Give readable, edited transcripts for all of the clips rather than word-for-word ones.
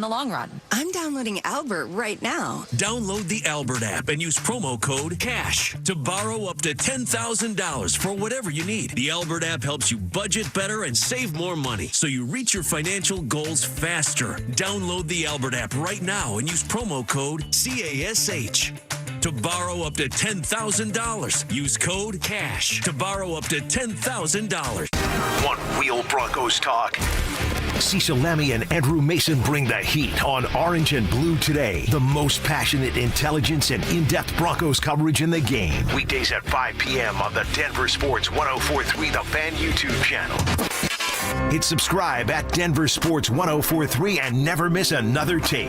the long run. I'm downloading Albert right now. Download the Albert app and use promo code CASH to borrow up to $10,000 for whatever you need. The Albert app helps you budget better and save more money so you reach your financial goals faster. Download the Albert app right now and use promo code CASH to borrow up to $10,000. Use code CASH to borrow up to $10,000. One Wheel Broncos talk. Cecil Lammy and Andrew Mason bring the heat on Orange and Blue today. The most passionate intelligence and in-depth Broncos coverage in the game. Weekdays at 5 p.m. on the DenverSports 104.3 The Fan YouTube channel. Hit subscribe at DenverSports 104.3 and never miss another take.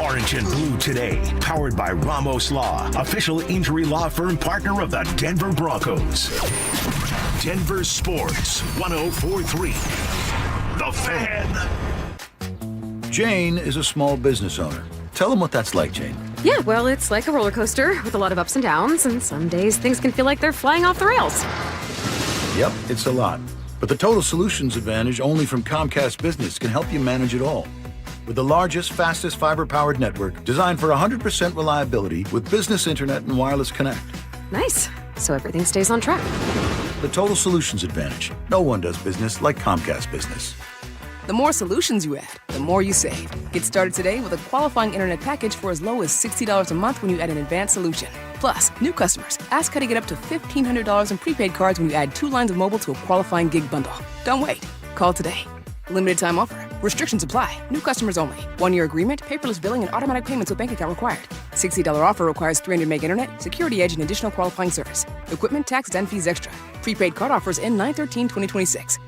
Orange and Blue today, powered by Ramos Law, official injury law firm partner of the Denver Broncos. DenverSports 104.3 The Fan. Jane is a small business owner. Tell them what that's like, Jane. Yeah, well, it's like a roller coaster with a lot of ups and downs, and some days things can feel like they're flying off the rails. Yep, it's a lot. But the Total Solutions Advantage only from Comcast Business can help you manage it all. With the largest, fastest fiber-powered network designed for 100% reliability with business internet and wireless connect. Nice. So everything stays on track. The Total Solutions Advantage. No one does business like Comcast Business. The more solutions you add, the more you save. Get started today with a qualifying internet package for as low as $60 a month when you add an advanced solution. Plus, new customers, ask how to get up to $1,500 in prepaid cards when you add 2 lines of mobile to a qualifying gig bundle. Don't wait. Call today. Limited time offer. Restrictions apply. New customers only. 1-year agreement, paperless billing, and automatic payments with bank account required. $60 offer requires 300 meg internet, security edge, and additional qualifying service. Equipment, taxes, and fees extra. Prepaid card offers end 9/13/2026.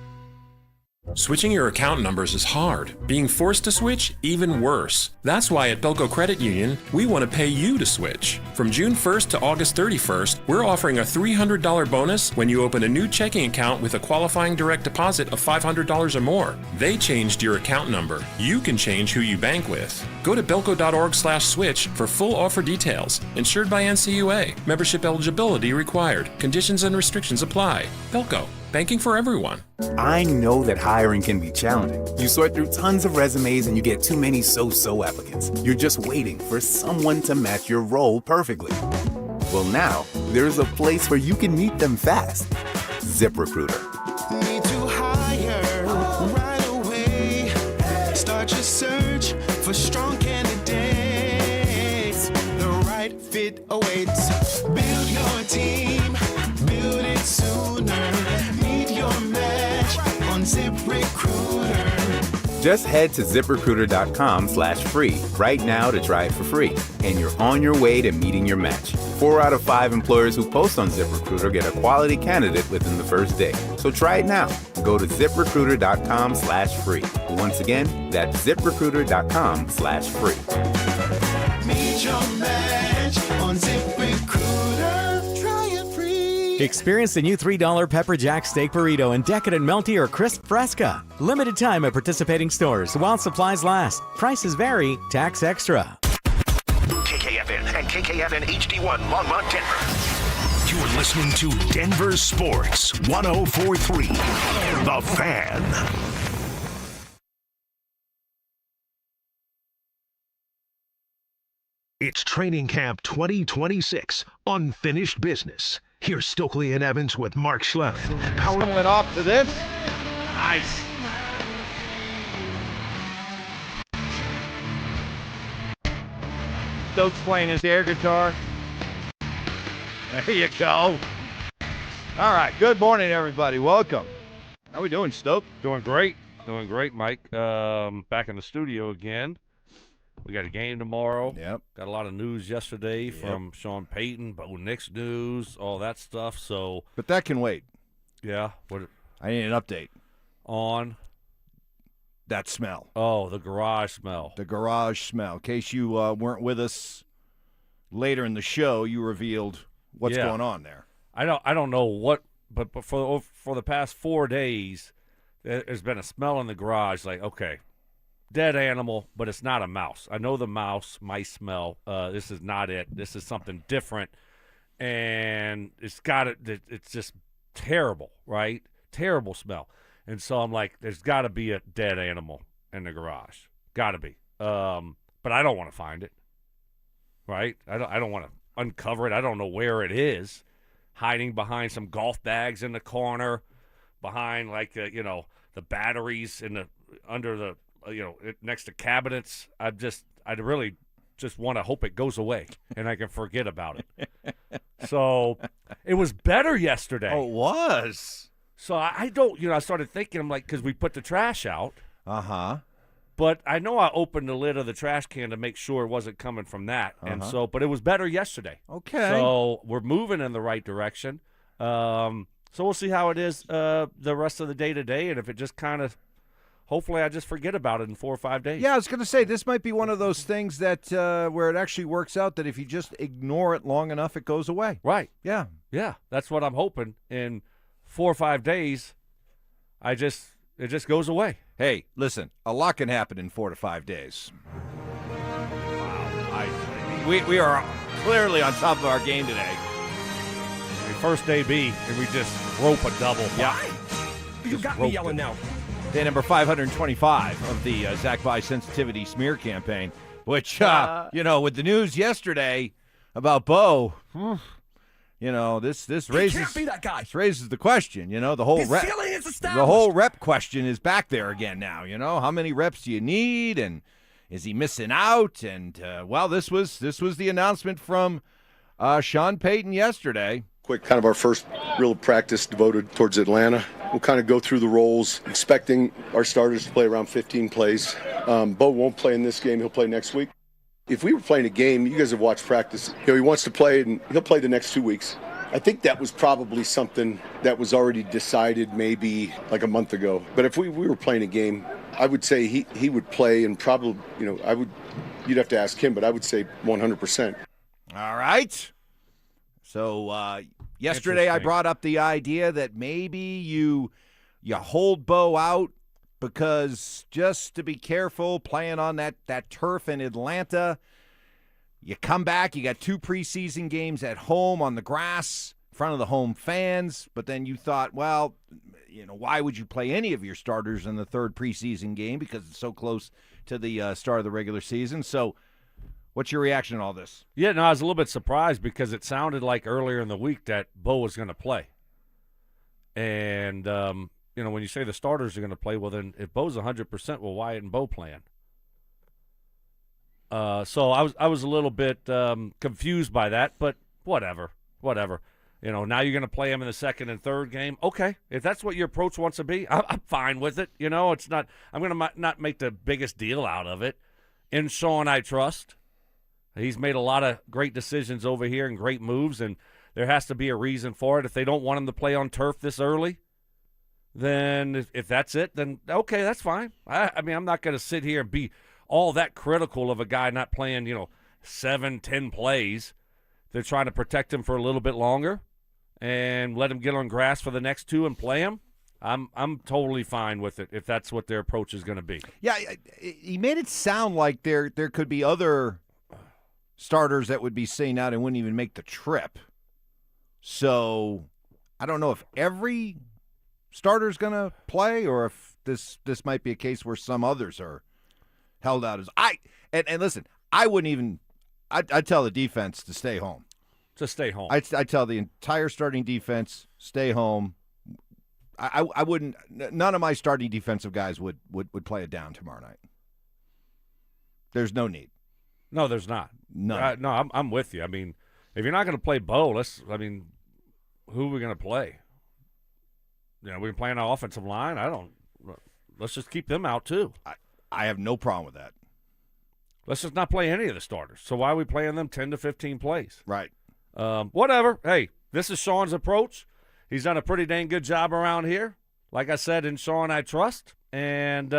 Switching your account numbers is hard. Being forced to switch, even worse. That's why at Belco Credit Union, we want to pay you to switch. From June 1st to August 31st, we're offering a $300 bonus when you open a new checking account with a qualifying direct deposit of $500 or more. They changed your account number. You can change who you bank with. Go to belco.org/switch for full offer details. Insured by NCUA. Membership eligibility required. Conditions and restrictions apply. Belco. Banking for everyone. I know that hiring can be challenging. You sort through tons of resumes and you get too many so-so applicants. You're just waiting for someone to match your role perfectly. Well, now, there's a place where you can meet them fast. ZipRecruiter. Need to hire right away. Start your search for strong candidates. The right fit awaits. Build your team. Build it sooner. Match on ZipRecruiter. Just head to ZipRecruiter.com/free right now to try it for free. And you're on your way to meeting your match. 4 out of 5 employers who post on ZipRecruiter get a quality candidate within the first day. So try it now. Go to ZipRecruiter.com/free. Once again, that's ZipRecruiter.com/free. Meet your match on ZipRecruiter. Experience the new $3 Pepper Jack Steak Burrito in Decadent Melty or Crisp Fresca. Limited time at participating stores while supplies last. Prices vary. Tax extra. KKFN and KKFN HD1 Longmont, Denver. You're listening to Denver Sports 104.3 The Fan. It's Training Camp 2026, Unfinished Business. Here's Stokley and Evans with Mark Schlereth. Power went off to this. Nice. Stokes playing his air guitar. There you go. All right. Good morning, everybody. Welcome. How we doing, Stoke? Doing great. Doing great, Mike. Back in the studio again. We got a game tomorrow. Yep. Got a lot of news yesterday from Sean Payton, Bo Nix news, all that stuff. So, but that can wait. Yeah. What? I need an update on that smell. Oh, the garage smell. The garage smell. In case you weren't with us later in the show, you revealed what's going on there. I don't know what, but for the past 4 days, there's been a smell in the garage. Like, okay. Dead animal, but it's not a mouse. I know the mice smell. This is not it. This is something different, and it's just terrible, right? Terrible smell. And so I'm like, there's got to be a dead animal in the garage. Got to be. but I don't want to find it. Right? I don't want to uncover it. I don't know where it is. Hiding behind some golf bags in the corner, behind the batteries under the next to cabinets. I really just want to hope it goes away and I can forget about it. So it was better yesterday. Oh, it was. So I don't, I started thinking, I'm like, because we put the trash out. Uh-huh. But I know I opened the lid of the trash can to make sure it wasn't coming from that. And but it was better yesterday. Okay. So we're moving in the right direction. So we'll see how it is the rest of the day today. And if it just kind of, hopefully I just forget about it in 4 or 5 days. Yeah, I was going to say, this might be one of those things that where it actually works out that if you just ignore it long enough, it goes away. Right. Yeah. Yeah, that's what I'm hoping. In 4 or 5 days, it just goes away. Hey, listen, a lot can happen in 4 to 5 days. Wow. We are clearly on top of our game today. First AB, and we just rope a double. Yeah. You got me yelling now. Day number 525 of the Zach By Sensitivity Smear Campaign, which, with the news yesterday about Bo, this raises, can't be that guy. This raises the question, the whole His rep. ceiling is established. The whole rep question is back there again now, how many reps do you need, and is he missing out? And, this was the announcement from Sean Payton yesterday. Quick, kind of our first real practice devoted towards Atlanta. We'll kind of go through the roles, expecting our starters to play around 15 plays. Bo won't play in this game. He'll play next week. If we were playing a game, you guys have watched practice, he wants to play, and he'll play the next 2 weeks. I think that was probably something that was already decided maybe like a month ago. But if we were playing a game, I would say he would play, and probably, you'd have to ask him, but I would say 100%. All right. So yesterday I brought up the idea that maybe you hold Bo out because just to be careful playing on that turf in Atlanta. You come back, you got 2 preseason games at home on the grass in front of the home fans, but then you thought, well, why would you play any of your starters in the 3rd preseason game because it's so close to the start of the regular season? So what's your reaction to all this? Yeah, no, I was a little bit surprised because it sounded like earlier in the week that Bo was going to play. And, when you say the starters are going to play, well, then if Bo's 100%, well, why isn't Bo playing? So I was a little bit confused by that, but whatever. Now you're going to play him in the 2nd and 3rd game. Okay, if that's what your approach wants to be, I'm fine with it. It's not. I'm going to not make the biggest deal out of it. In Sean, I trust. He's made a lot of great decisions over here and great moves, and there has to be a reason for it. If they don't want him to play on turf this early, then if that's it, then okay, that's fine. I mean, I'm not going to sit here and be all that critical of a guy not playing, 7-10 plays. They're trying to protect him for a little bit longer and let him get on grass for the next 2 and play him. I'm totally fine with it if that's what their approach is going to be. Yeah, he made it sound like there could be other starters that would be sitting out and wouldn't even make the trip. So I don't know if every starter's going to play or if this might be a case where some others are held out as and listen, I wouldn't even I'd tell the defense to stay home. Just stay home. I'd tell the entire starting defense stay home. I wouldn't. None of my starting defensive guys would play it down tomorrow night. There's no need. No, there's not. None. No, I'm with you. I mean, if you're not going to play Bo, who are we going to play? We're playing our offensive line. Let's just keep them out too. I have no problem with that. Let's just not play any of the starters. So why are we playing them 10 to 15 plays? Right. Whatever. Hey, this is Sean's approach. He's done a pretty dang good job around here. Like I said, in Sean, I trust. And,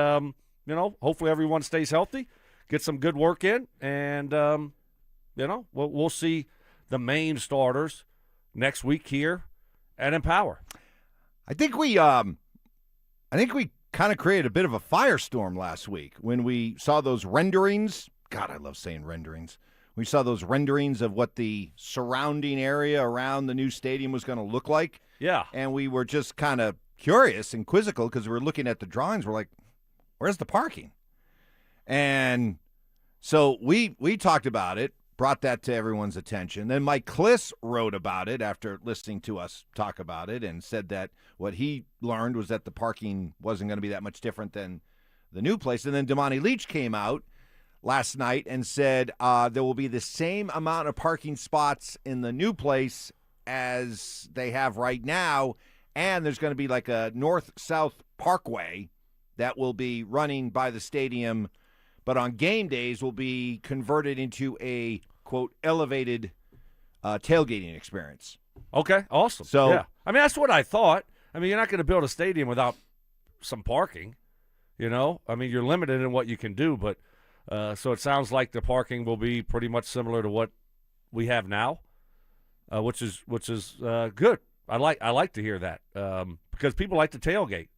hopefully everyone stays healthy, get some good work in, and, we'll see the main starters next week here at Empower. I think we kind of created a bit of a firestorm last week when we saw those renderings. God, I love saying renderings. We saw those renderings of what the surrounding area around the new stadium was going to look like. Yeah. And we were just kind of curious and quizzical because we were looking at the drawings. We're like, where's the parking? And So we talked about it, brought that to everyone's attention. Then Mike Kliss wrote about it after listening to us talk about it and said that what he learned was that the parking wasn't going to be that much different than the new place. And then Damani Leach came out last night and said there will be the same amount of parking spots in the new place as they have right now, and there's going to be like a north-south parkway that will be running by the stadium, but on game days will be converted into a, quote, elevated tailgating experience. Okay, awesome. So, yeah. I mean, that's what I thought. I mean, you're not going to build a stadium without some parking, you know? I mean, you're limited in what you can do, but so it sounds like the parking will be pretty much similar to what we have now, which is good. I like to hear that because people like to tailgate.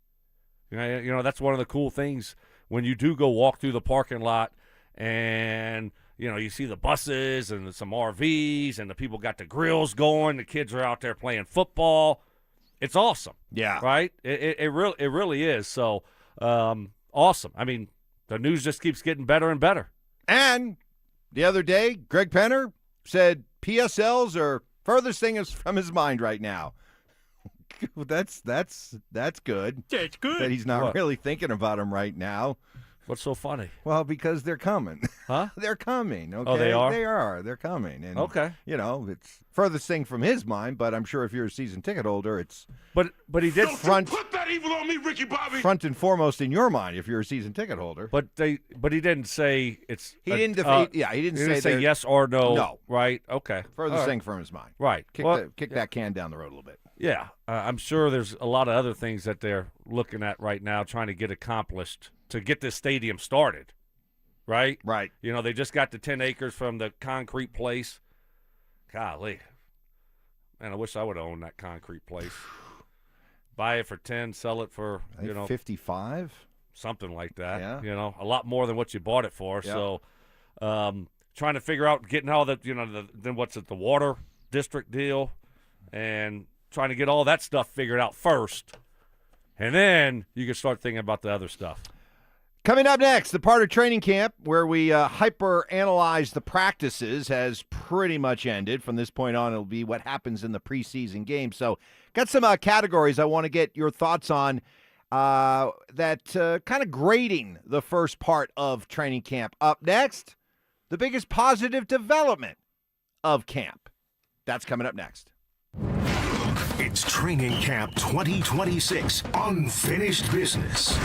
You know, that's one of the cool things when you do go walk through the parking lot and, you know, you see the buses and some RVs and the people got the grills going. The kids are out there playing football. It's awesome. Yeah. Right? It really is. So awesome. I mean, the news just keeps getting better and better. And the other day, Greg Penner said PSLs are furthest thing is from his mind right now. That's good. That's good. That he's not really thinking about them right now. What's so funny? Well, because they're coming. Huh? They're coming. Okay? Oh, they are? They are. They're coming. And, okay. You know, it's furthest thing from his mind, but I'm sure if you're a season ticket holder, it's But he did Don't you put that evil on me, Ricky Bobby. front and foremost in your mind if you're a season ticket holder. But he didn't say it's. He didn't defeat. He didn't say yes or no. No. Right. Okay. Furthest thing from his mind. Right. Kick that can down the road a little bit. Yeah, I'm sure there's a lot of other things that they're looking at right now, trying to get accomplished to get this stadium started. Right. Right. You know, they just got the 10 acres from the concrete place. Golly, man, I wish I would have owned that concrete place. Buy it for 10, sell it for 55, something like that. Yeah. You know, a lot more than what you bought it for. Yep. So, trying to figure out getting all the then what's it, the water district deal, and trying to get all that stuff figured out first, and then you can start thinking about the other stuff. Coming up next, the part of training camp where we hyper-analyze the practices has pretty much ended. From this point on, it'll be what happens in the preseason game. So got some categories I want to get your thoughts on that kind of grading the first part of training camp. Up next, the biggest positive development of camp. That's coming up next. It's Training Camp 2026 Unfinished Business.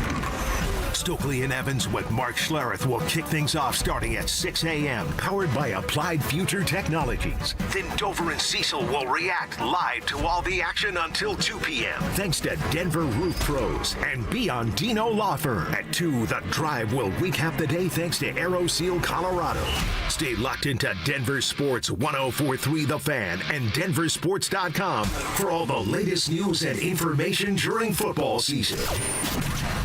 Stokley and Evans with Mark Schlereth will kick things off starting at 6 a.m. Powered by Applied Future Technologies. Then Dover and Cecil will react live to all the action until 2 p.m. Thanks to Denver Roof Pros and Biondino Law Firm. At 2, The Drive will recap the day thanks to AeroSeal Colorado. Stay locked into Denver Sports 104.3 The Fan and DenverSports.com for all the latest news and information during football season.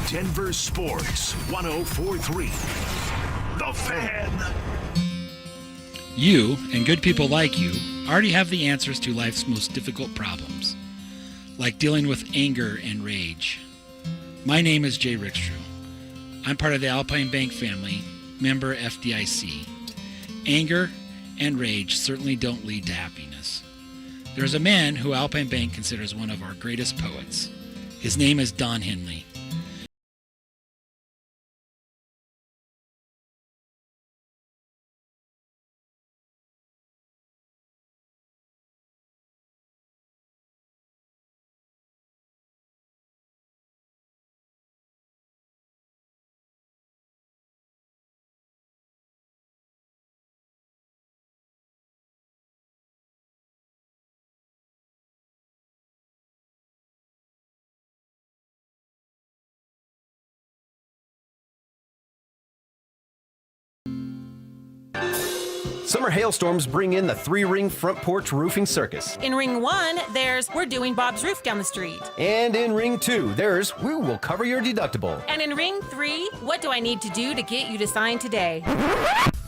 Denver Sports 104.3 The Fan. You, and good people like you, already have the answers to life's most difficult problems, like dealing with anger and rage. My name is Jay Rickstrew. I'm part of the Alpine Bank family, member FDIC. Anger and rage certainly don't lead to happiness. There's a man who Alpine Bank considers one of our greatest poets. His name is Don Henley. Summer hailstorms bring in the 3-ring front porch roofing circus. In ring 1, there's We're Doing Bob's Roof down the street. And in ring 2, there's We Will Cover Your Deductible. And in ring 3, What Do I Need to Do to Get You to Sign Today?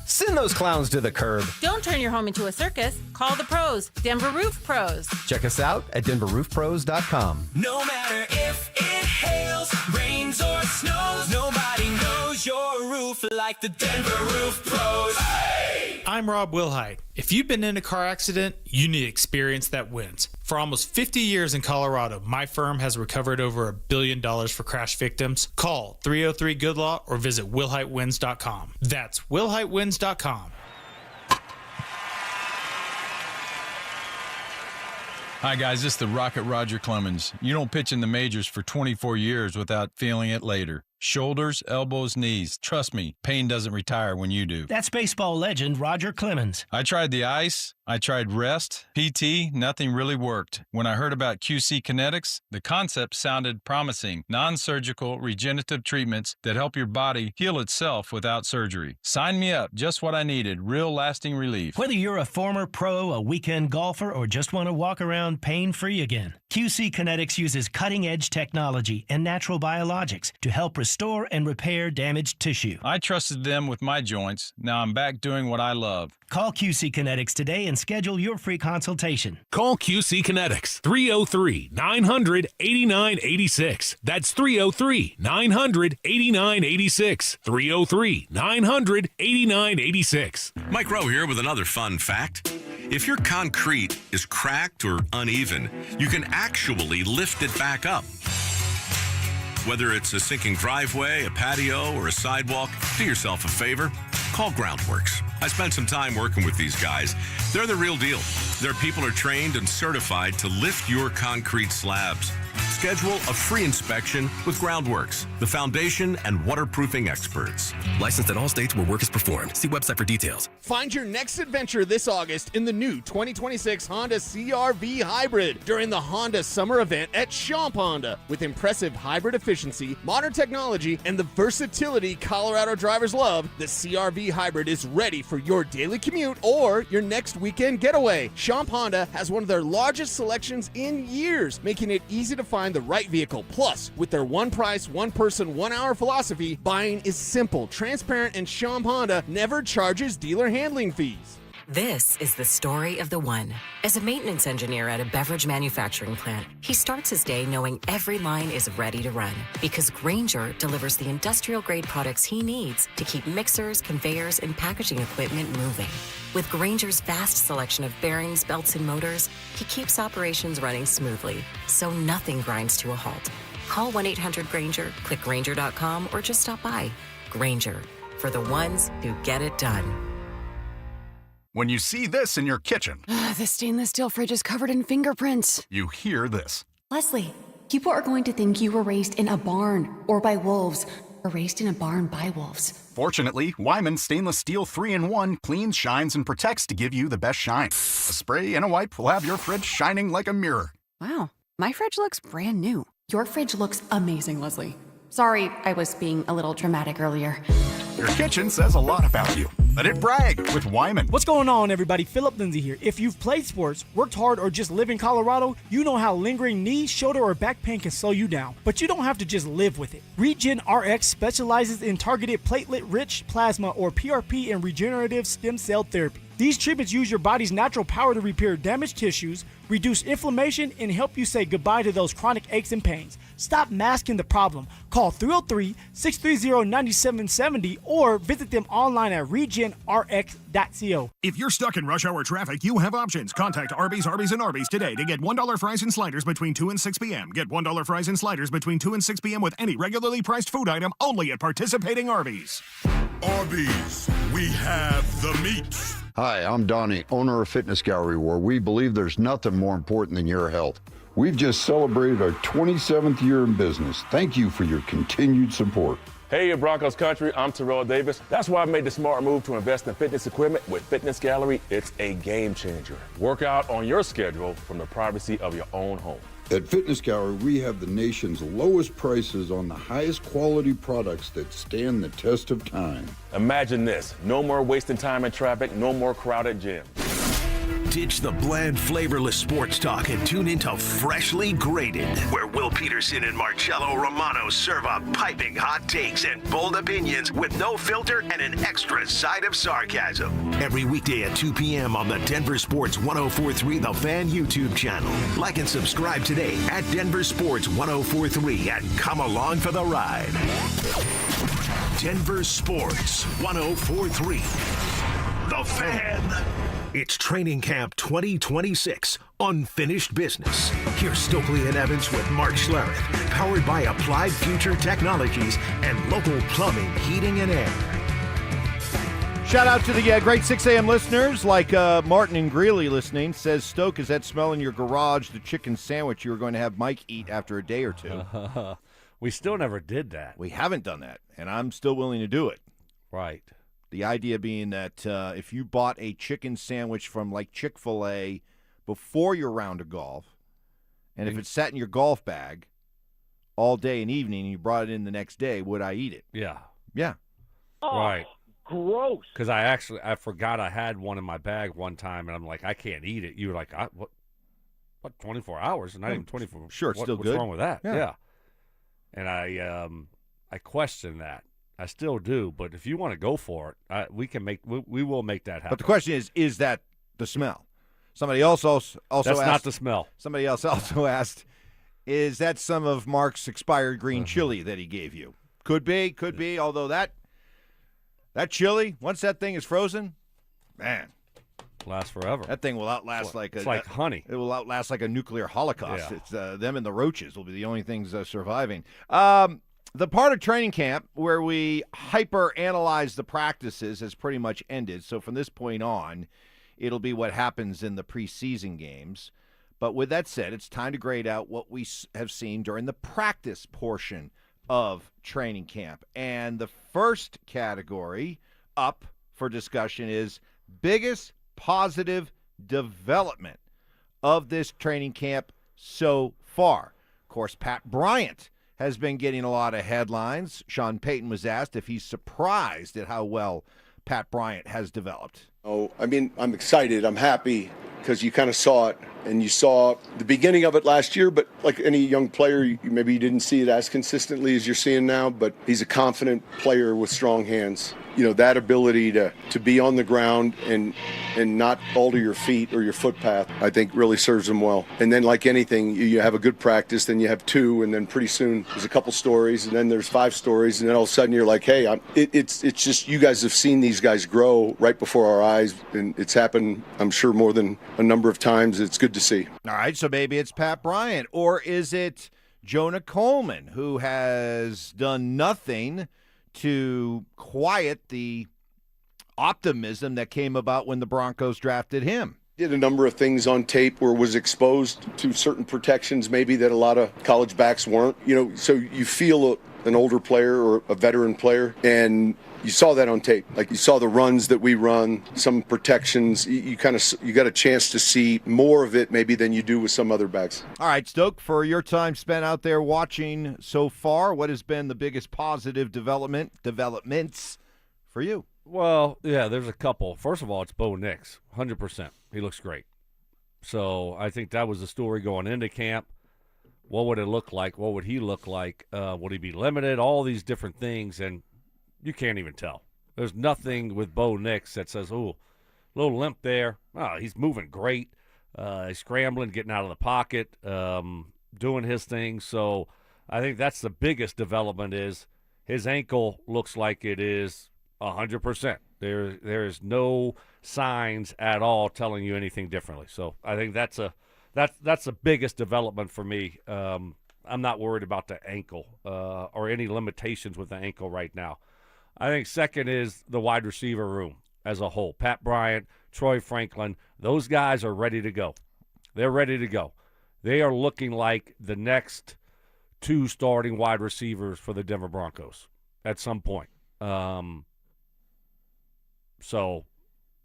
Send those clowns to the curb. Don't turn your home into a circus. Call the pros, Denver Roof Pros. Check us out at DenverRoofPros.com. No matter if it hails, rains, or snows, nobody knows your roof like the Denver Roof Pros. I'm Rob Wilhite. If you've been in a car accident, you need experience that wins. For almost 50 years in Colorado, my firm has recovered over $1 billion for crash victims. Call 303-GOOD-LAW or visit WilhiteWins.com. That's WilhiteWins.com. Hi, guys. This is the Rocket Roger Clemens. You don't pitch in the majors for 24 years without feeling it later. Shoulders, elbows, knees. Trust me, pain doesn't retire when you do. That's baseball legend Roger Clemens. I tried the ice. I tried rest, PT, nothing really worked. When I heard about QC Kinetics, the concept sounded promising. Non-surgical, regenerative treatments that help your body heal itself without surgery. Sign me up, just what I needed, real lasting relief. Whether you're a former pro, a weekend golfer, or just want to walk around pain-free again, QC Kinetics uses cutting-edge technology and natural biologics to help restore and repair damaged tissue. I trusted them with my joints. Now I'm back doing what I love. Call QC Kinetics today and schedule your free consultation. Call QC Kinetics, 303-900-8986. That's 303-900-8986. 303-900-8986. Mike Rowe here with another fun fact. If your concrete is cracked or uneven, you can actually lift it back up. Whether it's a sinking driveway, a patio, or a sidewalk, do yourself a favor. Call Groundworks. I spent some time working with these guys. They're the real deal. Their people are trained and certified to lift your concrete slabs. Schedule a free inspection with Groundworks, the foundation and waterproofing experts. Licensed in all states where work is performed. See website for details. Find your next adventure this August in the new 2026 Honda CR-V Hybrid during the Honda Summer Event at Champ Honda. With impressive hybrid efficiency, modern technology, and the versatility Colorado drivers love, the CR-V Hybrid is ready for your daily commute or your next weekend getaway. Champ Honda has one of their largest selections in years, making it easy to find the right vehicle. Plus, with their one price, one person, 1 hour philosophy, buying is simple, transparent, and Champ Honda never charges dealer handling fees. This is the story of the one. As a maintenance engineer at a beverage manufacturing plant, he starts his day knowing every line is ready to run because Grainger delivers the industrial-grade products he needs to keep mixers, conveyors, and packaging equipment moving. With Grainger's vast selection of bearings, belts, and motors, he keeps operations running smoothly, so nothing grinds to a halt. Call 1-800-GRAINGER, click Grainger.com, or just stop by. Grainger, for the ones who get it done. When you see this in your kitchen, The stainless steel fridge is covered in fingerprints. you hear this. Leslie, people are going to think you were raised in a barn or by wolves, or raised in a barn by wolves. Fortunately, Wyman Stainless Steel 3-in-1 cleans, shines, and protects to give you the best shine. A spray and a wipe will have your fridge shining like a mirror. Wow, my fridge looks brand new. Your fridge looks amazing, Leslie. Sorry, I was being a little dramatic earlier. Your kitchen says a lot about you. Let it brag with Wyman. What's going on, everybody? Philip Lindsay here. If you've played sports, worked hard, or just live in Colorado, you know how lingering knee, shoulder, or back pain can slow you down. But you don't have to just live with it. Regen RX specializes in targeted platelet-rich plasma, or PRP, and regenerative stem cell therapy. These treatments use your body's natural power to repair damaged tissues, reduce inflammation, and help you say goodbye to those chronic aches and pains. Stop masking the problem. Call 303-630-9770 or visit them online at regenrx.co. If you're stuck in rush hour traffic, you have options. Contact Arby's, and Arby's today to get $1 fries and sliders between 2 and 6 p.m. Get $1 fries and sliders between 2 and 6 p.m. with any regularly priced food item only at participating Arby's. Arby's, we have the meat. Hi, I'm Donnie, owner of Fitness Gallery, where we believe there's nothing more important than your health. We've just celebrated our 27th year in business. Thank you for your continued support. Hey, Broncos country, I'm Terrell Davis. That's why I made the smart move to invest in fitness equipment with Fitness Gallery. It's a game changer. Work out on your schedule from the privacy of your own home. At Fitness Gallery, we have the nation's lowest prices on the highest quality products that stand the test of time. Imagine this, no more wasting time in traffic, no more crowded gyms. Ditch the bland, flavorless sports talk and tune into Freshly Grated, where Will Peterson and Marcello Romano serve up piping hot takes and bold opinions with no filter and an extra side of sarcasm. Every weekday at 2 p.m. on the Denver Sports 104.3 The Fan YouTube channel. Like and subscribe today at Denver Sports 104.3 and come along for the ride. Denver Sports 104.3 The The Fan. It's Training Camp 2026, Unfinished Business. Here's Stokley and Evans with Mark Schlereth, powered by Applied Future Technologies and local plumbing, heating, and air. Shout out to the great 6 a.m. listeners like Martin and Greeley listening. Says, Stoke, is that smell in your garage the chicken sandwich you were going to have Mike eat after a day or two? We still never did that. We haven't done that, and I'm still willing to do it. Right. The idea being that if you bought a chicken sandwich from like Chick-fil-A before your round of golf, and if it sat in your golf bag all day and evening and you brought it in the next day, would I eat it? Yeah. Yeah. Right. Gross. Because I forgot I had one in my bag one time, and I'm like, I can't eat it. You were like, what? 24 hours? Not even 24. Sure, it's still good. What's wrong with that? Yeah. And I question that. I still do, but if you want to go for it, we will make that happen. But the question is that the smell? Somebody else also That's asked, not the smell. Somebody else also asked, is that some of Mark's expired green chili that he gave you? Could be, although that chili, once that thing is frozen, man. Lasts forever. That thing will outlast it's like honey. It will outlast like a nuclear holocaust. Yeah. It's them and the roaches will be the only things surviving. The part of training camp where we hyper-analyze the practices has pretty much ended. So from this point on, it'll be what happens in the preseason games. But with that said, it's time to grade out what we have seen during the practice portion of training camp. And the first category up for discussion is biggest positive development of this training camp so far. Of course, Pat Bryant has been getting a lot of headlines. Sean Payton was asked if he's surprised at how well Pat Bryant has developed. Oh, I mean, I'm excited. I'm happy because you kind of saw it, and you saw the beginning of it last year, but like any young player, maybe you didn't see it as consistently as you're seeing now, but he's a confident player with strong hands. You know, that ability to be on the ground and not alter your feet or your footpath, I think really serves him well. And then like anything, you have a good practice, then you have two, and then pretty soon there's a couple stories, and then there's 5 stories, and then all of a sudden you're like, hey, it's just you guys have seen these guys grow right before our eyes, and it's happened, I'm sure, more than a number of times. It's good to see. All right, so maybe it's Pat Bryant, or is it Jonah Coleman, who has done nothing to quiet the optimism that came about when the Broncos drafted him? Did a number of things on tape where was exposed to certain protections maybe that a lot of college backs weren't. You know, so you feel an older player or a veteran player, and you saw that on tape. Like you saw the runs that we run, some protections. You got a chance to see more of it maybe than you do with some other backs. All right, Stoke, for your time spent out there watching so far, what has been the biggest positive developments for you? Well, yeah, there's a couple. First of all, it's Bo Nix, 100%. He looks great. So I think that was the story going into camp. What would it look like? What would he look like? Would he be limited? All these different things, and you can't even tell. There's nothing with Bo Nix that says, oh, a little limp there. Oh, he's moving great. He's scrambling, getting out of the pocket, doing his thing. So I think that's the biggest development is his ankle looks like it is 100%. There is no signs at all telling you anything differently. So I think that's the biggest development for me. I'm not worried about the ankle or any limitations with the ankle right now. I think second is the wide receiver room as a whole. Pat Bryant, Troy Franklin, those guys are ready to go. They're ready to go. They are looking like the next 2 starting wide receivers for the Denver Broncos at some point. So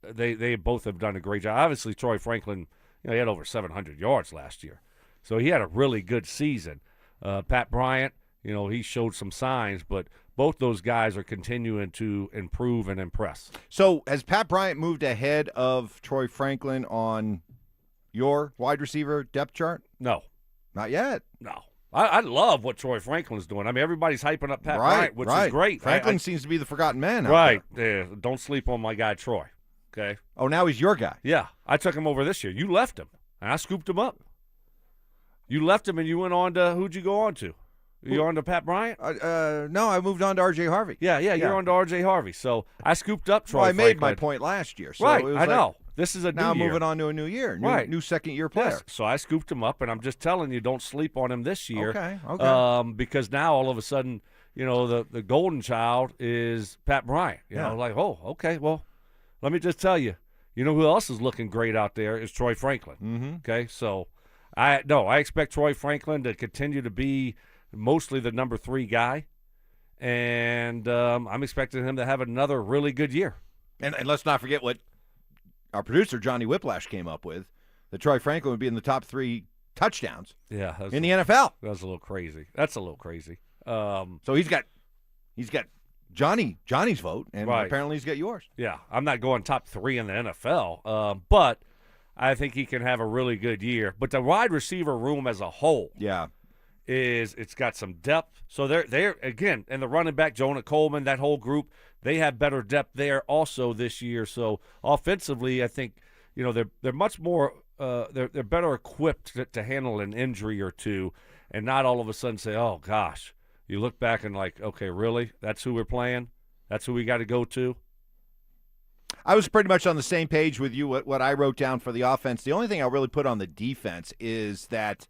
they both have done a great job. Obviously, Troy Franklin, he had over 700 yards last year. So he had a really good season. Pat Bryant, he showed some signs, but both those guys are continuing to improve and impress. So has Pat Bryant moved ahead of Troy Franklin on your wide receiver depth chart? No. Not yet. No. I love what Troy Franklin's doing. I mean, everybody's hyping up Pat Bryant, which is great. Franklin seems to be the forgotten man. Right. Yeah. Don't sleep on my guy, Troy. Okay? Oh, now he's your guy. Yeah. I took him over this year. You left him, and I scooped him up. You left him, and you went on to – who'd you go on to? You're on to Pat Bryant? No, I moved on to R.J. Harvey. Yeah, you're on to R.J. Harvey. So I scooped up Troy Franklin. I made my Franklin. point last year. So Right, it was I know. This is a now new year. moving on to a new year. New second-year player. Yes. So I scooped him up, and I'm just telling you, don't sleep on him this year. Okay. Because now all of a sudden, the golden child is Pat Bryant. You know, like, oh, okay, well, let me just tell you, who else is looking great out there is Troy Franklin. Mm-hmm. Okay, so I expect Troy Franklin to continue to be mostly the number 3 guy, and I'm expecting him to have another really good year. And let's not forget what our producer, Johnny Whiplash, came up with, that Troy Franklin would be in the top 3 touchdowns in the NFL. That's a little crazy. That's a little crazy. So he's got Johnny's vote, and apparently he's got yours. Yeah, I'm not going top 3 in the NFL, but I think he can have a really good year. But the wide receiver room as a whole, it's got some depth. So they're again, and the running back Jonah Coleman, that whole group, they have better depth there also this year. So offensively, I think they're much more they're better equipped to handle an injury or two, and not all of a sudden say, oh gosh. You look back and like, okay, really? That's who we're playing? That's who we got to go to? I was pretty much on the same page with you, what I wrote down for the offense. The only thing I'll really put on the defense is that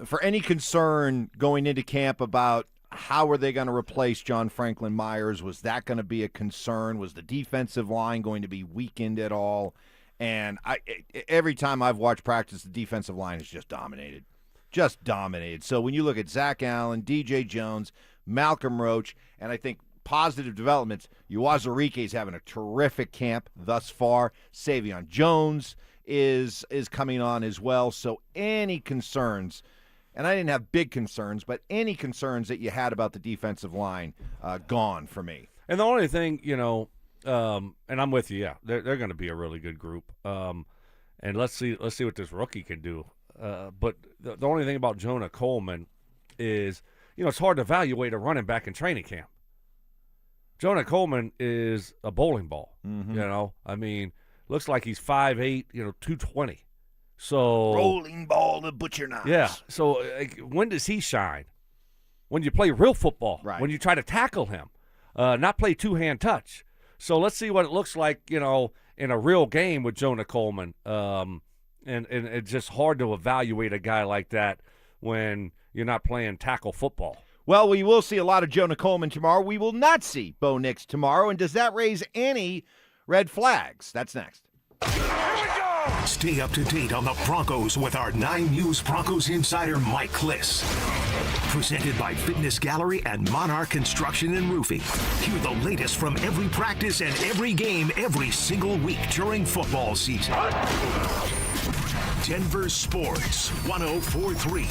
for any concern going into camp about how are they going to replace John Franklin Myers, was that going to be a concern? Was the defensive line going to be weakened at all? And every time I've watched practice, the defensive line has just dominated. So when you look at Zach Allen, DJ Jones, Malcolm Roach, and I think positive developments, Uwazurike's having a terrific camp thus far. Savion Jones is coming on as well. So any concerns, and I didn't have big concerns, but any concerns that you had about the defensive line, gone for me. And the only thing, and I'm with you, they're going to be a really good group. And let's see what this rookie can do. But the only thing about Jonah Coleman is, it's hard to evaluate a running back in training camp. Jonah Coleman is a bowling ball. Mm-hmm. I mean, looks like he's 5'8", 220. So rolling ball to butcher knives. Yeah. So when does he shine? When you play real football. Right. When you try to tackle him, not play two-hand touch. So let's see what it looks like, in a real game with Jonah Coleman. And it's just hard to evaluate a guy like that when you're not playing tackle football. Well, we will see a lot of Jonah Coleman tomorrow. We will not see Bo Nix tomorrow. And does that raise any red flags? That's next. Stay up to date on the Broncos with our 9 News Broncos insider Mike Kliss. Presented by Fitness Gallery and Monarch Construction and Roofing. Hear the latest from every practice and every game every single week during football season. Denver Sports 104.3.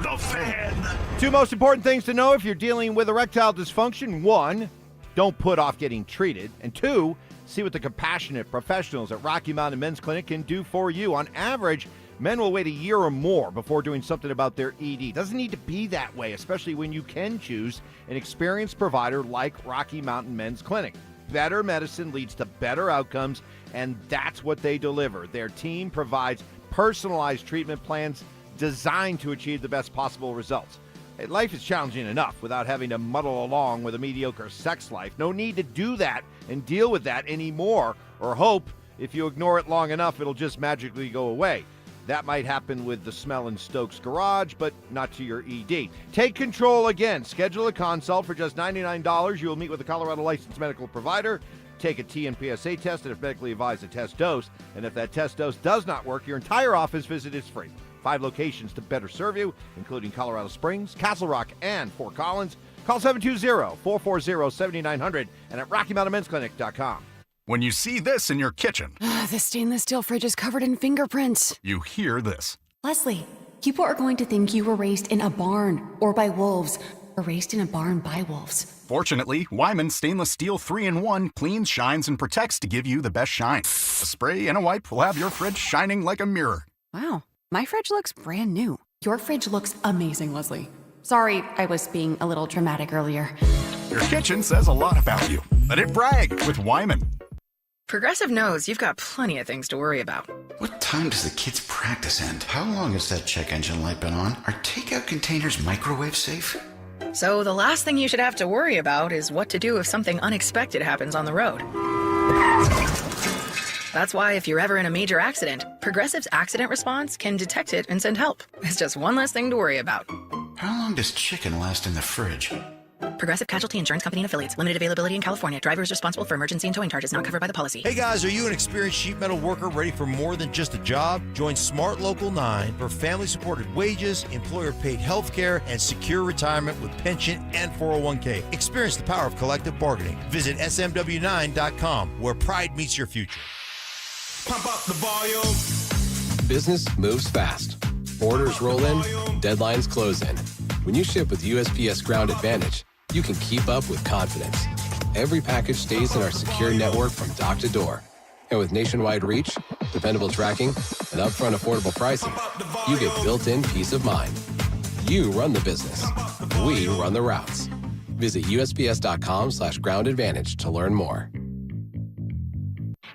The Fan. 2 most important things to know if you're dealing with erectile dysfunction. 1, don't put off getting treated. And 2, see what the compassionate professionals at Rocky Mountain Men's Clinic can do for you. On average, men will wait a year or more before doing something about their ED. Doesn't need to be that way, especially when you can choose an experienced provider like Rocky Mountain Men's Clinic. Better medicine leads to better outcomes, and that's what they deliver. Their team provides personalized treatment plans designed to achieve the best possible results. Life is challenging enough without having to muddle along with a mediocre sex life. No need to do that and deal with that anymore, or hope if you ignore it long enough, it'll just magically go away. That might happen with the smell in Stokes Garage, but not to your ED. Take control again. Schedule a consult for just $99. You will meet with a Colorado licensed medical provider, take a TNPSA test, and if medically advised, a test dose. And if that test dose does not work, your entire office visit is free. 5 locations to better serve you, including Colorado Springs, Castle Rock, and Fort Collins. Call 720-440-7900 and at RockyMountainMen'sClinic.com. When you see this in your kitchen, The stainless steel fridge is covered in fingerprints. you hear this. Leslie, people are going to think you were raised in a barn or by wolves or raised in a barn by wolves. Fortunately, Wyman Stainless Steel 3-in-1 cleans, shines, and protects to give you the best shine. A spray and a wipe will have your fridge shining like a mirror. Wow, my fridge looks brand new. Your fridge looks amazing, Leslie. Sorry, I was being a little dramatic earlier. Your kitchen says a lot about you. Let it brag with Wyman. Progressive knows you've got plenty of things to worry about. What time does the kids' practice end? How long has that check engine light been on? Are takeout containers microwave safe? So the last thing you should have to worry about is what to do if something unexpected happens on the road. That's why if you're ever in a major accident, Progressive's accident response can detect it and send help. It's just one less thing to worry about. How long does chicken last in the fridge? Progressive Casualty Insurance Company and Affiliates. Limited availability in California. Driver is responsible for emergency and towing charges not covered by the policy. Hey guys, are you an experienced sheet metal worker ready for more than just a job? Join Smart Local 9 for family-supported wages, employer-paid health care, and secure retirement with pension and 401k. Experience the power of collective bargaining. Visit smw9.com, where pride meets your future. Pump up the volume. Business moves fast. Orders roll in, deadlines close in. When you ship with USPS Ground Advantage, you can keep up with confidence. Every package stays in our secure network from dock to door. And with nationwide reach, dependable tracking, and upfront affordable pricing, you get built-in peace of mind. You run the business. We run the routes. Visit USPS.com/Ground Advantage to learn more.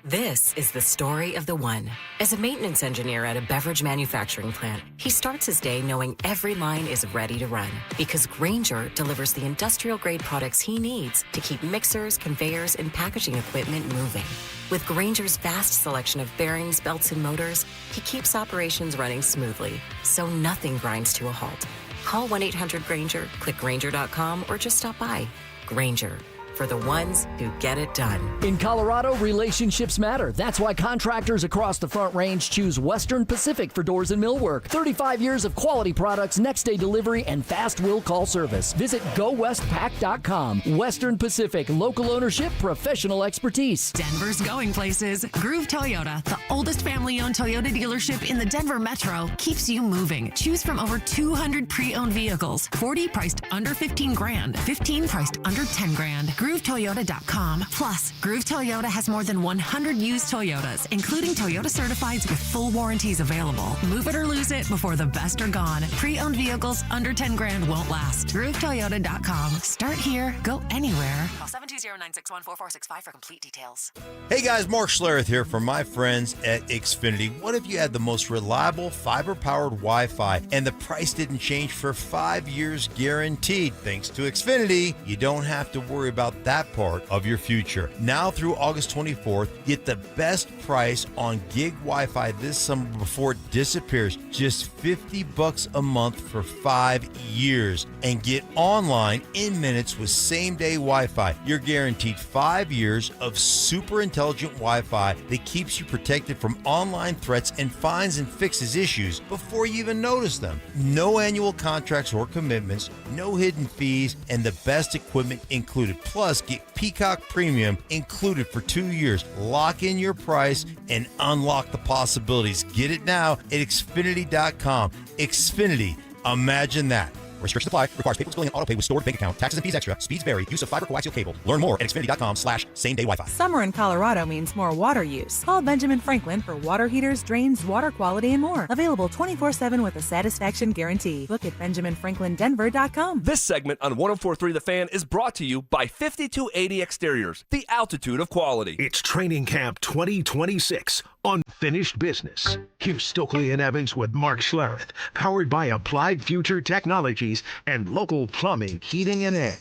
This is the story of the one. As a maintenance engineer at a beverage manufacturing plant, he starts his day knowing every line is ready to run because Grainger delivers the industrial-grade products he needs to keep mixers, conveyors, and packaging equipment moving. With Grainger's vast selection of bearings, belts, and motors, he keeps operations running smoothly, so nothing grinds to a halt. Call 1-800-GRAINGER, click Grainger.com, or just stop by. Grainger, for the ones who get it done. In Colorado, relationships matter. That's why contractors across the Front Range choose Western Pacific for doors and millwork. 35 years of quality products, next-day delivery, and fast will call service. Visit GoWestPack.com. Western Pacific, local ownership, professional expertise. Denver's going places. Groove Toyota, the oldest family-owned Toyota dealership in the Denver metro, keeps you moving. Choose from over 200 pre-owned vehicles. 40 priced under $15,000, 15 priced under $10,000. GrooveToyota.com. Plus, Groove Toyota has more than 100 used Toyotas, including Toyota Certifieds with full warranties available. Move it or lose it before the best are gone. Pre-owned vehicles under $10,000 won't last. GrooveToyota.com. Start here, go anywhere. Call 720-961-4465 for complete details. Hey guys, Mark Schlereth here from my friends at Xfinity. What if you had the most reliable fiber-powered Wi-Fi and the price didn't change for 5 years guaranteed? Thanks to Xfinity, you don't have to worry about that part of your future. Now through August 24th, get the best price on gig Wi-Fi this summer before it disappears. Just $50 a month for 5 years. And get online in minutes with same-day Wi-Fi. You're guaranteed 5 years of super intelligent Wi-Fi that keeps you protected from online threats and finds and fixes issues before you even notice them. No annual contracts or commitments, no hidden fees, and the best equipment included. Plus, get Peacock Premium included for 2 years. Lock in your price and unlock the possibilities. Get it now at Xfinity.com. Xfinity, imagine that. Restrictions apply. Requires paperless billing and auto pay with stored bank account. Taxes and fees extra. Speeds vary. Use of fiber coaxial cable. Learn more at Xfinity.com/same-day Wi-Fi. Summer in Colorado means more water use. Call Benjamin Franklin for water heaters, drains, water quality, and more. Available 24/7 with a satisfaction guarantee. Look at BenjaminFranklinDenver.com. This segment on 104.3 The Fan is brought to you by 5280 Exteriors, the altitude of quality. It's Training Camp 2026. Unfinished Business. Here's Stokley and Evans with Mark Schlereth, powered by Applied Future Technologies and local plumbing, heating, and air.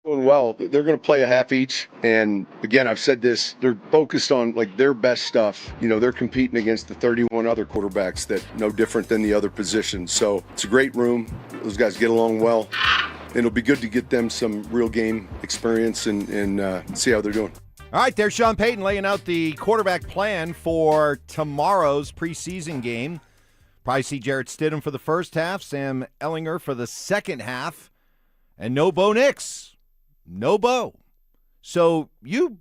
Doing well. They're going to play a half each. And again, I've said this, they're focused on like their best stuff. You know, they're competing against the 31 other quarterbacks that no different than the other positions. So it's a great room. Those guys get along well. And it'll be good to get them some real game experience and see how they're doing. All right, there's Sean Payton laying out the quarterback plan for tomorrow's preseason game. Probably see Jarrett Stidham for the first half, Sam Ehlinger for the second half, and no Bo Nix. No Bo. So you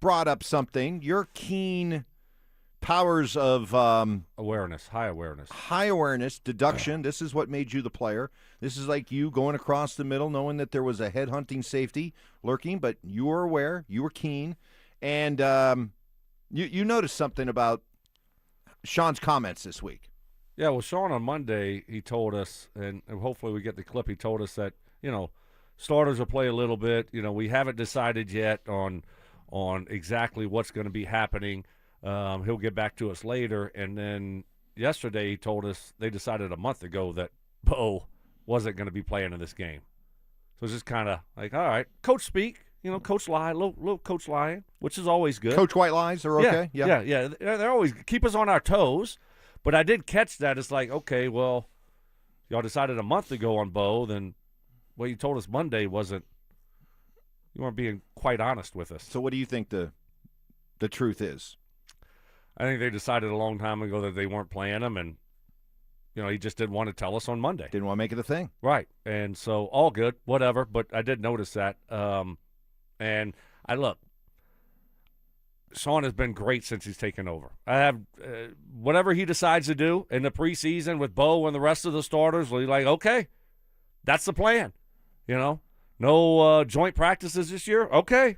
brought up something. Your keen powers of awareness, high awareness, deduction. This is what made you the player. This is like you going across the middle, knowing that there was a head-hunting safety lurking, but you were aware, you were keen, and you noticed something about Sean's comments this week. Yeah, well, Sean on Monday, he told us, and hopefully we get the clip, he told us that, starters will play a little bit. We haven't decided yet on exactly what's going to be happening. He'll get back to us later. And then yesterday he told us they decided a month ago that Bo wasn't going to be playing in this game. So it's just kind of like, all right, coach speak. Coach lie, little coach lying, which is always good. Coach white lies are okay? Yeah. They're always keep us on our toes. But I did catch that. It's like, okay, well, y'all decided a month ago on Bo, then what you told us Monday wasn't – you weren't being quite honest with us. So what do you think the truth is? I think they decided a long time ago that they weren't playing him, and, he just didn't want to tell us on Monday. Didn't want to make it a thing. Right. And so all good, whatever, but I did notice that. And look, Sean has been great since he's taken over. I have whatever he decides to do in the preseason with Bo and the rest of the starters, we'll be like, okay, that's the plan. No joint practices this year. Okay,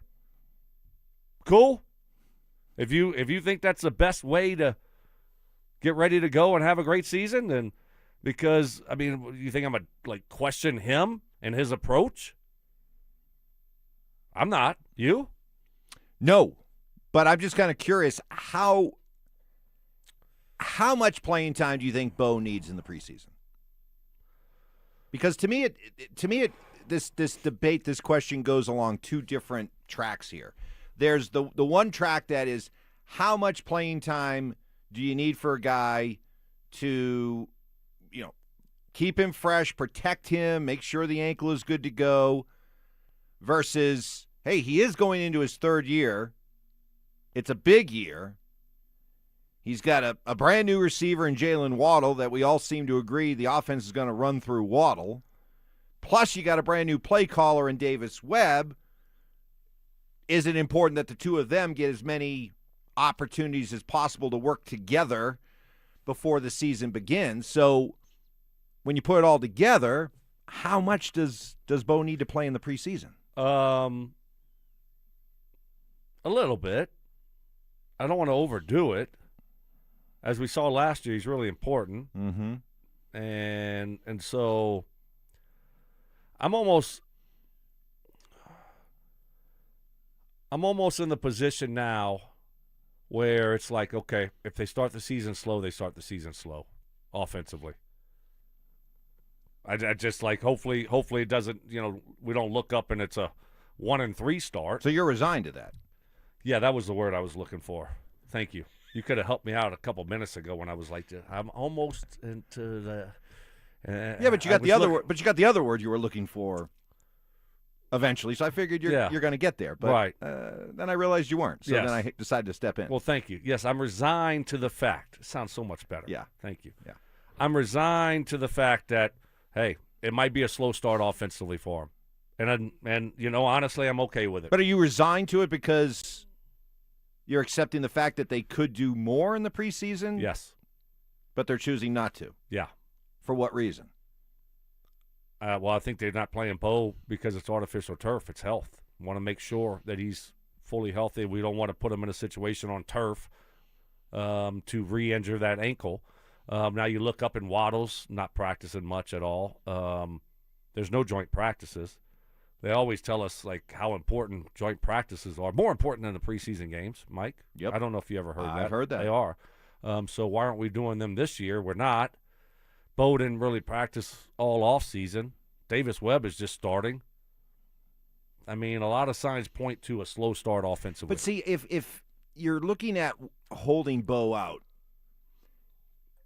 cool. If you think that's the best way to get ready to go and have a great season, then because you think I'm gonna question him and his approach? I'm not. You? No. But I'm just kind of curious, how much playing time do you think Bo needs in the preseason? Because to me, this debate, this question goes along two different tracks here. There's the one track that is, how much playing time do you need for a guy to, keep him fresh, protect him, make sure the ankle is good to go, versus, hey, he is going into his third year. It's a big year. He's got a brand new receiver in Jalen Waddle that we all seem to agree the offense is going to run through Waddle. Plus, you got a brand new play caller in Davis Webb. Is it important that the two of them get as many opportunities as possible to work together before the season begins? So when you put it all together, how much does Bo need to play in the preseason? A little bit. I don't want to overdo it. As we saw last year, he's really important. Mm-hmm. And so I'm almost in the position now where it's like, okay, if they start the season slow, they start the season slow offensively. I just hopefully it doesn't, we don't look up and it's a 1-3 start. So you're resigned to that? Yeah, that was the word I was looking for. Thank you. You could have helped me out a couple minutes ago when I was like, I'm almost into the. Yeah, but you got the other word. But you got the other word you were looking for. Eventually, so I figured you're going to get there. But right. Then I realized you weren't. So then I decided to step in. Well, thank you. Yes, I'm resigned to the fact. It sounds so much better. Yeah. Thank you. Yeah. I'm resigned to the fact that, hey, it might be a slow start offensively for him, and honestly, I'm okay with it. But are you resigned to it because you're accepting the fact that they could do more in the preseason? Yes. But they're choosing not to? Yeah. For what reason? Well, I think they're not playing Bo because it's artificial turf. It's health. Want to make sure that he's fully healthy. We don't want to put him in a situation on turf to re-injure that ankle. Now you look up in Waddle's not practicing much at all. There's no joint practices. They always tell us how important joint practices are, more important than the preseason games, Mike. Yep. I don't know if you ever heard that. I've heard that. They are. So why aren't we doing them this year? We're not. Bo didn't really practice all offseason. Davis Webb is just starting. A lot of signs point to a slow start offensively. But see, if you're looking at holding Bo out,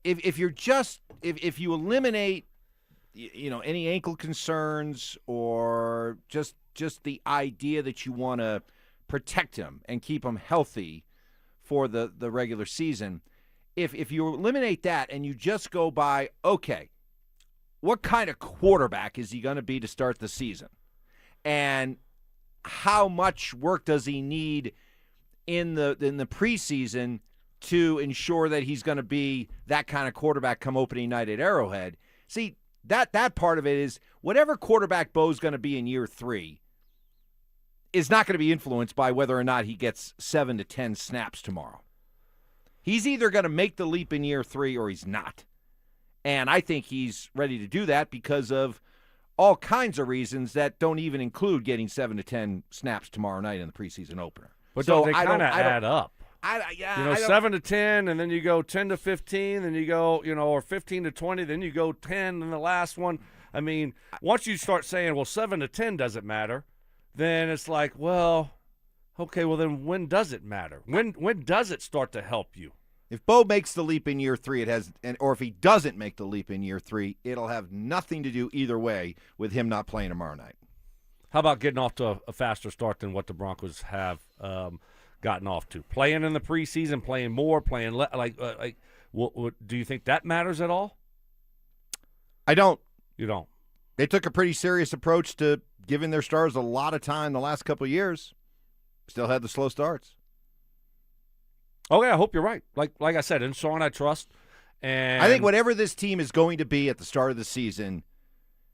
if you eliminate any ankle concerns or just the idea that you want to protect him and keep him healthy for the regular season, if you eliminate that and you just go by, okay, what kind of quarterback is he going to be to start the season? And how much work does he need in the preseason to ensure that he's going to be that kind of quarterback come opening night at Arrowhead? See, that part of it is whatever quarterback Bo's going to be in year 3 is not going to be influenced by whether or not he gets 7 to 10 snaps tomorrow. He's either going to make the leap in year 3 or he's not. And I think he's ready to do that because of all kinds of reasons that don't even include getting 7 to 10 snaps tomorrow night in the preseason opener. But so they kind of add up. 7 to 10, and then you go 10 to 15, then you go, or 15 to 20, then you go 10 in the last one. I mean, once you start saying, well, 7 to 10 doesn't matter, then it's like, well, okay, well then when does it matter? When does it start to help you? If Bo makes the leap in year 3, or if he doesn't make the leap in year 3, it'll have nothing to do either way with him not playing tomorrow night. How about getting off to a faster start than what the Broncos have gotten off to? Playing in the preseason, playing more, playing what, do you think that matters at all? I don't. You don't. They took a pretty serious approach to giving their stars a lot of time the last couple of years. Still had the slow starts. Okay, I hope you're right. Like I said, in Sean I trust. And I think whatever this team is going to be at the start of the season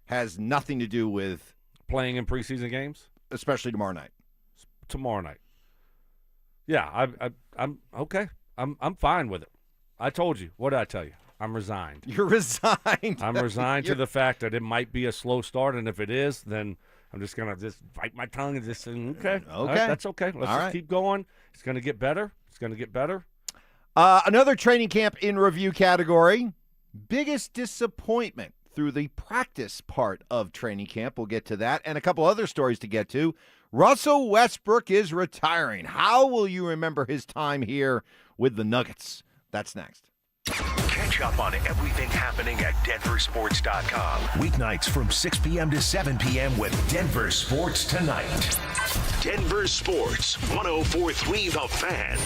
has nothing to do with playing in preseason games, especially tomorrow night. Tomorrow night. Yeah, I'm okay. I'm fine with it. I told you. What did I tell you? I'm resigned. You're resigned. I'm resigned to the fact that it might be a slow start, and if it is, then I'm just gonna bite my tongue and just say, okay, all right, that's okay. Let's just keep going. It's gonna get better. It's gonna get better. Another training camp in review category. Biggest disappointment through the practice part of training camp. We'll get to that and a couple other stories to get to. Russell Westbrook is retiring. How will you remember his time here with the Nuggets? That's next. Catch up on everything happening at DenverSports.com. Weeknights from 6 p.m. to 7 p.m. with Denver Sports Tonight. Denver Sports, 104.3 The Fan,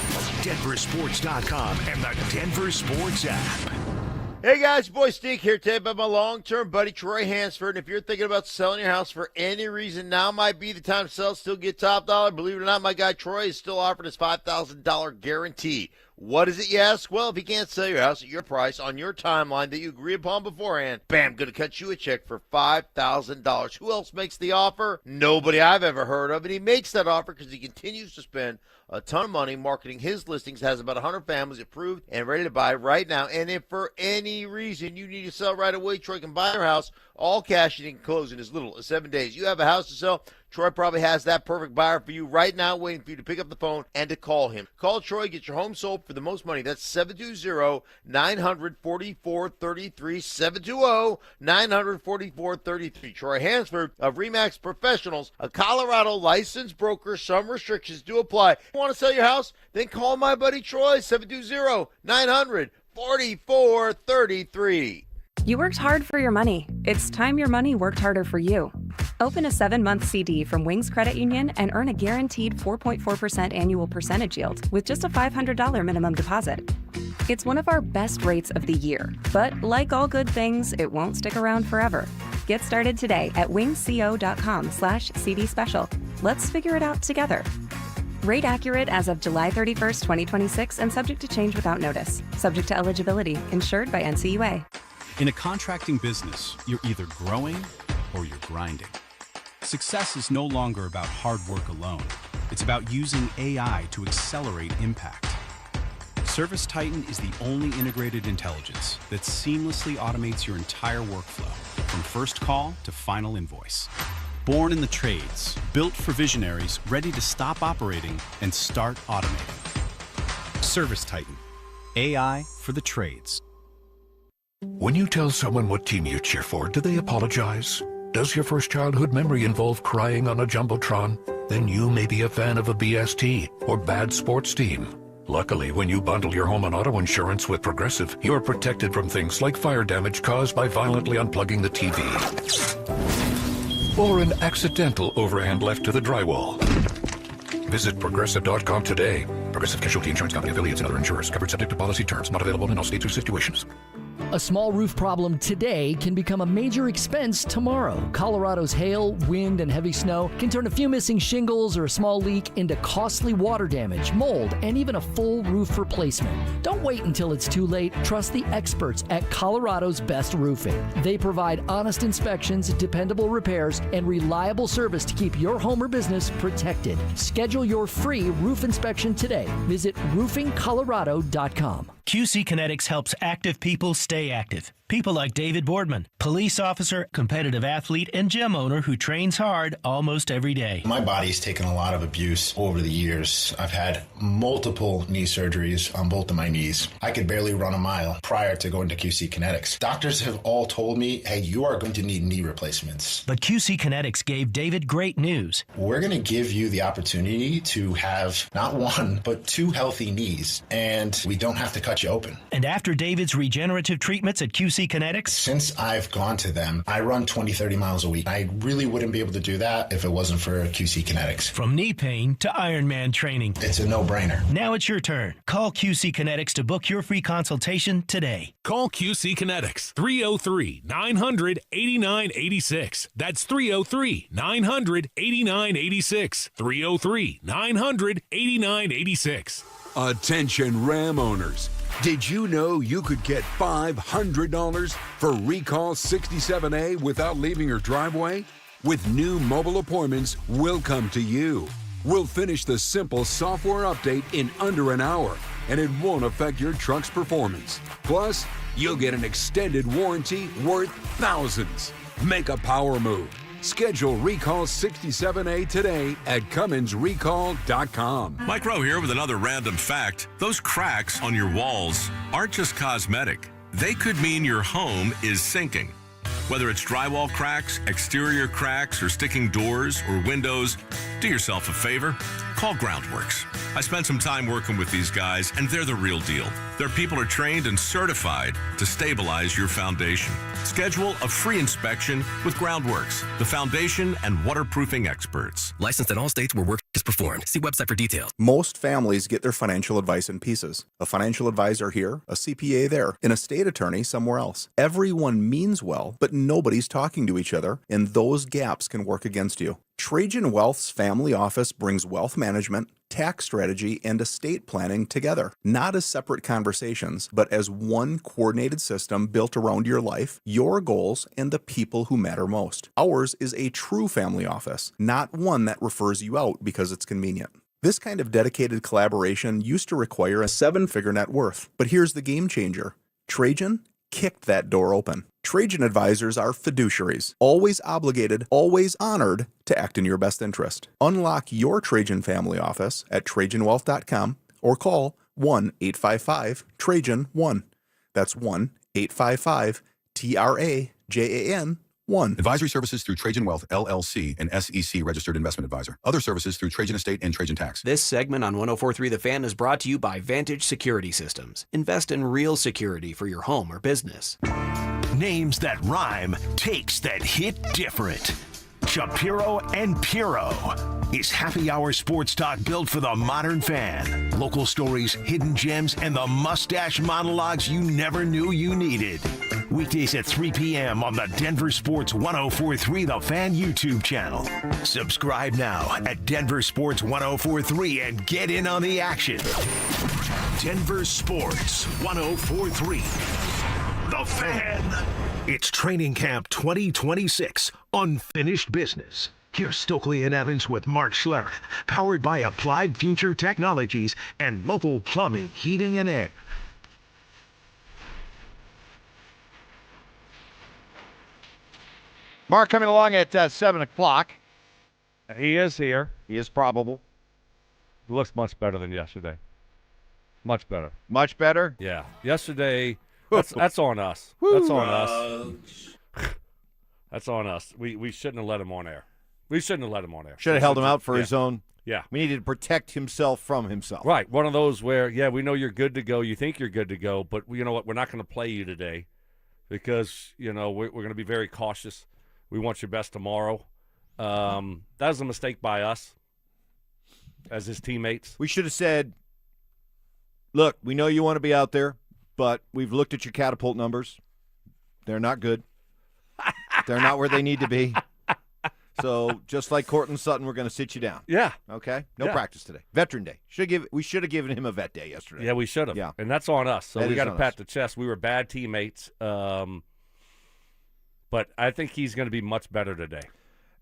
DenverSports.com, and the Denver Sports app. Hey guys, your boy Steve here today about my long-term buddy Troy Hansford. And if you're thinking about selling your house for any reason, now might be the time to sell, still get top dollar. Believe it or not, my guy Troy is still offering his $5,000 guarantee. What is it, you ask? Well, if you can't sell your house at your price on your timeline that you agree upon beforehand, bam, going to cut you a check for $5,000. Who else makes the offer? Nobody I've ever heard of. And he makes that offer because he continues to spend a ton of money marketing his listings, has about 100 families approved and ready to buy right now. And if for any reason you need to sell right away, Troy can buy your house, all cash, and he can close in as little as 7 days. You have a house to sell, Troy probably has that perfect buyer for you right now, waiting for you to pick up the phone and to call him. Call Troy, get your home sold for the most money. That's 720-944-33, 720-944-33. Troy Hansford of RE/MAX Professionals, a Colorado licensed broker. Some restrictions do apply. Want to sell your house? Then call my buddy Troy, 720-900-4433. You worked hard for your money. It's time your money worked harder for you. Open a 7-month CD from Wings Credit Union and earn a guaranteed 4.4% annual percentage yield with just a $500 minimum deposit. It's one of our best rates of the year, but like all good things, it won't stick around forever. Get started today at wingsco.com/CD special. Let's figure it out together. Rate accurate as of July 31st, 2026 and subject to change without notice. Subject to eligibility. Insured by NCUA. In a contracting business, you're either growing or you're grinding. Success is no longer about hard work alone. It's about using AI to accelerate impact. ServiceTitan is the only integrated intelligence that seamlessly automates your entire workflow, from first call to final invoice. Born in the trades, built for visionaries ready to stop operating and start automating. ServiceTitan, AI for the trades. When you tell someone what team you cheer for, do they apologize? Does your first childhood memory involve crying on a Jumbotron? Then you may be a fan of a BST or bad sports team. Luckily, when you bundle your home and auto insurance with Progressive, you're protected from things like fire damage caused by violently unplugging the TV. Or an accidental overhand left to the drywall. Visit Progressive.com today. Progressive Casualty Insurance Company, affiliates, and other insurers. Covered subject to policy terms. Not available in all states or situations. A small roof problem today can become a major expense tomorrow. Colorado's hail, wind, and heavy snow can turn a few missing shingles or a small leak into costly water damage, mold, and even a full roof replacement. Don't wait until it's too late. Trust the experts at Colorado's Best Roofing. They provide honest inspections, dependable repairs, and reliable service to keep your home or business protected. Schedule your free roof inspection today. Visit roofingcolorado.com. QC Kinetics helps active people stay active. People like David Boardman, police officer, competitive athlete, and gym owner who trains hard almost every day. My body's taken a lot of abuse over the years. I've had multiple knee surgeries on both of my knees. I could barely run a mile prior to going to QC Kinetics. Doctors have all told me, hey, you are going to need knee replacements. But QC Kinetics gave David great news. We're going to give you the opportunity to have not one, but 2 healthy knees, and we don't have to cut you open. And after David's regenerative treatments at QC Kinetics, since I've gone to them, I run 20, 30 miles a week. I really wouldn't be able to do that if it wasn't for QC Kinetics. From knee pain to Ironman training, it's a no-brainer. Now it's your turn. Call QC Kinetics to book your free consultation today. Call QC Kinetics, 303-900-8986. That's 303-900-8986. 303-900-8986. Attention Ram owners. Did you know you could get $500 for Recall 67A without leaving your driveway? With new mobile appointments, we'll come to you. We'll finish the simple software update in under an hour, and it won't affect your truck's performance. Plus, you'll get an extended warranty worth thousands. Make a power move. Schedule Recall 67A today at CumminsRecall.com. Mike Rowe here with another random fact. Those cracks on your walls aren't just cosmetic. They could mean your home is sinking. Whether it's drywall cracks, exterior cracks, or sticking doors or windows, do yourself a favor. Call Groundworks. I spent some time working with these guys, and they're the real deal. Their people are trained and certified to stabilize your foundation. Schedule a free inspection with Groundworks, the foundation and waterproofing experts. Licensed in all states where work is performed. See website for details. Most families get their financial advice in pieces. A financial advisor here, a CPA there, an estate attorney somewhere else. Everyone means well, but nobody's talking to each other, and those gaps can work against you. Trajan Wealth's family office brings wealth management, tax strategy, and estate planning together, not as separate conversations, but as one coordinated system built around your life, your goals, and the people who matter most. Ours is a true family office, not one that refers you out because it's convenient. This kind of dedicated collaboration used to require a 7-figure net worth, but here's the game changer. Trajan kicked that door open. Trajan advisors are fiduciaries, always obligated, always honored to act in your best interest. Unlock your Trajan family office at TrajanWealth.com or call 1-855-TRAJAN-1. That's 1-855-TRAJAN-1. Advisory services through Trajan Wealth, LLC, an SEC registered investment advisor. Other services through Trajan Estate and Trajan Tax. This segment on 104.3 The Fan is brought to you by Vantage Security Systems. Invest in real security for your home or business. Names that rhyme, takes that hit different. Shapiro and Piro is happy hour sports talk built for the modern fan. Local stories, hidden gems, and the mustache monologues you never knew you needed. Weekdays at 3 p.m. on the Denver Sports 104.3 The Fan YouTube channel. Subscribe now at Denver Sports 104.3 and get in on the action. Denver Sports 104.3 The Fan. It's Training Camp 2026, Unfinished Business. Here's Stokley and Evans with Mark Schlereth, powered by Applied Future Technologies and Local Plumbing, Heating, and Air. Mark coming along at 7 o'clock. He is here. He is probable. He looks much better than yesterday. Much better. Much better? Yeah. Yesterday, that's on us. That's on us. That's on us. We shouldn't have let him on air. We shouldn't have let him on air. Should have held him out for his own. Yeah. We needed to protect himself from himself. Right. One of those where, we know you're good to go. You think you're good to go, but you know what? We're not going to play you today because, we're going to be very cautious. We want your best tomorrow. That was a mistake by us as his teammates. We should have said, look, we know you want to be out there, but we've looked at your catapult numbers. They're not good. They're not where they need to be. So just like Cortland Sutton, we're going to sit you down. Yeah. Okay? No practice today. Veteran Day. We should have given him a vet day yesterday. Yeah, we should have. Yeah. And that's on us. So we got to pat us. the chest. We were bad teammates. But I think he's going to be much better today.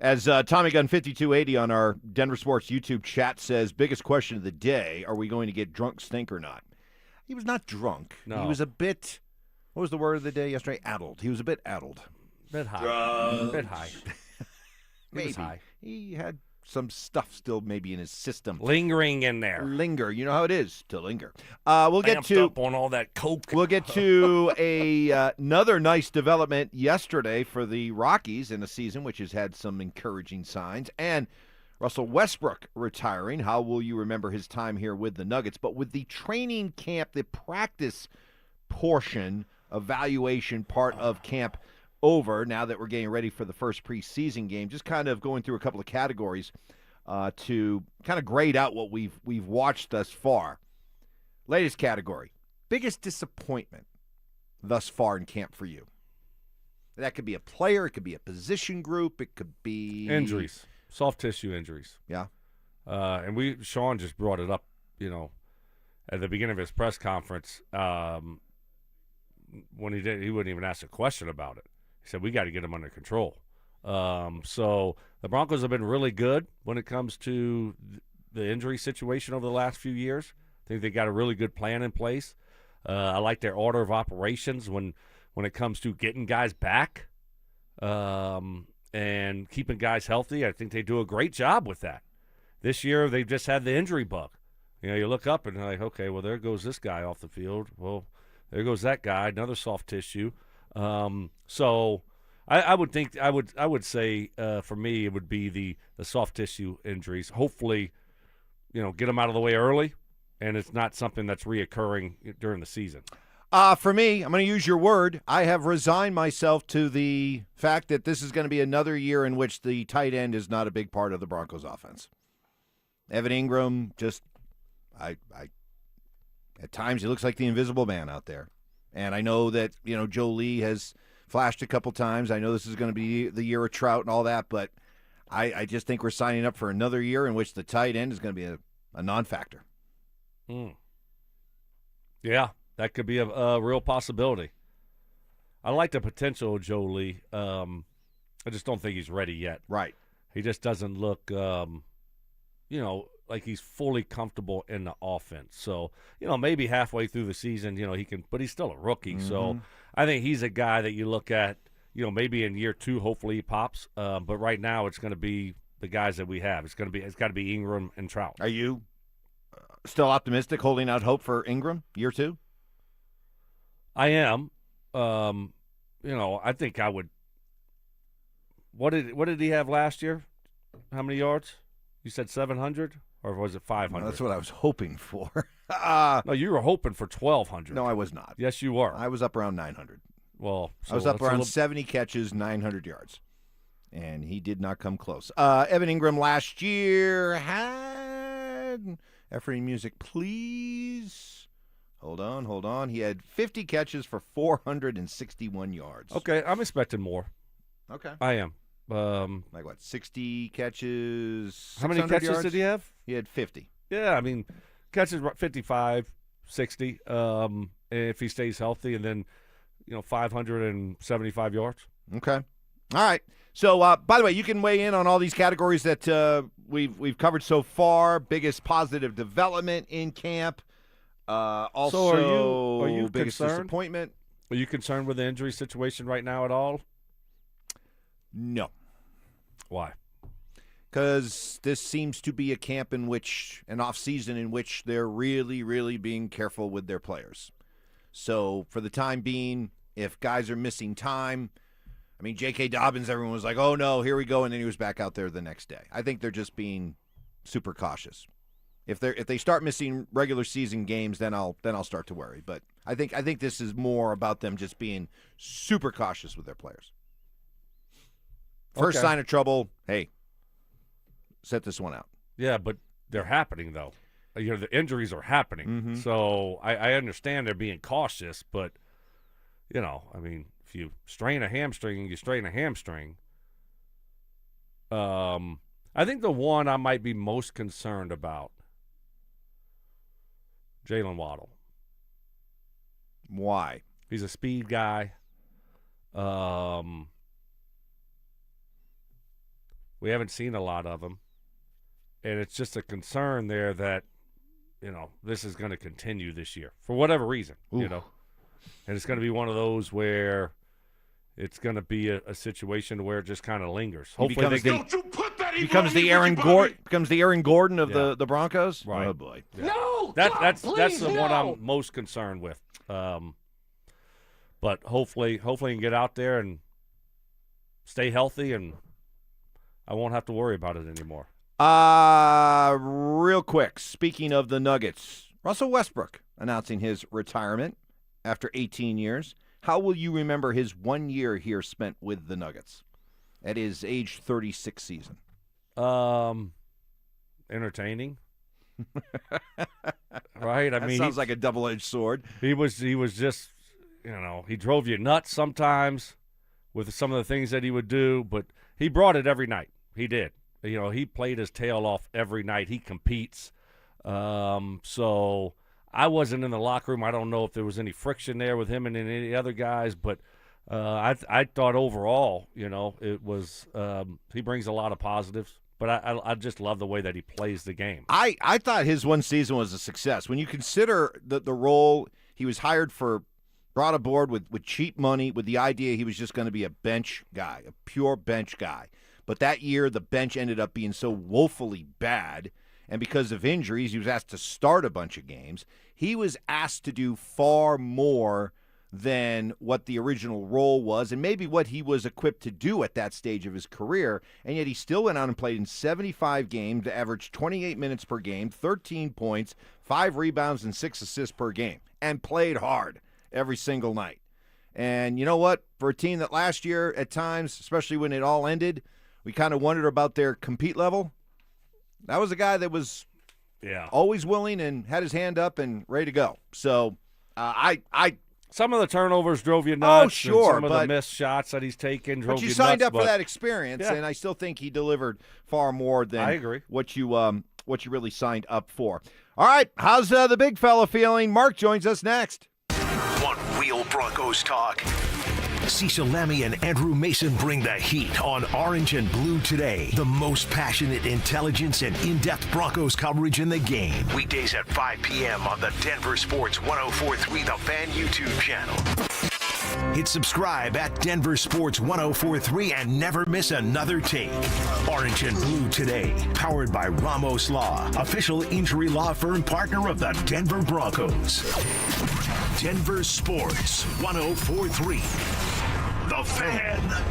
As Tommy Gun 5280 on our Denver Sports YouTube chat says, biggest question of the day, are we going to get drunk stink or not? He was not drunk. No. He was a bit, what was the word of the day yesterday? Addled. He was a bit addled. Bit high. Bit high. Maybe. High. He had some stuff still maybe in his system. Lingering in there. Linger. You know how it is to linger. We'll get Amped to up on all that coke. We'll get to another nice development yesterday for the Rockies in a season which has had some encouraging signs. And Russell Westbrook retiring. How will you remember his time here with the Nuggets? But with the training camp, the practice portion, evaluation part of camp over, now that we're getting ready for the first preseason game, just kind of going through a couple of categories to kind of grade out what we've watched thus far. Latest category, biggest disappointment thus far in camp for you. That could be a player, it could be a position group, it could be Injuries. Soft tissue injuries. Yeah. And Sean just brought it up, at the beginning of his press conference. When he wouldn't even ask a question about it. He said, we got to get him under control. So the Broncos have been really good when it comes to the injury situation over the last few years. I think they got a really good plan in place. I like their order of operations when it comes to getting guys back. And keeping guys healthy. I think they do a great job with that. This year, they've just had the injury bug. You look up and you're like, okay, well, there goes this guy off the field. Well, there goes that guy, another soft tissue. So I would say for me, it would be the soft tissue injuries. Hopefully, get them out of the way early, and it's not something that's reoccurring during the season. For me, I'm going to use your word. I have resigned myself to the fact that this is going to be another year in which the tight end is not a big part of the Broncos offense. Evan Ingram, at times he looks like the invisible man out there. And I know that, Joe Lee has flashed a couple times. I know this is going to be the year of Trout and all that, but I just think we're signing up for another year in which the tight end is going to be a non-factor. Yeah. That could be a real possibility. I like the potential of Joe Lee. I just don't think he's ready yet. Right. He just doesn't look, like he's fully comfortable in the offense. So, maybe halfway through the season, he can, but he's still a rookie. Mm-hmm. So I think he's a guy that you look at, maybe in year 2, hopefully he pops. But right now it's going to be the guys that we have. It's got to be Ingram and Trout. Are you still optimistic, holding out hope for Ingram year 2? I am. I think I would. What did he have last year? How many yards? You said 700, or was it 500? That's what I was hoping for. No, you were hoping for 1,200. No, I was not. Yes, you were. I was up around 900. Well, I was up around 70 catches, 900 yards, and he did not come close. Evan Ingram last year had Efrain music, please. Hold on. He had 50 catches for 461 yards. Okay, I'm expecting more. Okay. I am. Like what, 60 catches, how many catches yards? Did he have? He had 50. Yeah, I mean, catches 55, 60, if he stays healthy, and then, 575 yards. Okay. All right. So, by the way, you can weigh in on all these categories that we've covered so far. Biggest positive development in camp. Also, so are you biggest concerned? Disappointment. Are you concerned with the injury situation right now at all? No. Why? Because this seems to be a camp in which, an off-season in which they're really, really being careful with their players. So for the time being, if guys are missing time, I mean, J.K. Dobbins, everyone was like, oh, no, here we go, and then he was back out there the next day. I think they're just being super cautious. If they start missing regular season games, then I'll start to worry. But I think this is more about them just being super cautious with their players. First sign of trouble, hey, set this one out. Yeah, but they're happening though. The injuries are happening. Mm-hmm. So I understand they're being cautious, but if you strain a hamstring, you strain a hamstring. I think the one I might be most concerned about, Jalen Waddle. Why? He's a speed guy. We haven't seen a lot of him. And it's just a concern there that, this is going to continue this year for whatever reason, and it's going to be one of those where it's going to be a situation where it just kind of lingers. Hopefully, becomes the Aaron Gordon of the Broncos. Right. Oh boy. Yeah. No, that's the one I'm most concerned with. But hopefully he can get out there and stay healthy, and I won't have to worry about it anymore. Real quick, speaking of the Nuggets, Russell Westbrook announcing his retirement after 18 years. How will you remember his 1 year here spent with the Nuggets at his age 36 season? Entertaining. Right? I That mean, sounds like a double-edged sword. He was just, he drove you nuts sometimes with some of the things that he would do, but he brought it every night. He did. He played his tail off every night. He competes. So I wasn't in the locker room. I don't know if there was any friction there with him and any other guys, but I thought overall, it was he brings a lot of positives. But I just love the way that he plays the game. I thought his one season was a success. When you consider the role he was hired for, brought aboard with cheap money, with the idea he was just going to be a bench guy, a pure bench guy. But that year, the bench ended up being so woefully bad, and because of injuries, he was asked to start a bunch of games. He was asked to do far more than what the original role was and maybe what he was equipped to do at that stage of his career, and yet he still went out and played in 75 games, averaged 28 minutes per game, 13 points, 5 rebounds, and 6 assists per game, and played hard every single night. And you know what? For a team that last year at times, especially when it all ended, we kind of wondered about their compete level, that was a guy that was always willing and had his hand up and ready to go. So some of the turnovers drove you nuts. Oh, sure. And some of the missed shots that he's taken drove but you you nuts. signed up for that experience, Yeah. and I still think he delivered far more than I agree. what you really signed up for. All right, how's the big fella feeling? Mark joins us next. On Real Broncos Talk. Cecil Lammy and Andrew Mason bring the heat on Orange and Blue Today. The most passionate intelligence and in-depth Broncos coverage in the game. Weekdays at 5 p.m. on the Denver Sports 104.3 The Fan YouTube channel. Hit subscribe at Denver Sports 104.3 and never miss another take. Orange and Blue Today, powered by Ramos Law, official injury law firm partner of the Denver Broncos. Denver Sports 104.3 The Fan.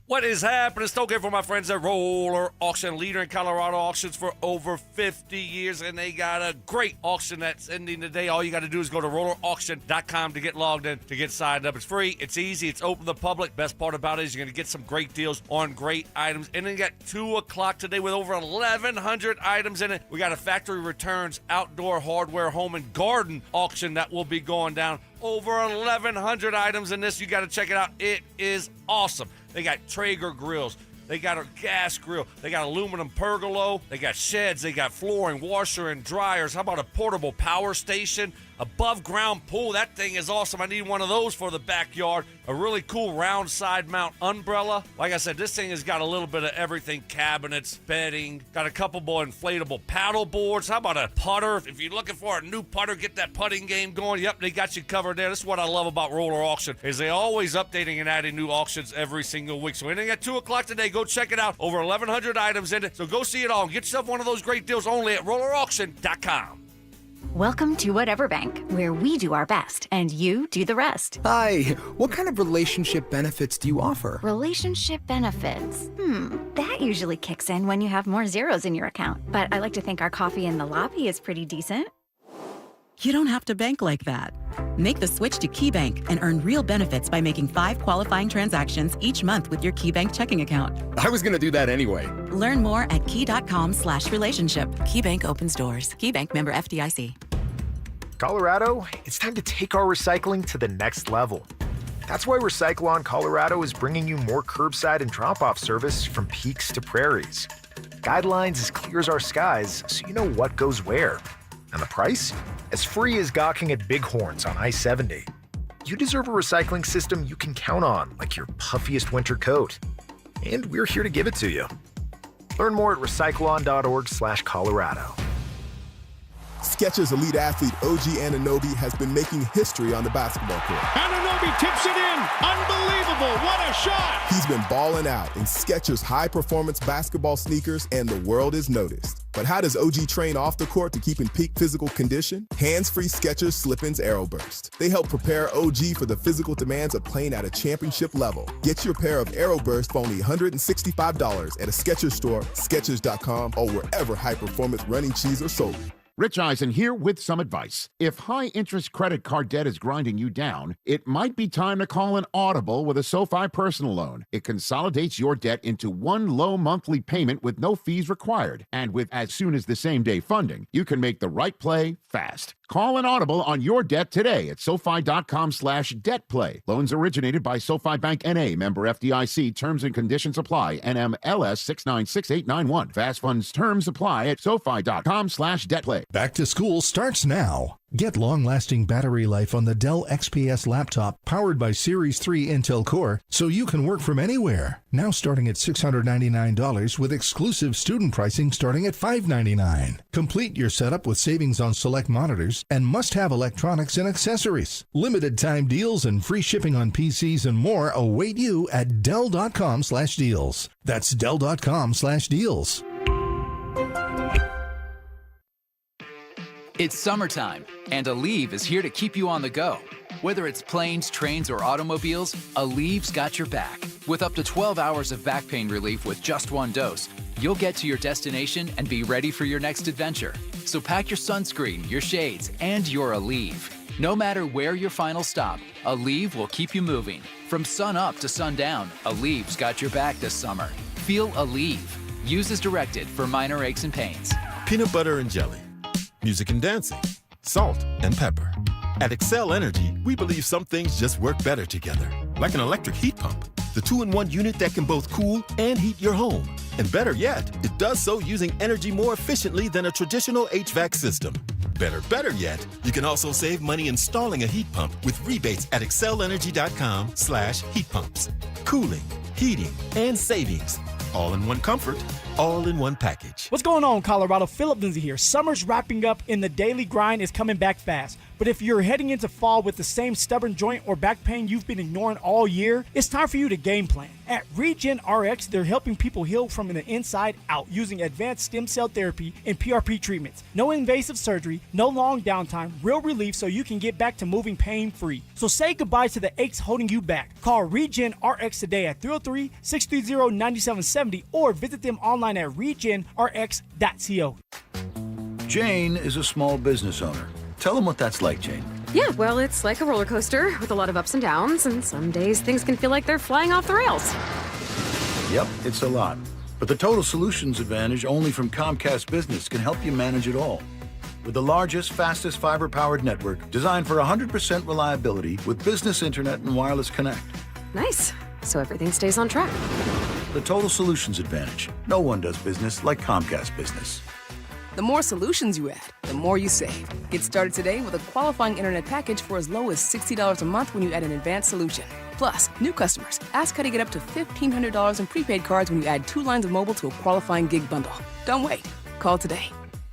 What is happening? Stokley for my friends at Roller Auction, leader in Colorado auctions for over 50 years, and they got a great auction that's ending today. All you got to do is go to rollerauction.com to get logged in, to get signed up. It's free, it's easy, it's open to the public. Best part about it is you're going to get some great deals on great items. And then you got 2 o'clock today with over 1,100 items in it. We got a factory returns, outdoor hardware, home and garden auction that will be going down. Over 1,100 items in this. You got to check it out. It is awesome. They got Traeger grills. They got a gas grill. They got aluminum pergola. They got sheds. They got flooring, washer, and dryers. How about a portable power station? Above ground pool. That thing is awesome. I need one of those for the backyard. A really cool round side mount umbrella. Like I said, this thing has got a little bit of everything. Cabinets, bedding. Got a couple more inflatable paddle boards. How about a putter? If you're looking for a new putter, get that putting game going. Yep, they got you covered there. This is what I love about Roller Auction, is they always updating and adding new auctions every single week. So anything at 2 o'clock today, go check it out. Over 1,100 items in it. So go see it all. Get yourself one of those great deals only at rollerauction.com. Welcome to Whatever Bank, where we do our best and you do the rest. Hi, what kind of relationship benefits do you offer? Relationship benefits? That usually kicks in when you have more zeros in your account. But I like to think our coffee in the lobby is pretty decent. You don't have to bank like that. Make the switch to KeyBank and earn real benefits by making 5 qualifying transactions each month with your KeyBank checking account. I was going to do that anyway. Learn more at key.com/relationship. KeyBank opens doors. KeyBank member FDIC. Colorado, it's time to take our recycling to the next level. That's why Recycle-On Colorado is bringing you more curbside and drop-off service from peaks to prairies. Guidelines as clear as our skies, so you know what goes where. And the price? As free as gawking at Bighorns on I-70. You deserve a recycling system you can count on, like your puffiest winter coat. And we're here to give it to you. Learn more at recycleon.org/Colorado. Skechers elite athlete OG Anunoby has been making history on the basketball court. Anunoby tips it in. Unbelievable. What a shot. He's been balling out in Skechers high-performance basketball sneakers, and the world is noticed. But how does OG train off the court to keep in peak physical condition? Hands-free Skechers Slip-ins Aeroburst. They help prepare OG for the physical demands of playing at a championship level. Get your pair of Aeroburst for only $165 at a Skechers store, Skechers.com, or wherever high-performance running shoes are sold. Rich Eisen here with some advice. If high-interest credit card debt is grinding you down, it might be time to call an audible with a SoFi personal loan. It consolidates your debt into one low monthly payment with no fees required. And with as soon as the same-day funding, you can make the right play fast. Call an audible on your debt today at SoFi.com/debtplay. Loans originated by SoFi Bank N.A., member FDIC. Terms and conditions apply. NMLS 696891. Fast funds terms apply at SoFi.com/debtplay. Back to school starts now. Get long-lasting battery life on the Dell XPS laptop powered by Series 3 Intel Core so you can work from anywhere. Now starting at $699 with exclusive student pricing starting at $599. Complete your setup with savings on select monitors and must-have electronics and accessories. Limited time deals and free shipping on PCs and more await you at Dell.com/deals. That's Dell.com/deals. It's summertime, and Aleve is here to keep you on the go. Whether it's planes, trains, or automobiles, Aleve's got your back. With up to 12 hours of back pain relief with just one dose, you'll get to your destination and be ready for your next adventure. So pack your sunscreen, your shades, and your Aleve. No matter where your final stop, Aleve will keep you moving. From sun up to sundown, Aleve's got your back this summer. Feel Aleve. Use as directed for minor aches and pains. Peanut butter and jelly. Music and dancing, salt and pepper. At Excel Energy, we believe some things just work better together, like an electric heat pump, the 2-in-1 unit that can both cool and heat your home. And better yet, it does so using energy more efficiently than a traditional HVAC system. Better yet, you can also save money installing a heat pump with rebates at excelenergy.com/heat pumps. Cooling, heating, and savings. All in one comfort, all in one package. What's going on, Colorado? Philip Lindsay here. Summer's wrapping up and the daily grind is coming back fast. But if you're heading into fall with the same stubborn joint or back pain you've been ignoring all year, it's time for you to game plan. At Regen RX, they're helping people heal from the inside out using advanced stem cell therapy and PRP treatments. No invasive surgery, no long downtime, real relief so you can get back to moving pain-free. So say goodbye to the aches holding you back. Call Regen RX today at 303-630-9770 or visit them online at regenrx.co. Jane is a small business owner. Tell them what that's like, Jane. Yeah, well, it's like a roller coaster with a lot of ups and downs, and some days things can feel like they're flying off the rails. Yep, it's a lot. But the Total Solutions Advantage only from Comcast Business can help you manage it all. With the largest, fastest fiber-powered network designed for 100% reliability with business internet and wireless connect. Nice. So everything stays on track. The Total Solutions Advantage. No one does business like Comcast Business. The more solutions you add, the more you save. Get started today with a qualifying internet package for as low as $60 a month when you add an advanced solution. Plus, new customers, ask how to get up to $1,500 in prepaid cards when you add 2 lines of mobile to a qualifying gig bundle. Don't wait. Call today.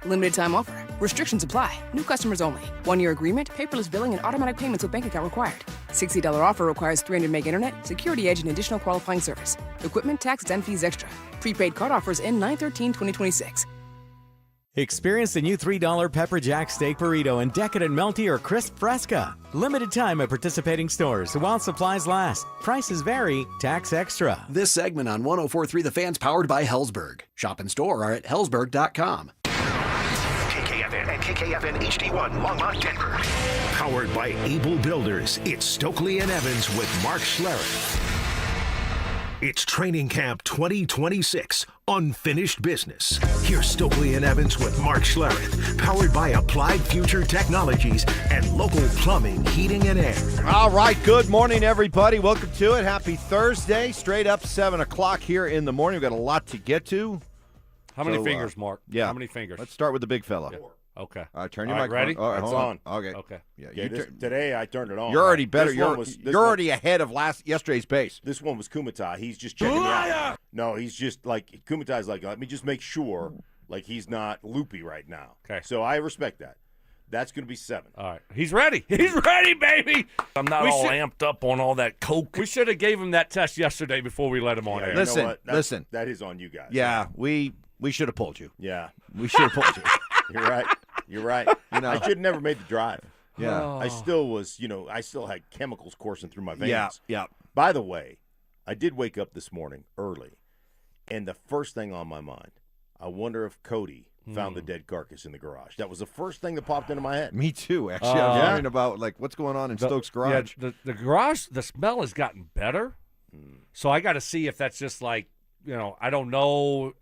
Limited time offer. Restrictions apply. New customers only. 1-year agreement, paperless billing, and automatic payments with bank account required. $60 offer requires 300 meg internet, security edge, and additional qualifying service. Equipment, taxes, and fees extra. Prepaid card offers end 9/13/2026. Experience the new $3 Pepper Jack Steak Burrito and Decadent Melty or Crisp Fresca. Limited time at participating stores while supplies last. Prices vary, tax extra. This segment on 104.3 The Fan's powered by Hellsberg. Shop and store are at hellsberg.com. KKFN and KKFN HD1 Longmont, Denver. Powered by Able Builders, it's Stokley and Evans with Mark Schlereth. It's Training Camp 2026, Unfinished Business. Here's Stokley and Evans with Mark Schlereth, powered by Applied Future Technologies and local plumbing, heating, and air. All right, good morning, everybody. Welcome to it. Happy Thursday. Straight up 7 o'clock here in the morning. We've got a lot to get to. How many fingers, Mark? Yeah. How many fingers? Let's start with the big fella. Yeah. Okay. All right, turn your All right, microphone. ready? All right, It's hold on. Okay. Okay. Yeah, today I turned it on. You're already better. This You're one was- this you're one- already ahead of yesterday's pace. This one was Kumata. He's just checking me out. No, he's just Kumata's like, let me just make sure he's not loopy right now. Okay. So I respect that. That's going to be 7. All right. He's ready. He's ready, baby. I'm not all amped up on all that coke. We should have gave him that test yesterday before we let him on air. You know what? Listen. That is on you guys. Yeah, we should have pulled you. Yeah. We should have pulled you. You're right. You're right. I should have never made the drive. Yeah. I still was, I still had chemicals coursing through my veins. Yeah. By the way, I did wake up this morning early, and the first thing on my mind, I wonder if Cody found the dead carcass in the garage. That was the first thing that popped into my head. Me too, actually. I was wondering about, what's going on in Stokes' garage. Yeah, the garage, the smell has gotten better. So I got to see if that's just like, I don't know,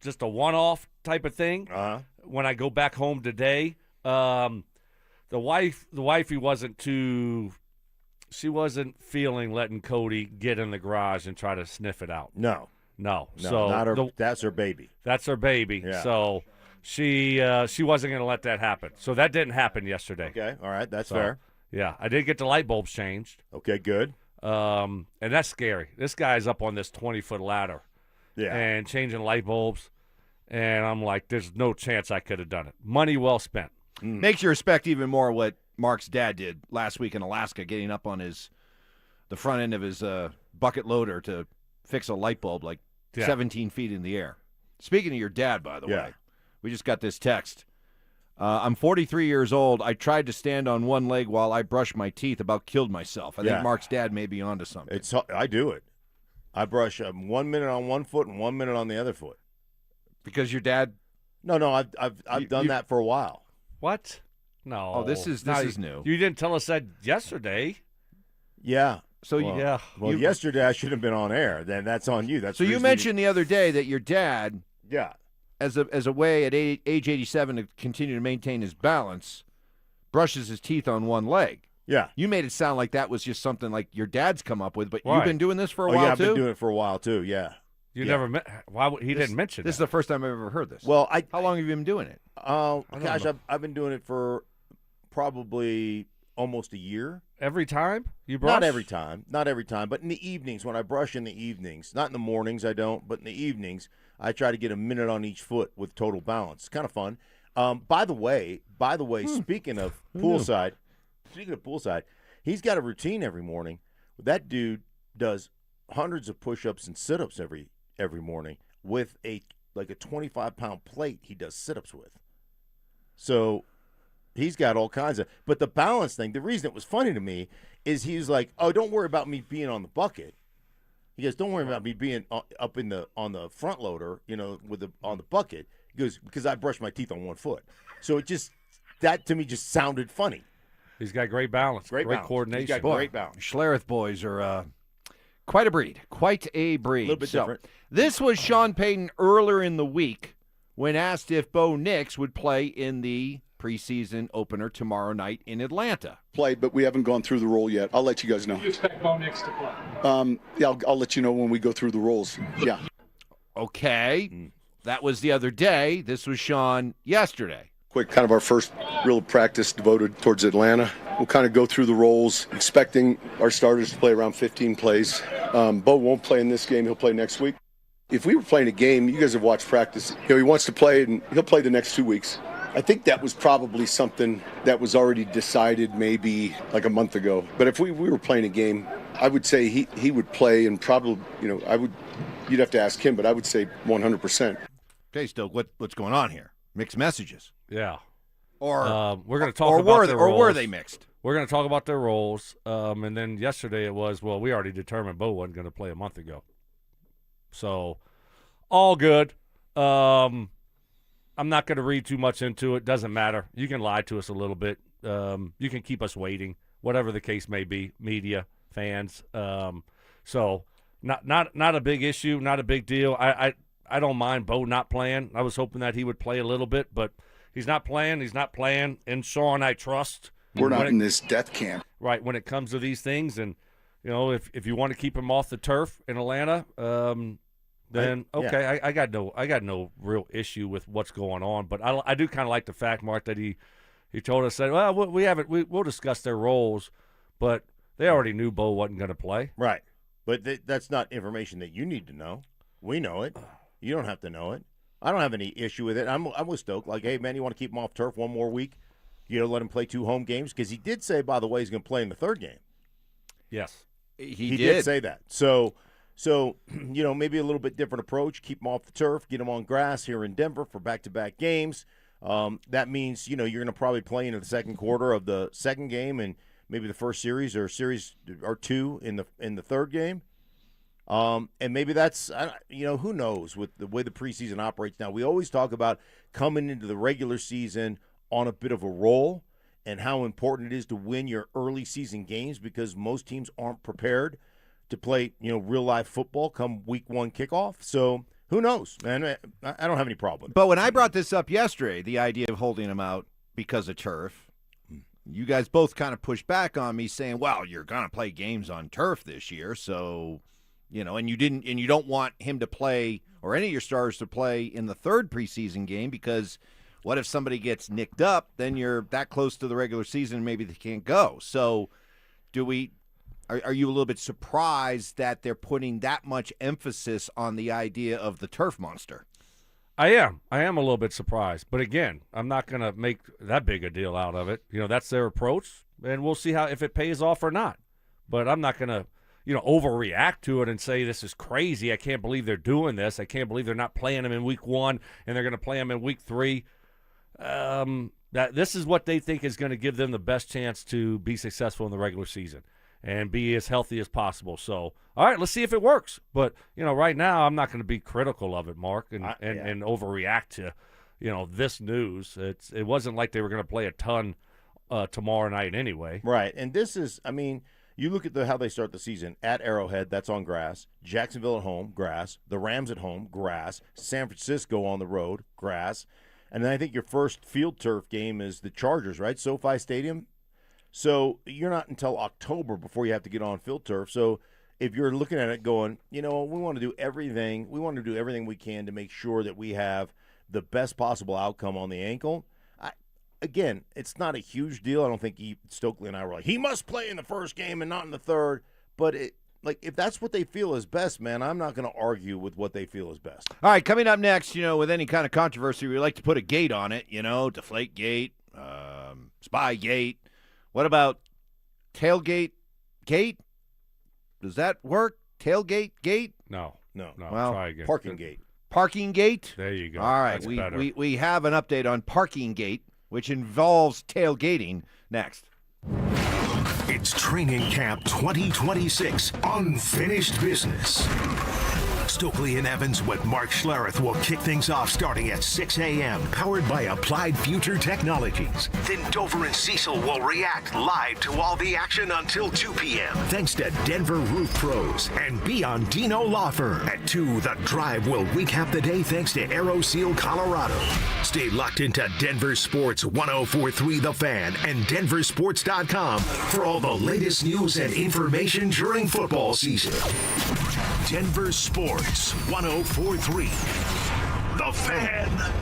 just a one-off type of thing. When I go back home today, the wifey wasn't she wasn't feeling letting Cody get in the garage and try to sniff it out. No. So not her, that's her baby. That's her baby. Yeah. So she wasn't going to let that happen. So that didn't happen yesterday. Okay, all right, that's fair. Yeah, I did get the light bulbs changed. Okay, good. And that's scary. This guy's up on this 20-foot ladder. Yeah. And changing light bulbs. And I'm like, there's no chance I could have done it. Money well spent. Makes you respect even more what Mark's dad did last week in Alaska, getting up on the front end of his bucket loader to fix a light bulb 17 feet in the air. Speaking of your dad, by the way, we just got this text. I'm 43 years old. I tried to stand on one leg while I brushed my teeth, about killed myself. I think Mark's dad may be onto something. I do it. I brush 1 minute on one foot and 1 minute on the other foot. Because your dad? No, I've done that for a while. What? No. Oh, this is new. You didn't tell us that yesterday. Yeah. So Well, yesterday I should have been on air. Then that's on you. That's so you mentioned the other day that your dad, as a way at age 87 to continue to maintain his balance, brushes his teeth on one leg. Yeah. You made it sound like that was just something like your dad's come up with, but you've been doing this for a while I've too? been doing it for a while too. Yeah. You never why would he didn't mention this? This is that. the first time I've ever heard this. Well, how long have you been doing it? Gosh, I've been doing it for probably almost a year. Every time you brush? Not every time, but in the evenings when I brush in the evenings, not in the mornings I don't, but in the evenings I try to get a minute on each foot with total balance. It's kind of fun. By the way, speaking of poolside, he's got a routine every morning. That dude does hundreds of push-ups and sit-ups every morning with a 25-pound plate he does sit-ups with. So he's got all kinds of – but the balance thing, the reason it was funny to me is he was like, oh, don't worry about me being on the bucket. He goes, don't worry about me being up on the front loader, on the bucket. He goes, because I brush my teeth on one foot. So that to me just sounded funny. He's got great balance, great coordination. He's got great balance. Schlereth boys are quite a breed. Quite a breed. A little bit different. This was Sean Payton earlier in the week when asked if Bo Nix would play in the preseason opener tomorrow night in Atlanta. Played, but we haven't gone through the role yet. I'll let you guys know. Do you expect Bo Nix to play? Yeah, I'll let you know when we go through the roles. Yeah. Okay. That was the other day. This was Sean yesterday. Quick, kind of our first real practice devoted towards Atlanta. We'll kind of go through the roles, expecting our starters to play around 15 plays. Bo won't play in this game. He'll play next week. If we were playing a game, you guys have watched practice. He wants to play, and he'll play the next 2 weeks. I think that was probably something that was already decided maybe like a month ago. But if we were playing a game, I would say he would play, and probably, you'd have to ask him, but I would say 100%. Okay, Stoke, what's going on here? Mixed messages. Yeah. Or we're going to talk about their roles. Or were they mixed? We're going to talk about their roles. And then yesterday it was, we already determined Bo wasn't going to play a month ago. So, all good. I'm not going to read too much into it. Doesn't matter. You can lie to us a little bit. You can keep us waiting, whatever the case may be, media, fans. So, not a big issue, not a big deal. I don't mind Bo not playing. I was hoping that he would play a little bit, but he's not playing. He's not playing. And Sean, I trust. We're not in this death camp. Right, when it comes to these things. And, if you want to keep him off the turf in Atlanta, then okay, I got no real issue with what's going on. But I do kind of like the fact, Mark, that he told us that, we'll discuss their roles, but they already knew Bo wasn't going to play. Right. But that's not information that you need to know. We know it. You don't have to know it. I don't have any issue with it. I'm with Stoke. Like, hey, man, you want to keep him off turf one more week? let him play 2 home games? Because he did say, by the way, he's going to play in the 3rd game. Yes. He did say that. So, maybe a little bit different approach. Keep him off the turf, get him on grass here in Denver for back-to-back games. That means, you're going to probably play into the second quarter of the second game and maybe the first series or 2 in the 3rd game. And maybe that's, who knows with the way the preseason operates now. We always talk about coming into the regular season on a bit of a roll and how important it is to win your early season games because most teams aren't prepared to play, real life football come week 1 kickoff. So who knows, man? I don't have any problem. But when I brought this up yesterday, the idea of holding him out because of turf, you guys both kind of pushed back on me saying, well, you're going to play games on turf this year. So, and you don't want him to play or any of your stars to play in the 3rd preseason game because what if somebody gets nicked up? Then you're that close to the regular season, maybe they can't go. So are you a little bit surprised that they're putting that much emphasis on the idea of the turf monster? I am a little bit surprised. But again, I'm not going to make that big a deal out of it. That's their approach, and we'll see if it pays off or not. But I'm not going to, overreact to it and say this is crazy. I can't believe they're doing this. I can't believe they're not playing him in week 1 and they're going to play him in week 3. That this is what they think is going to give them the best chance to be successful in the regular season and be as healthy as possible. So, all right, let's see if it works. But, right now I'm not going to be critical of it, Mark, and overreact to, this news. It wasn't like they were going to play a ton tomorrow night anyway. Right, and this is, you look at how they start the season. At Arrowhead, that's on grass. Jacksonville at home, grass. The Rams at home, grass. San Francisco on the road, grass. And then I think your first field turf game is the Chargers, right? SoFi Stadium. So you're not until October before you have to get on field turf. So if you're looking at it going, we want to do everything. We want to do everything we can to make sure that we have the best possible outcome on the ankle. Again, it's not a huge deal. I don't think Stokley and I were like, he must play in the first game and not in the 3rd. But if that's what they feel is best, man, I'm not going to argue with what they feel is best. All right, coming up next, with any kind of controversy, we like to put a gate on it, deflate gate, spy gate. What about tailgate gate? Does that work? Tailgate gate? No. Well, try again. Parking gate. Parking gate? There you go. All right, That's we have an update on parking gate, which involves tailgating next. It's Training Camp 2026 Unfinished Business. Stokley and Evans with Mark Schlereth will kick things off starting at 6 a.m. Powered by Applied Future Technologies. Then Dover and Cecil will react live to all the action until 2 p.m. Thanks to Denver Roof Pros and Biondino Law Firm. At 2, The Drive will recap the day thanks to AeroSeal Colorado. Stay locked into Denver Sports 104.3 The Fan and DenverSports.com for all the latest news and information during football season. Denver Sports 104.3 The Fan.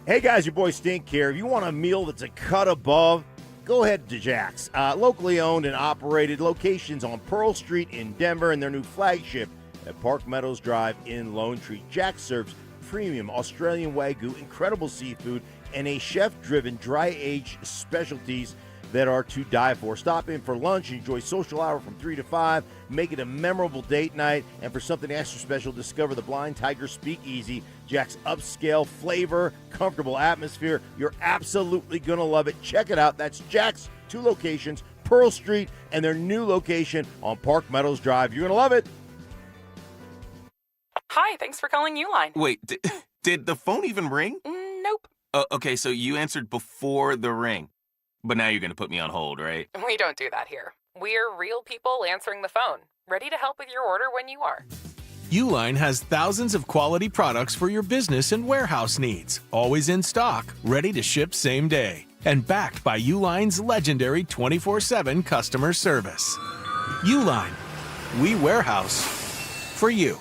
Hey guys, your boy Stink here. If you want a meal that's a cut above, go ahead to Jack's. Locally owned and operated, locations on Pearl Street in Denver and their new flagship at Park Meadows Drive in Lone Tree. Jack's serves premium Australian Wagyu, incredible seafood, and a chef-driven dry-aged specialties that are to die for. Stop in for lunch, enjoy social hour from 3 to 5, make it a memorable date night, and for something extra special, discover the Blind Tiger Speakeasy. Jack's upscale flavor, comfortable atmosphere. You're absolutely going to love it. Check it out. That's Jack's, 2 locations, Pearl Street, and their new location on Park Meadows Drive. You're going to love it. Hi, thanks for calling Uline. Wait, did the phone even ring? Nope. Okay, so you answered before the ring. But now you're going to put me on hold, right? We don't do that here. We're real people answering the phone, ready to help with your order when you are. Uline has thousands of quality products for your business and warehouse needs, always in stock, ready to ship same day, and backed by Uline's legendary 24/7 customer service. Uline, we warehouse for you.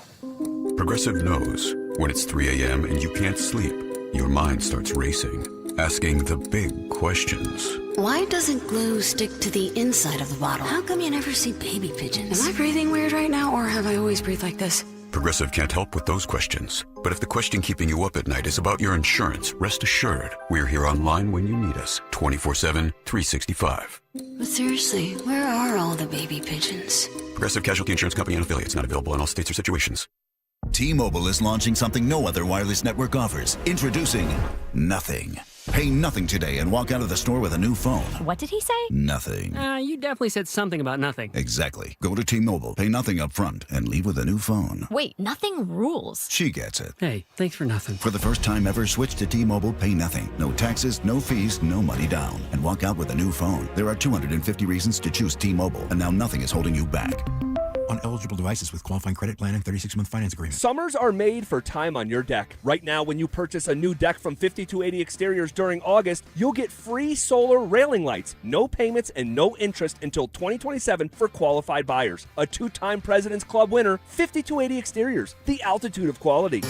Progressive knows when it's 3 a.m. and you can't sleep, your mind starts racing, asking the big questions. Why doesn't glue stick to the inside of the bottle? How come you never see baby pigeons? Am I breathing weird right now, or have I always breathed like this? Progressive can't help with those questions. But if the question keeping you up at night is about your insurance, rest assured, we're here online when you need us, 24/7, 365. But seriously, where are all the baby pigeons? Progressive Casualty Insurance Company and affiliates, not available in all states or situations. T-Mobile is launching something no other wireless network offers. Introducing Nothing. Pay nothing today and walk out of the store with a new phone. What did he say? Nothing. You definitely said something about nothing. Exactly. Go to T-Mobile, pay nothing up front, and leave with a new phone. Wait, nothing rules. She gets it. Hey, thanks for nothing. For the first time ever, switch to T-Mobile, pay nothing. No taxes, no fees, no money down. And walk out with a new phone. There are 250 reasons to choose T-Mobile, and now nothing is holding you back. On eligible devices with qualifying credit plan and 36-month finance agreement. Summers are made for time on your deck. Right now, when you purchase a new deck from 5280 Exteriors during August, you'll get free solar railing lights, no payments, and no interest until 2027 for qualified buyers. A 2-time President's Club winner, 5280 Exteriors, the altitude of quality.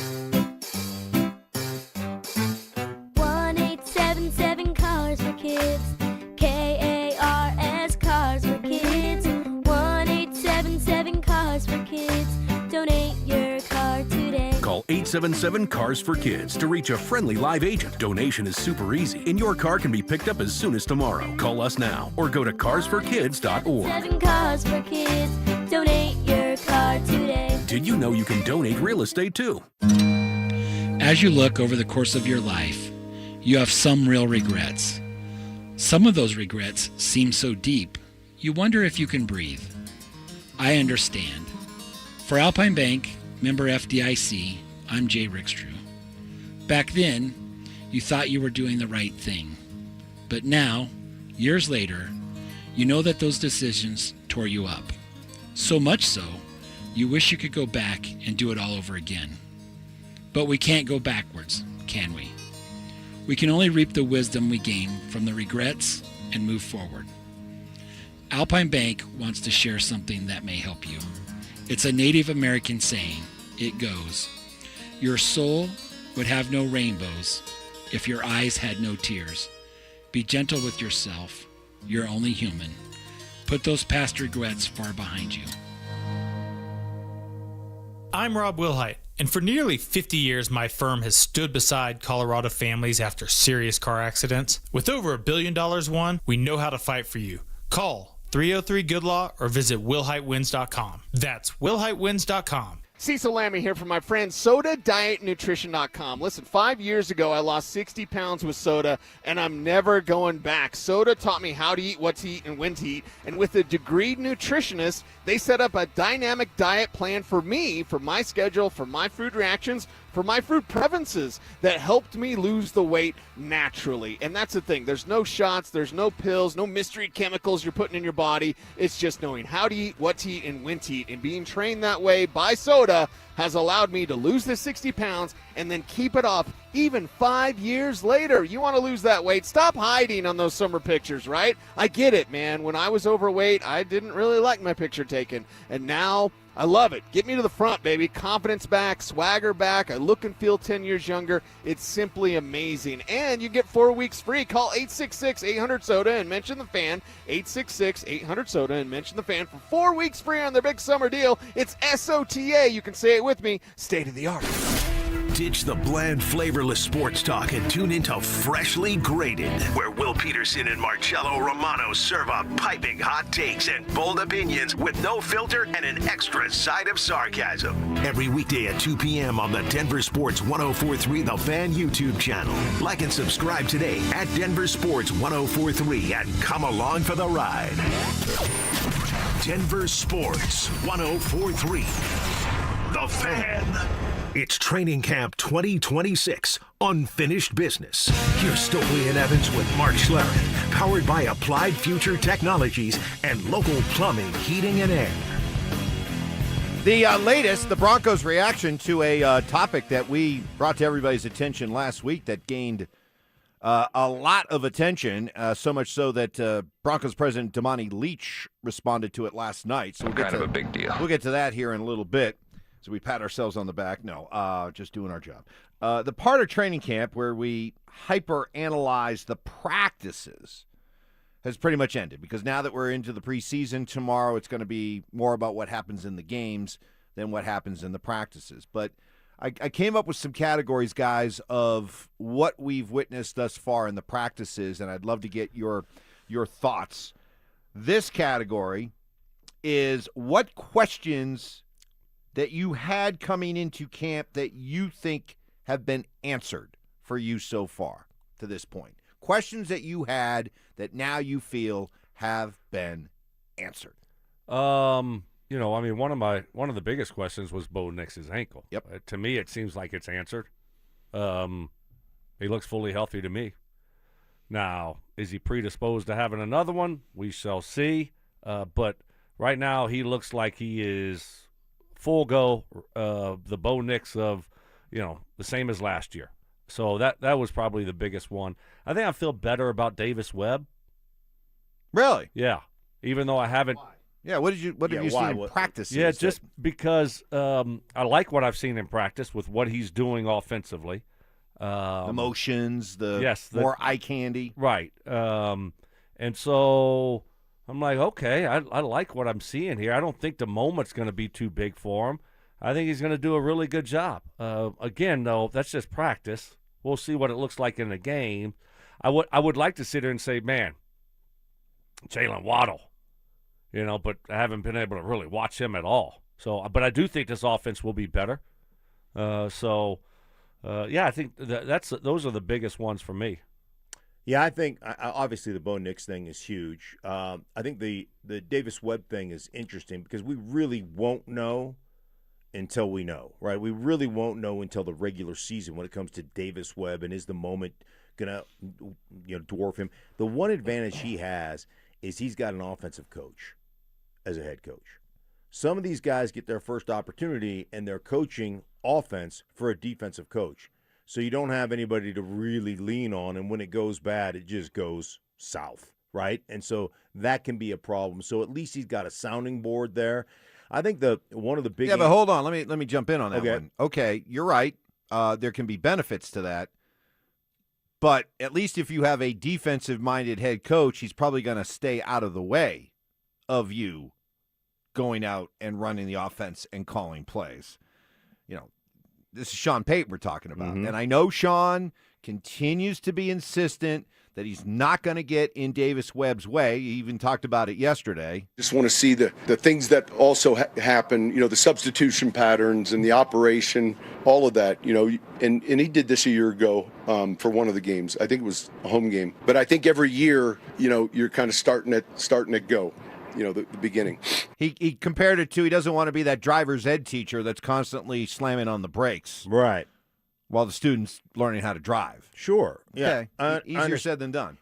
1877 Cars for Kids. KARS Cars for Kids. 1877 Cars for Kids. Donate your car today. Call 877 Cars for Kids to reach a friendly live agent. Donation is super easy, and your car can be picked up as soon as tomorrow. Call us now or go to carsforkids.org. 7 Cars for Kids. Donate your car today. Did you know you can donate real estate too? As you look over the course of your life, you have some real regrets. Some of those regrets seem so deep, you wonder if you can breathe. I understand. For Alpine Bank, member FDIC, I'm Jay Rickstrew. Back then, you thought you were doing the right thing. But now, years later, you know that those decisions tore you up. So much so, you wish you could go back and do it all over again. But we can't go backwards, can we? We can only reap the wisdom we gain from the regrets and move forward. Alpine Bank wants to share something that may help you. It's a Native American saying. It goes, "Your soul would have no rainbows if your eyes had no tears. Be gentle with yourself. You're only human. Put those past regrets far behind you." I'm Rob Wilhite, and for nearly 50 years, my firm has stood beside Colorado families after serious car accidents. With over $1 billion won, we know how to fight for you. Call 303-GOOD-LAW or visit WillHiteWins.com. That's WillHiteWins.com. Cecil Lammy here from my friend SodaDietNutrition.com. Listen, 5 years ago, I lost 60 pounds with soda, and I'm never going back. Soda taught me how to eat, what to eat, and when to eat. And with a degreed nutritionist, they set up a dynamic diet plan for me, for my schedule, for my food reactions, for my food preferences that helped me lose the weight naturally. And that's the thing. There's no shots, there's no pills, no mystery chemicals you're putting in your body. It's just knowing how to eat, what to eat, and when to eat. And being trained that way by soda has allowed me to lose the 60 pounds and then keep it off even 5 years later. You want to lose that weight? Stop hiding on those summer pictures, right? I get it, man. When I was overweight, I didn't really like my picture taken. And now I love it. Get me to the front, baby. Confidence back, swagger back. I look and feel 10 years younger. It's simply amazing. And you get 4 weeks free. Call 866-800-SODA and mention the fan. 866-800-SODA and mention the fan for 4 weeks free on their big summer deal. It's SOTA. You can say it with me. State of the art. Ditch the bland, flavorless sports talk and tune into Freshly Grated, where Will Peterson and Marcello Romano serve up piping hot takes and bold opinions with no filter and an extra side of sarcasm. Every weekday at 2 p.m. on the Denver Sports 1043 The Fan YouTube channel. Like and subscribe today at Denver Sports 1043 and come along for the ride. Denver Sports 1043 The Fan. It's Training Camp 2026, Unfinished Business. Here's Stokley and Evans with Mark Schlereth, powered by Applied Future Technologies and local plumbing, heating, and air. The latest, the Broncos' reaction to a topic that we brought to everybody's attention last week that gained a lot of attention, so much so that Broncos President Damani Leach responded to it last night. So kind of a big deal. We'll get to that here in a little bit. So we pat ourselves on the back. No, just doing our job. The part of training camp where we hyper-analyze the practices has pretty much ended, because now that we're into the preseason tomorrow, it's going to be more about what happens in the games than what happens in the practices. But I came up with some categories, guys, of what we've witnessed thus far in the practices, and I'd love to get your thoughts. This category is what questions that you had coming into camp that you think have been answered for you so far to this point. Questions that you had that now you feel have been answered. One of the biggest questions was Bo Nix's ankle. Yep. To me, it seems like it's answered. He looks fully healthy to me. Now, is he predisposed to having another one? We shall see. But right now, he looks like he is full go. The Bo Nix of, the same as last year. So that was probably the biggest one. I think I feel better about Davis Webb. Really? Yeah. Even though I haven't. Yeah, what have you seen in practice? Yeah, just because I like what I've seen in practice with what he's doing offensively. The motions, the more eye candy. Right. And so I'm like, okay, I like what I'm seeing here. I don't think the moment's going to be too big for him. I think he's going to do a really good job. Again, though, that's just practice. We'll see what it looks like in the game. I would like to sit here and say, man, Jalen Waddle. But I haven't been able to really watch him at all. So, but I do think this offense will be better. I think those are the biggest ones for me. Yeah, I think obviously the Bo Nix thing is huge. I think the Davis Webb thing is interesting because we really won't know until we know, right? We really won't know until the regular season when it comes to Davis Webb, and is the moment gonna dwarf him. The one advantage he has is he's got an offensive coach as a head coach. Some of these guys get their first opportunity and they're coaching offense for a defensive coach. So you don't have anybody to really lean on, and when it goes bad, it just goes south, right? And so that can be a problem. So at least he's got a sounding board there. I think one of the big but hold on, let me jump in on that Okay. one. Okay, you're right. There can be benefits to that. But at least if you have a defensive-minded head coach, he's probably going to stay out of the way of you going out and running the offense and calling plays. This is Sean Payton we're talking about. Mhm. And I know Sean continues to be insistent that he's not going to get in Davis Webb's way. He even talked about it yesterday. Just want to see the things that also happen, the substitution patterns and the operation, all of that, and he did this a year ago for one of the games. I think it was a home game. But I think every year, you're kind of starting at go, the beginning. He compared it to he doesn't want to be that driver's ed teacher that's constantly slamming on the brakes. Right. While the student's learning how to drive. Sure. Yeah. Okay. Easier said than done.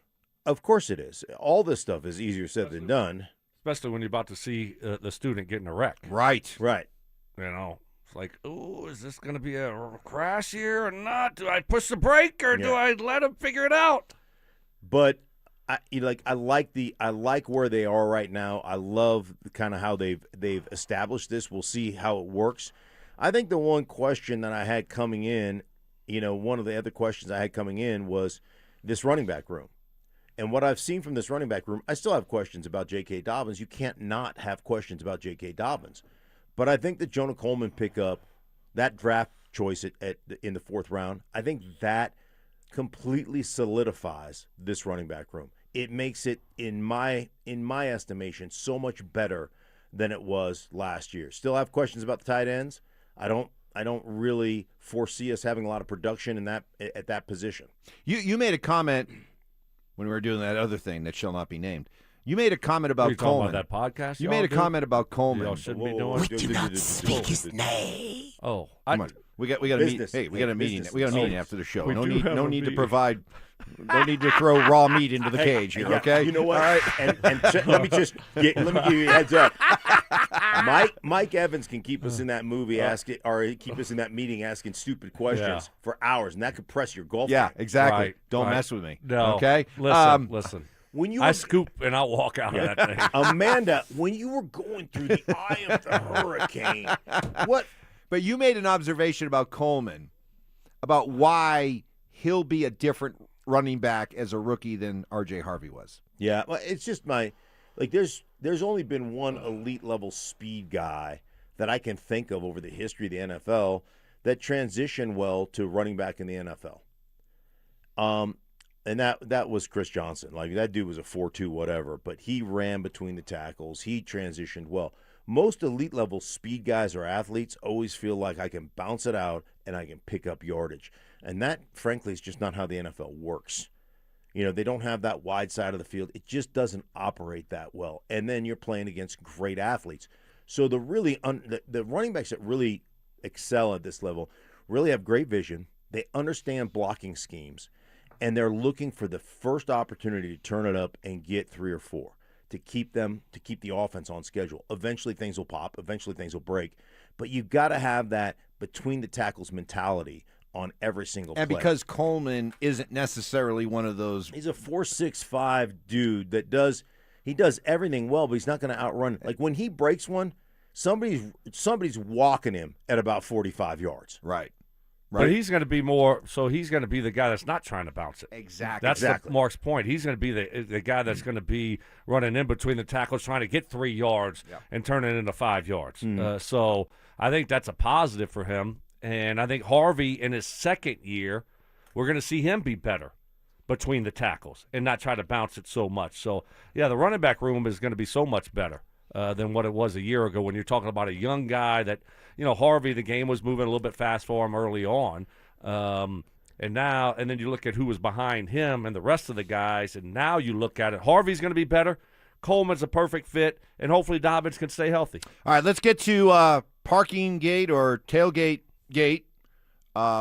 Of course it is. All this stuff is easier said than done. Especially when you're about to see the student getting a wreck. Right. Right. It's like, oh, is this going to be a crash here or not? Do I push the brake or do I let him figure it out? But I like where they are right now. I love kind of how they've established this. We'll see how it works. I think the one question that I had coming in, one of the other questions I had coming in was this running back room. And what I've seen from this running back room, I still have questions about J.K. Dobbins. You can't not have questions about J.K. Dobbins. But I think that Jonah Coleman pick up that draft choice in the fourth round, I think that completely solidifies this running back room. It makes it, in my estimation, so much better than it was last year. Still have questions about the tight ends. I don't really foresee us having a lot of production at that position. You made a comment when we were doing that other thing that shall not be named. You made a comment about Coleman. About that podcast? You made a comment about Coleman. Y'all shouldn't be doing. We do not speak his name. Oh, come on. We got a meeting. Hey, we got a meeting. We got a meeting after the show. No need to provide. No need to throw raw meat into the cage here. Okay. You know what? All right. And let me give you a heads up. Mike Evans can keep us in that movie keep us in that meeting asking stupid questions for hours, and that could press your golf. Yeah, game. exactly. Right, Don't mess with me. No. Okay. Listen. When I scoop and I'll walk out of that thing. Amanda, when you were going through the eye of the hurricane, what? But you made an observation about Coleman, about why he'll be a different running back as a rookie than R.J. Harvey was. Yeah, well, it's just there's only been one elite level speed guy that I can think of over the history of the NFL that transitioned well to running back in the NFL. And that was Chris Johnson. Like, that dude was a 4.2 whatever, but he ran between the tackles. He transitioned well. Most elite level speed guys or athletes always feel like I can bounce it out and I can pick up yardage. And that, frankly, is just not how the NFL works. You know, they don't have that wide side of the field. It just doesn't operate that well. And then you're playing against great athletes. So the running backs that really excel at this level really have great vision. They understand blocking schemes, and they're looking for the first opportunity to turn it up and get 3 or 4 to keep the offense on schedule. Eventually things will pop. Eventually things will break. But you've got to have that between the tackles mentality on every single play. And because Coleman isn't necessarily one of those. He's a 4.65 dude that does everything well, but he's not going to outrun. Like, when he breaks one, somebody's walking him at about 45 yards. Right. But he's going to be more. So he's going to be the guy that's not trying to bounce it. Exactly. That's Mark's point. He's going to be the guy that's going to be running in between the tackles, trying to get 3 yards and turn it into 5 yards. So I think that's a positive for him. And I think Harvey, in his second year, we're going to see him be better between the tackles and not try to bounce it so much. So, yeah, the running back room is going to be so much better than what it was a year ago when you're talking about a young guy that, Harvey, the game was moving a little bit fast for him early on. And then you look at who was behind him and the rest of the guys, and now you look at it. Harvey's going to be better. Coleman's a perfect fit, and hopefully Dobbins can stay healthy. All right, let's get to parking gate or tailgate gate.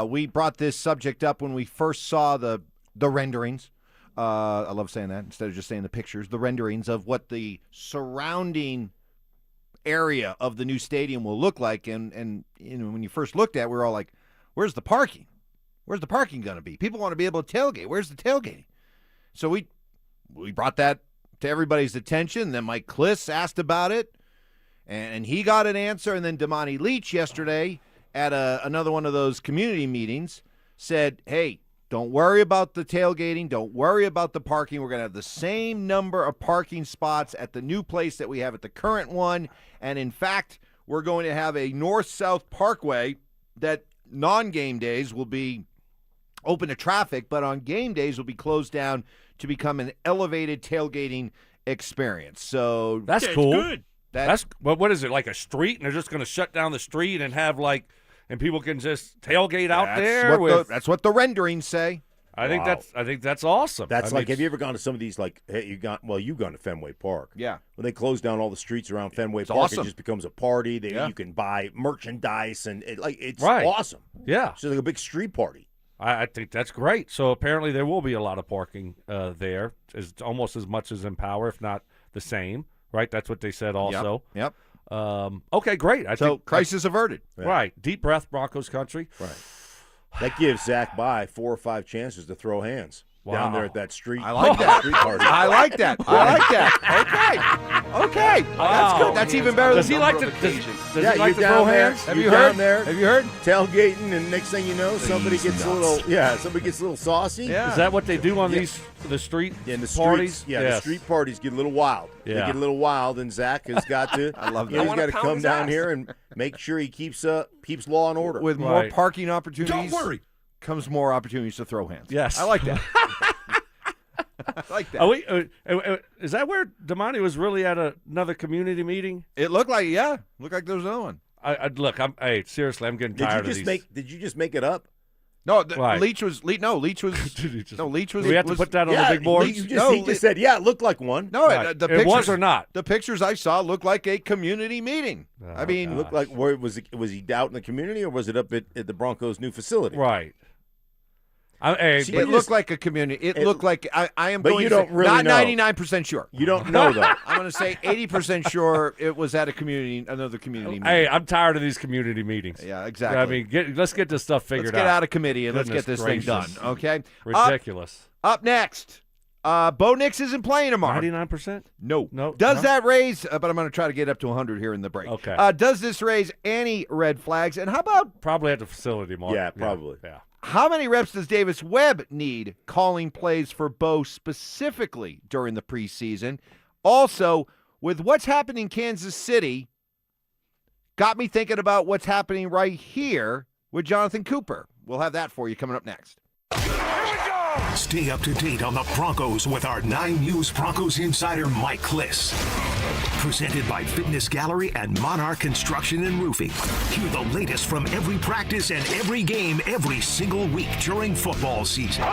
We brought this subject up when we first saw the renderings. I love saying that instead of just saying the pictures. The renderings of what the surrounding area of the new stadium will look like. And when you first looked at it, we were all like, where's the parking? Where's the parking going to be? People want to be able to tailgate. Where's the tailgating? So we brought that to everybody's attention. Then Mike Kliss asked about it, and he got an answer. And then Damani Leach yesterday at another one of those community meetings said, hey, don't worry about the tailgating. Don't worry about the parking. We're going to have the same number of parking spots at the new place that we have at the current one. And, in fact, we're going to have a north-south parkway that non-game days will be open to traffic, but on game days will be closed down to become an elevated tailgating experience. So that's cool. Good. What is it, like a street, and they're just going to shut down the street and have and people can just tailgate out there? That's what the renderings say. I think that's awesome. That's have you ever gone to some of these, you've gone to Fenway Park. Yeah. When they close down all the streets around Fenway Park, awesome. It just becomes a party. You can buy merchandise, and it's awesome. Yeah. So like a big street party. I think that's great. So apparently there will be a lot of parking there, almost as much as in Power, if not the same, right? That's what they said also. Yep. Okay, great. Crisis averted. Right. Deep breath, Broncos country. Right. That gives Zach Bye 4 or 5 chances to throw hands down there at that street. I like that. Street party. I like that. Okay. Wow. That's good. That's even better. Does he like to? Does he like to throw hands? Have you heard? Have you heard? Tailgating, and next thing you know, somebody gets a little saucy. Yeah. Is that what they do on the street parties? The street parties get a little wild. Yeah. They get a little wild, and Zach has got to. I love that. He's got to come down here and make sure he keeps law and order. With more parking opportunities, don't worry, comes more opportunities to throw hands. Yes, I like that. I like that. Is that where Damani was really at another community meeting? It looked like, there was another one. Seriously, I'm getting tired of these. Did you just make it up? No, Leach was. Leach was. We have to put that on the big board. He just said, it looked like one. No, right. the pictures, it was or not. The pictures I saw looked like a community meeting. It looked like was he out in the community, or was it up at the Broncos' new facility? Right. It looked like a community. It looked like I am. But going you to don't say, really not know. 99% sure. You don't know though. I'm going to say 80% sure it was at another community meeting. Hey, I'm tired of these community meetings. Yeah, exactly. I mean, let's get this stuff figured out. Let's get out of committee and let's get this thing done. Okay. Ridiculous. Up next, Bo Nix isn't playing tomorrow. 99%? No. No. Does that raise? But I'm going to try to get up to 100 here in the break. Okay. Does this raise any red flags? And how about probably at the facility, Mark? Yeah, probably. Yeah. How many reps does Davis Webb need calling plays for Bo specifically during the preseason? Also, with what's happened in Kansas City, got me thinking about what's happening right here with Jonathan Cooper. We'll have that for you coming up next. Stay up to date on the Broncos with our 9 News Broncos insider Mike Kliss. Presented by Fitness Gallery and Monarch Construction and Roofing. Hear the latest from every practice and every game every single week during football season.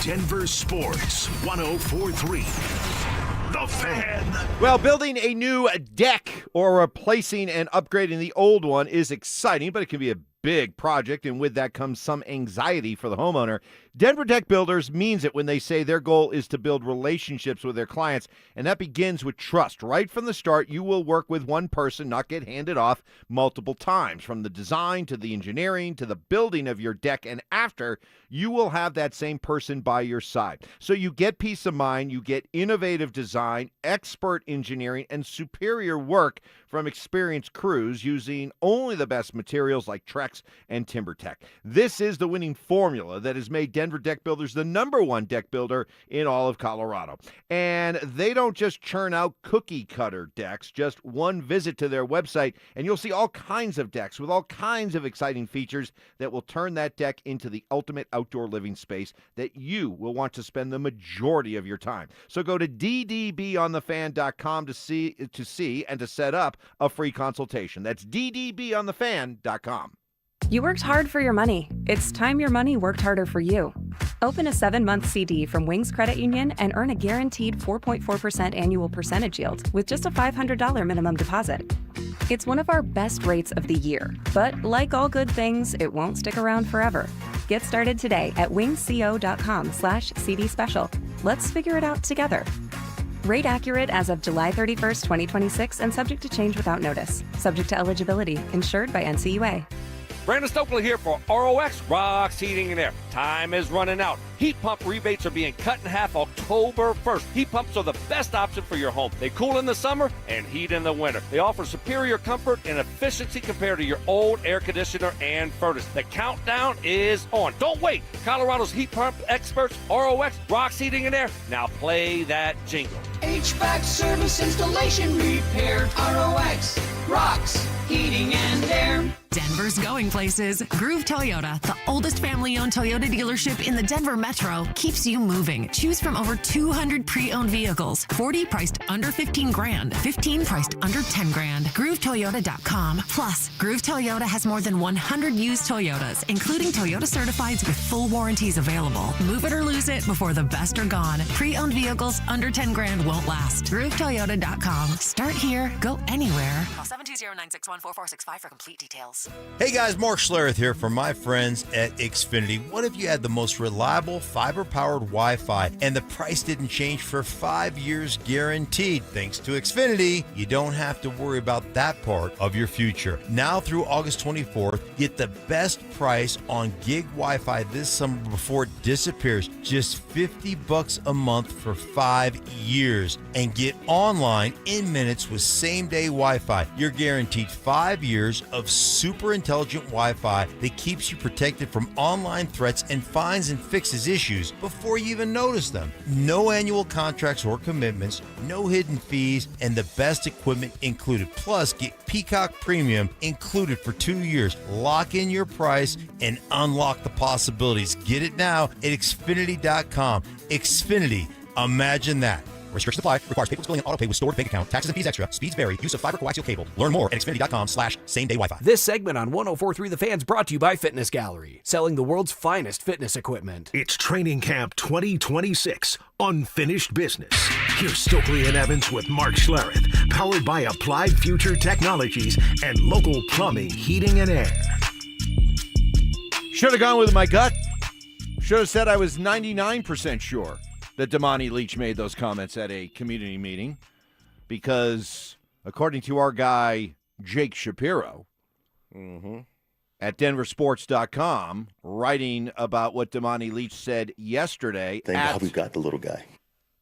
Denver Sports 104.3. The Fan. Well, building a new deck or replacing and upgrading the old one is exciting, but it can be a big project, and with that comes some anxiety for the homeowner. Denver Deck Builders means it when they say their goal is to build relationships with their clients, and that begins with trust. Right from the start, you will work with one person, not get handed off multiple times. From the design to the engineering to the building of your deck, and after, you will have that same person by your side. So you get peace of mind, you get innovative design, expert engineering, and superior work from experienced crews using only the best materials like Trex and TimberTech. This is the winning formula that has made Denver Deck Builders the #1 deck builder in all of Colorado. And they don't just churn out cookie cutter decks. Just one visit to their website and you'll see all kinds of decks with all kinds of exciting features that will turn that deck into the ultimate outdoor living space that you will want to spend the majority of your time. So go to ddbonthefan.com to see and to set up a free consultation. That's ddbonthefan.com. You worked hard for your money. It's time your money worked harder for you. Open a 7-month CD from Wings Credit Union and earn a guaranteed 4.4% annual percentage yield with just a $500 minimum deposit. It's one of our best rates of the year, but like all good things, it won't stick around forever. Get started today at wingsco.com/CD special. Let's figure it out together. Rate accurate as of July 31st, 2026 and subject to change without notice. Subject to eligibility. Insured by NCUA. Brandon Stokley here for ROX Rocks Heating and Air. Time is running out. Heat pump rebates are being cut in half October 1st. Heat pumps are the best option for your home. They cool in the summer and heat in the winter. They offer superior comfort and efficiency compared to your old air conditioner and furnace. The countdown is on. Don't wait. Colorado's heat pump experts, ROX Rocks Heating and Air. Now play that jingle. HVAC service, installation, repair. ROX Rocks Heating and Air. Denver's going places. Groove Toyota, the oldest family-owned Toyota dealership in the Denver Metro, keeps you moving. Choose from over 200 pre-owned vehicles. 40 priced under $15,000. 15 priced under $10,000. GrooveToyota.com. Plus, Groove Toyota has more than 100 used Toyotas, including Toyota Certifieds with full warranties available. Move it or lose it before the best are gone. Pre-owned vehicles under $10,000 won't last. GrooveToyota.com. Start here, go anywhere. Call 720-961-4465 for complete details. Hey guys, Mark Schlereth here from my friends at Xfinity. What if you had the most reliable fiber-powered Wi-Fi and the price didn't change for 5 years guaranteed? Thanks to Xfinity, you don't have to worry about that part of your future. Now through August 24th, get the best price on gig Wi-Fi this summer before it disappears. Just $50 a month for 5 years. And get online in minutes with same-day Wi-Fi. You're guaranteed 5 years of super intelligent Wi-Fi that keeps you protected from online threats and finds and fixes issues before you even notice them. No annual contracts or commitments, no hidden fees, and the best equipment included. Plus, get Peacock Premium included for 2 years. Lock in your price and unlock the possibilities. Get it now at Xfinity.com. Xfinity, imagine that. Restrictions apply. Requires paperless billing and auto pay with stored bank account. Taxes and fees extra. Speeds vary. Use of fiber coaxial cable. Learn more at Xfinity.com/same-day Wi-Fi. This segment on 104.3 The Fan's brought to you by Fitness Gallery, selling the world's finest fitness equipment. It's Training Camp 2026. Unfinished business. Here's Stokley and Evans with Mark Schlereth, powered by Applied Future Technologies and local plumbing, heating, and air. Should have gone with my gut. Should have said I was 99% sure that Damani Leach made those comments at a community meeting because, according to our guy, Jake Shapiro, at DenverSports.com, writing about what Damani Leach said yesterday Thank at God we've got the little guy.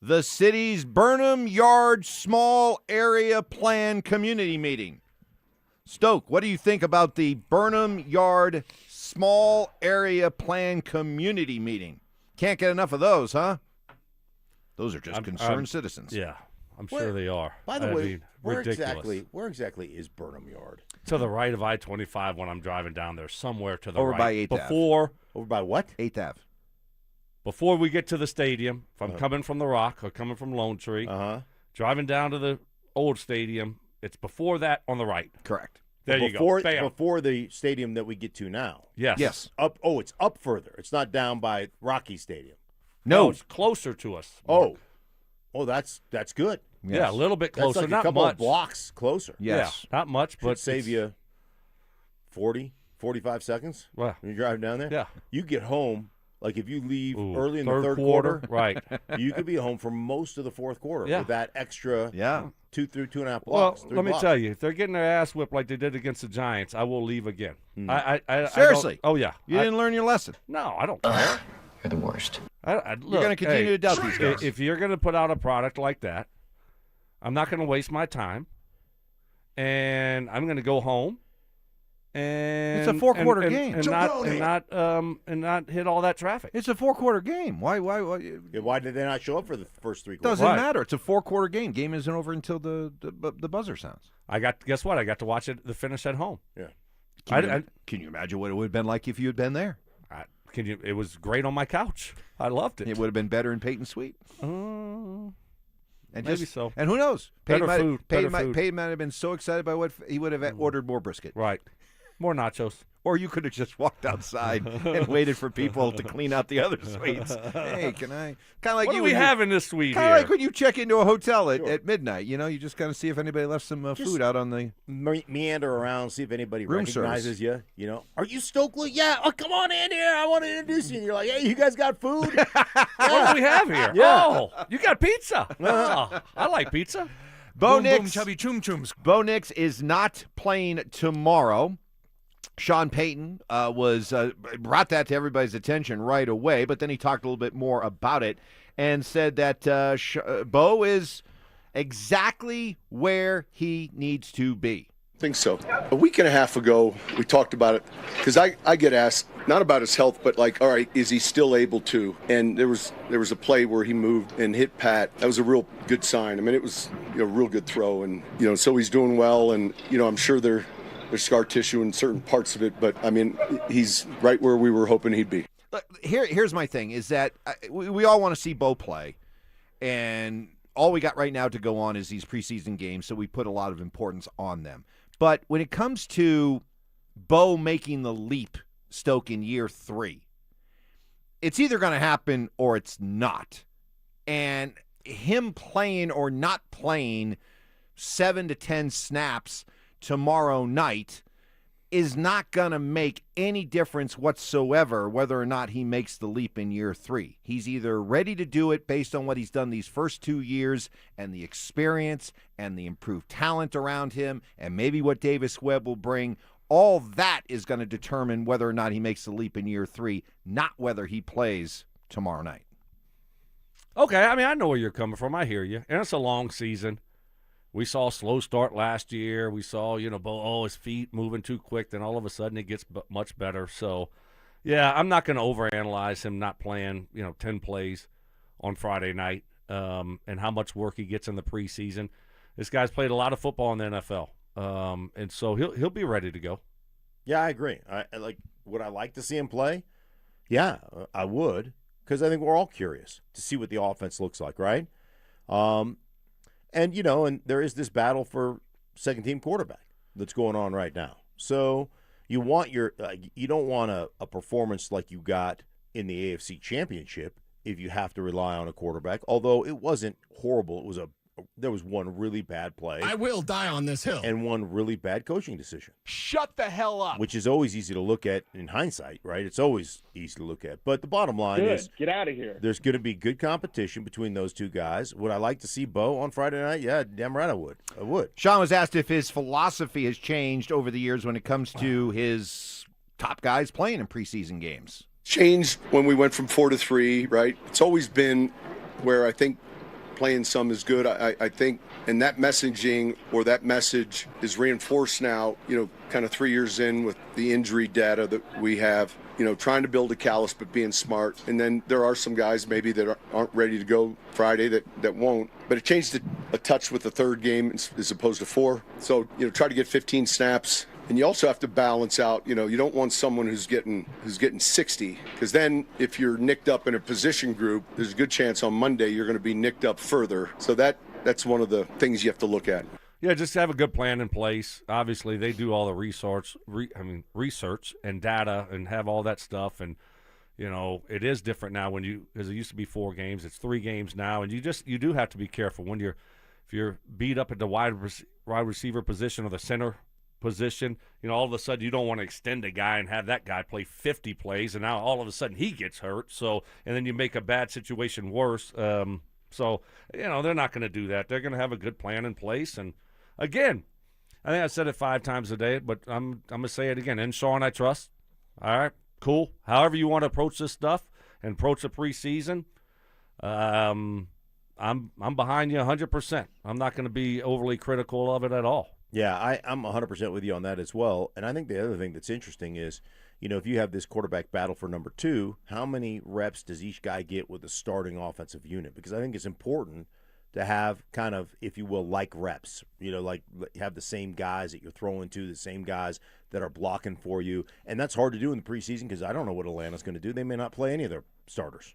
the city's Burnham Yard Small Area Plan community meeting. Stoke, what do you think about the Burnham Yard Small Area Plan community meeting? Can't get enough of those, huh? Those are just concerned citizens. Yeah. I'm sure they are. By the way, where ridiculous. exactly is Burnham Yard? To the right of I-25 when I'm driving down there, somewhere to the Over right. by 8th Before, Over by what? 8th Ave. Before we get to the stadium, if I'm coming from the Rock or coming from Lone Tree, driving down to the old stadium, it's before that on the right. Correct. There you go. Bam. Before the stadium that we get to now. Yes. Yes. Up. Oh, it's up further. It's not down by Rocky Stadium. No, it's closer to us. Oh, that's good. Yes. Yeah, a little bit That's closer. like not a couple much. of blocks closer. Yes. Yeah, not much, but save you 40, 45 seconds when you drive down there. Yeah. You get home, like if you leave early in the third third quarter, right. you could be home for most of the fourth quarter Yeah. with that extra 2 through 2.5 Well, blocks. let me tell you, if they're getting their ass whipped like they did against the Giants, I will leave again. I Seriously? oh, yeah. You didn't learn your lesson. No, I don't care. You're the worst. Look, You're going to continue to doubt these guys. If you're going to put out a product like that, I'm not going to waste my time, and I'm going to go home. And It's a four-quarter game. and not hit all that traffic. It's a 4-quarter game. Why did they not show up for the first 3 quarters? Doesn't matter. It's a 4-quarter game. Game isn't over until the buzzer sounds. Guess what? I got to watch the finish at home. Yeah. Can you imagine what it would have been like if you had been there? It was great on my couch. I loved it. It would have been better in Payton Suite. And maybe so. And who knows? Better Payton food. might have been so excited by what he would have ordered more brisket. Right. More nachos. Or you could have just walked outside and waited for people to clean out the other suites. Hey, can I? Kind of like what do we have in this suite Kind here? of like when you check into a hotel at midnight. You know, you just kind of see if anybody left some food out on the meander around, see if anybody room recognizes you. You know, are you Stokley? Yeah. Oh, come on in here. I want to introduce you. And you're like, hey, you guys got food? What do we have here? Yeah. Oh, you got pizza. Oh, I like pizza. Bo Boom, Nix, boom, chubby choom chooms. Bo Nix is not playing tomorrow. Sean Payton brought that to everybody's attention right away, but then he talked a little bit more about it and said that Bo is exactly where he needs to be. I think so. A week and a half ago, we talked about it because I get asked not about his health, but like, all right, is he still able to? And there was a play where he moved and hit Pat. That was a real good sign. I mean, it was a real good throw, and so he's doing well, and I'm sure there's scar tissue in certain parts of it, but I mean, he's right where we were hoping he'd be. Here's my thing: is that we all want to see Bo play, and all we got right now to go on is these preseason games, so we put a lot of importance on them. But when it comes to Bo making the leap, Stoke, in year 3, it's either going to happen or it's not. And him playing or not playing 7 to 10 snaps tomorrow night is not going to make any difference whatsoever whether or not he makes the leap in year 3. He's either ready to do it based on what he's done these first 2 years and the experience and the improved talent around him and maybe what Davis Webb will bring. All that is going to determine whether or not he makes the leap in year 3, not whether he plays tomorrow night. Okay, I mean, I know where you're coming from. I hear you. And it's a long season. We saw a slow start last year. We saw, Bo, his feet moving too quick. Then all of a sudden it gets much better. So, yeah, I'm not going to overanalyze him not playing, 10 plays on Friday night and how much work he gets in the preseason. This guy's played a lot of football in the NFL, and so he'll be ready to go. Yeah, I agree. Would I like to see him play? Yeah, I would, because I think we're all curious to see what the offense looks like, right? And, and there is this battle for second-team quarterback that's going on right now. So you want you don't want a performance like you got in the AFC Championship if you have to rely on a quarterback, although it wasn't horrible. There was one really bad play. I will die on this hill. And one really bad coaching decision. Shut the hell up. Which is always easy to look at in hindsight, right? It's always easy to look at. But the bottom line is, get out of here. There's going to be good competition between those two guys. Would I like to see Bo on Friday night? Yeah, damn right I would. I would. Sean was asked if his philosophy has changed over the years when it comes to his top guys playing in preseason games. Changed when we went from 4 to 3, right? It's always been where I think playing some is good. I think, and that messaging or that message is reinforced now, kind of 3 years in with the injury data that we have. trying to build a callus but being smart. And then there are some guys maybe that aren't ready to go Friday that won't. But it changed a touch with the third game as opposed to 4. So, try to get 15 snaps. And you also have to balance out, you don't want someone who's getting 60, because then if you're nicked up in a position group, there's a good chance on Monday you're going to be nicked up further. So that's one of the things you have to look at. Yeah, just have a good plan in place. Obviously, they do all the research and data and have all that stuff. And, it is different now because it used to be 4 games. It's 3 games now. And you do have to be careful when if you're beat up at the wide receiver position or the center position, all of a sudden you don't want to extend a guy and have that guy play 50 plays, and now all of a sudden he gets hurt. So, and then you make a bad situation worse. So, they're not going to do that. They're going to have a good plan in place. And again, I think I said it 5 times a day, but I'm going to say it again. In Sean, I trust. All right, cool. However you want to approach this stuff and approach the preseason, I'm behind you 100%. I'm not going to be overly critical of it at all. Yeah, I'm 100% with you on that as well. And I think the other thing that's interesting is, if you have this quarterback battle for number 2, how many reps does each guy get with the starting offensive unit? Because I think it's important to have kind of, if you will, like reps. Like have the same guys that you're throwing to, the same guys that are blocking for you. And that's hard to do in the preseason because I don't know what Atlanta's going to do. They may not play any of their starters.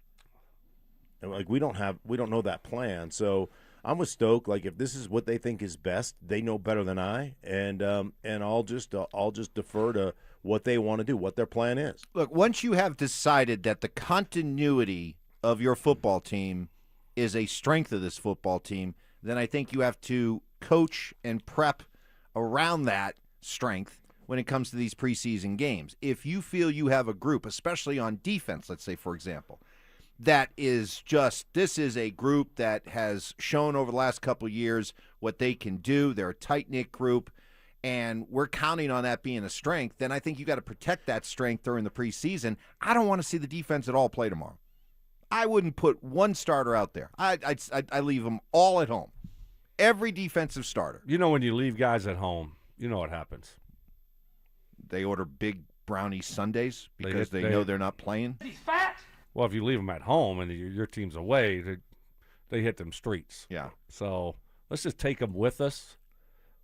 And we don't know that plan. So I'm with Stoke. Like, if this is what they think is best, they know better than I, and I'll just defer to what they want to do, what their plan is. Look, once you have decided that the continuity of your football team is a strength of this football team, then I think you have to coach and prep around that strength when it comes to these preseason games. If you feel you have a group, especially on defense, let's say, for example, that is this is a group that has shown over the last couple of years what they can do. They're a tight-knit group, and we're counting on that being a strength. Then I think you got to protect that strength during the preseason. I don't want to see the defense at all play tomorrow. I wouldn't put one starter out there. I leave them all at home. Every defensive starter. When you leave guys at home, what happens. They order big brownie sundaes because they know they're not playing. He's fat. Well, if you leave them at home and your team's away, they hit them streets. Yeah. So let's just take them with us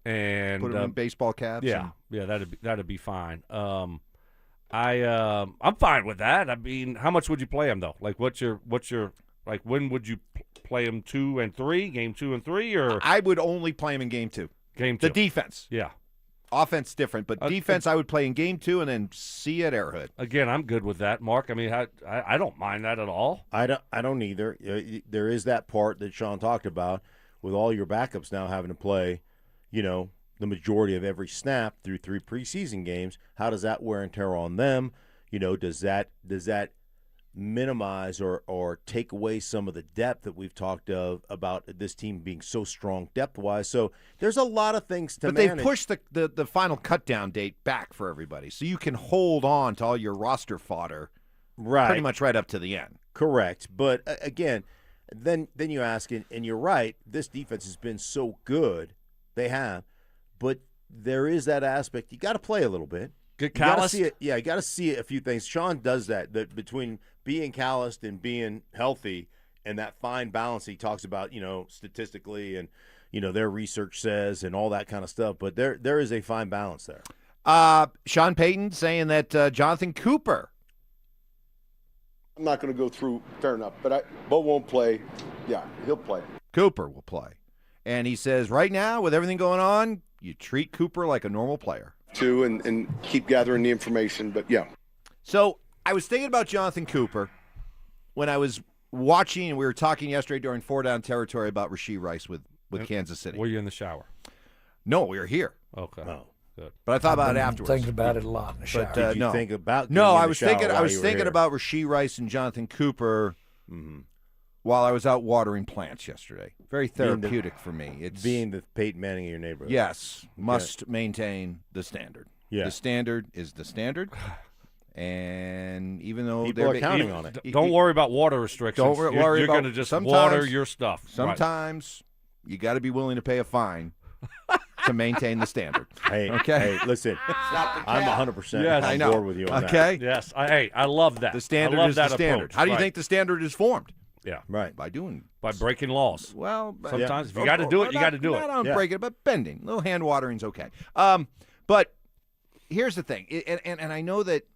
and put them in baseball caps. Yeah, that'd be fine. I'm fine with that. I mean, how much would you play them though? Like, what's your like? When would you play them 2 and 3? Game 2 and 3, or I would only play them in game 2. Game 2. The defense. Yeah. Offense different, but defense I would play in game 2 and then see you at Arrowhead. Again, I'm good with that, Mark. I mean, I don't mind that at all. I don't either. There is that part that Sean talked about with all your backups now having to play, the majority of every snap through 3 preseason games. How does that wear and tear on them? Does that minimize or take away some of the depth that we've talked about this team being so strong depth-wise? So there's a lot of things to manage. But they've pushed the final cut-down date back for everybody, so you can hold on to all your roster fodder pretty much right up to the end. Correct. But, again, then you ask, and you're right, this defense has been so good. They have. But there is that aspect. You got to play a little bit. Get calloused? You got to see a few things. Sean does that between being calloused and being healthy and that fine balance he talks about, statistically and, their research says and all that kind of stuff. But there is a fine balance there. Sean Payton saying that Jonathan Cooper. I'm not going to go through, fair enough, but Bo won't play. Yeah, he'll play. Cooper will play. And he says right now, with everything going on, you treat Cooper like a normal player. Too, and keep gathering the information, but yeah. So I was thinking about Jonathan Cooper when I was watching, and we were talking yesterday during 4 Down Territory about Rashee Rice with Kansas City. Were you in the shower? No, we were here. Okay. Oh. Good. But I thought about it afterwards. Thinking about it a lot in the shower. Did you think about I was thinking about Rashee Rice and Jonathan Cooper while I was out watering plants yesterday. Very therapeutic for me. It's being the Peyton Manning of your neighborhood. Yes, must maintain the standard. Yeah. The standard is the standard. And even though people are counting on it. Don't worry about water restrictions. Don't worry you're about going to just water your stuff. Sometimes you got to be willing to pay a fine to maintain the standard. Hey, okay. Hey, listen, I'm 100% Yes. on board with you on Okay. Yes. I love that. The standard I love is that the standard. approach. How do you Right. think the standard is formed? Yeah. Right. By breaking laws. Well, sometimes if you got to do it, you got to do it. Not on breaking it, but bending. A little hand watering's okay. But here's the thing, and I know that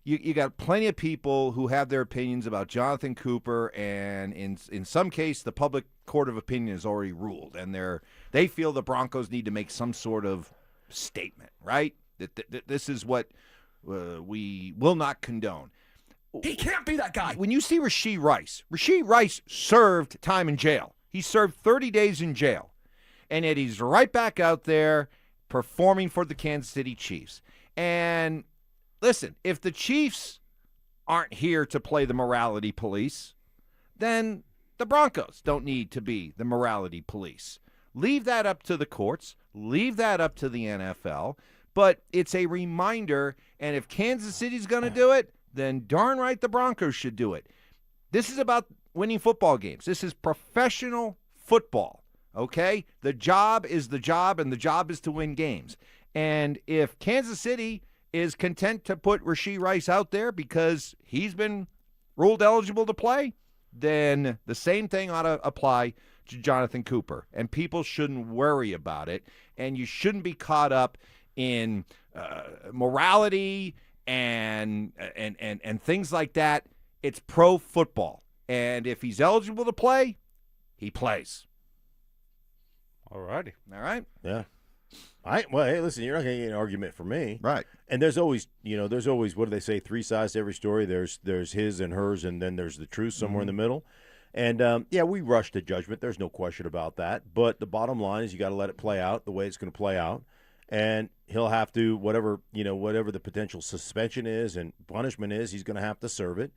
you got plenty of people who have their opinions about Jonathan Cooper, and in some case, the public court of opinion has already ruled, and they feel the Broncos need to make some sort of statement, right? That this is what we will not condone. He can't be that guy. When you see Rashee Rice served time in jail. He served 30 days in jail, and yet he's right back out there performing for the Kansas City Chiefs. And listen, if the Chiefs aren't here to play the morality police, then the Broncos don't need to be the morality police. Leave that up to the courts. Leave that up to the NFL. But it's a reminder, and if Kansas City's going to do it, then darn right the Broncos should do it. This is about winning football games. This is professional football, okay? The job is the job, and the job is to win games. And if Kansas City is content to put Rashee Rice out there because he's been ruled eligible to play, then the same thing ought to apply to Jonathan Cooper. And people shouldn't worry about it, and you shouldn't be caught up in morality and things like that. It's pro football, and if he's eligible to play, he plays. All righty. All right. Yeah. Well, hey, listen, you're not going to get an argument from me. Right. And there's always, what do they say, three sides to every story. There's his and hers, and then there's the truth somewhere in the middle. And, we rush to judgment. There's no question about that. But the bottom line is you got to let it play out the way it's going to play out. And he'll have to, whatever the potential suspension is and punishment is, he's going to have to serve it.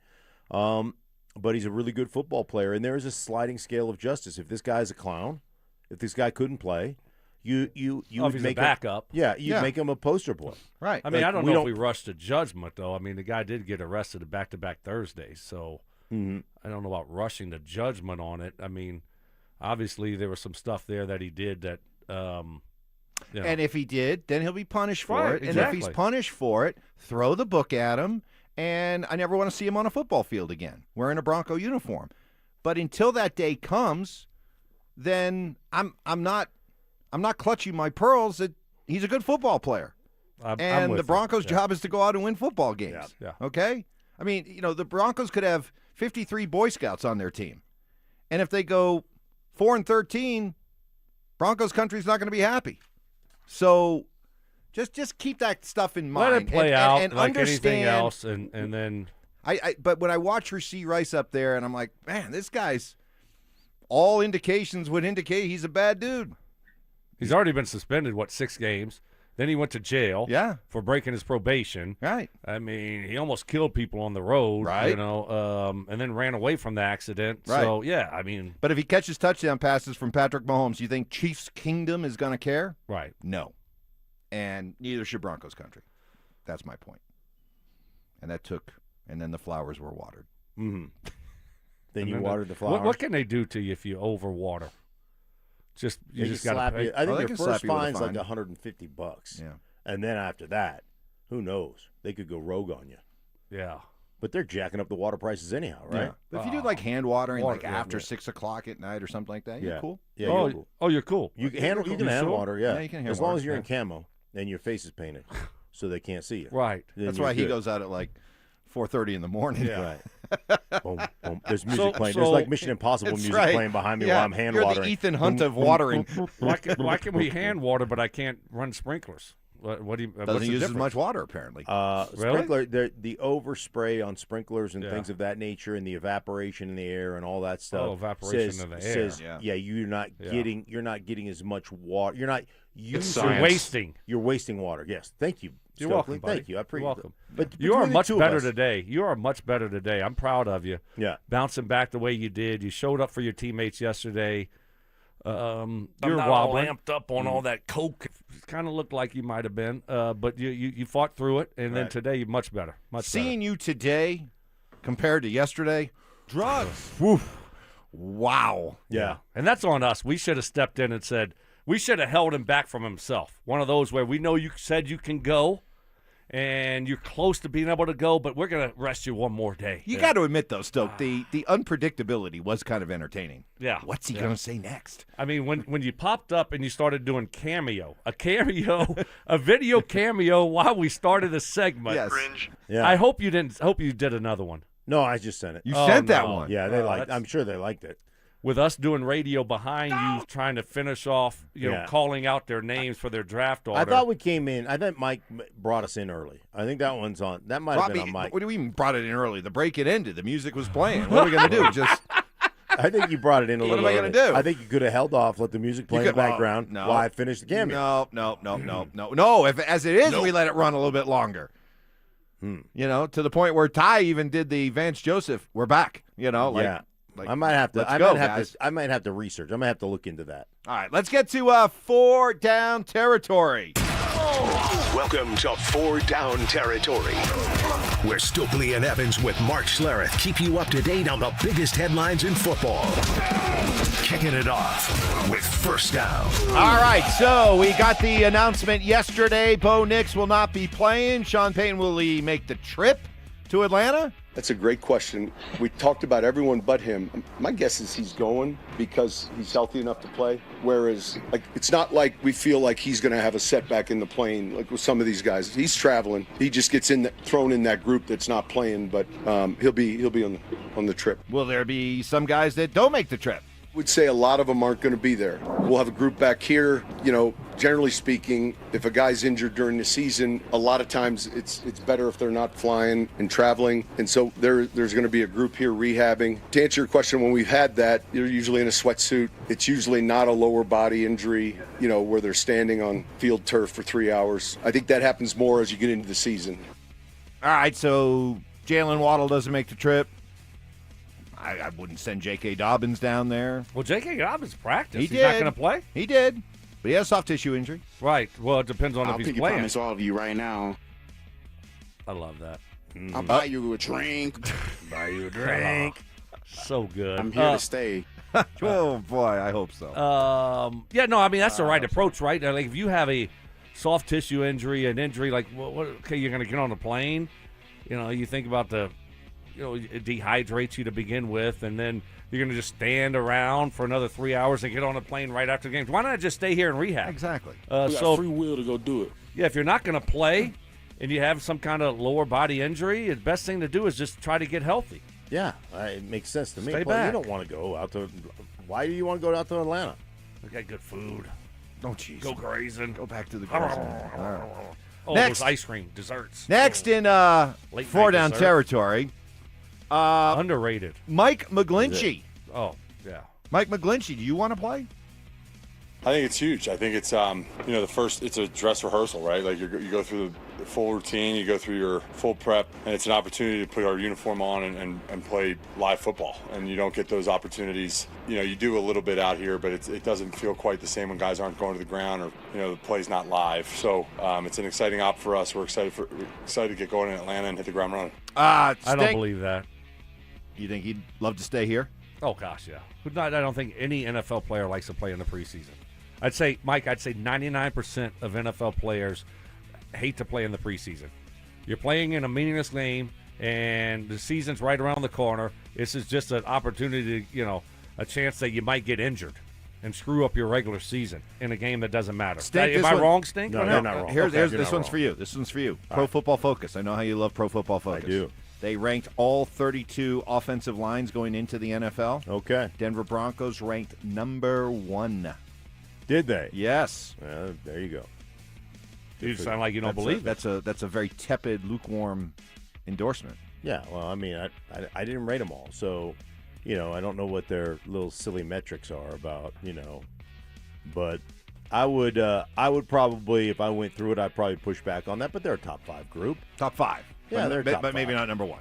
But he's a really good football player, and there is a sliding scale of justice. If this guy's a clown, if this guy couldn't play, you would he's make a backup. You'd make him a poster boy. Right. I mean, I don't know if we rushed to judgment, though. I mean, the guy did get arrested at back-to-back Thursdays, so I don't know about rushing to judgment on it. I mean, obviously there was some stuff there that he did that And if he did, then he'll be punished for Right, it. exactly. And if he's punished for it, throw the book at him, and I never want to see him on a football field again wearing a Bronco uniform. But until that day comes, then I'm not clutching my pearls that he's a good football player. I'm with the Broncos' job is to go out and win football games. Yeah. Okay? I mean, the Broncos could have 53 Boy Scouts on their team. And if they go 4-13, Broncos country's not going to be happy. So just keep that stuff in mind. Let it play out and like understand, anything else, and then but when I watch Rashee Rice up there, and I'm like, man, this guy's all indications would indicate he's a bad dude. he's already been suspended, 6 games? Then he went to jail for breaking his probation. Right. I mean, he almost killed people on the road, right? And then ran away from the accident. Right. So, yeah, I mean. But if he catches touchdown passes from Patrick Mahomes, you think Chiefs Kingdom is going to care? Right. No. And neither should Broncos country. That's my point. And then the flowers were watered. Mm-hmm. Then And you then watered the flowers. What can they do to you if you overwater? You just got to pay. I think they your can first slap you with a fine's like fine. $150. Yeah. And then after that, who knows? They could go rogue on you. Yeah. But they're jacking up the water prices anyhow, right? Yeah. But if you do like hand watering, Water, like yeah, after yeah. 6 o'clock at night or something like that, you're cool. Yeah, Oh, you're cool. oh, you're cool. You can You're hand cool. water, yeah. Yeah, you can hand as long water, as you're yeah. in camo and your face is painted so they can't see you. Right. Then That's you're why he good. goes out at like 4:30 in the morning. Right. Boom, boom. There's music playing. There's so- like Mission Impossible That's music right. playing behind me Yeah, while I'm hand you're watering. the Ethan Hunt of watering. Why can we hand water, but I can't run sprinklers? What do you? what's Doesn't the use as difference? much water, apparently. Sprinkler, the overspray on sprinklers and Yeah. things of that nature, and the evaporation in the air and all that stuff. Oh, evaporation says, in the air. Says, Yeah. you're not getting as much water. You're not using. You're wasting. You're wasting water. Yes. Thank you. You're Stokely. welcome, buddy. Thank you. I appreciate You're welcome. it. But You are between the much two of better us- today. You are much better today. I'm proud of you. Yeah. Bouncing back the way you did. You showed up for your teammates yesterday. You're not all wobbling. amped up on all that coke. It kind of looked like you might have been, but you fought through it, and then Right. today you're much better. Much Seeing you today compared to yesterday, drugs. Wow. Yeah. And that's on us. We should have stepped in and said, We should have held him back from himself. One of those where we know you said you can go, and you're close to being able to go, but we're going to rest you one more day. You got to admit, though, Stoke, the unpredictability was kind of entertaining. Yeah. What's he going to say next? I mean, when you popped up and you started doing a video cameo while we started a segment. Yes. Yeah. I hope you did another one. No, I just sent it. You sent that one? Yeah, they liked. I'm sure they liked it. With us doing radio behind you, trying to finish off, calling out their names for their draft order. I thought we came in. I think Mike brought us in early. I think that one's on. That might have been on Mike. What do we even brought it in early? The break it ended. The music was playing. What are we going to do? Just. I think you brought it in a little. What am I going to do? I think you could have held off, let the music play in the background while I finished the cameo. No. If as it is, we let it run a little bit longer. You know, to the point where Ty even did the Vance Joseph. We're back. You know, yeah. Like, I might have to. I might have to research. I might have to look into that. All right, let's get to 4 down territory. Welcome to 4 Down Territory, where Stokley and Evans with Mark Schlereth keep you up to date on the biggest headlines in football. Kicking it off with First Down. All right, so we got the announcement yesterday. Bo Nix will not be playing. Sean Payton, will he make the trip to Atlanta? That's a great question. We talked about everyone but him. My guess is he's going because he's healthy enough to play. Whereas, it's not like we feel like he's going to have a setback in the plane like with some of these guys. He's traveling. He just gets thrown in that group that's not playing, but he'll be on the trip. Will there be some guys that don't make the trip? I would say a lot of them aren't going to be there. We'll have a group back here. You know, generally speaking, if a guy's injured during the season, a lot of times it's better if they're not flying and traveling. And so there's going to be a group here rehabbing. To answer your question, when we've had that, they're usually in a sweatsuit. It's usually not a lower body injury, you know, where they're standing on field turf for 3 hours. I think that happens more as you get into the season. All right, so Jalen Waddle doesn't make the trip. I wouldn't send J.K. Dobbins down there. Well, J.K. Dobbins practiced. He's not going to play? He did. But he has soft tissue injury. Right. Well, it depends on if he's playing. I'll promise all of you right now. I love that. I'll buy you a drink. Buy you a drink. So good. I'm here to stay. Oh, boy, I hope so. That's the right approach, right? Like, if you have a soft tissue injury, an injury, like, okay, you're going to get on a plane. You know, you think about it dehydrates you to begin with, and then you're going to just stand around for another 3 hours and get on a plane right after the game. Why not just stay here and rehab? Exactly. We got free will to go do it. Yeah, if you're not going to play and you have some kind of lower body injury, the best thing to do is just try to get healthy. Yeah, it makes sense to me. Stay back. You don't want to go out to. Why do you want to go out to Atlanta? We got good food. Oh, jeez. Go grazing. Go back to the grazing. Those ice cream desserts. Next in 4 down territory. Underrated. Mike McGlinchey. Oh, yeah. Mike McGlinchey, do you want to play? I think it's huge. I think it's it's a dress rehearsal, right? Like you go through the full routine, you go through your full prep, and it's an opportunity to put our uniform on and play live football. And you don't get those opportunities. You know, you do a little bit out here, but it doesn't feel quite the same when guys aren't going to the ground or the play's not live. So it's an exciting op for us. We're excited to get going in Atlanta and hit the ground running. I don't believe that. You think he'd love to stay here? Oh gosh, yeah. I don't think any NFL player likes to play in the preseason. I'd say 99% of NFL players hate to play in the preseason. You're playing in a meaningless game, and the season's right around the corner. This is just an opportunity to, a chance that you might get injured and screw up your regular season in a game that doesn't matter. Am I wrong, Stink? No, you're not wrong. This one's for you. This one's for you. Pro Football Focus. I know how you love Pro Football Focus. I do. They ranked all 32 offensive lines going into the NFL. Okay. Denver Broncos ranked number 1. Did they? Yes. There you go. You sound like you don't believe it. That's a very tepid, lukewarm endorsement. Yeah. Well, I mean, I didn't rate them all, so I don't know what their little silly metrics are about. But I would probably, if I went through it, I'd probably push back on that. But they're a top 5 group. Top 5. Yeah, but maybe not number 1.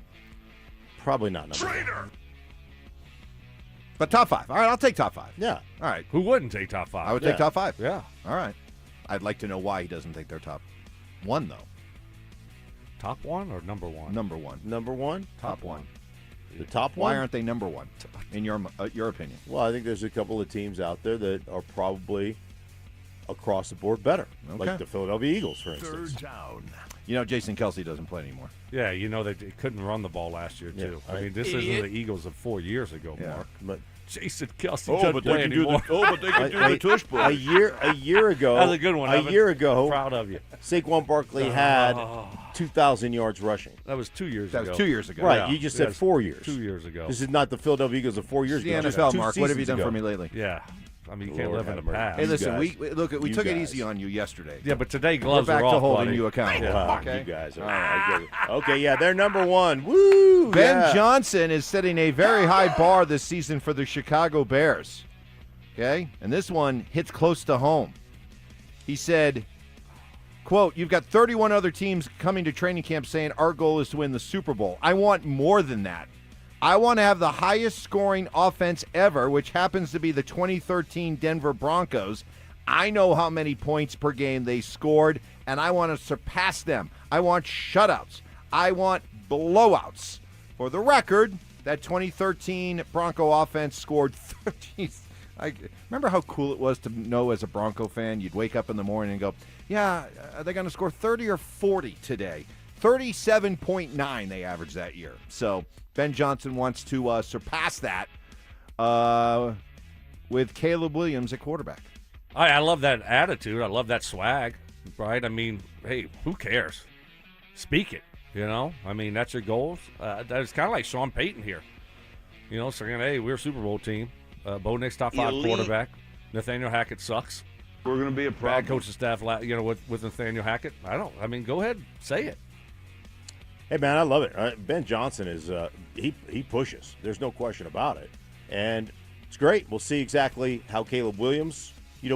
Probably not number 1. But top 5. All right, I'll take top 5. Yeah. All right. Who wouldn't take top 5? I would take top 5. Yeah. All right. I'd like to know why he doesn't think they're top 1, though. Top 1 or number 1? Number 1. Number 1? Top 1. The top 1? Why aren't they number 1, in your opinion? Well, I think there's a couple of teams out there that are probably across the board better, Okay. like the Philadelphia Eagles, for instance. Third down. You know, Jason Kelsey doesn't play anymore. Yeah, you know they couldn't run the ball last year too. Yeah, I mean, this isn't the Eagles of 4 years ago, Mark. But Jason Kelsey Oh, doesn't but they play can anymore. but they can do the tush push. A year ago, That's a good one. A Evan. year ago, Proud of you. Saquon Barkley had 2,000 yards rushing. That was 2 years That ago. was 2 years ago. Right, Yeah. you just Yeah, said 4 years. 2 years ago. This is not the Philadelphia Eagles of 4 years The ago. NFL, Two Mark. What have you seasons done for ago. me lately? Yeah. I mean, you can't Lord live in have the mercy. past. Hey, listen, guys. we You took it guys. easy on you yesterday. Yeah, but today We're gloves back are to off, holding buddy. you accountable. Wow, Okay? you guys are okay, yeah, they're number one. Woo! Ben yeah. Johnson is setting a very high bar this season for the Chicago Bears. Okay? And this one hits close to home. He said, quote, "You've got 31 other teams coming to training camp saying our goal is to win the Super Bowl. I want more than that. I want to have the highest scoring offense ever, which happens to be the 2013 Denver Broncos. I know how many points per game they scored, and I want to surpass them. I want shutouts. I want blowouts. For the record, that 2013 Bronco offense scored 13. Remember how cool it was to know as a Bronco fan, you'd wake up in the morning and go, yeah, are they going to score 30 or 40 today? 37.9 they averaged that year. So Ben Johnson wants to surpass that with Caleb Williams at quarterback. I love that attitude. I love that swag, right? I mean, hey, who cares? Speak it, you know? I mean, that's your goals. That's kind of like Sean Payton here. You know, saying, hey, we're a Super Bowl team. Bo Nix top 5 quarterback. Nathaniel Hackett sucks. We're going to be a problem. Bad coaching staff, you know, with Nathaniel Hackett. I mean, go ahead, say it. Hey, man, I love it. Ben Johnson is he pushes. There's no question about it. And it's great. We'll see exactly how Caleb Williams,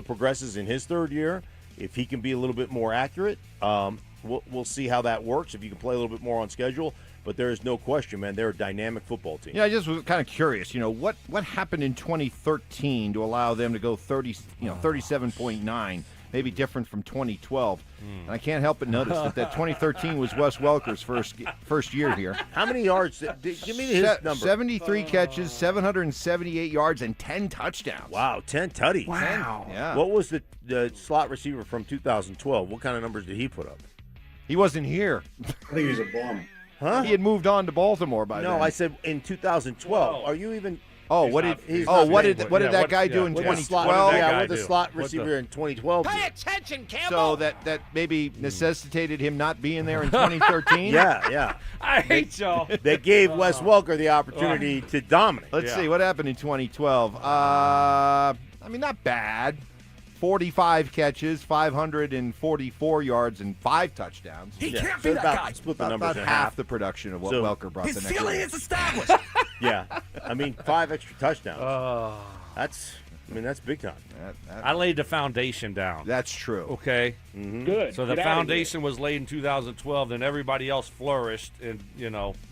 progresses in his third year. If he can be a little bit more accurate, we'll see how that works, if you can play a little bit more on schedule. But there is no question, man, they're a dynamic football team. Yeah, I just was kind of curious, what happened in 2013 to allow them to go 37.9, maybe different from 2012. And I can't help but notice that 2013 was Wes Welker's first year here. How many yards? Give me his number. 73 catches, 778 yards, and 10 touchdowns. Wow, 10 tutties. Wow. Yeah. What was the slot receiver from 2012? What kind of numbers did he put up? He wasn't here. I think he's a bum. Huh? He had moved on to Baltimore by then. No, I said in 2012. Are you even? Oh, what did that guy do in 2012? Yeah, what did the slot receiver in 2012 do? Pay attention, Campbell. So that maybe necessitated him not being there in 2013? Yeah. I hate y'all. They gave Wes Welker the opportunity to dominate. Let's see, what happened in 2012? I mean, not bad. 45 catches, 544 yards, and 5 touchdowns. He can't be that guy. Split the numbers about in half half. the production of what So Welker brought the next year. is established. Yeah, I mean 5 extra touchdowns. That's big time. I laid the foundation down. That's true. Okay. Mm-hmm. Good. So the Get outta foundation was laid in 2012, then everybody else flourished, and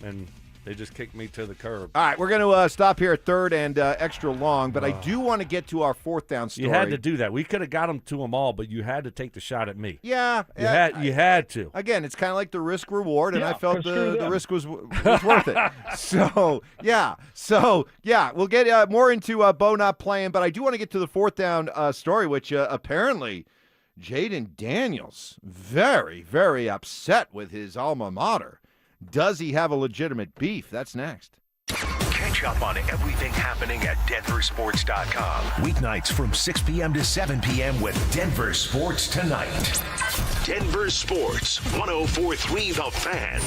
and they just kicked me to the curb. All right, we're going to stop here at third and extra long, but I do want to get to our fourth down story. You had to do that. We could have got them to them all, but you had to take the shot at me. Yeah. You had to. Again, it's kind of like the risk reward, and Yeah, I felt screw the them. risk was worth it. So, we'll get more into Bo not playing, but I do want to get to the fourth down story, which apparently Jaden Daniels very, very upset with his alma mater. Does he have a legitimate beef? That's next. Catch up on everything happening at DenverSports.com. Weeknights from 6 p.m. to 7 p.m. with Denver Sports Tonight. Denver Sports, 104.3 The Fan.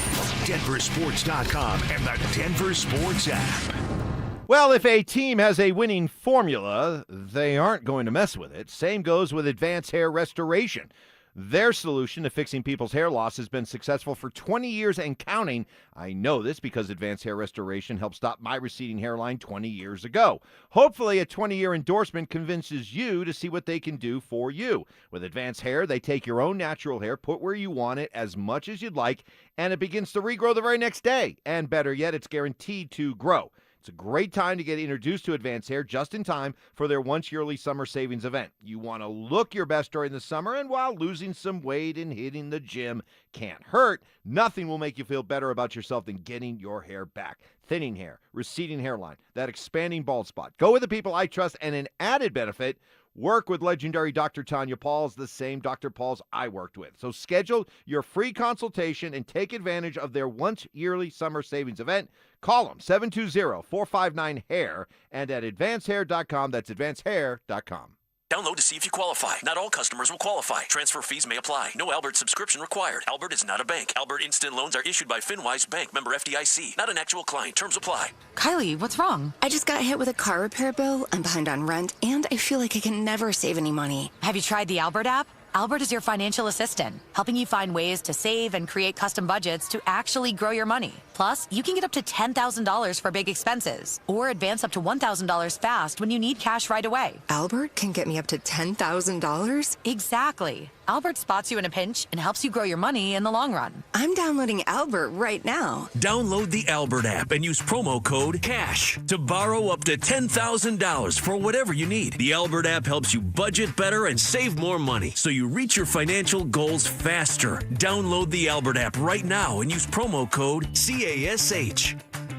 DenverSports.com and the Denver Sports app. Well, if a team has a winning formula, they aren't going to mess with it. Same goes with Advanced Hair Restoration. Their solution to fixing people's hair loss has been successful for 20 years and counting. I know this because Advanced Hair Restoration helped stop my receding hairline 20 years ago. Hopefully, a 20-year endorsement convinces you to see what they can do for you. With Advanced Hair, they take your own natural hair, put where you want it as much as you'd like, and it begins to regrow the very next day. And better yet, it's guaranteed to grow. It's a great time to get introduced to Advanced Hair just in time for their once-yearly summer savings event. You want to look your best during the summer, and while losing some weight and hitting the gym can't hurt, nothing will make you feel better about yourself than getting your hair back. Thinning hair, receding hairline, that expanding bald spot. Go with the people I trust, and an added benefit, work with legendary Dr. Tanya Pauls, the same Dr. Pauls I worked with. So schedule your free consultation and take advantage of their once-yearly summer savings event. Call them, 720-459-HAIR, and at advancehair.com. That's advancehair.com. Download to see if you qualify. Not all customers will qualify. Transfer fees may apply. No Albert subscription required. Albert is not a bank. Albert Instant Loans are issued by FinWise Bank, member FDIC. Not an actual client. Terms apply. Kylie, what's wrong? I just got hit with a car repair bill. I'm behind on rent, and I feel like I can never save any money. Have you tried the Albert app? Albert is your financial assistant, helping you find ways to save and create custom budgets to actually grow your money. Plus, you can get up to $10,000 for big expenses, or advance up to $1,000 fast when you need cash right away. Albert can get me up to $10,000? Exactly. Albert spots you in a pinch and helps you grow your money in the long run. I'm downloading Albert right now. Download the Albert app and use promo code CASH to borrow up to $10,000 for whatever you need. The Albert app helps you budget better and save more money, so you reach your financial goals faster. Download the Albert app right now and use promo code CASH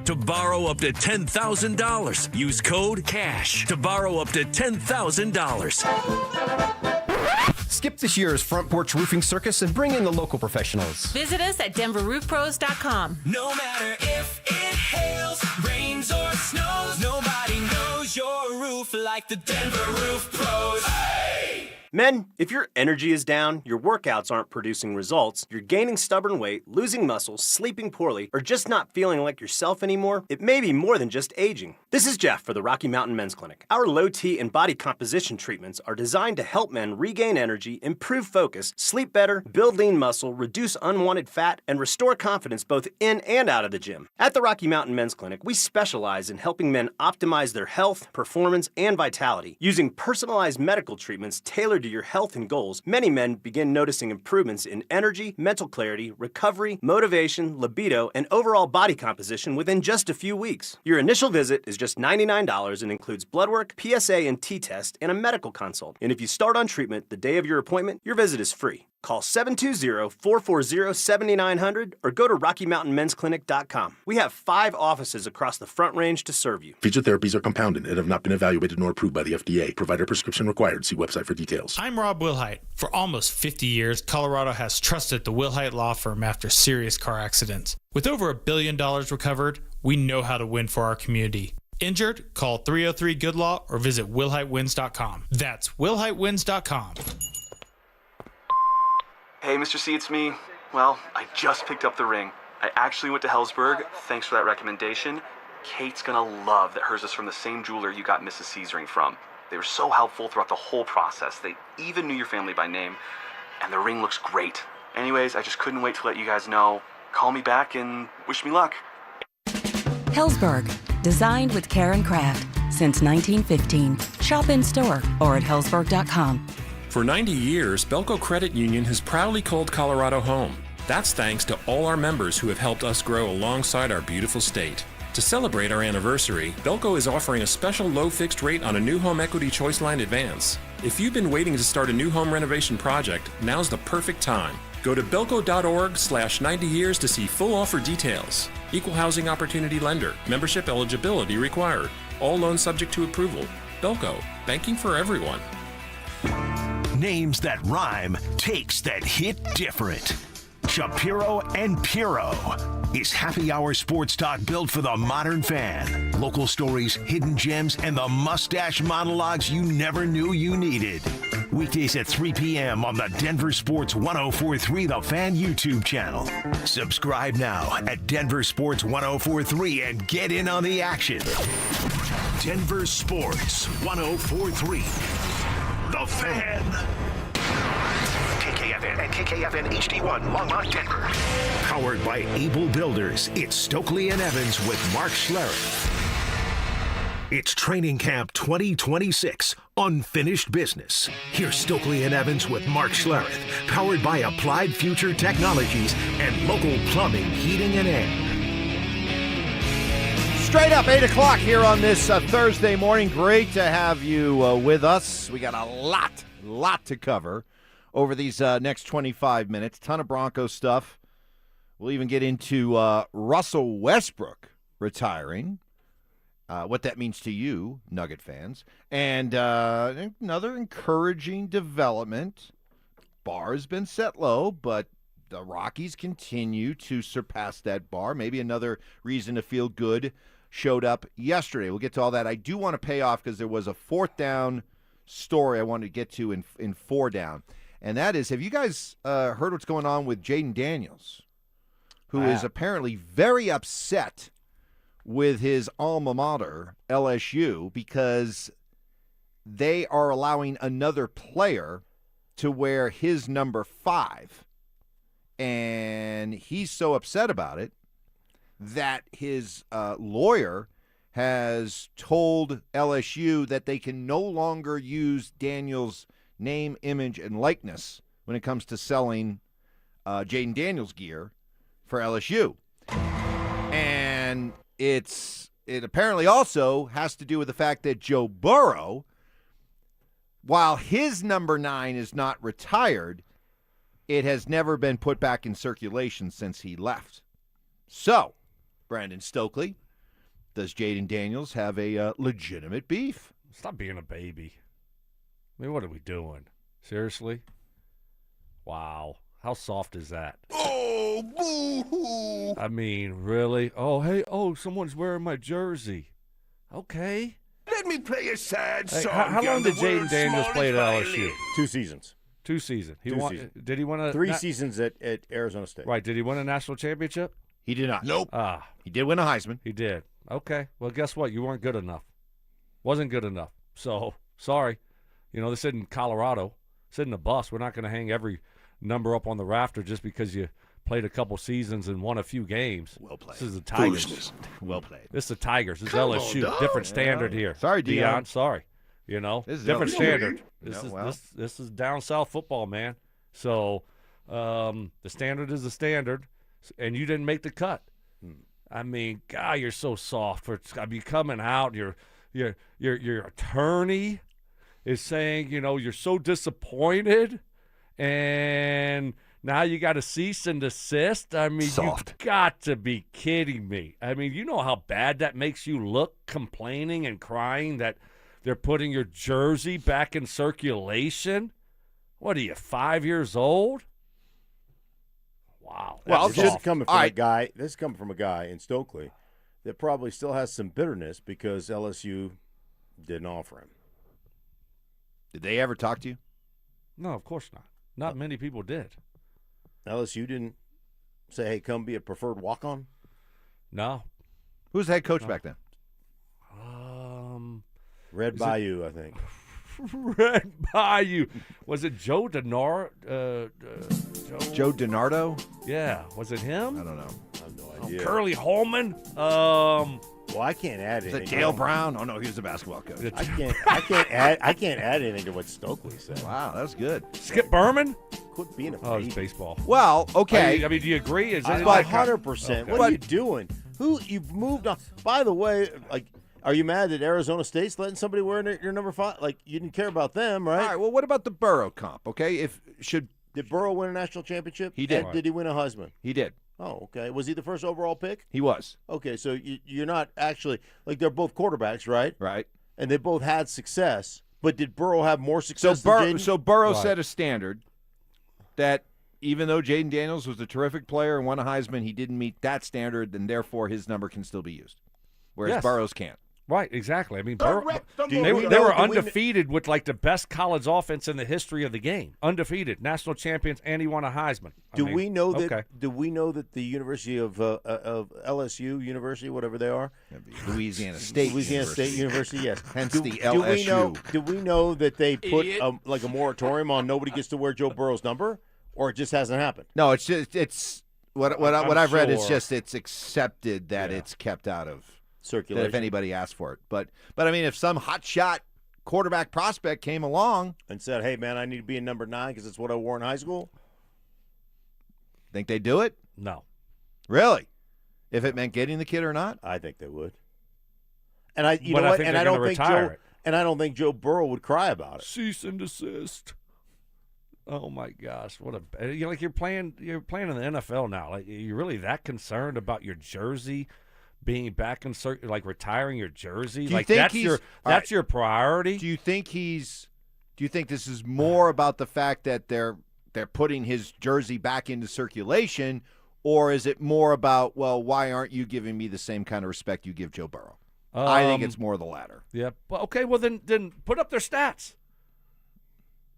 to borrow up to $10,000. Use code CASH to borrow up to $10,000. Skip this year's Front Porch Roofing Circus and bring in the local professionals. Visit us at DenverRoofPros.com. No matter if it hails, rains, or snows, nobody knows your roof like the Denver Roof Pros. Hey! Men, if your energy is down, your workouts aren't producing results, you're gaining stubborn weight, losing muscle, sleeping poorly, or just not feeling like yourself anymore, it may be more than just aging. This is Jeff for the Rocky Mountain Men's Clinic. Our low T and body composition treatments are designed to help men regain energy, improve focus, sleep better, build lean muscle, reduce unwanted fat, and restore confidence both in and out of the gym. At the Rocky Mountain Men's Clinic, we specialize in helping men optimize their health, performance, and vitality. Using personalized medical treatments tailored to your health and goals, many men begin noticing improvements in energy, mental clarity, recovery, motivation, libido, and overall body composition within just a few weeks. Your initial visit is just $99 and includes blood work, PSA and T-test, and a medical consult. And if you start on treatment the day of your appointment, your visit is free. Call 720-440-7900 or go to RockyMountainMen'sClinic.com. We have 5 offices across the Front Range to serve you. Featured therapies are compounded and have not been evaluated nor approved by the FDA. Provider prescription required. See website for details. I'm Rob Wilhite. For almost 50 years, Colorado has trusted the Wilhite Law Firm after serious car accidents. With over $1 billion recovered, we know how to win for our community. Injured? Call 303-GOOD-LAW or visit WilhiteWins.com. That's WilhiteWins.com. Hey, Mr. C, it's me. Well, I just picked up the ring. I actually went to Hellsberg. Thanks for that recommendation. Kate's gonna love that hers is from the same jeweler you got Mrs. C's ring from. They were so helpful throughout the whole process. They even knew your family by name, and the ring looks great. Anyways, I just couldn't wait to let you guys know. Call me back and wish me luck. Hellsberg, designed with care and craft since 1915. Shop in store or at hellsberg.com. For 90 years, Belco Credit Union has proudly called Colorado home. That's thanks to all our members who have helped us grow alongside our beautiful state. To celebrate our anniversary, Belco is offering a special low fixed rate on a new home equity choice line advance. If you've been waiting to start a new home renovation project, now's the perfect time. Go to belco.org/90 years to see full offer details. Equal housing opportunity lender. Membership eligibility required. All loans subject to approval. Belco, banking for everyone. Names that rhyme, takes that hit different. Shapiro and Piro is happy hour sports talk built for the modern fan. Local stories, hidden gems, and the mustache monologues you never knew you needed. Weekdays at 3 p.m. on the Denver Sports 1043 The Fan YouTube channel. Subscribe now at Denver Sports 1043 and get in on the action. Denver Sports 1043 The Fan. KKFN and KKFN HD1 Longmont, Denver. Powered by Able Builders, it's Stokley and Evans with Mark Schlereth. It's Training Camp 2026, Unfinished Business. Here's Stokley and Evans with Mark Schlereth, powered by Applied Future Technologies and local plumbing, heating, and air. Straight up, 8 o'clock here on this Thursday morning. Great to have you with us. We got a lot to cover over these next 25 minutes. Ton of Broncos stuff. We'll even get into Russell Westbrook retiring. what that means to you, Nugget fans. And another encouraging development. Bar has been set low, but the Rockies continue to surpass that bar. Maybe another reason to feel good showed up yesterday. We'll get to all that. I do want to pay off because there was a fourth down story I wanted to get to in four down. And that is, have you guys heard what's going on with Jaden Daniels, who is apparently very upset with his alma mater, LSU, because they are allowing another player to wear his number 5. And he's so upset about it that his lawyer has told LSU that they can no longer use Daniels' name, image, and likeness when it comes to selling Jaden Daniels gear for LSU. And it apparently also has to do with the fact that Joe Burrow, while his number 9 is not retired, it has never been put back in circulation since he left. So, Brandon Stokley, does Jaden Daniels have a legitimate beef? Stop being a baby. I mean, what are we doing? Seriously? Wow. How soft is that? Oh, boo-hoo. I mean, really? Oh, hey, someone's wearing my jersey. Okay. Let me play a sad Hey, song. how long did Jaden Daniels play at LSU? 2 seasons. 2 seasons. Did he win a 3 seasons at Arizona State? Right. Did he win a national championship? He did not. Nope. He did win a Heisman. He did. Okay. Well, guess what? You weren't good enough. Wasn't good enough. So, sorry. They said in Colorado, sit in the bus. We're not going to hang every number up on the rafter just because you played a couple seasons and won a few games. Well played. This is the Tigers. Foolishness. Well played. This is the Tigers. This is Come LSU. on, Different standard here. Sorry, Deion. Sorry. This is Different LSU. standard. Yeah, This is down south football, man. So the standard is the standard, and you didn't make the cut. I mean, God, you're so soft for you coming out. Your attorney is saying, you're so disappointed, and now you got to cease and desist. I mean, Soft. You've got to be kidding me. I mean, you know how bad that makes you look, complaining and crying that they're putting your jersey back in circulation? What are you, 5 years old? Wow. Well, that's this is soft. coming from a guy. This is coming from a guy in Stokley that probably still has some bitterness because LSU didn't offer him. Did they ever talk to you? No, of course not. Not many people did. LSU didn't say, "Hey, come be a preferred walk-on." No. Who's the head coach back then? Red Bayou, I think. Red Bayou. Was it Joe Denard? Joe DiNardo? Yeah. Was it him? I don't know. I have no idea. Curly Holman? Well, I can't add Is anything. it Dale Brown? Oh no, he was the basketball coach. I can't add anything to what Stokley said. Wow, that's good. Skip Berman? Quit being a Oh, baby. it's baseball. Well, okay. I mean, do you agree? Is it But 100%. Okay. What are you doing? You've moved on? By the way, are you mad that Arizona State's letting somebody wear your number 5? Like, you didn't care about them, right? All right. Well, what about the Burrow comp? Okay, Did Burrow win a national championship? He did. And did he win a Heisman? He did. Oh, okay. Was he the first overall pick? He was. Okay, so you're not actually they're both quarterbacks, right? Right. And they both had success, but did Burrow have more success? than Jaden? So Burrow set a standard that even though Jaden Daniels was a terrific player and won a Heisman, he didn't meet that standard, and therefore his number can still be used, whereas Yes. Burrow's can't. Right, exactly. I mean, Burrow, Do they we were know- undefeated with like the best college offense in the history of the game. Undefeated, national champions, and he won a Heisman. Do we know that? Okay. Do we know that the University of LSU University, whatever they are, Louisiana State University, yes. Hence do, the do we know? LSU. Do we know that they put a moratorium on nobody gets to wear Joe Burrow's number, or it just hasn't happened? No, it's what I'm I've read. It's sure. just it's accepted that it's kept out of circulation. that if anybody asks for it. But I mean, if some hotshot quarterback prospect came along and said, "Hey, man, I need to be in number 9 because it's what I wore in high school," think they'd do it? No. Really? If it meant getting the kid or not? I think they would. And I think they're gonna retire it. And I don't think Joe Burrow would cry about it. Cease and desist. Oh my gosh, what a you're playing in the NFL now. Like, you're really that concerned about your jersey being back in like retiring your jersey? Do you Like think that's your priority? Do you think this is more about the fact that they're putting his jersey back into circulation, or is it more about, well, why aren't you giving me the same kind of respect you give Joe Burrow? I think it's more the latter. Yeah. Well, okay. Well, then put up their stats.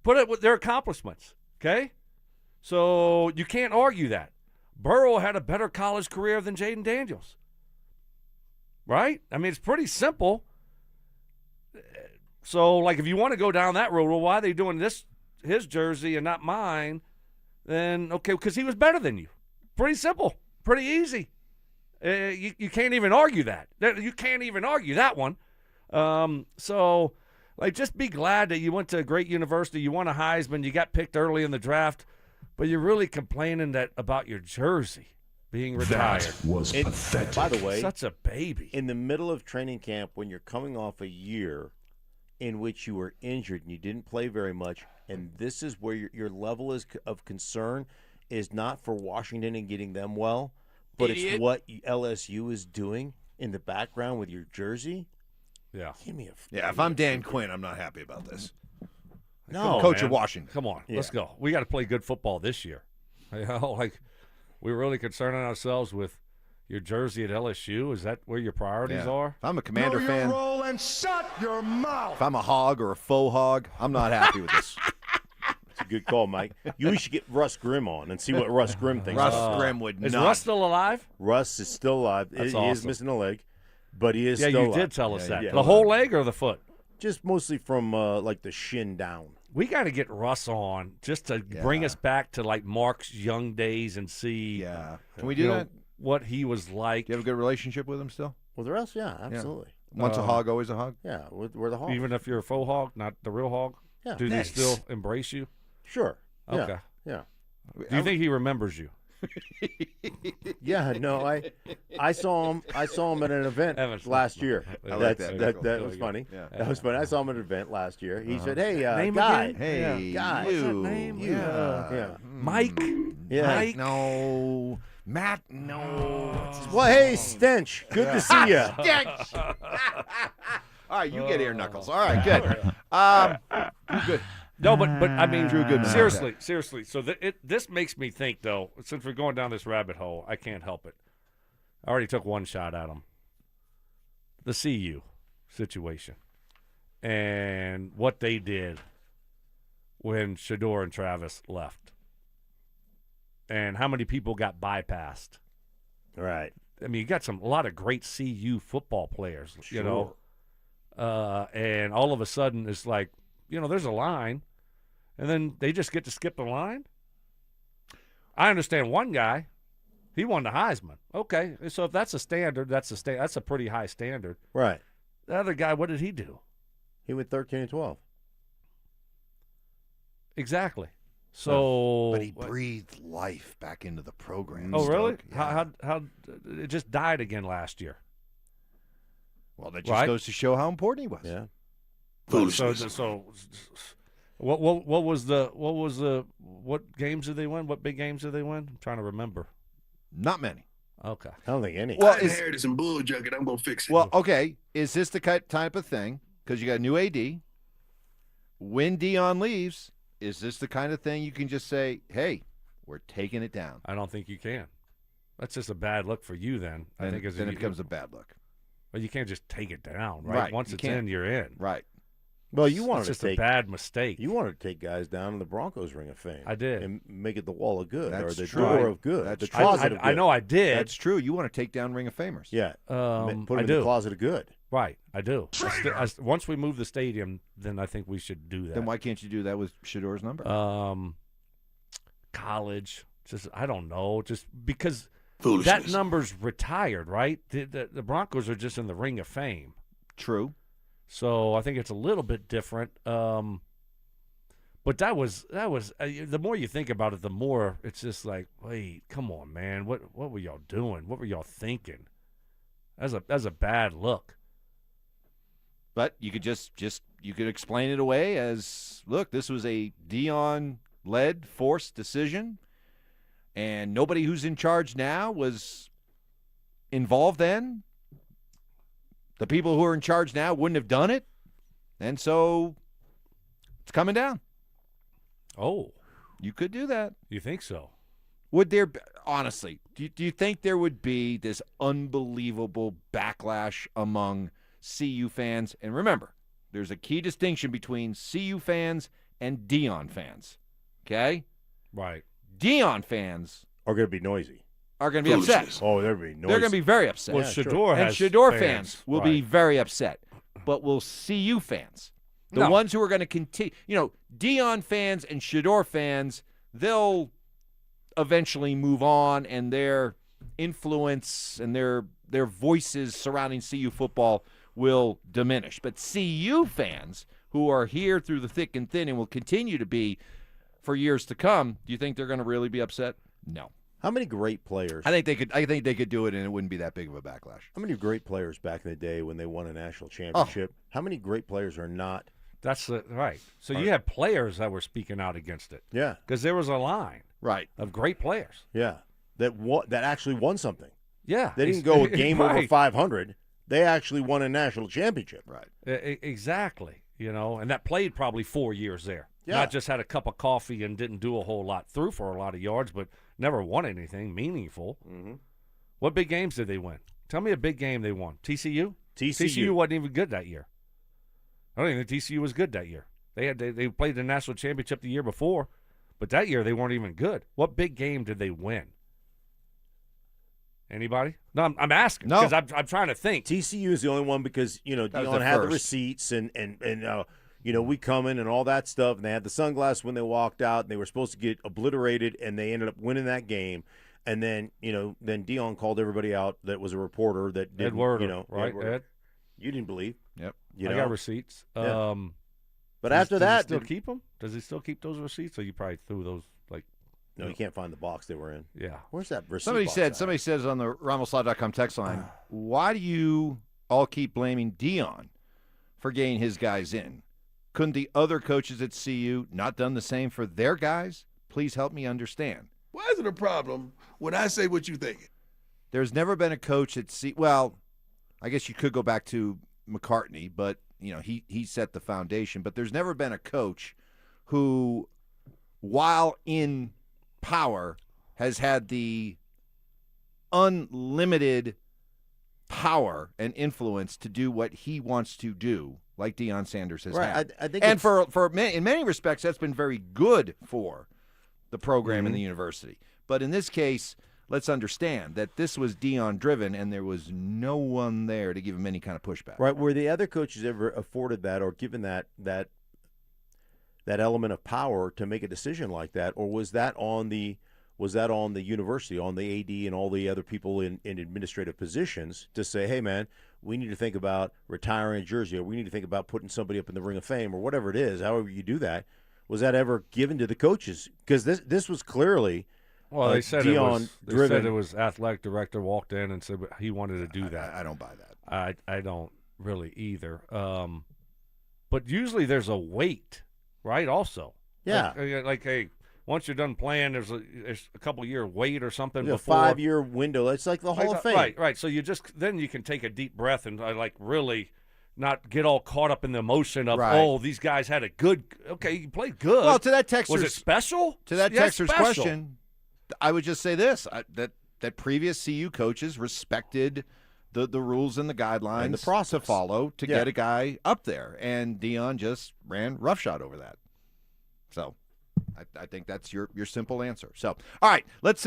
Put it with their accomplishments. Okay. So you can't argue that Burrow had a better college career than Jaden Daniels. Right? I mean, it's pretty simple. So, like, if you want to go down that road, well, why are they doing his jersey and not mine? Then, okay, because he was better than you. Pretty simple. Pretty easy. You can't even argue that. You can't even argue that one. So, like, just be glad that you went to a great university. You won a Heisman. You got picked early in the draft. But you're really complaining about your jersey being retired. That was pathetic. By the way, such a baby. In the middle of training camp, when you're coming off a year in which you were injured and you didn't play very much, and this is where your level of concern is not for Washington and getting them well, but it's what LSU is doing in the background with your jersey. Yeah. Give me if I'm Dan Quinn, I'm not happy about this. No, Coach man. of Washington. Come on, Yeah. let's go. We got to play good football this year. You know, like, we're really concerning ourselves with your jersey at LSU. Is that where your priorities are? If I'm a Commander fan, roll and shut your mouth. if I'm a hog or a faux hog, I'm not happy with this. It's a good call, Mike. You should get Russ Grimm on and see what Russ Grimm thinks. Russ Grimm would Is not. Russ still alive? Russ is still alive. That's He is awesome. missing a leg, but he is Yeah, still you alive. did tell us that. Yeah. The whole leg or the foot? Just mostly from like the shin down. We got to get Russ on just to bring us back to, like, Mark's young days and see Can we do that? What he was like. You have a good relationship with him still? With Russ, yeah, absolutely. Once a hog, always a hog? Yeah, we're the hog. Even if you're a faux hog, not the real hog? Yeah. Do Nice. they still embrace you? Sure. Okay. Yeah. Do you think he remembers you? Yeah, no, I saw him at an event last year. I like That was funny. Yeah. That was funny. I saw him at an event last year. He said, "Hey, Name guy, again? Hey, guy, you. what's that name? Yeah. Mike? Yeah. Mike? No. Matt, no. Well, hey, Stench, good to see you. Stench. All right, you get ear knuckles. All right, good. You're good. No, but I mean, Drew Goodman. seriously. So this makes me think, though, since we're going down this rabbit hole, I can't help it. I already took one shot at him. The CU situation and what they did when Shedeur and Travis left, and how many people got bypassed. Right. I mean, you got a lot of great CU football players, you know, and all of a sudden it's like, there's a line, and then they just get to skip the line. I understand one guy, he won the Heisman. Okay, so if that's a standard, that's a pretty high standard. Right. The other guy, what did he do? He went 13-12. Exactly. So, but he breathed life back into the program. Oh, really? Yeah. How it just died again last year? Well, that just goes to show how important he was. Yeah. So what games did they win? What big games did they win? I'm trying to remember. Not many. Okay. I don't think any. Well, I inherited some bull junket. I'm going to fix it. Well, okay. Is this the type of thing? Because you got a new AD. When Dion leaves, is this the kind of thing you can just say, hey, we're taking it down? I don't think you can. That's just a bad look for you then. I think then it becomes a bad look. Well, you can't just take it down, right? Once it's in, you're in. Right. Well, you wanted it's just to take a bad mistake. You wanted to take guys down in the Broncos Ring of Fame. I did, and make it the Wall of Good That's or the true. Door of Good. That's the true. Closet of Good. I know I did. That's true. You want to take down Ring of Famers. Yeah. Put them I in do. the Closet of Good. Right. I do. Once we move the stadium, then I think we should do that. Then why can't you do that with Shedeur's number? College. Just I don't know. Just because that number's retired, right? The Broncos are just in the Ring of Fame. True. So I think it's a little bit different. But that was the more you think about it, the more it's just like, wait, come on, man, what were y'all doing? What were y'all thinking? That's a bad look. But you could you could explain it away as, look, this was a Dion-led forced decision, and nobody who's in charge now was involved then. The people who are in charge now wouldn't have done it, and so it's coming down. Oh. You could do that. You think so? Would there be, honestly, do you think there would be this unbelievable backlash among CU fans? And remember, there's a key distinction between CU fans and Deion fans, okay? Right. Deion fans are going to be noisy. Are going to be upset. Oh, they're going to be noisy. They're going to be very upset. Well, Shador has Shador fans will be right. very upset. But will CU fans, the ones who are going to continue, Deion fans and Shador fans, they'll eventually move on, and their influence and their voices surrounding CU football will diminish. But CU fans who are here through the thick and thin and will continue to be for years to come, do you think they're going to really be upset? No. How many great players? I think they could do it, and it wouldn't be that big of a backlash. How many great players back in the day when they won a national championship? How many great players are not? That's right. So you had players that were speaking out against it. Yeah. Because there was a line. Right. Of great players. Yeah. That actually won something. Yeah. They didn't go a game right. over 500. They actually won a national championship. Right. Exactly. And that played probably 4 years there. Yeah. Not just had a cup of coffee and didn't do a whole lot, threw for a lot of yards, but never won anything meaningful. Mm-hmm. What big games did they win? Tell me a big game they won. TCU? TCU. TCU wasn't even good that year. I don't even think TCU was good that year. They played the national championship the year before, but that year they weren't even good. What big game did they win? Anybody? No, I'm asking because I'm trying to think. TCU is the only one because Deion had the receipts and we come in and all that stuff, and they had the sunglasses when they walked out, and they were supposed to get obliterated, and they ended up winning that game. And then then Deion called everybody out that was a reporter that didn't, right? Ed? You didn't believe. Yep. I got receipts. Yeah. But after that, does he still keep them? Does he still keep those receipts? Or you probably threw those No, you can't find the box they were in. Yeah. Where's that receipt Somebody box says on the RamosLaw.com text line, why do you all keep blaming Deion for getting his guys in? Couldn't the other coaches at CU not done the same for their guys? Please help me understand. Why is it a problem when I say what you think? There's never been a coach at CU. Well, I guess you could go back to McCartney, but he set the foundation. But there's never been a coach who, while in power, has had the unlimited power and influence to do what he wants to do, like Deion Sanders has had. I think and in many respects, that's been very good for the program and the university. But in this case, let's understand that this was Deion driven, and there was no one there to give him any kind of pushback. Right. Were the other coaches ever afforded that or given that element of power to make a decision like that, or was that on the university, on the AD and all the other people in administrative positions to say, hey man, we need to think about retiring a jersey, or we need to think about putting somebody up in the Ring of Fame, or whatever it is, however you do that? Was that ever given to the coaches? Because this was clearly they said Deion driven. They said it was athletic director walked in and said he wanted to do that. I don't buy that. I don't really either. But usually there's a wait, right? Also, yeah, like hey, once you're done playing, there's a couple year wait or something. There's before a 5-year window. It's like the Hall of Fame, right? So then you can take a deep breath and really not get all caught up in the emotion of these guys had a good. Okay, you played good. Well, to that texter's, was it special? To that texter's special. question, I would just say this: that previous CU coaches respected the rules and the guidelines and the process to follow to get a guy up there, and Deion just ran roughshod over that. So, I think that's your simple answer. So, all right, let's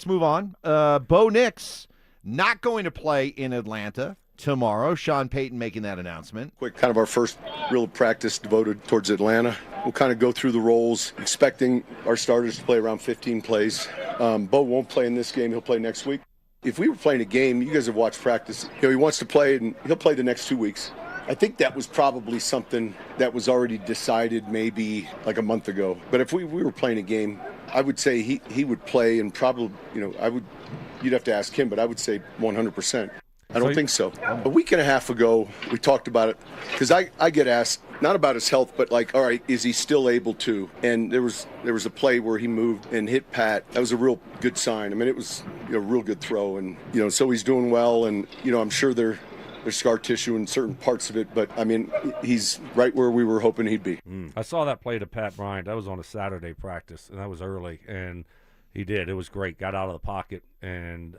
move on. Bo Nix not going to play in Atlanta tomorrow. Sean Payton making that announcement. Quick, kind of our first real practice devoted towards Atlanta. We'll kind of go through the roles, expecting our starters to play around 15 plays. Bo won't play in this game. He'll play next week. If we were playing a game, you guys have watched practice. He wants to play, and he'll play the next 2 weeks. I think that was probably something that was already decided maybe like a month ago. But if we were playing a game, I would say he would play, and probably, you'd have to ask him, but I would say 100%. I don't think so. A week and a half ago, we talked about it because I get asked not about his health, but like, all right, is he still able to? And there was a play where he moved and hit Pat. That was a real good sign. I mean, it was a real good throw, and so he's doing well, and I'm sure they're There's scar tissue in certain parts of it, but, I mean, he's right where we were hoping he'd be. I saw that play to Pat Bryant. That was on a Saturday practice, and that was early, and he did. It was great. Got out of the pocket and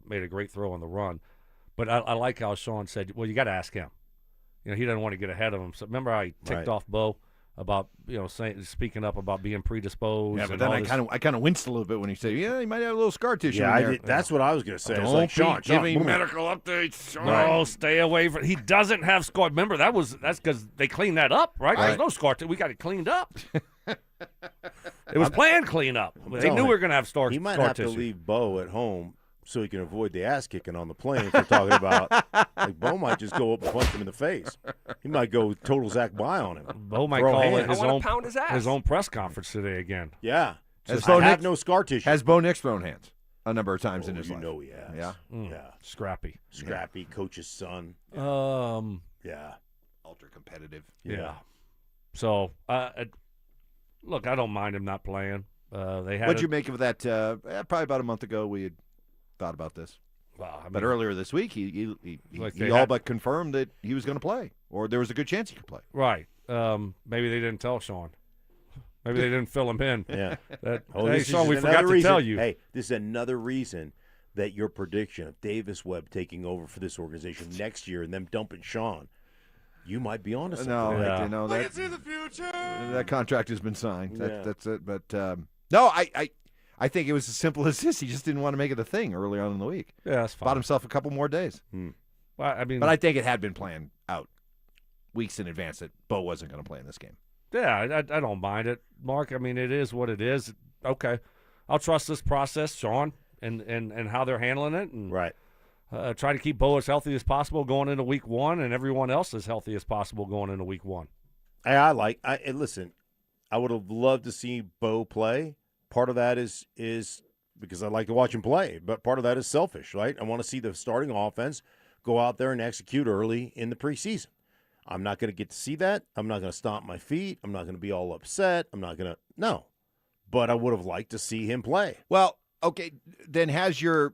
made a great throw on the run. But I like how Sean said, well, you got to ask him. You know, he doesn't want to get ahead of him. So remember how he ticked off Bo about, speaking up about being predisposed. Yeah, but then I kind of winced a little bit when he said, "Yeah, he might have a little scar tissue." Yeah, in there. that's what I was going to say. Don't Sean, giving medical updates. Sean. No, stay away from. He doesn't have scar. Remember that's because they cleaned that up, right? There's no scar. We got it cleaned up. It was planned cleanup. They knew we were going to have scar. He might scar have tissue. to leave Bo at home so he can avoid the ass kicking on the plane. If we're talking about, like, Bo might just go up and punch him in the face. He might go total Zach Bly on him. Bo might call it pound his ass. his own press conference today again. Yeah. So Has Bo I have Nix- no scar tissue. Has Bo Nix thrown hands a number of times in his life? He has. Yeah. Yeah. Scrappy. Scrappy, coach's son. Yeah. Ultra competitive. Yeah. So, look, I don't mind him not playing. What'd you make of that? Probably about a month ago, we had thought about this. Well, I mean, but earlier this week, he like all but confirmed that he was going to play, or there was a good chance he could play. Right. Maybe they didn't tell Sean. Maybe they didn't fill him in. Yeah. Hey, Sean, we forgot to tell you. Hey, this is another reason that your prediction of Davis Webb taking over for this organization next year and them dumping Sean, you might be on to something. No, I that, can see the future. That contract has been signed. Yeah. That's it. But no, I think it was as simple as this. He just didn't want to make it a thing early on in the week. Yeah, that's fine. Bought himself a couple more days. Well, I mean, but I think it had been planned out weeks in advance that Bo wasn't going to play in this game. Yeah, I don't mind it, Mark. I mean, it is what it is. Okay, I'll trust this process, Sean, and how they're handling it, and try to keep Bo as healthy as possible going into week one, and everyone else as healthy as possible going into week one. Listen, I would have loved to see Bo play. Part of that is because I like to watch him play, but part of that is selfish, right? I want to see the starting offense go out there and execute early in the preseason. I'm not going to get to see that. I'm not going to stomp my feet. I'm not going to be all upset. I'm not going to – no. But I would have liked to see him play. Well, okay, then has your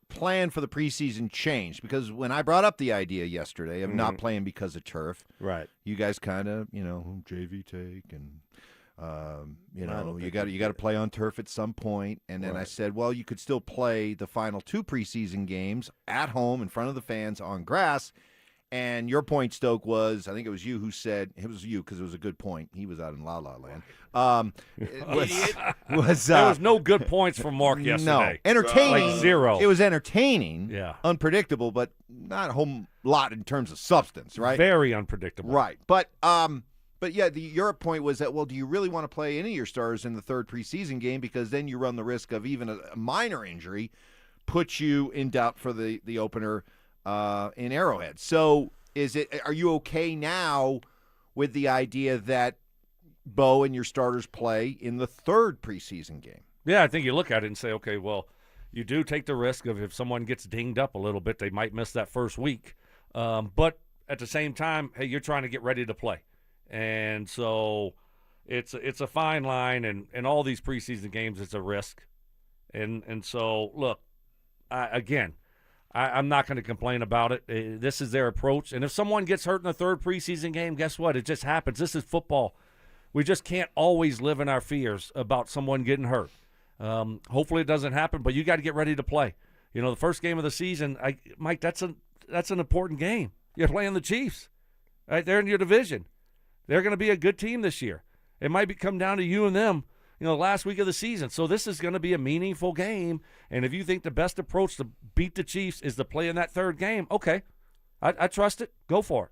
plan for the preseason changed? Because when I brought up the idea yesterday of not playing because of turf, right? You guys kind of, JV take and you got to play on turf at some point. And then I said, well, you could still play the final two preseason games at home in front of the fans on grass. And your point, Stoke, was, I think it was you who said, it was you because it was a good point. He was out in La La Land. There was no good points from Mark yesterday. No, entertaining. Like zero. It was entertaining. Yeah. Unpredictable, but not a whole lot in terms of substance, right? Very unpredictable. Right. But yeah, your point was that, well, do you really want to play any of your stars in the third preseason game? Because then you run the risk of even a minor injury puts you in doubt for the opener in Arrowhead. So are you okay now with the idea that Bo and your starters play in the third preseason game? Yeah, I think you look at it and say, okay, well, you do take the risk of if someone gets dinged up a little bit, they might miss that first week. But at the same time, hey, you're trying to get ready to play. And so it's a fine line, and in all these preseason games, it's a risk. And so, look, I'm not going to complain about it. This is their approach. And if someone gets hurt in the third preseason game, guess what? It just happens. This is football. We just can't always live in our fears about someone getting hurt. Hopefully it doesn't happen, but you got to get ready to play. The first game of the season, Mike, that's an important game. You're playing the Chiefs. Right? They're in your division. They're going to be a good team this year. It might come down to you and them, last week of the season. So this is going to be a meaningful game. And if you think the best approach to beat the Chiefs is to play in that third game, okay, I trust it. Go for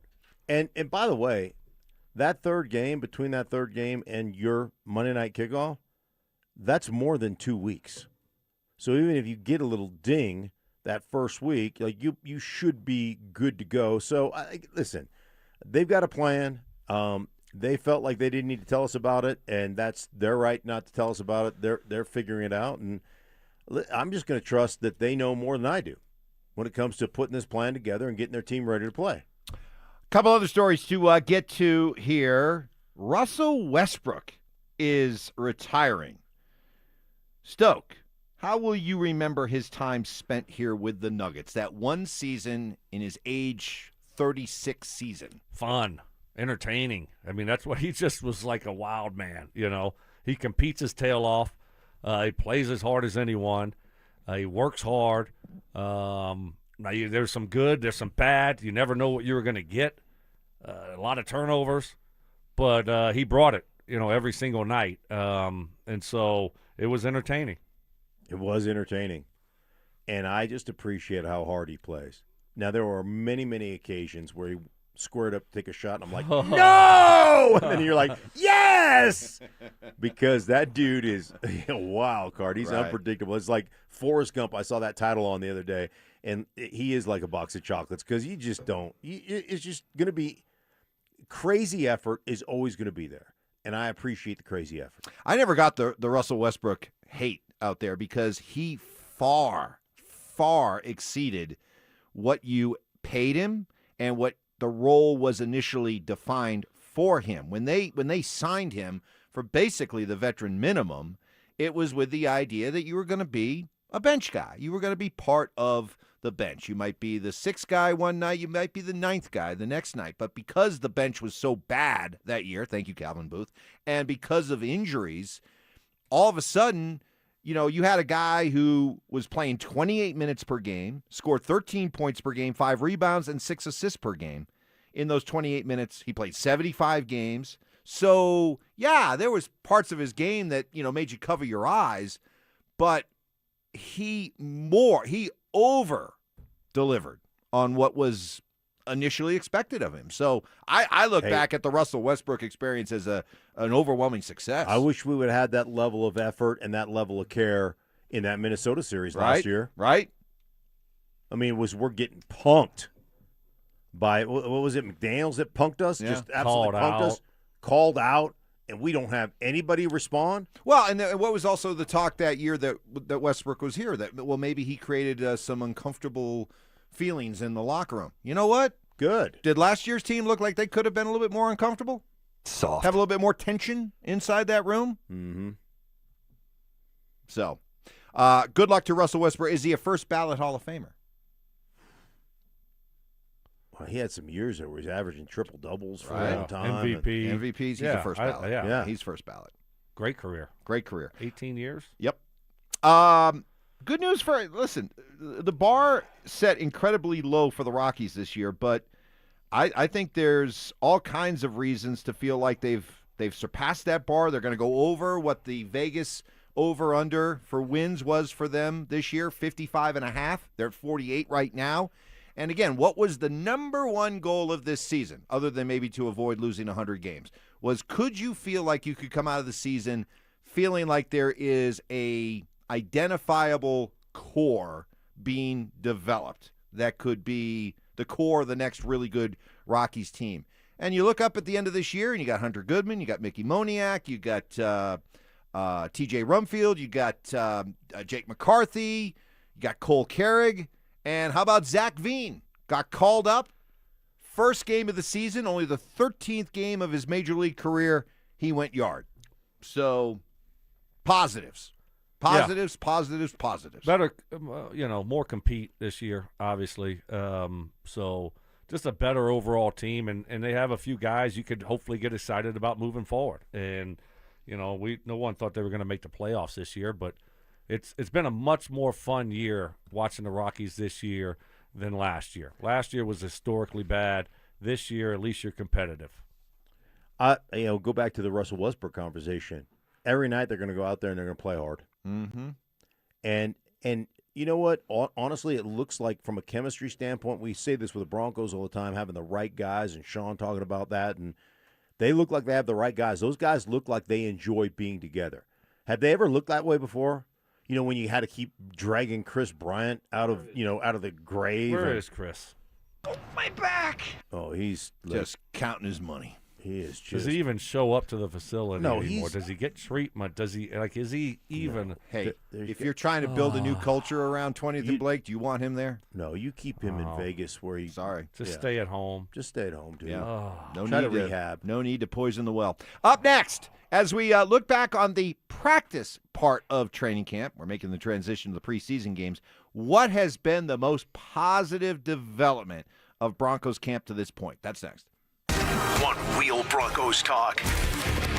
it. And by the way, that third game, between that third game and your Monday night kickoff, that's more than 2 weeks. So even if you get a little ding that first week, like you should be good to go. So listen, they've got a plan. They felt like they didn't need to tell us about it, and that's their right not to tell us about it. They're figuring it out, and I'm just going to trust that they know more than I do when it comes to putting this plan together and getting their team ready to play. A couple other stories to get to here. Russell Westbrook is retiring. Stoke, How will you remember his time spent here with the Nuggets? That one season in his age 36 season. Fun, entertaining. I mean, that's what he just was like a wild man. He competes his tail off. He plays as hard as anyone. He works hard. There's some good, there's some bad. You never know what you were going to get. A lot of turnovers, but he brought it, every single night. And so it was entertaining. It was entertaining. And I just appreciate how hard he plays. Now, there were many, many occasions where he squared up to take a shot, and I'm like, no! And then you're like, yes! Because that dude is a wild card. He's unpredictable. It's like Forrest Gump. I saw that title on the other day, and he is like a box of chocolates because you just don't. It's just going to be crazy effort is always going to be there, and I appreciate the crazy effort. I never got the Russell Westbrook hate out there because he far exceeded what you paid him and what the role was initially defined for him. When they signed him for basically the veteran minimum, it was with the idea that you were going to be a bench guy. You were going to be part of the bench. You might be the sixth guy one night, you might be the ninth guy the next night. But because the bench was so bad that year, thank you, Calvin Booth, and because of injuries, all of a sudden, you had a guy who was playing 28 minutes per game, scored 13 points per game, 5 rebounds, and 6 assists per game. In those 28 minutes, he played 75 games. So, yeah, there was parts of his game that, made you cover your eyes, but he over-delivered on what was initially expected of him. So I look back at the Russell Westbrook experience as an overwhelming success. I wish we would have had that level of effort and that level of care in that Minnesota series last year. Right. I mean, we're getting punked by, what was it, McDaniels that punked us? Yeah. Just absolutely punked us. Called out, and we don't have anybody respond? Well, and what was also the talk that year that Westbrook was here, that, maybe he created some uncomfortable feelings in the locker room. You know what? Good. Did last year's team look like they could have been a little bit more uncomfortable? Soft. Have a little bit more tension inside that room? Mm-hmm. So, good luck to Russell Westbrook. Is he a first ballot Hall of Famer? Well, he had some years there where he's averaging triple doubles for a long time. MVPs, he's a first ballot. Yeah, he's first ballot. Great career. 18 years. Yep. Good news listen, the bar set incredibly low for the Rockies this year, but I think there's all kinds of reasons to feel like they've surpassed that bar. They're going to go over what the Vegas over-under for wins was for them this year, 55.5. They're at 48 right now. And again, what was the number one goal of this season, other than maybe to avoid losing 100 games, was could you feel like you could come out of the season feeling like there is a identifiable core being developed that could be the core of the next really good Rockies team? And you look up at the end of this year, and you got Hunter Goodman, you got Mickey Moniak, you got T.J. Rumfield, you got Jake McCarthy, you got Cole Carrig, and how about Zach Veen? Got called up, first game of the season, only the 13th game of his major league career, he went yard. So, positives. Positives. Better, more compete this year, obviously. So just a better overall team, and they have a few guys you could hopefully get excited about moving forward. And no one thought they were going to make the playoffs this year, but it's been a much more fun year watching the Rockies this year than last year. Last year was historically bad. This year, at least you're competitive. Go back to the Russell Westbrook conversation. Every night they're going to go out there and they're going to play hard. Mm-hmm. And you know what? Honestly, it looks like from a chemistry standpoint, we say this with the Broncos all the time, having the right guys, and Sean talking about that, and they look like they have the right guys. Those guys look like they enjoy being together. Have they ever looked that way before? When you had to keep dragging Chris Bryant out of the grave. Where is Chris? Oh, my back. Oh, he's just counting his money. He is just. Does he even show up to the facility No, anymore? Does he get treatment? Does he is he even? No. Hey, if you're trying to build a new culture around 20th and Blake, do you want him there? No, you keep him in Vegas where he. Sorry, just stay at home. Just stay at home, dude. Yeah, no Try need to rehab. No need to poison the well. Up next, as we look back on the practice part of training camp, we're making the transition to the preseason games. What has been the most positive development of Broncos camp to this point? That's next. Want real Broncos talk?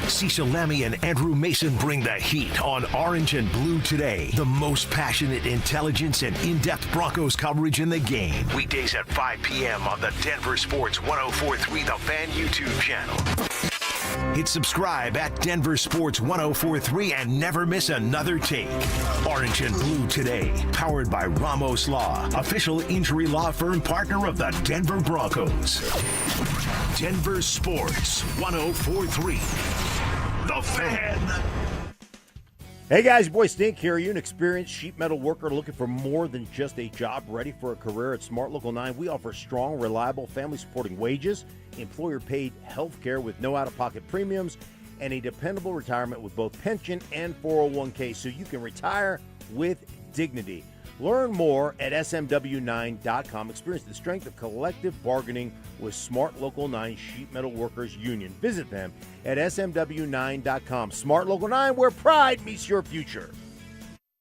Cecil Lemmy and Andrew Mason bring the heat on Orange and Blue Today. The most passionate intelligence and in-depth Broncos coverage in the game. Weekdays at 5 p.m. on the Denver Sports 104.3 The Fan YouTube channel. Hit subscribe at Denver Sports 104.3 and never miss another take. Orange and Blue Today, powered by Ramos Law, official injury law firm partner of the Denver Broncos. Denver Sports 104.3 The Fan. Hey guys, your boy Stink here. Are you an experienced sheet metal worker looking for more than just a job, ready for a career? At Smart Local 9, we offer strong, reliable, family-supporting wages, employer-paid health care with no out-of-pocket premiums, and a dependable retirement with both pension and 401k, so you can retire with dignity. Learn more at smw9.com. Experience the strength of collective bargaining with Smart Local 9 Sheet Metal Workers Union. Visit them at smw9.com. Smart Local 9, where pride meets your future.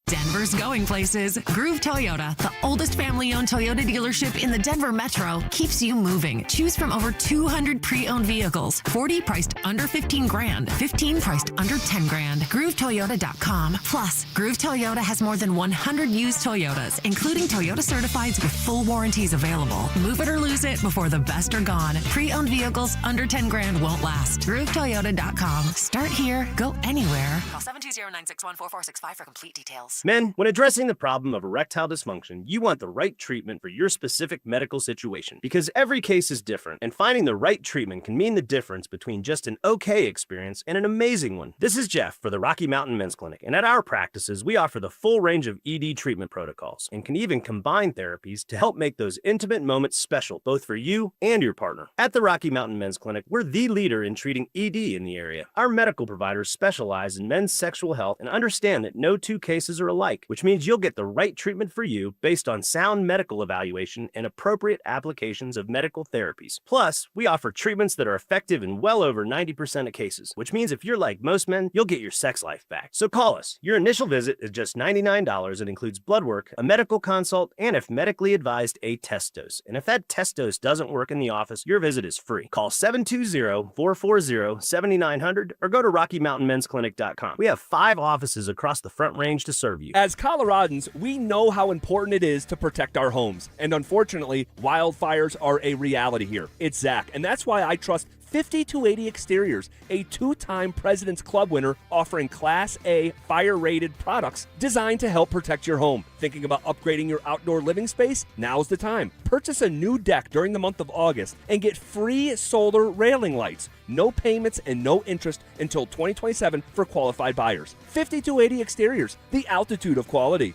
Denver's going places. Groove Toyota, the oldest family-owned Toyota dealership in the Denver metro, keeps you moving. Choose from over 200 pre-owned vehicles. 40 priced under 15 grand. 15 priced under 10 grand. GrooveToyota.com. Plus, Groove Toyota has more than 100 used Toyotas, including Toyota certifieds with full warranties available. Move it or lose it before the best are gone. Pre-owned vehicles under 10 grand won't last. GrooveToyota.com. Start here, go anywhere. Call 720-961-4465 for complete details. Men, when addressing the problem of erectile dysfunction, you want the right treatment for your specific medical situation because every case is different, and finding the right treatment can mean the difference between just an okay experience and an amazing one. This is Jeff for the Rocky Mountain Men's Clinic, and at our practices, we offer the full range of ED treatment protocols and can even combine therapies to help make those intimate moments special, both for you and your partner. At the Rocky Mountain Men's Clinic, we're the leader in treating ED in the area. Our medical providers specialize in men's sexual health and understand that no two cases are alike, which means you'll get the right treatment for you based on sound medical evaluation and appropriate applications of medical therapies. Plus, we offer treatments that are effective in well over 90% of cases, which means if you're like most men, you'll get your sex life back. So call us. Your initial visit is just $99 and includes blood work, a medical consult, and if medically advised, a test dose. And if that test dose doesn't work in the office, your visit is free. Call 720-440-7900 or go to RockyMountainMen'sClinic.com. We have 5 offices across the Front Range to serve you. As Coloradans, we know how important it is to protect our homes. And unfortunately, wildfires are a reality here. It's Zach, and that's why I trust 50-80 Exteriors, a 2-time President's Club winner offering Class A fire-rated products designed to help protect your home. Thinking about upgrading your outdoor living space? Now's the time. Purchase a new deck during the month of August and get free solar railing lights. No payments and no interest until 2027 for qualified buyers. 50-80 Exteriors, the altitude of quality.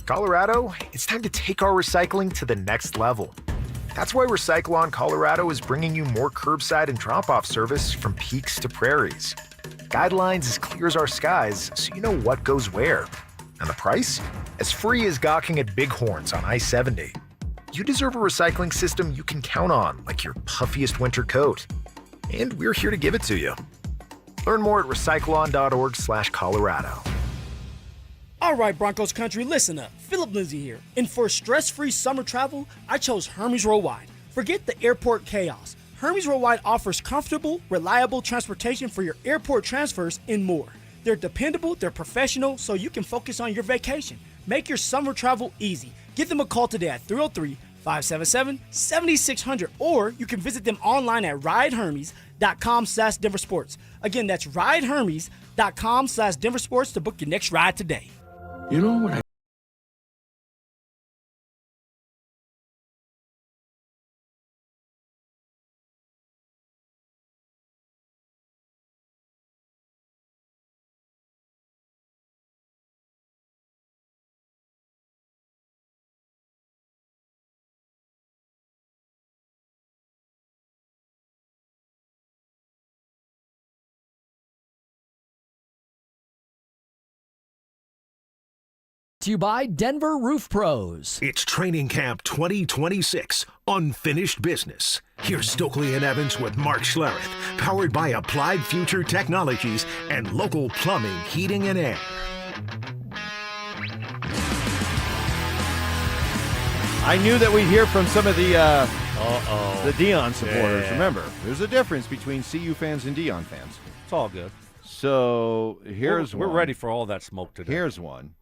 Colorado, it's time to take our recycling to the next level. That's why Recyclon Colorado is bringing you more curbside and drop-off service from peaks to prairies. Guidelines as clear as our skies, so you know what goes where. And the price? As free as gawking at bighorns on I-70. You deserve a recycling system you can count on, like your puffiest winter coat. And we're here to give it to you. Learn more at recyclon.org/Colorado. All right, Broncos country, listen up. Philip Lindsay here. And for stress-free summer travel, I chose Hermes Worldwide. Forget the airport chaos. Hermes Worldwide offers comfortable, reliable transportation for your airport transfers and more. They're dependable, they're professional, so you can focus on your vacation. Make your summer travel easy. Give them a call today at 303-577-7600, or you can visit them online at ridehermes.com/DenverSports. Again, that's ridehermes.com/DenverSports to book your next ride today. You know what I to you by Denver Roof Pros. It's Training Camp 2026, Unfinished Business. Here's Stokley and Evans with Mark Schlereth, powered by Applied Future Technologies and local plumbing, heating, and air. I knew that we'd hear from some of the Deion supporters. Yeah. Remember, there's a difference between CU fans and Deion fans. It's all good. So here's we're one. ready for all that smoke today. Here's one.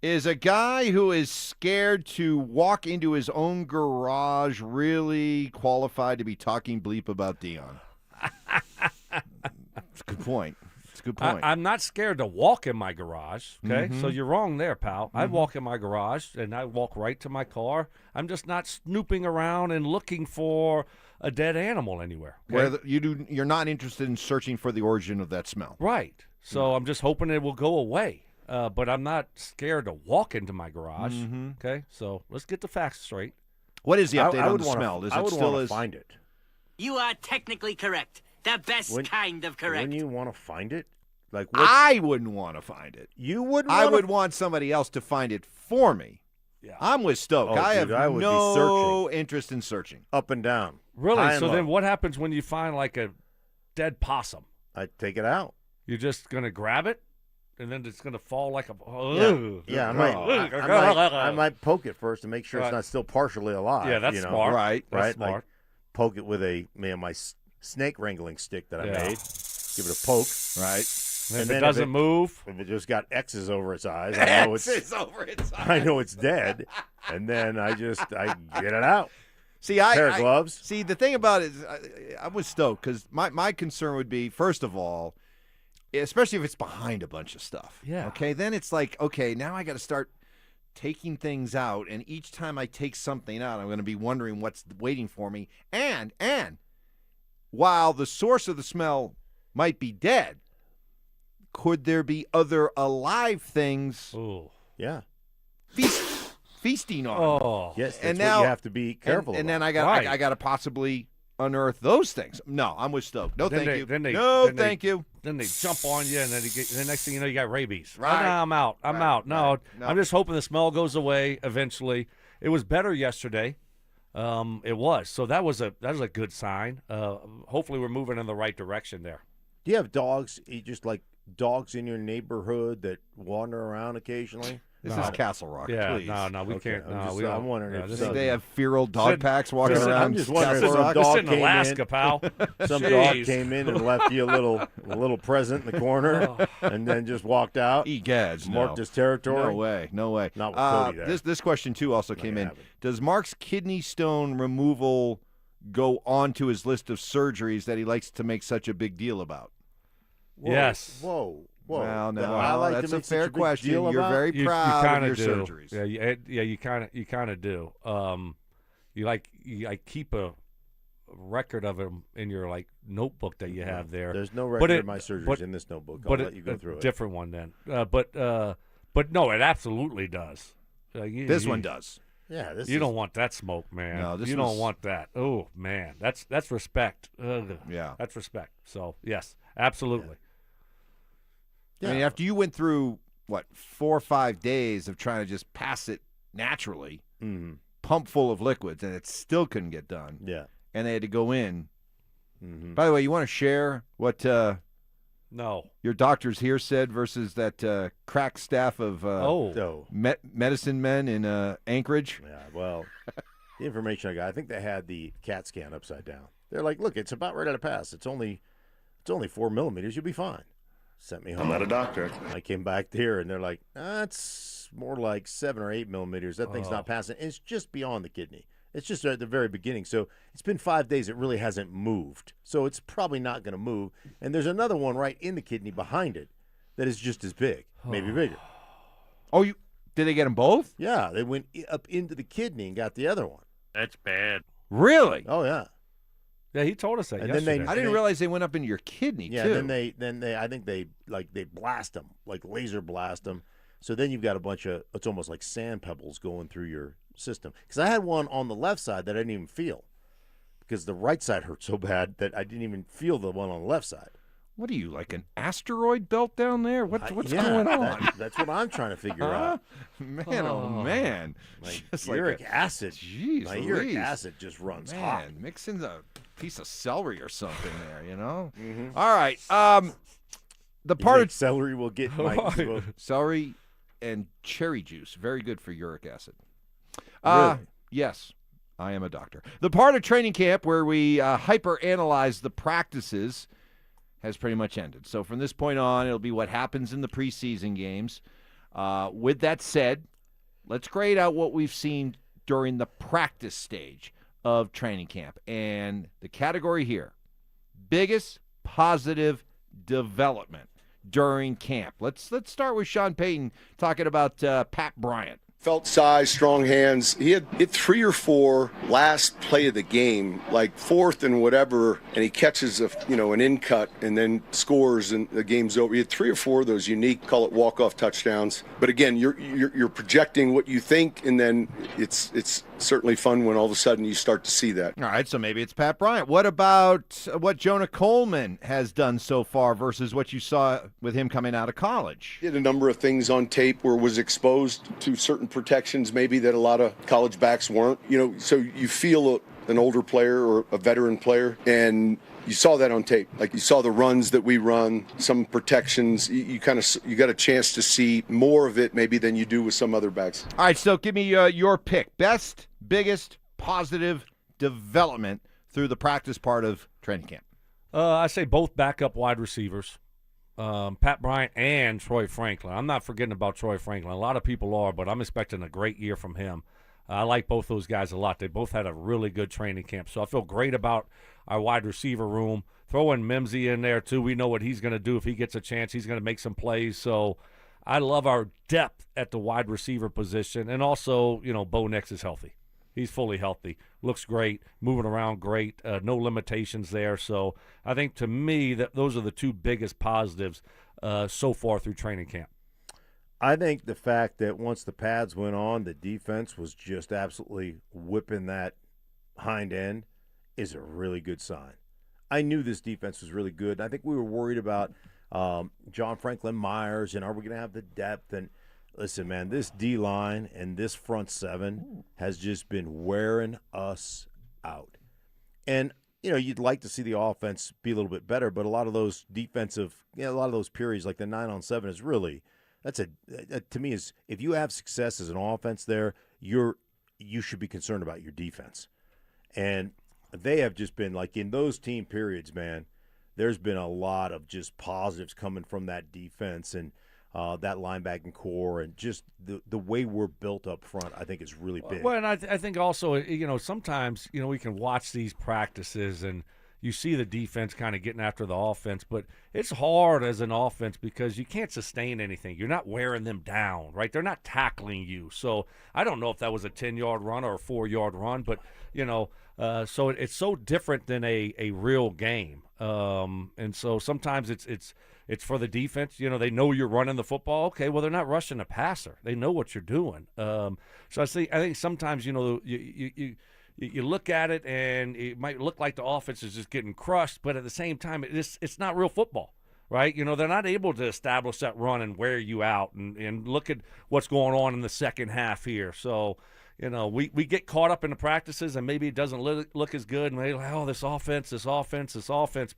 Is a guy who is scared to walk into his own garage really qualified to be talking bleep about Deion? It's a good point. It's a good point. I'm not scared to walk in my garage, okay? So you're wrong there, pal. I walk in my garage, and I walk right to my car. I'm just not snooping around and looking for a dead animal anywhere. Okay? You're not interested in searching for the origin of that smell. Right. So I'm just hoping it will go away. But I'm not scared to walk into my garage, okay? So let's get the facts straight. What is the update on the smell? I would want to find it. You are technically correct. The best kind of correct. Wouldn't you want to find it? Like I wouldn't want to find it. You wouldn't? I would want somebody else to find it for me. Yeah. I'm with Stoke. Oh, I dude, have I would be no searching. interest in searching. Up and down. Really? High and So low. then what happens when you find like a dead possum? I take it out. You're just going to grab it? And then it's going to fall like a. Yeah, I might poke it first to make sure it's not still partially alive. Yeah, that's smart. Right, That's Like, smart. poke it with my snake wrangling stick that I made. Give it a poke. Right. And if it doesn't move, if it just got X's over its eyes, I know it's over its eyes. I know it's dead, and then I get it out. See, pair of gloves. See, the thing about it is, I was stoked because my concern would be, first of all, especially if it's behind a bunch of stuff. Yeah. Okay, then it's like, okay, now I got to start taking things out, and each time I take something out, I'm going to be wondering what's waiting for me. And while the source of the smell might be dead, could there be other alive things? Oh, yeah. Feasting on. Oh, yes. That's and what now you have to be careful. And about. then I got to possibly unearth those things. No, I'm with Stoke. No, thank you. Thank you. Then they jump on you, and then the next thing you know, you got rabies. Right. Oh, no, I'm out. I'm out. No, No. I'm just hoping the smell goes away eventually. It was better yesterday. It was. So that was a good sign. Hopefully, we're moving in the right direction there. Do you have dogs? Just like dogs in your neighborhood that wander around occasionally? This is Castle Rock. Yeah, please. no, we can't. No, we don't. I'm wondering if Think they have feral dog packs walking Listen, around. I'm just wondering if Castle some Rock? dog This in came Alaska, in, pal. Some Jeez. dog came in and left you a little present in the corner, and then just walked out. Egads, marked his territory. No way. Not with Cody there. This question too also came in. Does Mark's kidney stone removal go onto his list of surgeries that he likes to make such a big deal about? Whoa, Yes. Whoa. Well, no, I like to that's a make such fair a big question. deal You're about? very You proud of kinda your do. surgeries. Yeah, you kind of do. You keep a record of them in your notebook that you have there. There's no But record of my surgeries in this notebook. I'll let you go through it. Different one then. But no, it absolutely does. This one does. Yeah, you don't want that smoke, man. No, this you was- don't want that. Oh man, that's respect. Ugh. Yeah. That's respect. So yes, absolutely. I mean, after you went through, 4 or 5 days of trying to just pass it naturally, pump full of liquids, and it still couldn't get done. Yeah. And they had to go in. By the way, you want to share what No. your doctors here said versus that crack staff of medicine men in Anchorage? Yeah, well, the information I got, I think they had the CAT scan upside down. They're like, look, it's about ready to pass. It's only 4 millimeters. You'll be fine. Sent me home. I'm not a doctor. I came back here, and they're like, it's more like 7 or 8 millimeters. That thing's not passing. It's just beyond the kidney. It's just at the very beginning. So it's been 5 days. It really hasn't moved. So it's probably not going to move. And there's another one right in the kidney behind it that is just as big, maybe bigger. Oh, did they get them both? Yeah, they went up into the kidney and got the other one. That's bad. Really? Oh, yeah. Yeah, he told us that And yesterday. then I didn't realize they went up into your kidney Yeah, too. then they I think they blast them, like laser blast them. So then you've got a bunch of, it's almost like sand pebbles going through your system. Because I had one on the left side that I didn't even feel, because the right side hurt so bad that I didn't even feel the one on the left side. What are you, like an asteroid belt down there? What's going on? That's what I'm trying to figure out. Man, oh man. Like uric acid. Jeez, my uric acid just runs hot. Mix in a piece of celery or something there, you know? Mm-hmm. All right. The part of celery will get celery and cherry juice. Very good for uric acid. Really? Yes. I am a doctor. The part of training camp where we hyper-analyze the practices has pretty much ended. So from this point on, it'll be what happens in the preseason games. With that said, let's grade out what we've seen during the practice stage of training camp. And the category here, biggest positive development during camp. Let's start with Sean Payton talking about Pat Bryant. Felt size, strong hands. He had hit 3 or 4 last play of the game, like 4th and whatever, and he catches an in cut and then scores and the game's over. He had 3 or 4 of those unique, call it walk-off touchdowns. But again, you're projecting what you think, and then it's certainly fun when all of a sudden you start to see that. All right, so maybe it's Pat Bryant. What about what Jonah Coleman has done so far versus what you saw with him coming out of college? He had a number of things on tape where was exposed to certain protections maybe that a lot of college backs weren't. So you feel an older player or a veteran player, and you saw that on tape. Like you saw the runs that we run, some protections. You got a chance to see more of it maybe than you do with some other backs. All right, so give me your pick. Best, biggest, positive development through the practice part of training camp. I say both backup wide receivers, Pat Bryant and Troy Franklin. I'm not forgetting about Troy Franklin. A lot of people are, but I'm expecting a great year from him. I like both those guys a lot. They both had a really good training camp. So I feel great about our wide receiver room. Throw in Mimsy in there, too. We know what he's going to do if he gets a chance. He's going to make some plays. So I love our depth at the wide receiver position. And also, Bo Nix is healthy. He's fully healthy. Looks great. Moving around great. No limitations there. So I think, to me, those are the 2 biggest positives so far through training camp. I think the fact that once the pads went on, the defense was just absolutely whipping that hind end is a really good sign. I knew this defense was really good. I think we were worried about John Franklin Myers and are we going to have the depth. And listen, man, this D-line and this front 7 has just been wearing us out. And, you'd like to see the offense be a little bit better, but a lot of those defensive, a lot of those periods like the 9-on-7 is really – to me, is if you have success as an offense there, you should be concerned about your defense. And they have just been, like, in those team periods, man, there's been a lot of just positives coming from that defense and that linebacking core, and just the way we're built up front, I think is really big. Well, and I think also, sometimes, we can watch these practices and you see the defense kind of getting after the offense, but it's hard as an offense because you can't sustain anything. You're not wearing them down, right? They're not tackling you. So I don't know if that was a 10-yard run or a 4-yard run, but, so it's so different than a real game. And so sometimes it's for the defense. They know you're running the football. Okay, well, they're not rushing a passer. They know what you're doing. So I think sometimes, you look at it and it might look like the offense is just getting crushed, but at the same time, it's not real football, right? They're not able to establish that run and wear you out and look at what's going on in the second half here. So, we get caught up in the practices and maybe it doesn't look as good and we're like, this offense.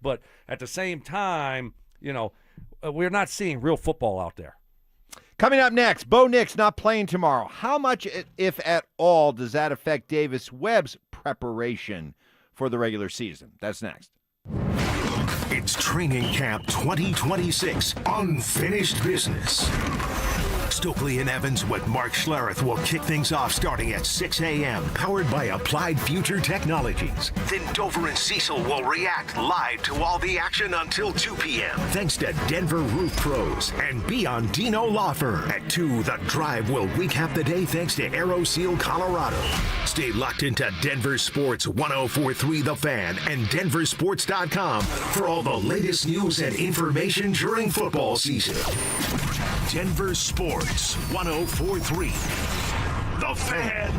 But at the same time, we're not seeing real football out there. Coming up next, Bo Nix not playing tomorrow. How much, if at all, does that affect Davis Webb's preparation for the regular season? That's next. It's Training Camp 2026, Unfinished Business. Stokley and Evans with Mark Schlereth will kick things off starting at 6 a.m., powered by Applied Future Technologies. Then Dover and Cecil will react live to all the action until 2 p.m. thanks to Denver Roof Pros and Biondino Law Firm. At 2, The Drive will recap the day thanks to AeroSeal Colorado. Stay locked into Denver Sports 104.3 The Fan and DenverSports.com for all the latest news and information during football season. Denver Sports 104.3 The Fan.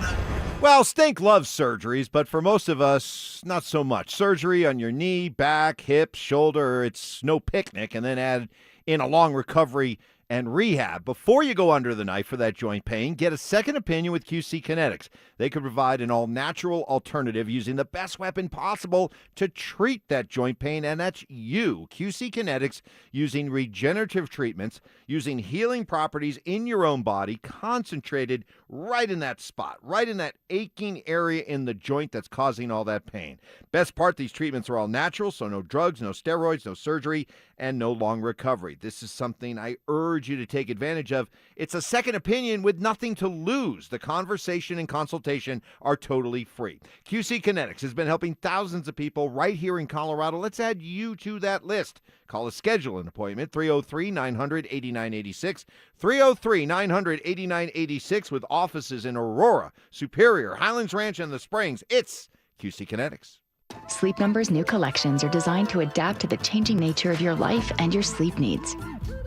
Well, Stink loves surgeries, but for most of us, not so much. Surgery on your knee, back, hip, shoulder, it's no picnic, and then add in a long recovery and rehab. Before you go under the knife for that joint pain, get a second opinion with QC Kinetics. They could provide an all-natural alternative using the best weapon possible to treat that joint pain, and that's you. QC Kinetics, using regenerative treatments, using healing properties in your own body, concentrated right in that spot, right in that aching area in the joint that's causing all that pain. Best part, these treatments are all natural, so no drugs, no steroids, no surgery, and no long recovery. This is something I urge you to take advantage of. It's a second opinion with nothing to lose. The conversation and consultation are totally free. QC Kinetics has been helping thousands of people right here in Colorado. Let's add you to that list. Call or schedule an appointment, 303-900-8986, 303-900-8986, with offices in Aurora, Superior, Highlands Ranch, and the Springs. It's QC Kinetics. Sleep Number's new collections are designed to adapt to the changing nature of your life and your sleep needs.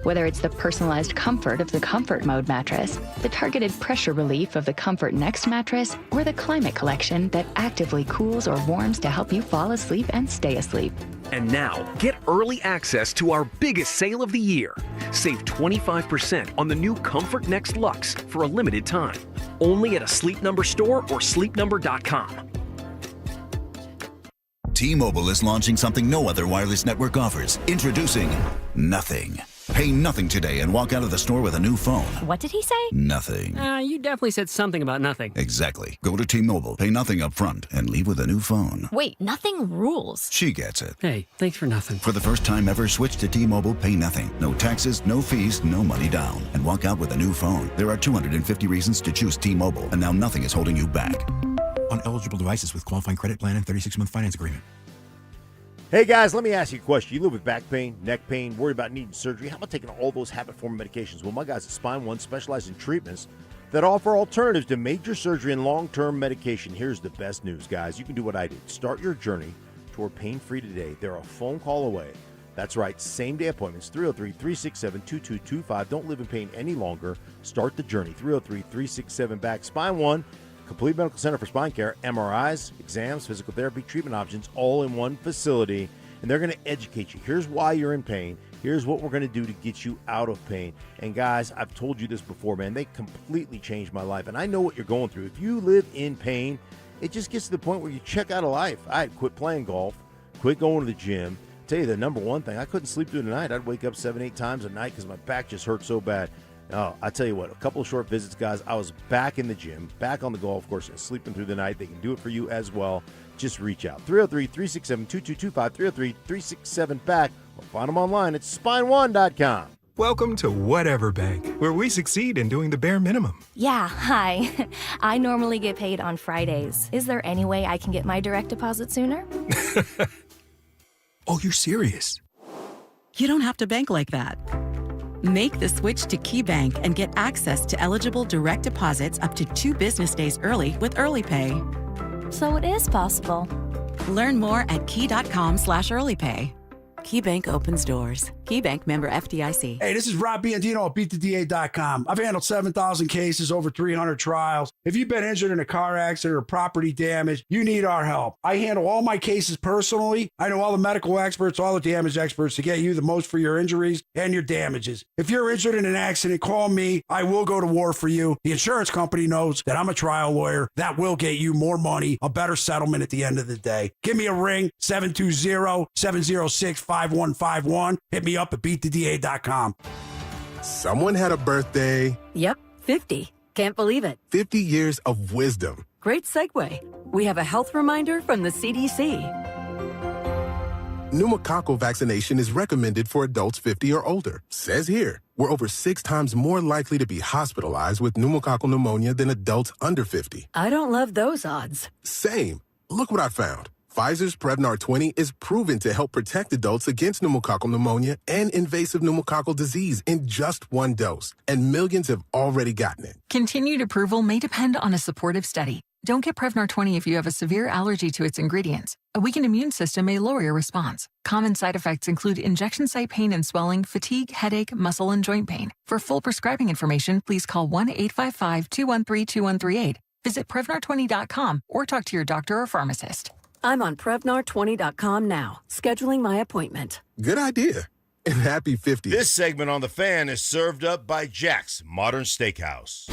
Whether it's the personalized comfort of the Comfort Mode mattress, the targeted pressure relief of the Comfort Next mattress, or the Climate Collection that actively cools or warms to help you fall asleep and stay asleep. And now, get early access to our biggest sale of the year. Save 25% on the new Comfort Next Luxe for a limited time. Only at a Sleep Number store or sleepnumber.com. T-Mobile is launching something no other wireless network offers. Introducing Nothing. Pay nothing today and walk out of the store with a new phone. What did he say? Nothing. You definitely said something about nothing. Exactly. Go to T-Mobile, pay nothing up front, and leave with a new phone. Wait, nothing rules. She gets it. Hey, thanks for nothing. For the first time ever, switch to T-Mobile, pay nothing. No taxes, no fees, no money down. And walk out with a new phone. There are 250 reasons to choose T-Mobile, and now nothing is holding you back. On eligible devices with qualifying credit plan and 36-month finance agreement. Hey guys, let me ask you a question. You live with back pain, neck pain, worried about needing surgery. How about taking all those habit-forming medications? Well, my guys at Spine One specialize in treatments that offer alternatives to major surgery and long-term medication. Here's the best news, guys. You can do what I did. Start your journey toward pain-free today. They're a phone call away. That's right, same-day appointments, 303-367-2225. Don't live in pain any longer. Start the journey, 303-367-BACK. Spine One, complete medical center for spine care, MRIs, exams, physical therapy, treatment options, all in one facility. And they're going to educate you. Here's why you're in pain. Here's what we're going to do to get you out of pain. And guys, I've told you this before, man. They completely changed my life. And I know what you're going through. If you live in pain, it just gets to the point where you check out of life. I had quit playing golf, quit going to the gym. I'll tell you the number one thing, I couldn't sleep through the night. I'd wake up 7-8 times a night because my back just hurt so bad. Oh, I tell you what, a couple of short visits, guys. I was back in the gym, back on the golf course, and sleeping through the night. They can do it for you as well. Just reach out. 303-367-2225, 303-367-BACK, or find them online at spineone.com. Welcome to Whatever Bank, where we succeed in doing the bare minimum. Yeah, hi. I normally get paid on Fridays. Is there any way I can get my direct deposit sooner? Oh, you're serious? You don't have to bank like that. Make the switch to KeyBank and get access to eligible direct deposits up to 2 business days early with Early Pay. So it is possible. Learn more at key.com/earlypay. KeyBank opens doors. KeyBank, member FDIC. Hey, this is Rob Biandino at BeatTheDA.com. I've handled 7,000 cases, over 300 trials. If you've been injured in a car accident or property damage, you need our help. I handle all my cases personally. I know all the medical experts, all the damage experts to get you the most for your injuries and your damages. If you're injured in an accident, call me. I will go to war for you. The insurance company knows that I'm a trial lawyer. That will get you more money, a better settlement at the end of the day. Give me a ring, 720-706-5151. Hit me up at BeatTheDA.com. Someone had a birthday. Yep, 50. Can't believe it. 50 years of wisdom. Great segue. We have a health reminder from the CDC. Pneumococcal vaccination is recommended for adults 50 or older. Says here, we're over 6 times more likely to be hospitalized with pneumococcal pneumonia than adults under 50. I don't love those odds. Same. Look what I found. Pfizer's Prevnar 20 is proven to help protect adults against pneumococcal pneumonia and invasive pneumococcal disease in just 1 dose, and millions have already gotten it. Continued approval may depend on a supportive study. Don't get Prevnar 20 if you have a severe allergy to its ingredients. A weakened immune system may lower your response. Common side effects include injection site pain and swelling, fatigue, headache, muscle, and joint pain. For full prescribing information, please call 1-855-213-2138 Visit Prevnar20.com or talk to your doctor or pharmacist. I'm on Prevnar20.com now, scheduling my appointment. Good idea. And happy 50th. This segment on The Fan is served up by Jack's Modern Steakhouse.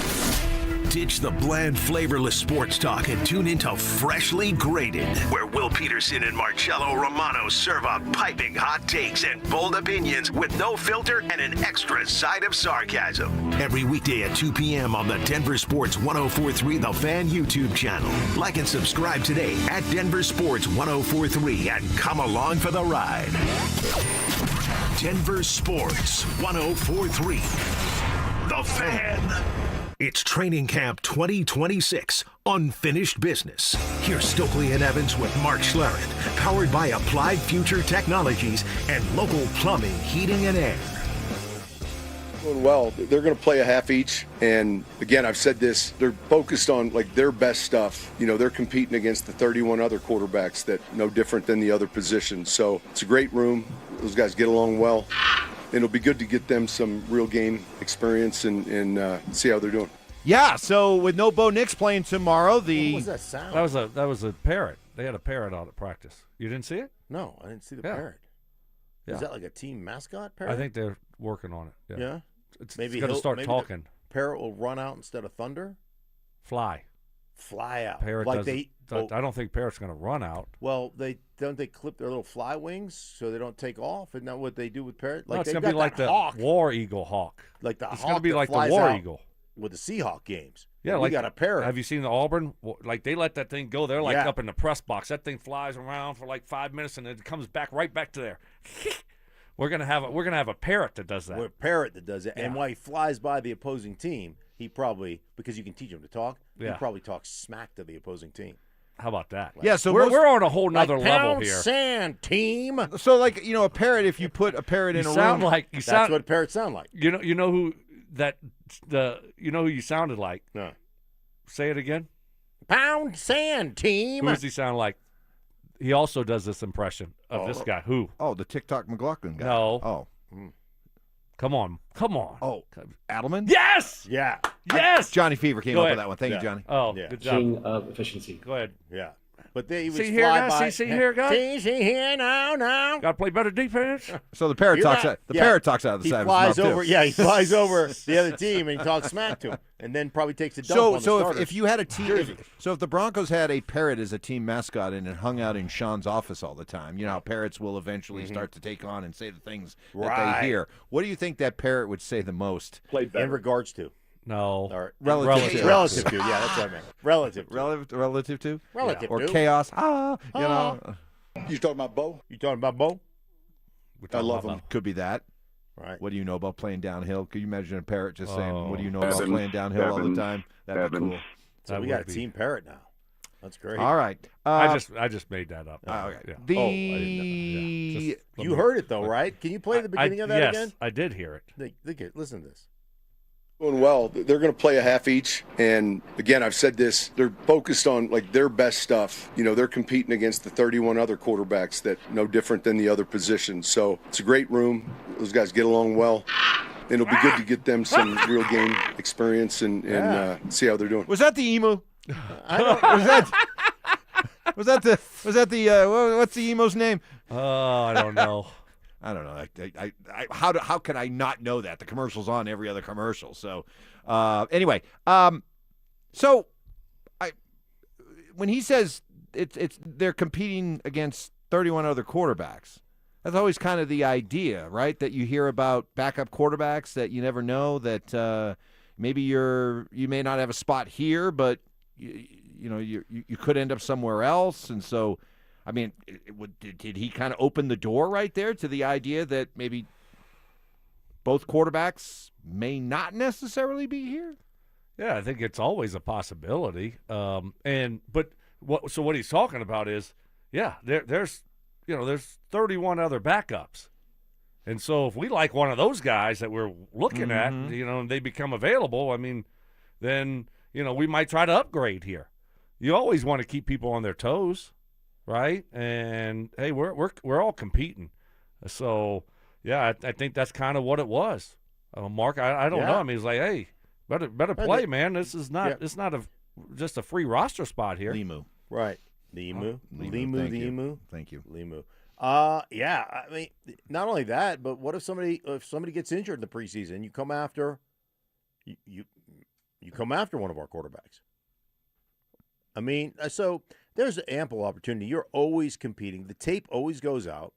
Ditch the bland, flavorless sports talk and tune into Freshly Grated, where Will Peterson and Marcello Romano serve up piping hot takes and bold opinions with no filter and an extra side of sarcasm. Every weekday at 2 p.m. on the Denver Sports 104.3 The Fan YouTube channel. Like and subscribe today at Denver Sports 104.3 and come along for the ride. Denver Sports 104.3 The Fan. It's Training Camp 2026, Unfinished Business. Here's Stokley and Evans with Mark Schlereth, powered by Applied Future Technologies and local plumbing, heating, and air. Doing well. They're going to play a half each, and again, I've said this, they're focused on like their best stuff. You know, they're competing against the 31 other quarterbacks that no different than the other positions. So it's a great room. Those guys get along well. And it'll be good to get them some real game experience and see how they're doing. Yeah, so with no Bo Nix playing tomorrow, What was that sound? That was a parrot. They had a parrot out at practice. You didn't see it? No, I didn't see the Yeah. parrot. Yeah. Is that like a team mascot parrot? I think they're working on it. Yeah. It's Maybe going to he'll- start maybe talking. the parrot will run out instead of thunder. Fly. Fly out. Parrot like doesn't- they. I don't think parrot's going to run out. Well, they clip their little fly wings so they don't take off. Isn't that what they do with parrot? Like No, it's they've going to be got like that the hawk, war eagle hawk. like the It's hawk going to be that like the flies war out eagle. with the Seahawk games. Yeah, we like got a parrot. Have you seen the Auburn? Like they let that thing go. They're like Yeah. up in the press box. That thing flies around for like 5 minutes and it comes back right back to there. We're gonna have a parrot that does that. We're a parrot that does it, Yeah. and while he flies by the opposing team, he probably, because you can teach him to talk, Yeah. he probably talks smack to the opposing team. How about that? Yeah, so we're on a whole nother Like, level pound here. sand, team. So, like, you know, a parrot, if you put a parrot in You a sound room. like That's what parrots sound like. you know who you sounded like. No. Say it again. Pound sand, team. Who does he sound like? He also does this impression of this guy. Who? Oh, the TikTok McLaughlin guy. No. Oh. Come on. Oh, Adelman? Yes. Yeah. Yes. Johnny Fever came Go up ahead. with that one. Thank Yeah. you, Johnny. Oh, Yeah. good job. King of efficiency. Go ahead. Yeah. But he would See here, fly guys. by. See here, guys. See here, now. Got to play better defense. So the parrot talks out. The parrot talks out of the He side flies of his mouth, over. too. Yeah, he flies over the other team and he talks smack to him, and then probably takes a dump on the So starters. if you had a team, Jersey. so if the Broncos had a parrot as a team mascot and it hung out in Sean's office all the time, you know how parrots will eventually start to take on and say the things that Right. they hear. What do you think that parrot would say the most? in regards to, No. or Relative to. relative to, yeah, that's what I meant. Relative to. Relative to? Relative Or to. chaos? You know. You talking about Bo? You talking about Bo? I love him. Could be that. Right. What do you know about playing downhill? Could you imagine a parrot just saying, "What do you know about playing downhill all the time?" That'd be cool. So That we got a would be- team parrot now. That's great. All right. I just made that up. okay. Yeah. The I didn't know. Yeah. Just let You me- heard it though, right? Can you play the beginning of that yes, again? I did hear it. Listen to this. Doing well. They're going to play a half each, and again, I've said this, they're focused on like their best stuff. You know, they're competing against the 31 other quarterbacks that no different than the other positions. So it's a great room. Those guys get along well. And it'll be good to get them some real game experience and see how they're doing. Was that the emu? I don't, Was that what's the emu's name? Oh, I don't know. I don't know. How can I not know that? The commercial's on every other commercial. So, anyway, so when he says it's they're competing against 31 other quarterbacks, that's always kind of the idea, right? That you hear about backup quarterbacks that you never know that maybe you may not have a spot here, but you could end up somewhere else, and so. I mean, did he kind of open the door right there to the idea that maybe both quarterbacks may not necessarily be here? Yeah, I think it's always a possibility. What he's talking about is, there's 31 other backups, and so if we like one of those guys that we're looking at, and they become available, I mean, then we might try to upgrade here. You always want to keep people on their toes. Right, and hey, we're all competing, so yeah, I think that's kind of what it was. Mark, I don't know. I mean, he's like, hey, better play, man. This is not it's not a just a free roster spot here. Limu. Right. The Emu. Limu, Limu, thank the you. Emu. Thank you. Limu. Yeah, I mean, not only that, but what if somebody gets injured in the preseason? You come after you come after one of our quarterbacks. I mean, so there's ample opportunity. You're always competing. The tape always goes out,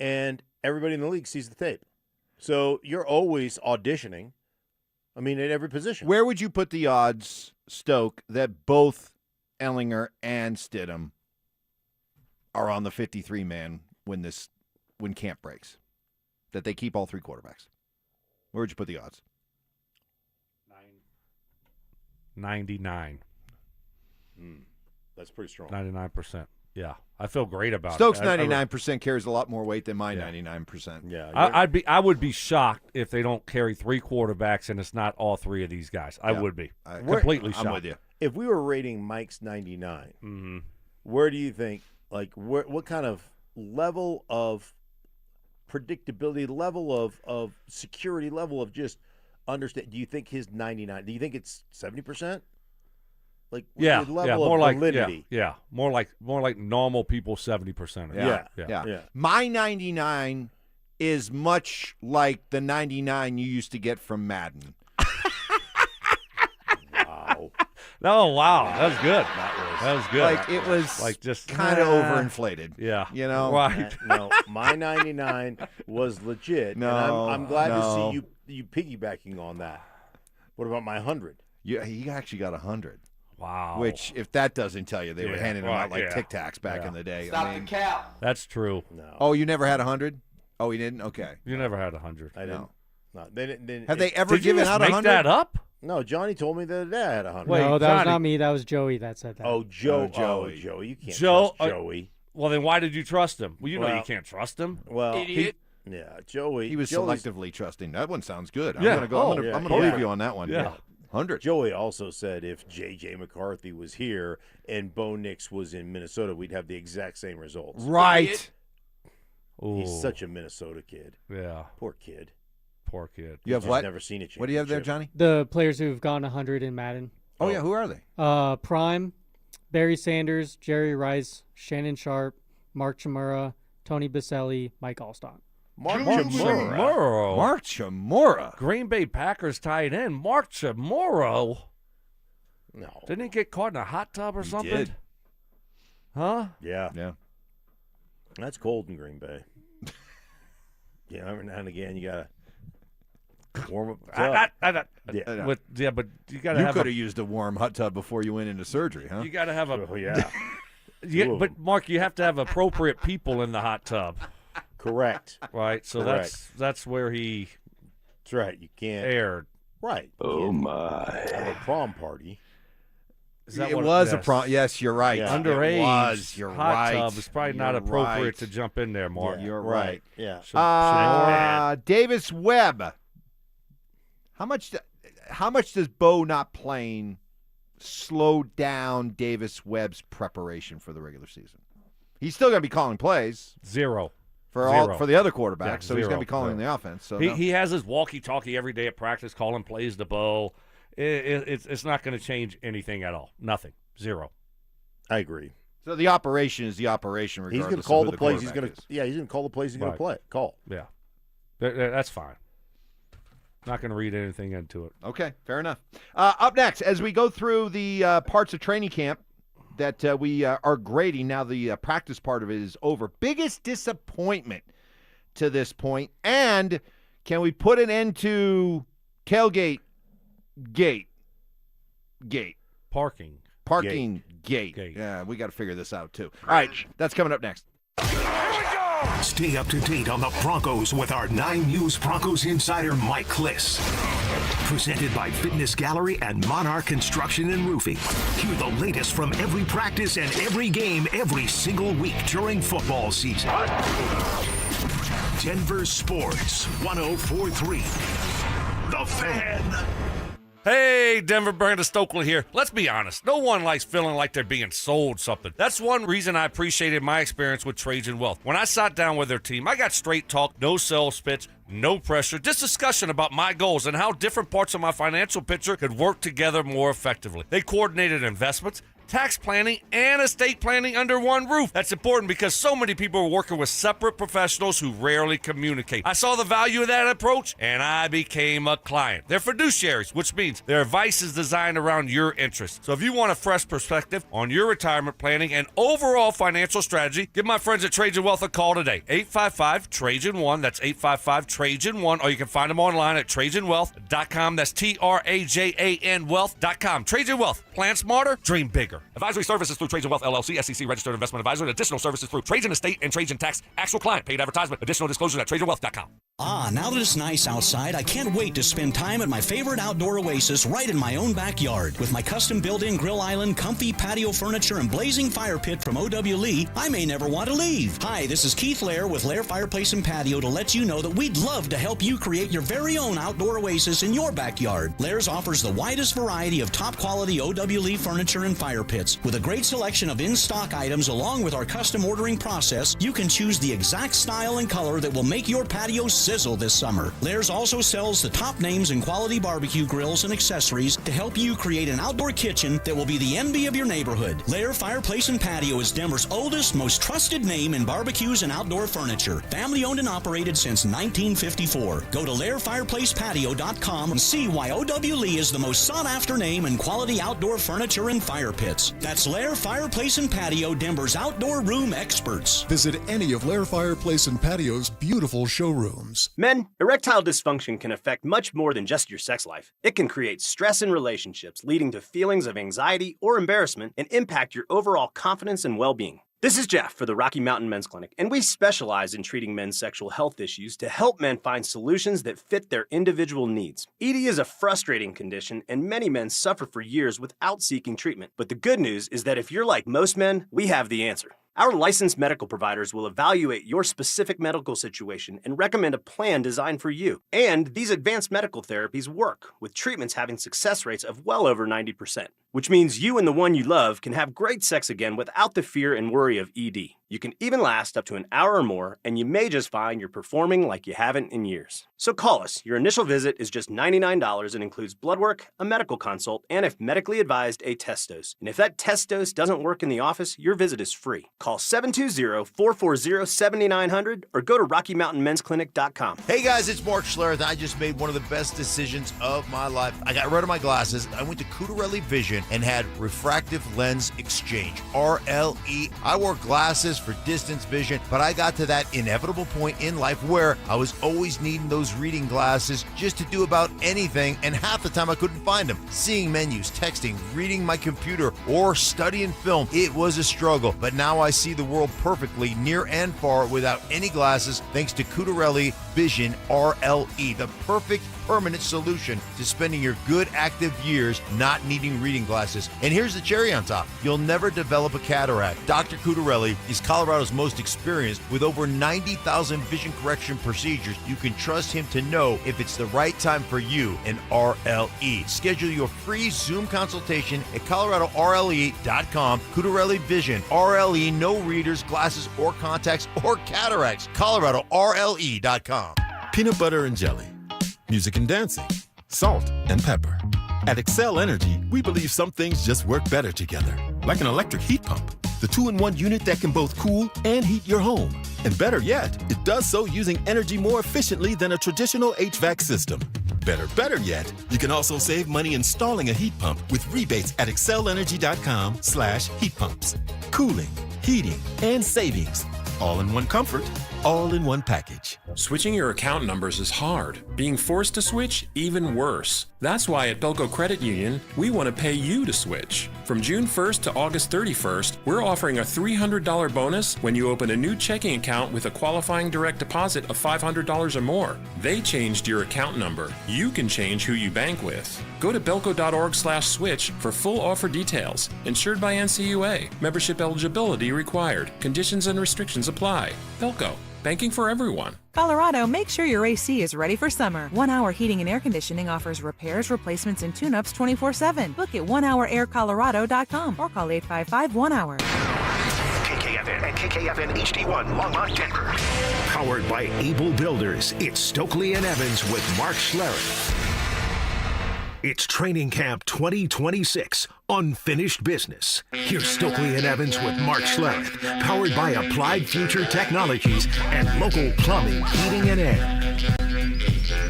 and everybody in the league sees the tape. So you're always auditioning. I mean, at every position. Where would you put the odds, Stoke, that both Ellinger and Stidham are on the 53-man when camp breaks? That they keep all three quarterbacks? Where would you put the odds? 99. That's pretty strong. 99%. Yeah, I feel great about Stokes it. 99% carries a lot more weight than my 99%. Yeah, I would be shocked if they don't carry three quarterbacks and it's not all three of these guys. I would be completely shocked. I'm with you. If we were rating Mike's 99, where do you think? Like, what kind of level of predictability, level of security, level of just understand? Do you think his 99? Do you think it's 70%? Like level of validity. More like normal people 70%. Yeah. My 99 is much like the 99 you used to get from Madden. Wow. Oh wow, that was good. That was good. Like it was like just kind of overinflated. Yeah, you know. Right. No, my 99 was legit. No, and I'm glad to see you piggybacking on that. What about my 100? Yeah, he actually got 100. Wow. Which, if that doesn't tell you, they were handing them out like Tic Tacs back in the day. Stop the cap. That's true. No. Oh, you never had 100? Oh, he didn't? Okay. You never had 100. I didn't. No, they didn't. Have they ever Did you given just out make 100? that up? No, Johnny told me the other day I had 100. Wait, No, that was Johnny. not me. That was Joey that said that. Oh, Joey. You can't trust Joey. Well, then why did you trust him? Well, you know you can't trust him. Well, Idiot. Joey. He was Joey's- selectively trusting. That one sounds good. Yeah. I'm going to believe you on that one. Yeah. 100. Joey also said if J.J. McCarthy was here and Bo Nix was in Minnesota, we'd have the exact same results. Right. He's such a Minnesota kid. Yeah. Poor kid. Poor kid. You have He's what? Never seen a What do you have there, championship. Johnny? The players who've gone 100 in Madden. Oh, yeah. Who are they? Prime, Barry Sanders, Jerry Rice, Shannon Sharp, Mark Chmura, Tony Baselli, Mike Allstott. Mark Chmura. Mark Chmura. Green Bay Packers tight end. Mark Chmura. No. Didn't he get caught in a hot tub or something? did. Huh? Yeah. Yeah. That's cold in Green Bay. Yeah, every now and again you got to warm up the tub. Yeah. But you got to You have could have used a warm hot tub before you went into surgery, huh? You got to have a Oh, yeah. Yeah, but Mark, you have to have appropriate people in the hot tub. Correct. Right. So that's where he That's right. You can't. aired. Right. Oh, my. Have a prom party. Is that It what was a yes. prom. Yes, you're right. Yeah. Underage It was. You're hot right. tub is probably not You're appropriate right. to jump in there, Mark. Yeah, You're right. Yeah. Davis Webb. How much does Bo not playing slow down Davis Webb's preparation for the regular season? He's still going to be calling plays. Zero. For the other quarterbacks, Yeah, so he's going to be calling zero. the offense. So he has his walkie-talkie every day at practice, calling plays to Bo. It's not going to change anything at all. Nothing. Zero. I agree. So the operation is the operation. Regardless He's going to call of who the plays. He's quarterback going to. is. Yeah, he's going to call the plays. He's going to play. Call. Yeah. That's fine. Not going to read anything into it. Okay, fair enough. Up next, as we go through the parts of training camp that we are grading, now the practice part of it is over. Biggest disappointment to this point, and can we put an end to tailgate gate? Parking gate. Gate. Yeah, we got to figure this out too. All right, that's coming up next. Stay up to date on the Broncos with our 9 News Broncos insider Mike Kliss. Presented by Fitness Gallery and Monarch Construction and Roofing. Hear the latest from every practice and every game every single week during football season. Denver Sports 104.3. The Fan. Hey, Denver, Brandon Stokley here. Let's be honest. No one likes feeling like they're being sold something. That's one reason I appreciated my experience with Cajun Wealth. When I sat down with their team, I got straight talk, no sales pitch, no pressure, just discussion about my goals and how different parts of my financial picture could work together more effectively. They coordinated investments, tax planning, and estate planning under one roof. That's important because so many people are working with separate professionals who rarely communicate. I saw the value of that approach, and I became a client. They're fiduciaries, which means their advice is designed around your interests. So if you want a fresh perspective on your retirement planning and overall financial strategy, give my friends at Trajan Wealth a call today. 855-TRAJAN-1. That's 855-TRAJAN-1. Or you can find them online at TrajanWealth.com. That's TRAJAN Wealth.com. Trajan Wealth. Plan smarter, dream bigger. Advisory services through Trajan Wealth LLC, SEC registered investment advisor, and additional services through Trajan Estate and Trajan Tax. Actual client paid advertisement. Additional disclosures at TrajanWealth.com. Now that it's nice outside, I can't wait to spend time at my favorite outdoor oasis right in my own backyard. With my custom built-in grill island, comfy patio furniture, and blazing fire pit from O.W. Lee, I may never want to leave. Hi, this is Keith Lair with Lair Fireplace and Patio to let you know that we'd love to help you create your very own outdoor oasis in your backyard. Lair's offers the widest variety of top-quality O.W. Lee furniture and fire pits. With a great selection of in-stock items along with our custom ordering process, you can choose the exact style and color that will make your patio sizzle this summer. Lair's also sells the top names in quality barbecue grills and accessories to help you create an outdoor kitchen that will be the envy of your neighborhood. Lair Fireplace and Patio is Denver's oldest, most trusted name in barbecues and outdoor furniture. Family owned and operated since 1954. Go to LairFireplacePatio.com and see why O.W. Lee is the most sought after name in quality outdoor furniture and fire pits. That's Lair Fireplace and Patio, Denver's outdoor room experts. Visit any of Lair Fireplace and Patio's beautiful showrooms. Men, erectile dysfunction can affect much more than just your sex life. It can create stress in relationships, leading to feelings of anxiety or embarrassment, and impact your overall confidence and well-being. This is Jeff for the Rocky Mountain Men's Clinic, and we specialize in treating men's sexual health issues to help men find solutions that fit their individual needs. ED is a frustrating condition, and many men suffer for years without seeking treatment. But the good news is that if you're like most men, we have the answer. Our licensed medical providers will evaluate your specific medical situation and recommend a plan designed for you. And these advanced medical therapies work, with treatments having success rates of well over 90%, which means you and the one you love can have great sex again without the fear and worry of ED. You can even last up to an hour or more, and you may just find you're performing like you haven't in years. So call us. Your initial visit is just $99 and includes blood work, a medical consult, and if medically advised, a test dose. And if that test dose doesn't work in the office, your visit is free. Call 720-440-7900 or go to RockyMountainMen'sClinic.com. Hey guys, it's Mark Schlereth. I just made one of the best decisions of my life. I got rid of my glasses. I went to Cutarelli Vision and had refractive lens exchange, RLE. I wore glasses for distance vision, but I got to that inevitable point in life where I was always needing those reading glasses just to do about anything, and half the time I couldn't find them. Seeing menus, texting, reading my computer, or studying film, it was a struggle, but now I see the world perfectly near and far without any glasses thanks to Cutarelli Vision RLE, the perfect permanent solution to spending your good active years not needing reading glasses. And here's the cherry on top. You'll never develop a cataract. Dr. Cutarelli is Colorado's most experienced with over 90,000 vision correction procedures. You can trust him to know if it's the right time for you and RLE. Schedule your free Zoom consultation at ColoradoRLE.com. Cutarelli Vision, RLE, no readers, glasses, or contacts, or cataracts. ColoradoRLE.com. Peanut butter and jelly. Music and dancing, salt and pepper. At Excel Energy, we believe some things just work better together. Like an electric heat pump, the 2-in-1 unit that can both cool and heat your home. And better yet, it does so using energy more efficiently than a traditional HVAC system. Better yet, you can also save money installing a heat pump with rebates at excelenergy.com/heat pumps. Cooling, heating, and savings. All in one comfort, all in one package. Switching your account numbers is hard. Being forced to switch, even worse. That's why at Belco Credit Union, we want to pay you to switch. From June 1st to August 31st, we're offering a $300 bonus when you open a new checking account with a qualifying direct deposit of $500 or more. They changed your account number. You can change who you bank with. Go to belco.org/switch for full offer details. Insured by NCUA. Membership eligibility required. Conditions and restrictions apply. Belco. banking for everyone. Colorado, make sure your AC is ready for summer. 1 Hour Heating and Air Conditioning offers repairs, replacements, and tune-ups 24/7. Book at onehouraircolorado.com or call 855-1-HOUR. KKFN and KKFN HD1 Longmont, Denver. Powered by Able Builders, it's Stokley and Evans with Mark Schlereth. It's Training Camp 2026, Unfinished Business. Here's Stokley and Evans with Mark Schlereth, powered by Applied Future Technologies and local plumbing, heating, and air.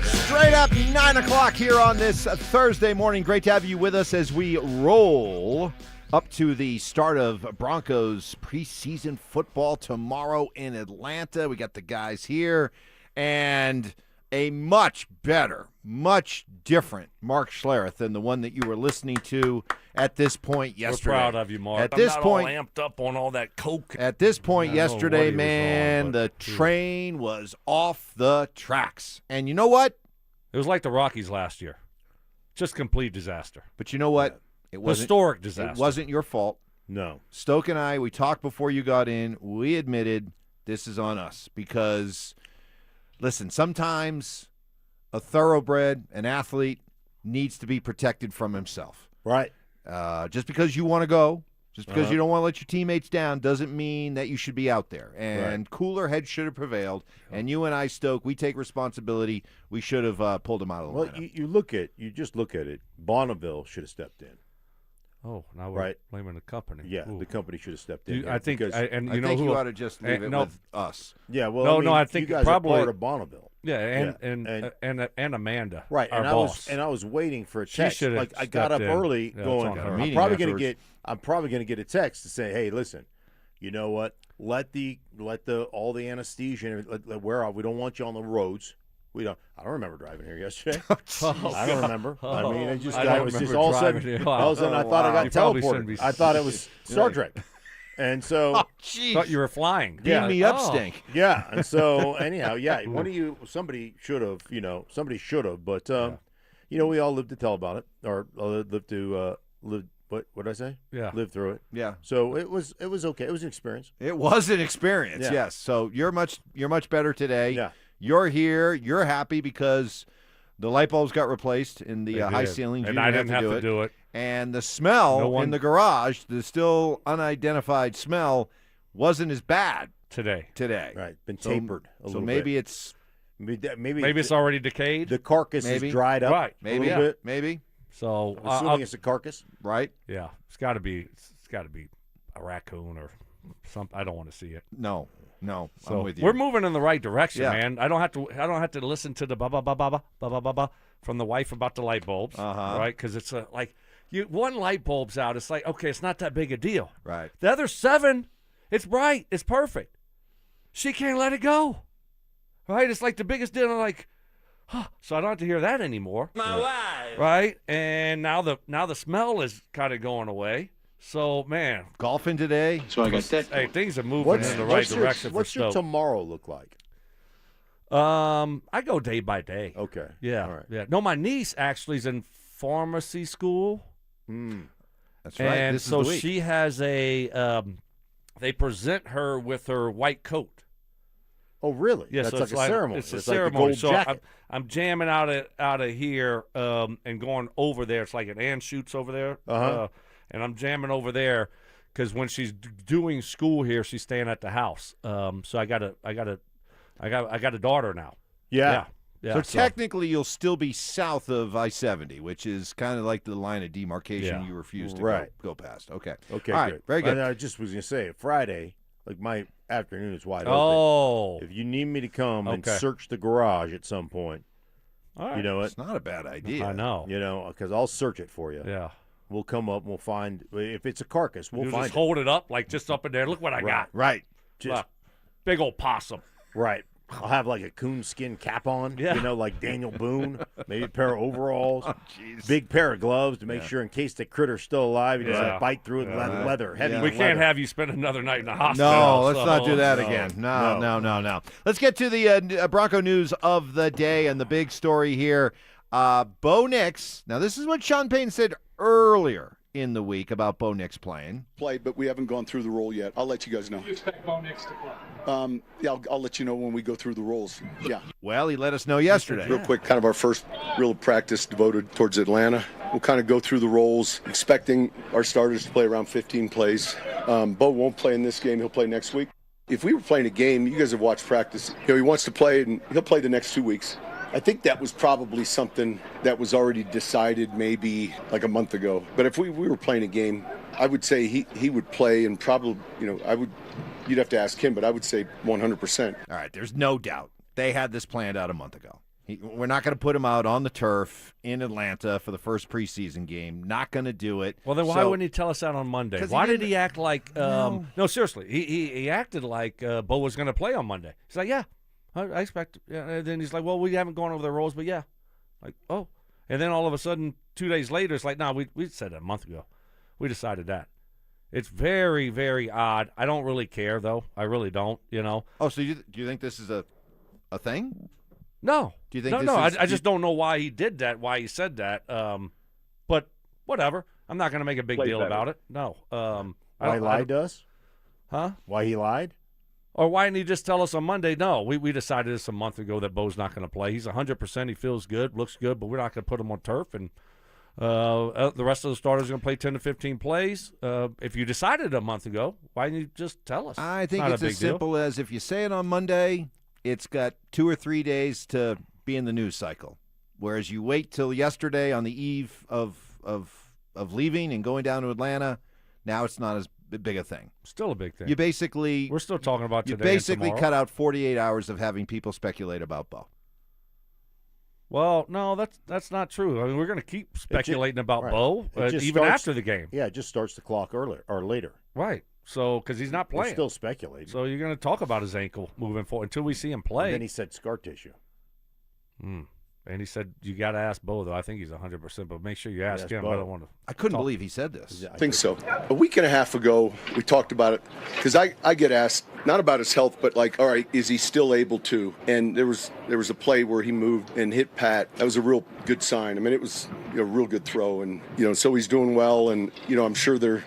Straight up 9 o'clock here on this Thursday morning. Great to have you with us as we roll up to the start of Broncos preseason football tomorrow in Atlanta. We got the guys here and a much better, much different Mark Schlereth than the one that you were listening to at this point yesterday. We're proud of you, Mark. At this I'm not point, all amped up on all that coke. At this point yesterday, on, man, the train was off the tracks. And you know what? It was like the Rockies last year. Just complete disaster. But you know what? It wasn't historic disaster. It wasn't your fault. No. Stoke and I, we talked before you got in. We admitted this is on us because, listen, sometimes a thoroughbred, an athlete, needs to be protected from himself. Right. Just because you want to go, just because you don't want to let your teammates down, doesn't mean that you should be out there. And cooler heads should have prevailed. And you and I, Stoke, we take responsibility. We should have pulled him out of the lineup. Well, you just look at it. Bonneville should have stepped in. Oh, now we're blaming the company. Yeah, Ooh. the company should have stepped in. I think, because I think you ought to just leave it with us. Yeah, well, I think you guys probably are part of Bonneville. Yeah, and Amanda, right? Our and boss. I was waiting for a text. Like I got up early, going. I'm probably going to get a text to say, "Hey, listen, you know what? Let all the anesthesia. We don't want you on the roads. I don't remember driving here yesterday. I don't remember. I mean, I was just all of a sudden I thought I got teleported. I thought it was Star Trek. And so, thought you were flying. Yeah, beam me up, stink. Yeah, and so anyhow, somebody should have, but we all lived to tell about it, or lived to live. What did I say? Yeah, live through it. Yeah. So it was okay. It was an experience. It was an experience. Yeah. Yes. So you're much better today. Yeah. You're here. You're happy because the light bulbs got replaced in the high ceilings. And I didn't have to do it. And the smell in the garage, the still unidentified smell, wasn't as bad today. Right. Been tapered a little bit. Maybe it's already decayed. The carcass is dried up. Right. Maybe. A little bit. Maybe. So I'm assuming it's a carcass. Right. Yeah. It's got to be a raccoon or something. I don't want to see it. No, so I'm with you. We're moving in the right direction, man. I don't have to listen to the ba ba ba ba ba ba ba ba from the wife about the light bulbs, right? Because it's one light bulb's out. It's like, okay, it's not that big a deal, right? The other 7, it's bright, it's perfect. She can't let it go, right? It's like the biggest deal. I'm like, so I don't have to hear that anymore, my wife, right? And now the smell is kind of going away. So, man. Golfing today. So I got that. Hey, things are moving in the right direction What's for your Stoke. tomorrow look like? I go day by day. Okay. Yeah. All right. Yeah. No, my niece actually is in pharmacy school. That's right. And this so is the week. she has they present her with her white coat. Oh, really? Yeah, That's so like a ceremony. It's a It's ceremony. like the gold so jacket. I'm jamming out of here and going over there. It's like an Ann shoots over there. And I'm jamming over there because when she's doing school here, she's staying at the house. So I got a daughter now. Yeah. So technically, you'll still be south of I-70, which is kind of like the line of demarcation you refuse to go past. Okay. Okay. All right. Good. Very good. I just was going to say, Friday, like my afternoon is wide open. If you need me to come and search the garage at some point, you know it's not a bad idea. I know. Because I'll search it for you. Yeah. We'll come up and we'll find if it's a carcass. We'll find just hold it up like just up in there. Look what I got. Right. Just big old possum. Right. I'll have like a coonskin cap on, like Daniel Boone, maybe a pair of overalls, big pair of gloves to make sure in case the critter's still alive, he doesn't bite through it. Leather, heavy. We can't have you spend another night in the hospital. No, let's not do that again. No. Let's get to the Bronco news of the day and the big story here. Bo Nix. Now, this is what Sean Payton said earlier in the week about Bo Nix playing. Play, but we haven't gone through the role yet. I'll let you guys know. Do you expect Bo Nix to play? Yeah, I'll let you know when we go through the roles. Yeah. Well, he let us know yesterday. Real quick, kind of our first real practice devoted towards Atlanta. We'll kind of go through the roles, expecting our starters to play around 15 plays. Bo won't play in this game. He'll play next week. If we were playing a game, you guys have watched practice. He wants to play, and he'll play the next 2 weeks. I think that was probably something that was already decided maybe like a month ago. But if we were playing a game, I would say he would play, and probably, you'd have to ask him, but I would say 100%. All right, there's no doubt. They had this planned out a month ago. We're not going to put him out on the turf in Atlanta for the first preseason game. Not going to do it. Well, then why wouldn't he tell us that on Monday? Why did he act like no, seriously. He acted like Bo was going to play on Monday. He's like, yeah, I expect. Yeah. And then he's like, well, we haven't gone over the roles, but yeah. Like, oh. And then all of a sudden, 2 days later, it's like, no, we said it a month ago. We decided that. It's very, very odd. I don't really care, though. I really don't, Oh, so do you think this is a thing? No. Do you think No, I just don't know why he did that, why he said that. But whatever. I'm not going to make a big deal about it. No. Why he lied to us? Huh? Why he lied? Or why didn't he just tell us on Monday? No, we decided this a month ago that Bo's not going to play. He's 100%. He feels good, looks good, but we're not going to put him on turf. And the rest of the starters are going to play 10 to 15 plays. If you decided a month ago, why didn't you just tell us? I think it's as simple as if you say it on Monday, it's got 2 or 3 days to be in the news cycle. Whereas you wait till yesterday on the eve of leaving and going down to Atlanta, now it's not as big a thing. Still a big thing. We're still talking about today. You basically and tomorrow. cut out 48 hours of having people speculate about Bo. Well, no, that's not true. I mean, we're going to keep speculating about right. Bo even after the game. Yeah, it just starts the clock earlier or later. Right. So, because he's not playing. We're still speculating. So you're going to talk about his ankle moving forward until we see him play. And then he said scar tissue. And he said, you got to ask Bo, though. I think he's 100%, but make sure you ask him. Bo. I don't want to. I couldn't believe he said this. I think so. A week and a half ago, we talked about it because I get asked not about his health, but like, all right, is he still able to? And there was a play where he moved and hit Pat. That was a real good sign. I mean, it was a real good throw, and so he's doing well, and I'm sure there's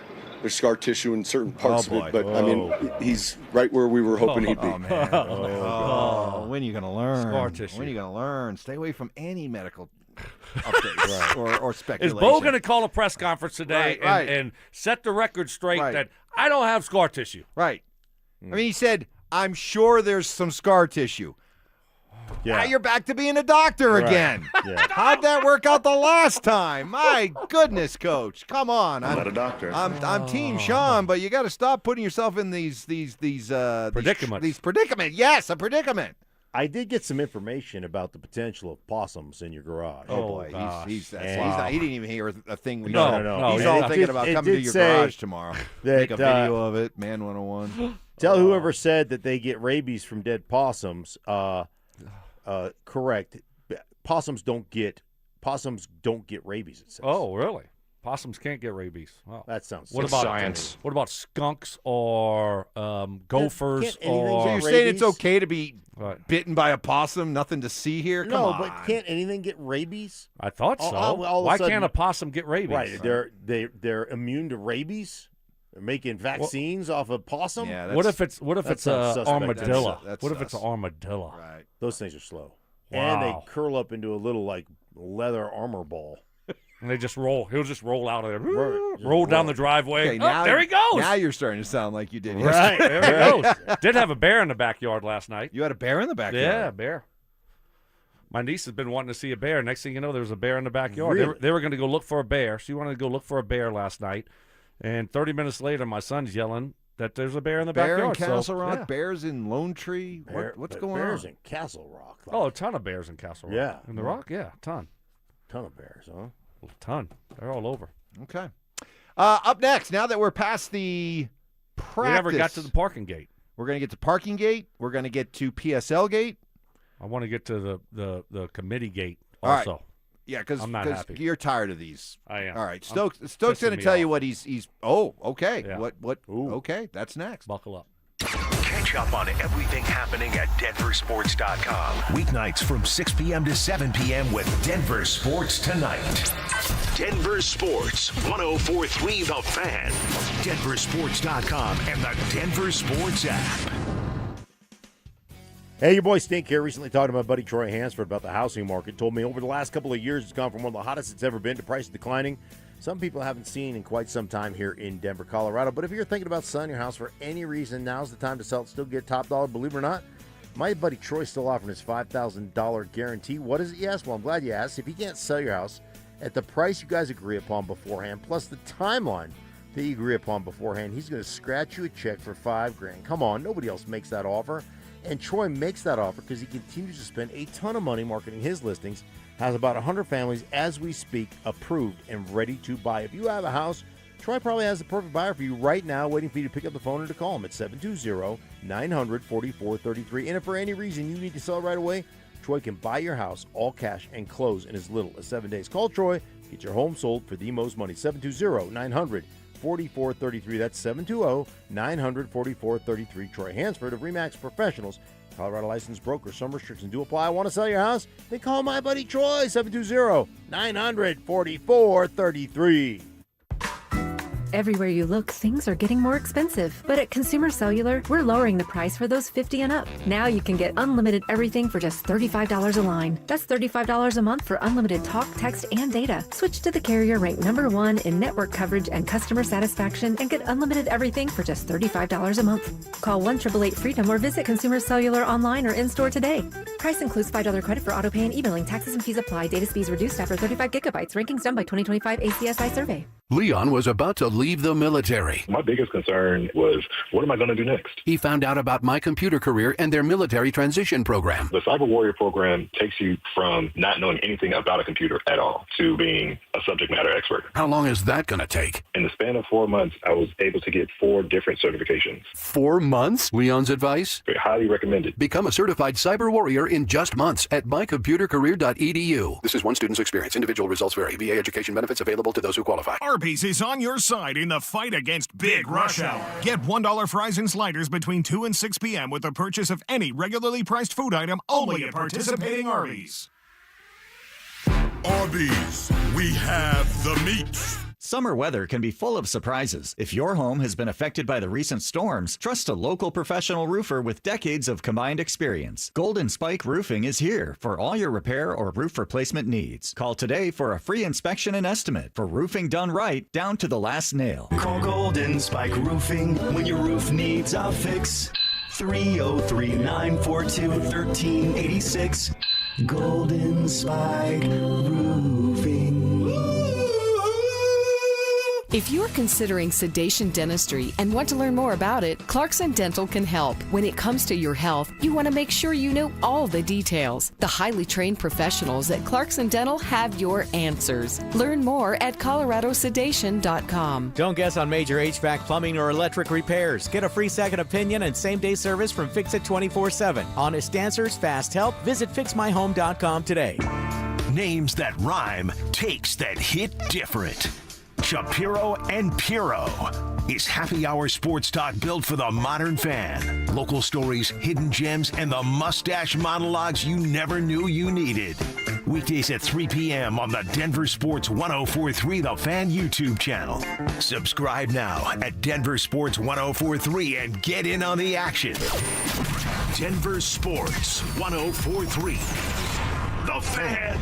scar tissue in certain parts of it, but I mean, he's right where we were hoping he'd be. Oh, man. When are you going to learn? Scar tissue. When are you going to learn? Stay away from any medical updates or speculation. Is Bo going to call a press conference today and set the record straight that I don't have scar tissue? Right. I mean, he said, I'm sure there's some scar tissue. Yeah. Now you're back to being a doctor again. Yeah. How'd that work out the last time? My goodness, Coach. Come on. I'm not a doctor. I'm Team Sean, but you got to stop putting yourself in these predicaments. These predicaments. Yes, a predicament. I did get some information about the potential of possums in your garage. Oh boy, he didn't even hear a thing. No. He's all thinking about coming to your garage tomorrow. Make a video of it, Man 101. Tell whoever said that they get rabies from dead possums. Correct. Possums don't get rabies. It says. Oh, really? Possums can't get rabies. Wow. That sounds. What about science? What about skunks or gophers? So you're saying it's okay to be bitten by a possum? Nothing to see here? Come on. But can't anything get rabies? I thought so. Why can't a possum get rabies? Right. They're immune to rabies. They're making vaccines off of possum. Yeah, what if it's an armadillo? What if it's an armadillo? Right. Those things are slow. Wow. And they curl up into a little like leather armor ball. And they just roll. He'll just roll out of there. Roll down the driveway. Okay, now, there he goes. Now you're starting to sound like you did right. yesterday. There he goes. Did have a bear in the backyard last night. You had a bear in the backyard? Yeah, a bear. My niece has been wanting to see a bear. Next thing you know, there was a bear in the backyard. Really? They were going to go look for a bear. She wanted to go look for a bear last night. And 30 minutes later, my son's yelling that there's a bear in the backyard. Bear in Castle Rock, bears in Lone Tree. What's going on? Bears in Castle Rock. Oh, a ton of bears in Castle Rock. Yeah. In the Rock? Yeah, a ton. Ton of bears, huh? A ton. They're all over. Okay. Up next, now that we're past the practice. We never got to the parking gate. We're going to get to parking gate. We're going to get to PSL gate. I want to get to the committee gate All also. Right. Yeah, because I'm not happy. You're tired of these. I am. All right. Stokes going to tell you what he's. Oh, okay. Yeah. What? Ooh. Okay, that's next. Buckle up. Catch Catch up on everything happening at DenverSports.com. Weeknights from 6 p.m. to 7 p.m. with Denver Sports Tonight. Denver Sports 104.3 The Fan. DenverSports.com and the Denver Sports app. Hey, your boy Stink here. Recently talked to my buddy Troy Hansford about the housing market. Told me over the last couple of years it's gone from one of the hottest it's ever been to prices declining. Some people haven't seen in quite some time here in Denver, Colorado. But if you're thinking about selling your house for any reason, now's the time to sell it. Still get top dollar, believe it or not. My buddy Troy's still offering his $5,000 guarantee. What is it, you ask? Well, I'm glad you asked. If you can't sell your house at the price you guys agree upon beforehand, plus the timeline that you agree upon beforehand, he's going to scratch you a check for $5,000. Come on, nobody else makes that offer. And Troy makes that offer because he continues to spend a ton of money marketing his listings, has about 100 families as we speak approved and ready to buy. If you have a house, Troy probably has the perfect buyer for you right now, waiting for you to pick up the phone and to call him at 720-900-4433. And if for any reason you need to sell right away, Troy can buy your house all cash and close in as little as 7 days. Call Troy, get your home sold for the most money. 720-900-4433. That's 720-900-4433. Troy Hansford of RE/MAX Professionals, Colorado licensed broker. Some restrictions do apply. Want to sell your house? Then call my buddy Troy, 720-900-4433. Everywhere you look, things are getting more expensive. But at Consumer Cellular, we're lowering the price for those 50 and up. Now you can get unlimited everything for just $35 a line. That's $35 a month for unlimited talk, text, and data. Switch to the carrier ranked #1 in network coverage and customer satisfaction and get unlimited everything for just $35 a month. Call 1-888-FREEDOM or visit Consumer Cellular online or in-store today. Price includes $5 credit for autopay and e-billing. Taxes and fees apply. Data speeds reduced after 35 gigabytes. Rankings done by 2025 ACSI survey. Leon was about to leave the military. My biggest concern was, what am I going to do next? He found out about My Computer Career and their military transition program. The Cyber Warrior program takes you from not knowing anything about a computer at all to being a subject matter expert. How long is that going to take? In the span of 4 months, I was able to get 4 different certifications. 4 months? Leon's advice? Highly recommended. Become a certified cyber warrior in just months at mycomputercareer.edu. This is one student's experience. Individual results vary. VA education benefits available to those who qualify. Arby's is on your side in the fight against Big Rush Hour. Get $1 fries and sliders between 2 and 6 p.m. with the purchase of any regularly priced food item only at participating Arby's. Arby's, we have the meat. Summer weather can be full of surprises. If your home has been affected by the recent storms, trust a local professional roofer with decades of combined experience. Golden Spike Roofing is here for all your repair or roof replacement needs. Call today for a free inspection and estimate for roofing done right down to the last nail. Call Golden Spike Roofing when your roof needs a fix. 303-942-1386. Golden Spike Roofing. If you're considering sedation dentistry and want to learn more about it, Clarkson Dental can help. When it comes to your health, you want to make sure you know all the details. The highly trained professionals at Clarkson Dental have your answers. Learn more at coloradosedation.com. Don't guess on major HVAC, plumbing, or electric repairs. Get a free second opinion and same-day service from Fix It 24/7. Honest answers, fast help. Visit fixmyhome.com today. Names that rhyme, takes that hit different. Shapiro and Piro is happy hour sports talk built for the modern fan. Local stories, hidden gems, and the mustache monologues you never knew you needed. Weekdays at 3 p.m. on the Denver Sports 104.3 The Fan YouTube channel. Subscribe now at Denver Sports 104.3 and get in on the action. Denver Sports 104.3 The Fan.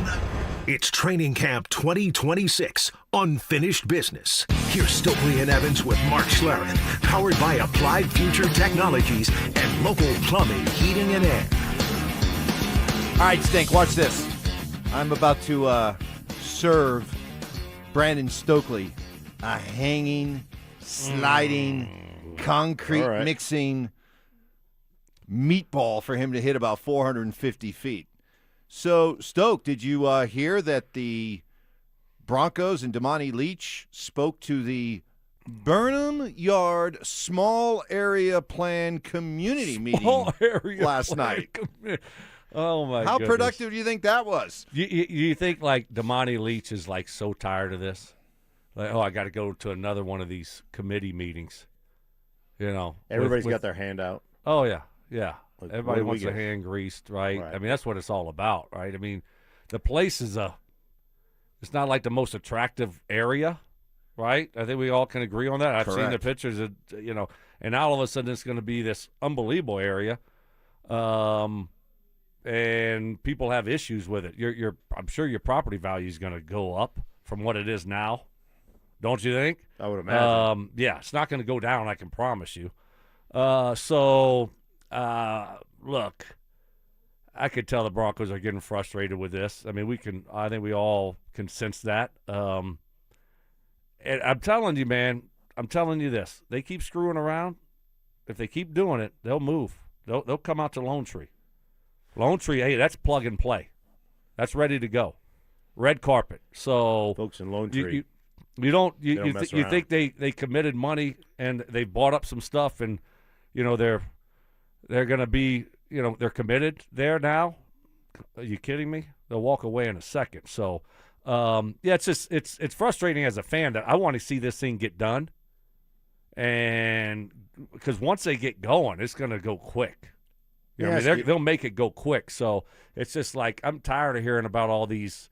It's Training Camp 2026, Unfinished Business. Here's Stokley and Evans with Mark Schlereth, powered by Applied Future Technologies and local plumbing, heating, and air. All right, Stink, watch this. I'm about to serve Brandon Stokley a hanging, sliding, concrete mixing meatball for him to hit about 450 feet. So, Stoke, did you hear that the Broncos and Damani Leach spoke to the Burnham Yard Small Area Plan Community Meeting last night? Oh, my How goodness. productive do you think that was? You think, like, Damani Leach is, like, so tired of this? Like, I got to go to another one of these committee meetings. You know. Everybody's got their hand out. Oh, yeah. Yeah. Like, Everybody what do we wants their get? hand greased, right? Right. I mean, that's what it's all about, right? I mean, the place is it's not like the most attractive area, right? I think we all can agree on that. I've seen the Correct. pictures, and all of a sudden it's going to be this unbelievable area, and people have issues with it. I'm sure your property value is going to go up from what it is now. Don't you think? I would imagine. Yeah, it's not going to go down, I can promise you. Look, I could tell the Broncos are getting frustrated with this. I mean, I think we all can sense that. And I'm telling you, man, this. They keep screwing around. If they keep doing it, they'll move. They'll come out to Lone Tree. Lone Tree, hey, that's plug and play. That's ready to go. Red carpet. So folks in Lone Tree. You think they committed money and they bought up some stuff and they're going to be they're committed there now? Are you kidding me? They'll walk away in a second. So it's just it's frustrating as a fan that I want to see this thing get done, and because once they get going, it's going to go quick. They'll make it go quick. So it's just like I'm tired of hearing about all these.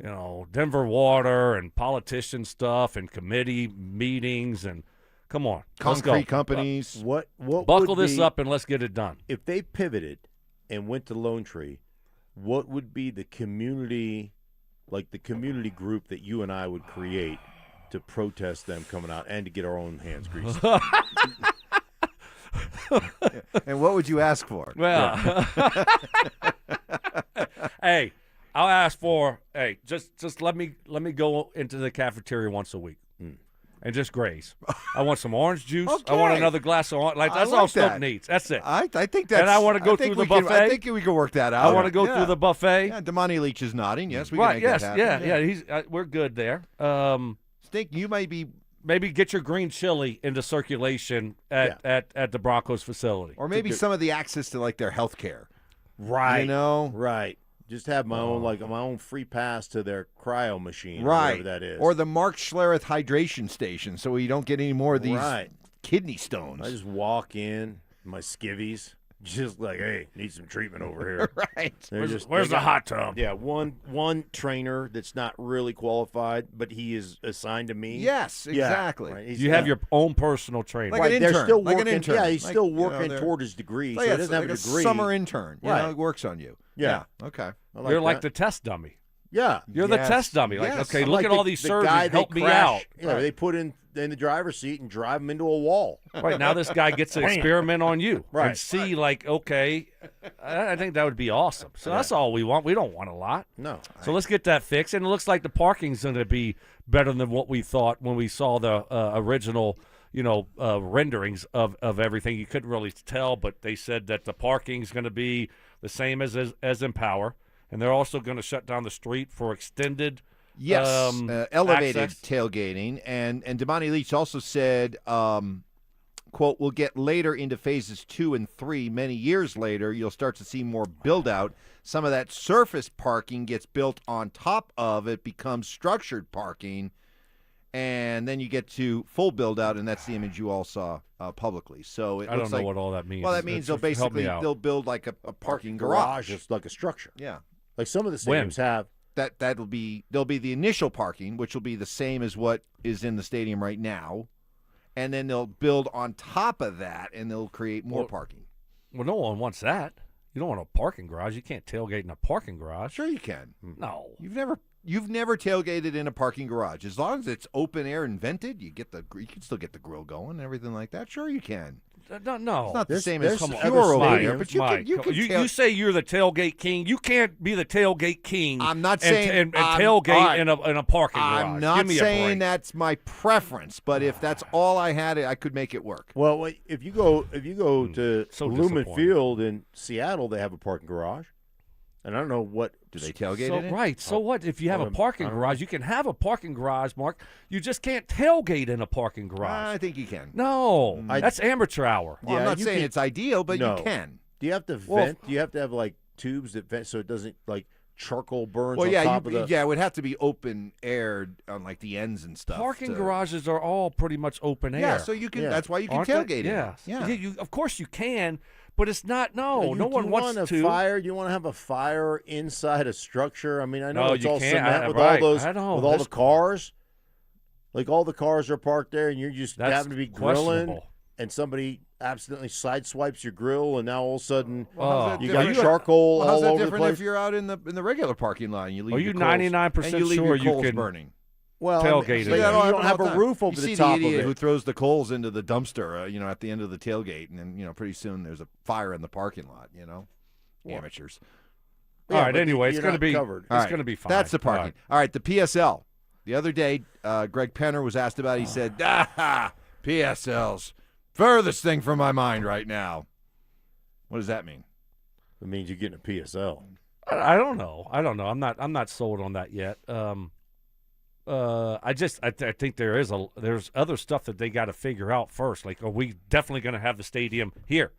Denver water and politician stuff and committee meetings and come on, concrete companies. What buckle this up and let's get it done. If they pivoted and went to Lone Tree, what would be the community group that you and I would create to protest them coming out and to get our own hands greased? And what would you ask for? Well, hey. I'll ask for just let me go into the cafeteria once a week and just graze. I want some orange juice. Okay. I want another glass of orange. That's all Stoke needs. That's it. I think that's. And I want to go through the buffet. I think we can work that out. I want to go through the buffet. Yeah, Damani Leach is nodding. Yes, we right. can make Yes. that happen. Yeah. He's we're good there. Stink, you may be. Maybe get your green chili into circulation at the Broncos facility, Or maybe some of the access to like their health care. Right. Right. Just have my own free pass to their cryo machine, right? Whatever that is, or the Mark Schlereth hydration station, so you don't get any more of these kidney stones. I just walk in my skivvies, just like, hey, need some treatment over here. Right? Where's the hot tub? Yeah, one trainer that's not really qualified, but he is assigned to me. Yes, exactly. Yeah, right. You have your own personal trainer, like an intern. They're still like working, an intern. Yeah, he's still working toward his degree, so he doesn't have a degree. Summer intern, it works on you. Yeah. Okay. You're like the test dummy. Yeah. You're the test dummy. Like, okay, look at all these surgeries. Help me out. Yeah, they put in the driver's seat and drive him into a wall. Right, now this guy gets to experiment on you and see, like, okay, I think that would be awesome. So that's all we want. We don't want a lot. No. So let's get that fixed. And it looks like the parking's going to be better than what we thought when we saw the original renderings of everything. You couldn't really tell, but they said that the parking's going to be the same as in Power. And they're also going to shut down the street for extended elevated access. Tailgating. And Damani Leach also said, quote, we'll get later into phases 2 and 3. Many years later, you'll start to see more build-out. Some of that surface parking gets built on top of it, becomes structured parking, and then you get to full build-out, and that's the image you all saw publicly. So I don't know what all that means. Well, that means they'll build like a parking garage. It's like a structure. Yeah. Like some of the stadiums have. There'll be the initial parking, which will be the same as what is in the stadium right now, and then they'll build on top of that, and they'll create more parking. Well, no one wants that. You don't want a parking garage. You can't tailgate in a parking garage. Sure, you can. No, you've never tailgated in a parking garage. As long as it's open air and vented, you can still get the grill going and everything like that. Sure, you can. No, it's not the same as some pure other over here, stadiums. but you say you're the tailgate king. You can't be the tailgate king. I'm not saying and tailgate in a parking garage. I'm not Give me saying a break. that's my preference, but if that's all I had, I could make it work. Well, if you go to so Lumen disappointing. Field in Seattle, they have a parking garage, and I don't know what do they tailgate so, in it? Right. So what? If you have a parking garage, you can have a parking garage, Mark. You just can't tailgate in a parking garage. I think you can. No, that's amateur hour. Well, I'm not saying it's ideal, but No. you can. Do you have to vent? Do you have to have like tubes that vent so it doesn't like charcoal burns Well, on yeah, top of the. it would have to be open aired on like the ends and stuff. Parking garages are all pretty much open air. Yeah, so you can. That's why you can tailgate it. Yeah. You, of course you can, but it's not. No, no one you wants want to. a fire? You want to have a fire inside a structure? I mean, I know No, it's you all can't. cement with Right. all those, I know. with all That's the cars. Like all the cars are parked there, and you're just That's happen to be grilling, questionable. and somebody accidentally sideswipes your grill, and now all of a sudden how's that you got different? charcoal How's all that over the different place. if you're out in the regular parking lot and you leave Are your you coals, 99% and you leave sure your you coals can burning? Well, tailgate you it? don't have a roof over you the see top the idiot of it. who throws the coals into the dumpster, at the end of the tailgate, and then pretty soon there's a fire in the parking lot. Amateurs. All right. Anyway, it's going to be covered. It's going to be fine. That's the parking. All right. All right, the PSL. The other day, Greg Penner was asked about it. He said, PSL's furthest thing from my mind right now. What does that mean? It means you're getting a PSL. I don't know. I'm not sold on that yet. I think there's other stuff that they got to figure out first. Like, are we definitely going to have the stadium here?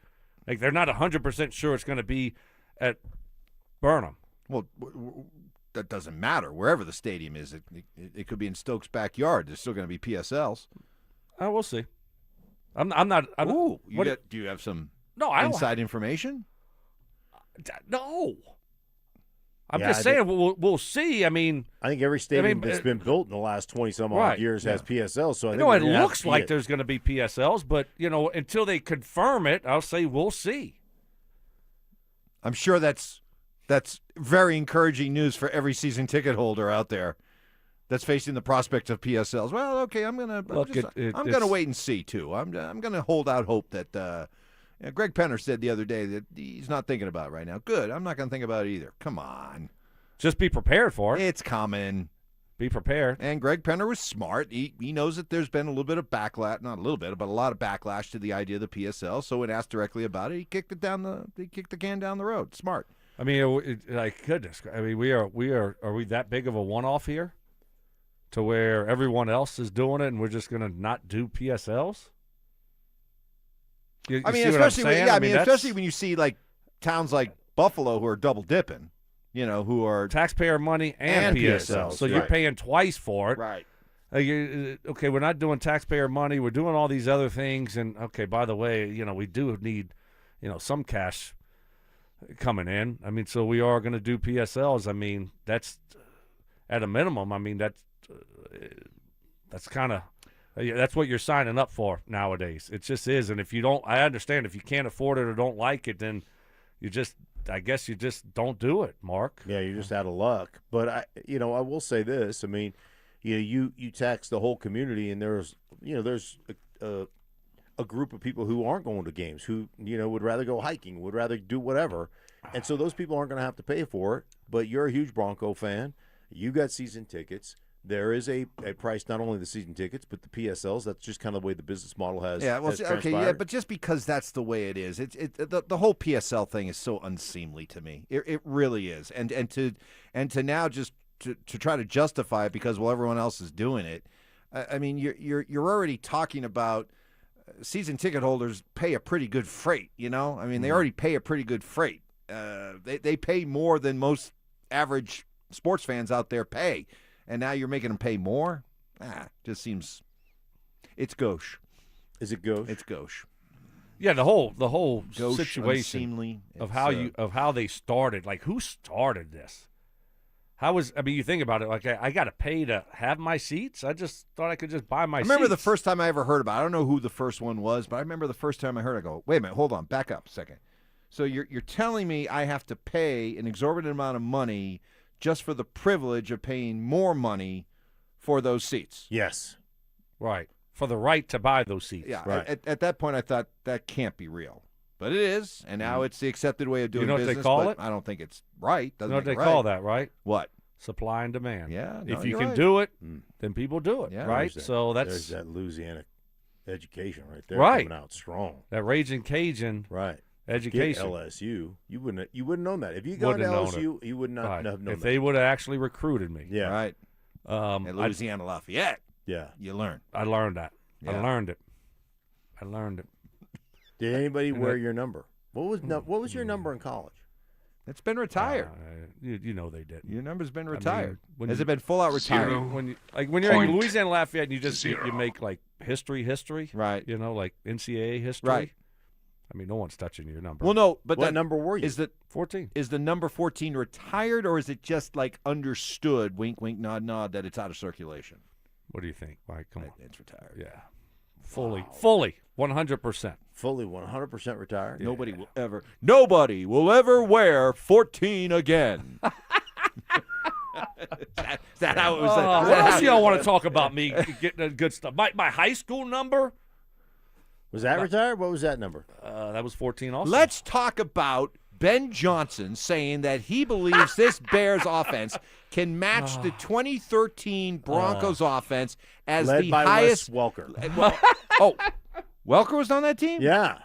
Like, they're not 100% sure it's going to be at Burnham. Well, that doesn't matter. Wherever the stadium is, it could be in Stokes' backyard. There's still going to be PSLs. We'll see. I'm not. Do you have some inside information? No. I'm just saying we'll see. I mean, I think every stadium that's been built in the last 20-some odd years has PSLs. So I think it looks like there's going to be PSLs, but until they confirm it, I'll say we'll see. I'm sure that's very encouraging news for every season ticket holder out there that's facing the prospect of PSLs. Well, okay, I'm gonna wait and see too. I'm gonna hold out hope that. Greg Penner said the other day that he's not thinking about it right now. Good. I'm not going to think about it either. Come on. Just be prepared for it. It's coming. Be prepared. And Greg Penner was smart. He knows that there's been a little bit of backlash, not a little bit, but a lot of backlash to the idea of the PSL. So when asked directly about it, he kicked the can down the road. Smart. I mean, like goodness. I mean, are we that big of a one-off here to where everyone else is doing it and we're just going to not do PSLs? Especially when you see like towns like Buffalo who are double dipping, who are taxpayer money and PSL. So you're paying twice for it. Right. Okay, we're not doing taxpayer money. We're doing all these other things. And, okay, by the way, we do need, some cash coming in. I mean, so we are going to do PSLs. I mean, that's at a minimum. I mean, that's kind of – that's what you're signing up for nowadays. It just is. And if you don't – I understand if you can't afford it or don't like it, then I guess you just don't do it, Mark. Yeah, you're just out of luck. But, I will say this. I mean, you tax the whole community, and there's a group of people who aren't going to games, who, would rather go hiking, would rather do whatever. And so those people aren't going to have to pay for it. But you're a huge Bronco fan. You got season tickets. There is a price, not only the season tickets, but the PSLs. That's just kind of the way the business model has. Yeah, well, has okay, transpired. yeah, but just because that's the way it is, the whole PSL thing is so unseemly to me. It really is, and to now just to try to justify it because everyone else is doing it. I mean, you're already talking about season ticket holders pay a pretty good freight. I mean, they already pay a pretty good freight. They pay more than most average sports fans out there pay. And now you're making them pay more? Just seems – it's gauche. Is it gauche? It's gauche. Yeah, the whole gauche, situation unseemly. of how they started. Like, who started this? You think about it, like I got to pay to have my seats? I just thought I could just buy my seats. I remember the first time I ever heard about it. I don't know who the first one was, but I remember the first time I heard it, I go, wait a minute, hold on, back up a second. So you're telling me I have to pay an exorbitant amount of money just for the privilege of paying more money for those seats? Yes. Right. For the right to buy those seats. Yeah. Right. At that point, I thought that can't be real. But it is, and now it's the accepted way of doing business. You know what they call it? I don't think it's right. You know what they call that, right? What? Supply and demand. Yeah. If you can do it, then people do it, right? So there's that Louisiana education right there coming out strong. That Raging Cajun education. Get LSU. You wouldn't known that. If you got to LSU, you would not have known if that. they would have actually recruited me. Yeah. Right. At Louisiana Lafayette. Yeah. You learn. I learned that. Yeah. I learned it. Did anybody wear your number? What was your number in college? It's been retired. You know they didn't. Your number's been retired. Has it it been full out retired? When you're in Louisiana Lafayette and you make like history, right? You know, like NCAA history, right? I mean, no one's touching your number. Well, no, but what number were you? Is that 14? Is the number 14 retired, or is it just like understood? Wink, wink, nod, nod. That it's out of circulation. What do you think? Mike, come on. It's retired. Yeah, fully, 100%. Fully 100% retired. Yeah. Nobody will ever wear 14 again. Is that how it was? What else do y'all want to talk about me getting the good stuff? My high school number? Was that retired? What was that number? That was 14 also. Let's talk about Ben Johnson saying that he believes this Bears offense can match the 2013 Broncos offense as led the by highest. Wes Welker. Welker was on that team? Yeah.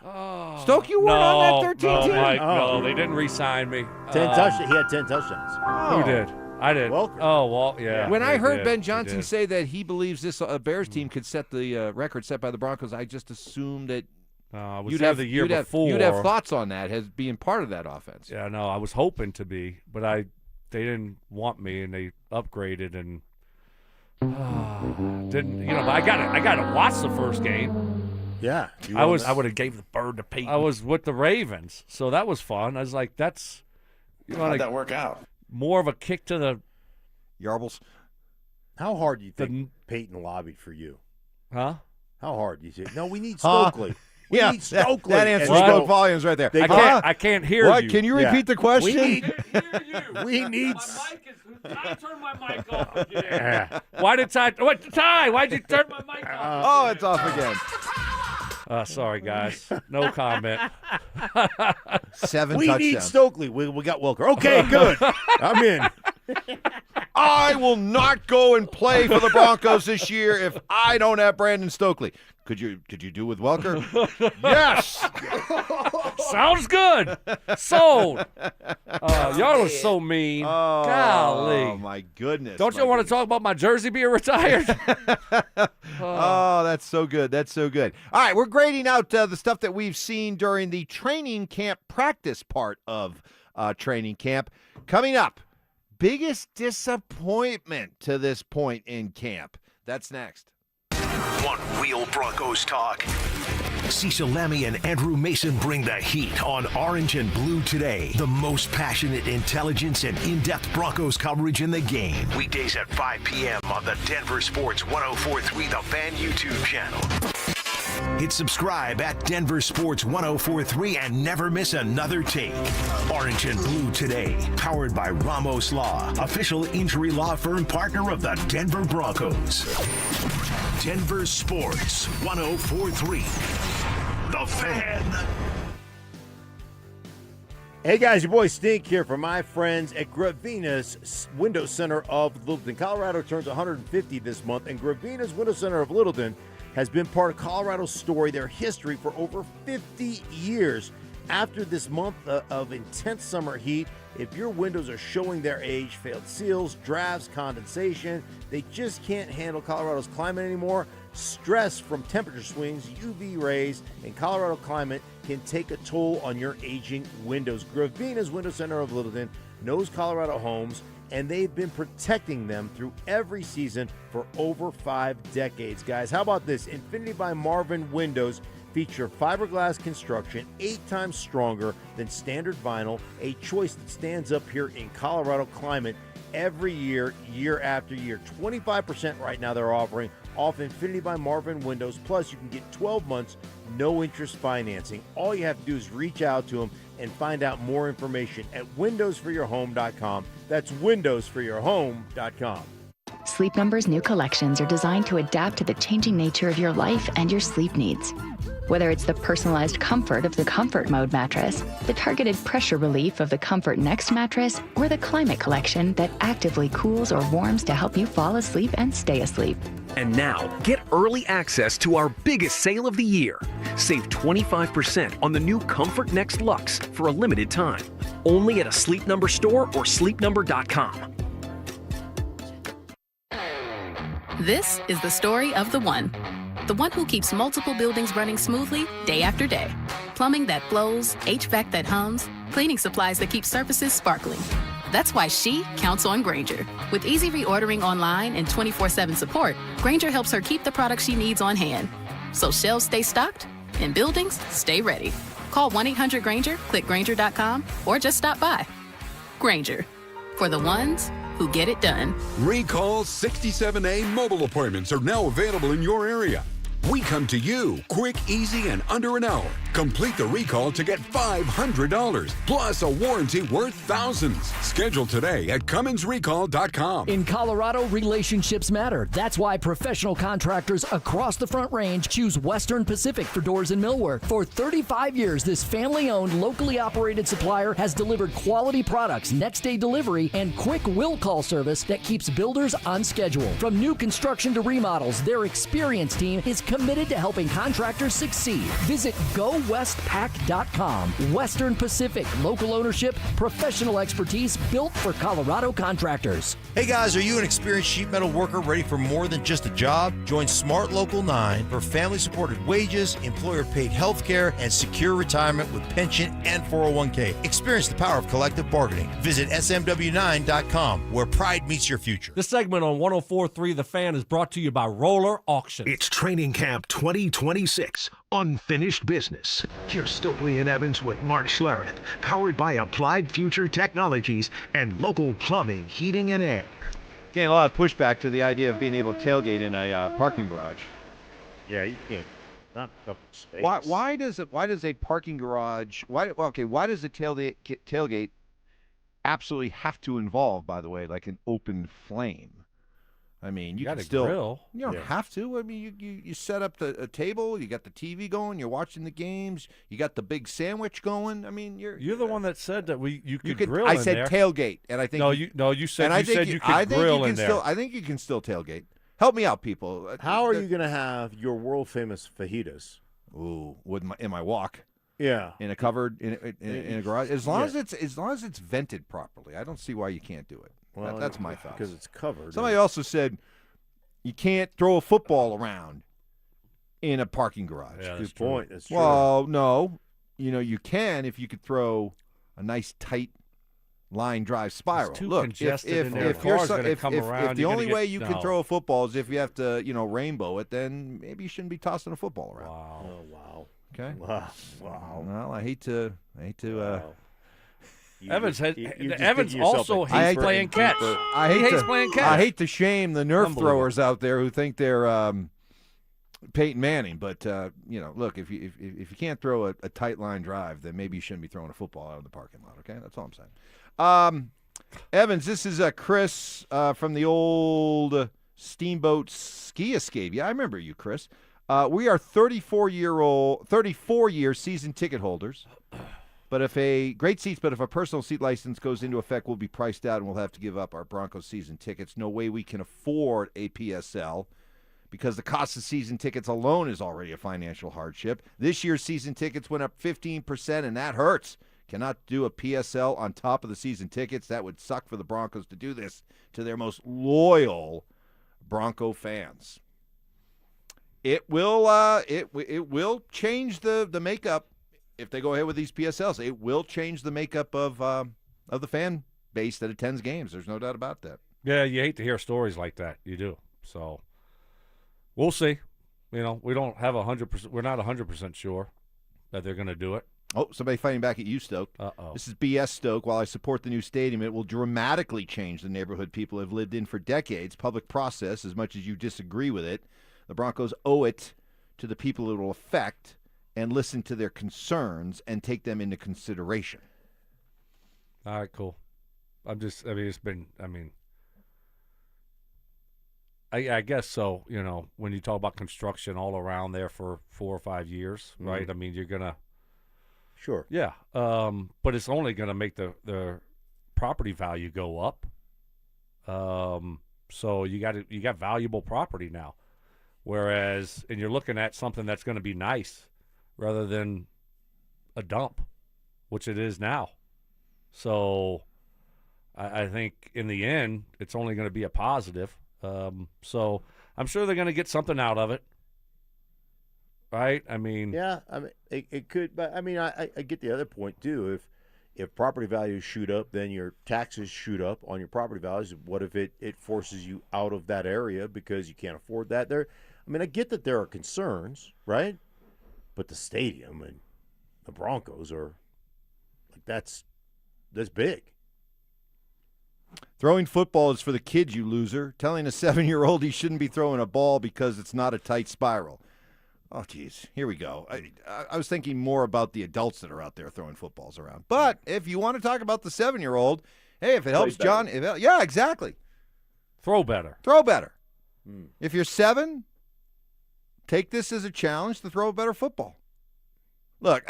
Stoke, you weren't on that 13 team? Mike, no, they didn't re-sign me. 10 touchdowns. He had 10 touchdowns. Who did? I did. Welker. Oh, well, yeah. When I heard Ben They Johnson did. say that he believes this Bears team could set the record set by the Broncos, I just assumed that you'd have the year before. You'd have thoughts on that as being part of that offense. Yeah, no, I was hoping to be, but they didn't want me, and they upgraded and didn't. But I got to watch the first game. Yeah, I would have gave the bird to Payton. I was with the Ravens, so that was fun. I was like, that's how'd that work out? More of a kick to the Yarbles. How hard do you think Payton lobbied for you? Huh? How hard do you think? No, we need Stokley. We need Stokley. That answer spoke volumes right there. I can't hear what? you. Can you repeat the question? We need. I turned my mic off again. Why did Ty? Why'd you turn my mic off? It's off again. Sorry, guys. No comment. 7 we touchdowns. need Stokley. We got Welker. Okay, good. I'm in. I will not go and play for the Broncos this year if I don't have Brandon Stokley. Could you do with Welker? Yes. Sounds good. Sold. Y'all are so mean. Golly. Oh, my goodness. Don't you want to talk about my jersey being retired? Oh, that's so good. That's so good. All right, we're grading out the stuff that we've seen during the training camp practice part of training camp. Coming up, biggest disappointment to this point in camp. That's next. Want real Broncos talk? Cecil Lammy and Andrew Mason bring the heat on Orange and Blue Today. The most passionate intelligence and in-depth Broncos coverage in the game. Weekdays at 5 p.m. on the Denver Sports 104.3 The Fan YouTube channel. Hit subscribe at Denver Sports 104.3 and never miss another take. Orange and Blue Today, powered by Ramos Law, official injury law firm partner of the Denver Broncos. Denver Sports 104.3 The Fan. Hey guys, your boy Stink here for my friends at Gravina's Window Center of Littleton. Colorado turns 150 this month, and Gravina's Window Center of Littleton has been part of Colorado's story, their history for over 50 years. After this month of intense summer heat, if your windows are showing their age, failed seals, drafts, condensation, they just can't handle Colorado's climate anymore. Stress from temperature swings, UV rays, and Colorado climate can take a toll on your aging windows. Gravina's Window Center of Littleton knows Colorado homes, and they've been protecting them through every season for over 5 decades. Guys, how about this? Infinity by Marvin windows feature fiberglass construction 8 times stronger than standard vinyl, a choice that stands up here in Colorado climate every year, year after year. 25% right now they're offering off Infinity by Marvin windows. Plus, you can get 12 months, no interest financing. All you have to do is reach out to them and find out more information at windowsforyourhome.com. That's windowsforyourhome.com. Sleep Number's new collections are designed to adapt to the changing nature of your life and your sleep needs. Whether it's the personalized comfort of the Comfort Mode mattress, the targeted pressure relief of the Comfort Next mattress, or the Climate Collection that actively cools or warms to help you fall asleep and stay asleep. And now, get early access to our biggest sale of the year. Save 25% on the new Comfort Next Luxe for a limited time. Only at a Sleep Number store or sleepnumber.com. This is the story of the one who keeps multiple buildings running smoothly day after day. Plumbing that flows, HVAC that hums, Cleaning supplies that keep surfaces sparkling. That's why she counts on Grainger. With easy reordering online and 24/7 support, Grainger helps her keep the products she needs on hand. So shelves stay stocked and buildings stay ready. Call 1-800-GRAINGER, click Grainger.com, or just stop by. Grainger, for the ones who get it done. Recall 67A mobile appointments are now available in your area. We come to you quick, easy, and under an hour. Complete the recall to get $500 plus a warranty worth thousands. Schedule today at CummonsRecall.com. In Colorado, relationships matter. That's why professional contractors across the Front Range choose Western Pacific for doors and millwork. For 35 years, this family-owned, locally operated supplier has delivered quality products, next-day delivery, and quick will call service that keeps builders on schedule. From new construction to remodels, their experienced team is committed to helping contractors succeed. Visit GoWestPack.com. Western Pacific, local ownership, professional expertise built for Colorado contractors. Hey guys, are you an experienced sheet metal worker ready for more than just a job? Join Smart Local 9 for family-supported wages, employer-paid health care, and secure retirement with pension and 401k. Experience the power of collective bargaining. Visit smw9.com, where pride meets your future. This segment on 104.3 The Fan is brought to you by Roller Auctions. It's Training Camp 2026, Unfinished Business. Here's Stokley and Evans with Mark Schlereth, powered by Applied Future Technologies and local plumbing, heating, and air. Getting a lot of pushback to the idea of being able to tailgate in a parking garage. Yeah, you can't. Not enough space. Why does a parking garage? Why does a tailgate absolutely have to involve, by the way, like an open flame? I mean, you can still grill. You don't have to. I mean, you set up a table. You got the TV going. You're watching the games. You got the big sandwich going. I mean, you're the one that said that you could grill. I said tailgate, and I think you said you could grill in there. I think you can still tailgate. Help me out, people. How are you going to have your world famous fajitas? Ooh, in my walk. Yeah, in a covered in a garage. As long as it's vented properly, I don't see why you can't do it. Well, that's my thought. Because it's covered. Somebody also said you can't throw a football around in a parking garage. Yeah, good point. That's true. Well, no, you can if you could throw a nice tight line drive spiral. It's too Look, congested if in there. the only way you can throw a football is if you have to, rainbow it, then maybe you shouldn't be tossing a football around. Wow. Oh, wow. Okay. Wow. Well, I hate to. Wow. Evans also hates playing catch. He hates playing catch. I hate to shame the Nerf throwers out there who think they're Peyton Manning, but look, if you can't throw a tight line drive, then maybe you shouldn't be throwing a football out of the parking lot. Okay, that's all I'm saying. Evans, this is Chris from the old Steamboat Ski Escape. Yeah, I remember you, Chris. We are 34-year season ticket holders. But if a personal seat license goes into effect, we'll be priced out and we'll have to give up our Broncos season tickets. No way we can afford a PSL because the cost of season tickets alone is already a financial hardship. This year's season tickets went up 15%, and that hurts. Cannot do a PSL on top of the season tickets. That would suck for the Broncos to do this to their most loyal Bronco fans. It will change the makeup. If they go ahead with these PSLs, it will change the makeup of the fan base that attends games. There's no doubt about that. Yeah, you hate to hear stories like that. You do. So we'll see. We don't have 100%. We're not 100% sure that they're going to do it. Oh, somebody fighting back at you, Stoke. Uh-oh. This is BS, Stoke. While I support the new stadium, it will dramatically change the neighborhood people have lived in for decades. Public process, as much as you disagree with it, the Broncos owe it to the people it will affect and listen to their concerns and take them into consideration. All right, cool. I guess so. When you talk about construction all around there for 4 or 5 years, right? I mean, you're going to. Sure. Yeah. But it's only going to make the property value go up. So you got valuable property now. Whereas, and you're looking at something that's going to be nice rather than a dump, which it is now. So I think in the end, it's only going to be a positive. So I'm sure they're going to get something out of it. Right? I mean. Yeah, I mean, it could. But, I mean, I get the other point, too. if property values shoot up, then your taxes shoot up on your property values. What if it forces you out of that area because you can't afford that? I get that there are concerns, right? But the stadium and the Broncos are that's big. Throwing football is for the kids, you loser. Telling a 7-year-old he shouldn't be throwing a ball because it's not a tight spiral. Oh, geez. Here we go. I was thinking more about the adults that are out there throwing footballs around. But if you want to talk about the 7-year-old, hey, if it helps John. Yeah, exactly. Throw better. Throw better. If you're 7, take this as a challenge to throw a better football. Look,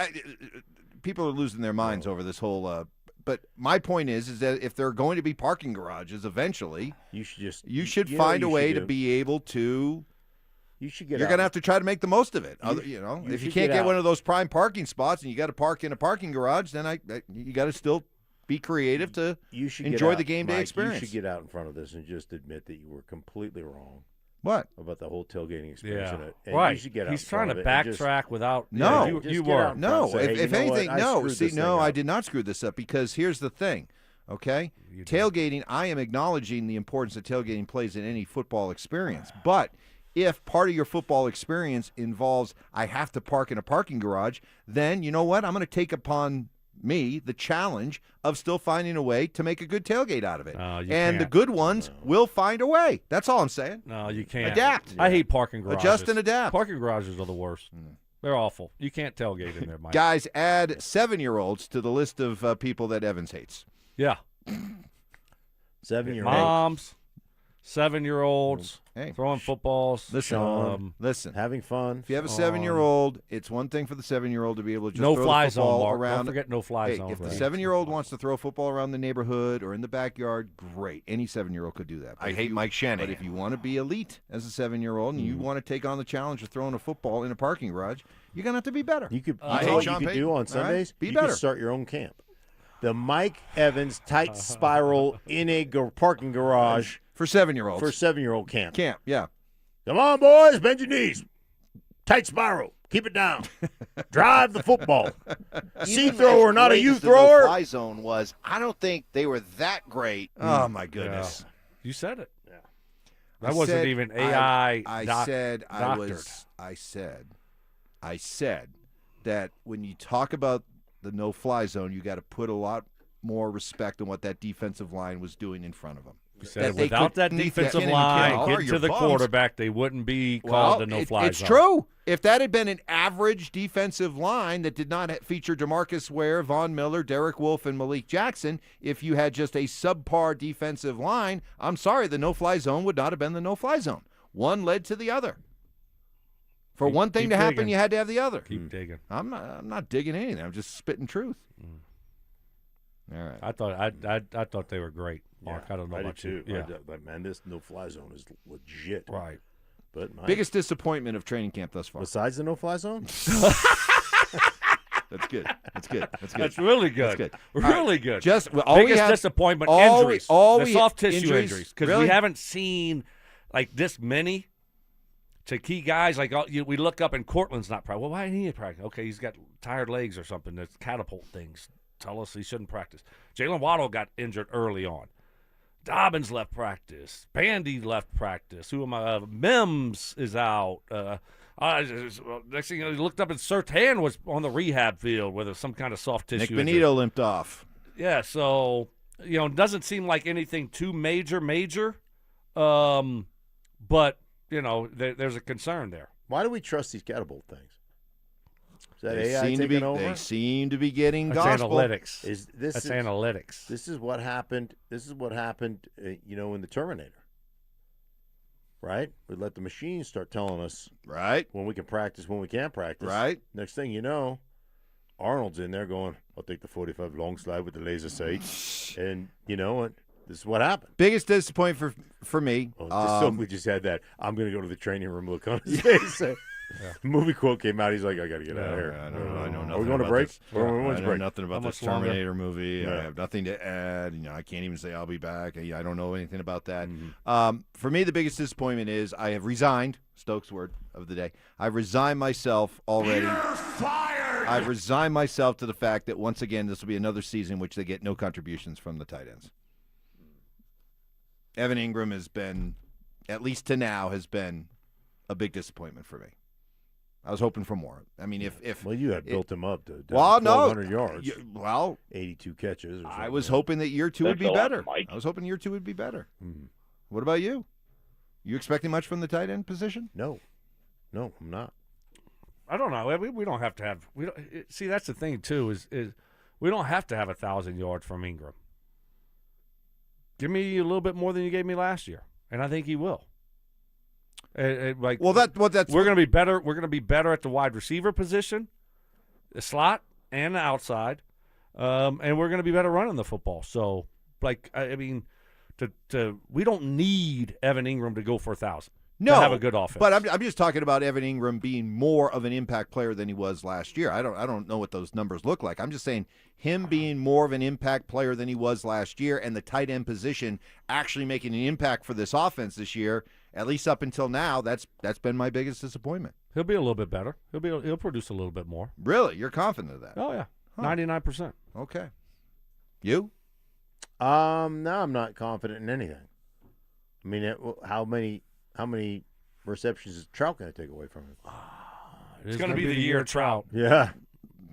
people are losing their minds over this whole but my point is that if there are going to be parking garages eventually, you should find a way to be able to. You should get. You're going to have to try to make the most of it. If you can't get one of those prime parking spots and you got to park in a parking garage, then you got to still be creative to enjoy the game day experience. You should get out in front of this and just admit that you were completely wrong. What about the whole tailgating experience? Yeah, and right. You should get out He's in front trying of to it backtrack without. No, you were no. If anything, no. See, no, I did. did not screw this up because here's the thing. Okay, tailgating. I am acknowledging the importance that tailgating plays in any football experience, but if part of your football experience involves I have to park in a parking garage, then you know what? I'm going to take upon me the challenge of still finding a way to make a good tailgate out of it. And the good ones will find a way. That's all I'm saying. No, you can't. Adapt. I hate parking garages. Adjust and adapt. Parking garages are the worst. They're awful. You can't tailgate in there, Mike. Guys, add 7-year-olds to the list of people that Evans hates. Yeah. 7-year-olds. Moms, 7-year-olds, throwing footballs. Listen, listen. Having fun. If you have a 7-year-old, it's one thing for the 7-year-old to be able to just throw no-fly the football zone, Mark. around. Don't forget no-fly zone. If the 7-year-old wants to throw a football around the neighborhood or in the backyard, great. Any 7-year-old could do that. I hate Mike Shanahan. Mm. But if you want to be elite as a 7-year-old and you want to take on the challenge of throwing a football in a parking garage, you're going to have to be better. You could. I you know hate what Sean you could Payton. do on All right? Sundays? Be you better. could start your own camp. The Mike Evans tight spiral in a parking garage for 7-year-olds. For 7-year-old camp. Camp, yeah. Come on, boys, bend your knees. Tight spiral. Keep it down. Drive the football. C thrower, not a U thrower. The no-fly zone was. I don't think they were that great. Oh my goodness! Yeah. You said it. Yeah. That wasn't even AI. I said that when you talk about the no-fly zone, you got to put a lot more respect on what that defensive line was doing in front of them. You said without that defensive line, get to the quarterback, they wouldn't be called the no-fly zone. It's true. If that had been an average defensive line that did not feature DeMarcus Ware, Von Miller, Derek Wolfe, and Malik Jackson, if you had just a subpar defensive line, I'm sorry, the no-fly zone would not have been the no-fly zone. One led to the other. For one thing to happen, you had to have the other. Keep digging. I'm not digging anything. I'm just spitting truth. All right. I thought they were great, Mark. Yeah, I don't know about you. Yeah. Man, this no-fly zone is legit. Right. But biggest disappointment of training camp thus far. Besides the no-fly zone? That's good. That's good. That's good. That's really good. That's good. Really good. Just biggest disappointment, injuries. The soft tissue injuries. Because we haven't seen like this many to key guys. Like we look up and Cortland's not practicing. Well, why didn't he practice? Okay, he's got tired legs or something. That's catapult things. Tell us he shouldn't practice. Jalen Waddle got injured early on. Dobbins left practice. Bandy left practice. Who am I? Mims is out. Next thing you know, he looked up and Surtain was on the rehab field with some kind of soft tissue. Nick Benito limped off. Yeah, so it doesn't seem like anything too major. But there's a concern there. Why do we trust these catapult things? Is that They AI seem to taking be. over? They seem to be getting That's gospel. analytics. That's analytics. This is what happened. This is what happened. In the Terminator. Right? We let the machines start telling us right when we can practice, when we can't practice. Right. Next thing you know, Arnold's in there going, "I'll take the 45 long slide with the laser sight," and you know what? This is what happened. Biggest disappointment for me. We just had that. I'm going to go to the training room. Look on his face. The movie quote came out. He's like, I got to get out of here. I know nothing. Are we going to about break? this. I know nothing about this Terminator movie. Yeah. I have nothing to add. I can't even say I'll be back. I don't know anything about that. For me, the biggest disappointment is I have resigned. Stokes' word of the day. I've resigned myself already. You're fired. I've resigned myself to the fact that once again this will be another season in which they get no contributions from the tight ends. Evan Ingram has been, at least to now, has been a big disappointment for me. I was hoping for more. I mean, if you had built him up to 1,200 yards. 82 catches. Or I was hoping that year 2 would be better. I was hoping year 2 would be better. What about you? You expecting much from the tight end position? No, I'm not. I don't know. We don't have to have. See, that's the thing too. Is we don't have to have 1,000 yards from Ingram. Give me a little bit more than you gave me last year, and I think he will. We're going to be better. We're going to be better at the wide receiver position, the slot, and the outside, and we're going to be better running the football. So, I mean, we don't need Evan Ingram to go for 1,000. No, to have a good offense. But I'm just talking about Evan Ingram being more of an impact player than he was last year. I don't know what those numbers look like. I'm just saying him being more of an impact player than he was last year, and the tight end position actually making an impact for this offense this year. At least up until now, that's been my biggest disappointment. He'll be a little bit better. He'll produce a little bit more. Really, you're confident of that? Oh yeah, 99%. Okay. You? No, I'm not confident in anything. I mean, how many receptions is Trout going to take away from him? It's going to be the year Trout. Yeah.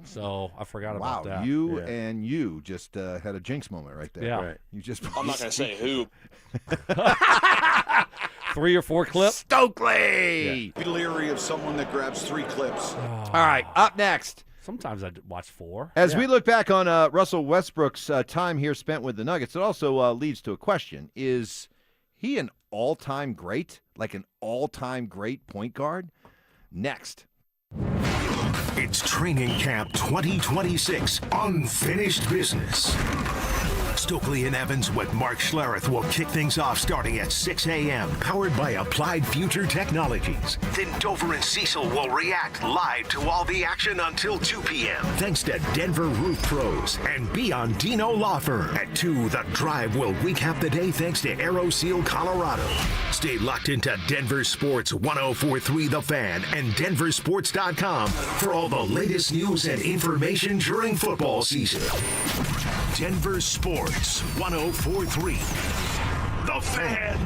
So I forgot about that. Wow, you just had a jinx moment right there. Yeah. Right. You just. I'm not going to say who. 3 or 4 clips. Stokely. Be leery of someone that grabs 3 clips. All right, up next. Sometimes I watch 4. As we look back on Russell Westbrook's time here spent with the Nuggets, it also leads to a question. Is he an all-time great, like an all-time great point guard? Next. It's Training Camp 2026, Unfinished Business. Stokley and Evans with Mark Schlereth will kick things off starting at 6 a.m., powered by Applied Future Technologies. Then Dover and Cecil will react live to all the action until 2 p.m. thanks to Denver Roof Pros and Biondino Law Firm. At 2, The Drive will recap the day thanks to AeroSeal Colorado. Stay locked into Denver Sports 104.3 The Fan and DenverSports.com for all the latest news and information during football season. Denver Sports 104.3 The Fan.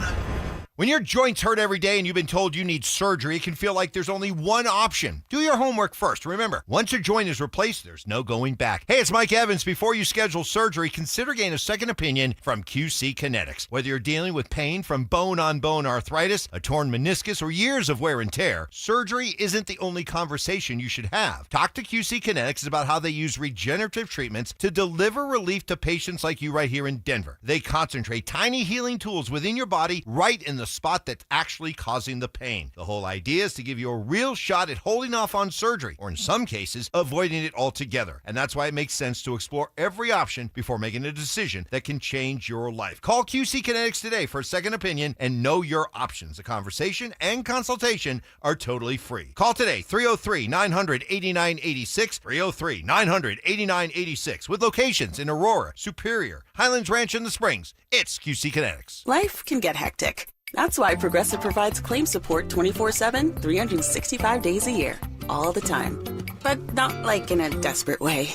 When your joints hurt every day and you've been told you need surgery, it can feel like there's only one option. Do your homework first. Remember, once a joint is replaced, there's no going back. Hey, it's Mike Evans. Before you schedule surgery, consider getting a second opinion from QC Kinetics. Whether you're dealing with pain from bone-on-bone arthritis, a torn meniscus, or years of wear and tear, surgery isn't the only conversation you should have. Talk to QC Kinetics about how they use regenerative treatments to deliver relief to patients like you right here in Denver. They concentrate tiny healing tools within your body right in the spot that's actually causing the pain. The whole idea is to give you a real shot at holding off on surgery, or in some cases, avoiding it altogether. And that's why it makes sense to explore every option before making a decision that can change your life. Call QC Kinetics today for a second opinion and know your options. The conversation and consultation are totally free. Call today, 303-900-8986, 303-900-8986, with locations in Aurora, Superior, Highlands Ranch, and the Springs. It's QC Kinetics. Life can get hectic. That's why Progressive provides claim support 24/7, 365 days a year, all the time. But not like in a desperate way.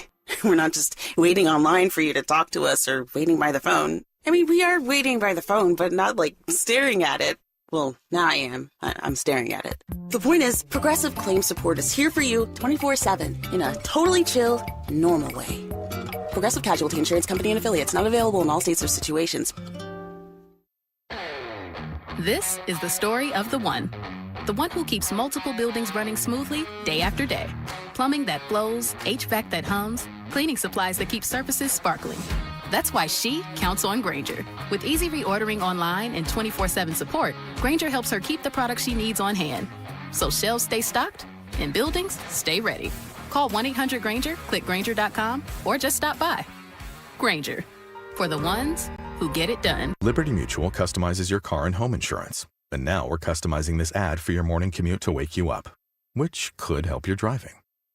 We're not just waiting online for you to talk to us or waiting by the phone. I mean, we are waiting by the phone, but not like staring at it. Well, now I am. I'm staring at it. The point is, Progressive claim support is here for you 24/7 in a totally chill, normal way. Progressive Casualty Insurance Company and Affiliates, not available in all states or situations. This is the story of the one who keeps multiple buildings running smoothly day after day. Plumbing that flows, HVAC that hums, cleaning supplies that keep surfaces sparkling. That's why she counts on Grainger. With easy reordering online and 24/7 support, Grainger helps her keep the products she needs on hand. So shelves stay stocked and buildings stay ready. Call 1-800-GRAINGER, click Grainger.com, or just stop by. Grainger, for the ones who get it done. Liberty Mutual customizes your car and home insurance. And now we're customizing this ad for your morning commute to wake you up, which could help your driving.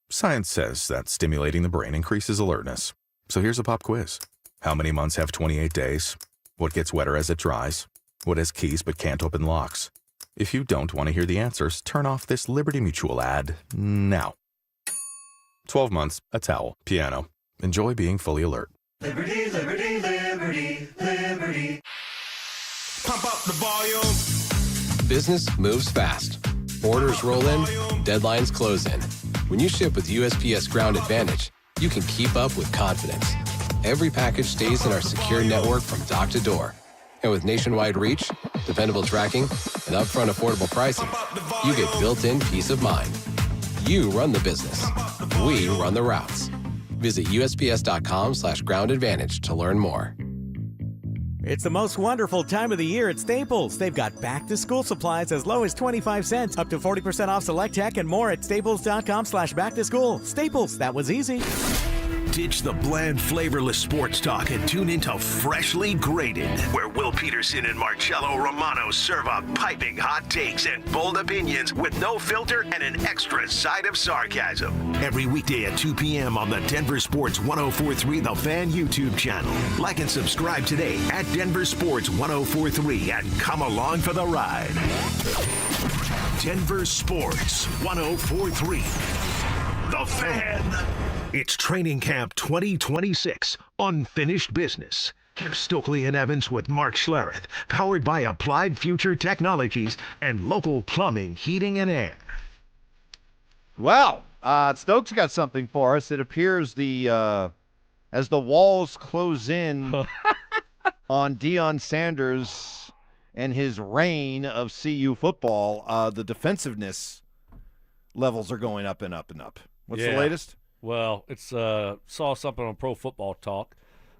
Science says that stimulating the brain increases alertness. So here's a pop quiz. How many months have 28 days? What gets wetter as it dries? What has keys but can't open locks? If you don't want to hear the answers, turn off this Liberty Mutual ad now. 12 months, a towel, piano. Enjoy being fully alert. Liberty, liberty, liberty, liberty. Pump up the volume. Business moves fast. Orders roll in, deadlines close in. When you ship with USPS Ground Advantage, you can keep up with confidence. Every package stays in our secure network from dock to door. And with nationwide reach, dependable tracking, and upfront affordable pricing, you get built-in peace of mind. You run the business. We run the routes. Visit USPS.com/Ground Advantage to learn more. It's the most wonderful time of the year at Staples. They've got back-to-school supplies as low as 25 cents, up to 40% off select tech, and more at staples.com/back-to-school. Staples, that was easy. Ditch the bland, flavorless sports talk and tune into Freshly Grated, where Will Peterson and Marcello Romano serve up piping hot takes and bold opinions with no filter and an extra side of sarcasm. Every weekday at 2 p.m. on the Denver Sports 1043 The Fan YouTube channel. Like and subscribe today at Denver Sports 1043 and come along for the ride. Denver Sports 1043 The Fan. It's Training Camp 2026, Unfinished Business. Stokley and Evans with Mark Schlereth, powered by Applied Future Technologies and local plumbing, heating, and air. Well, Stokes got something for us. It appears as the walls close in on Deion Sanders and his reign of CU football, the defensiveness levels are going up and up and up. What's the latest? Well, it's saw something on Pro Football Talk.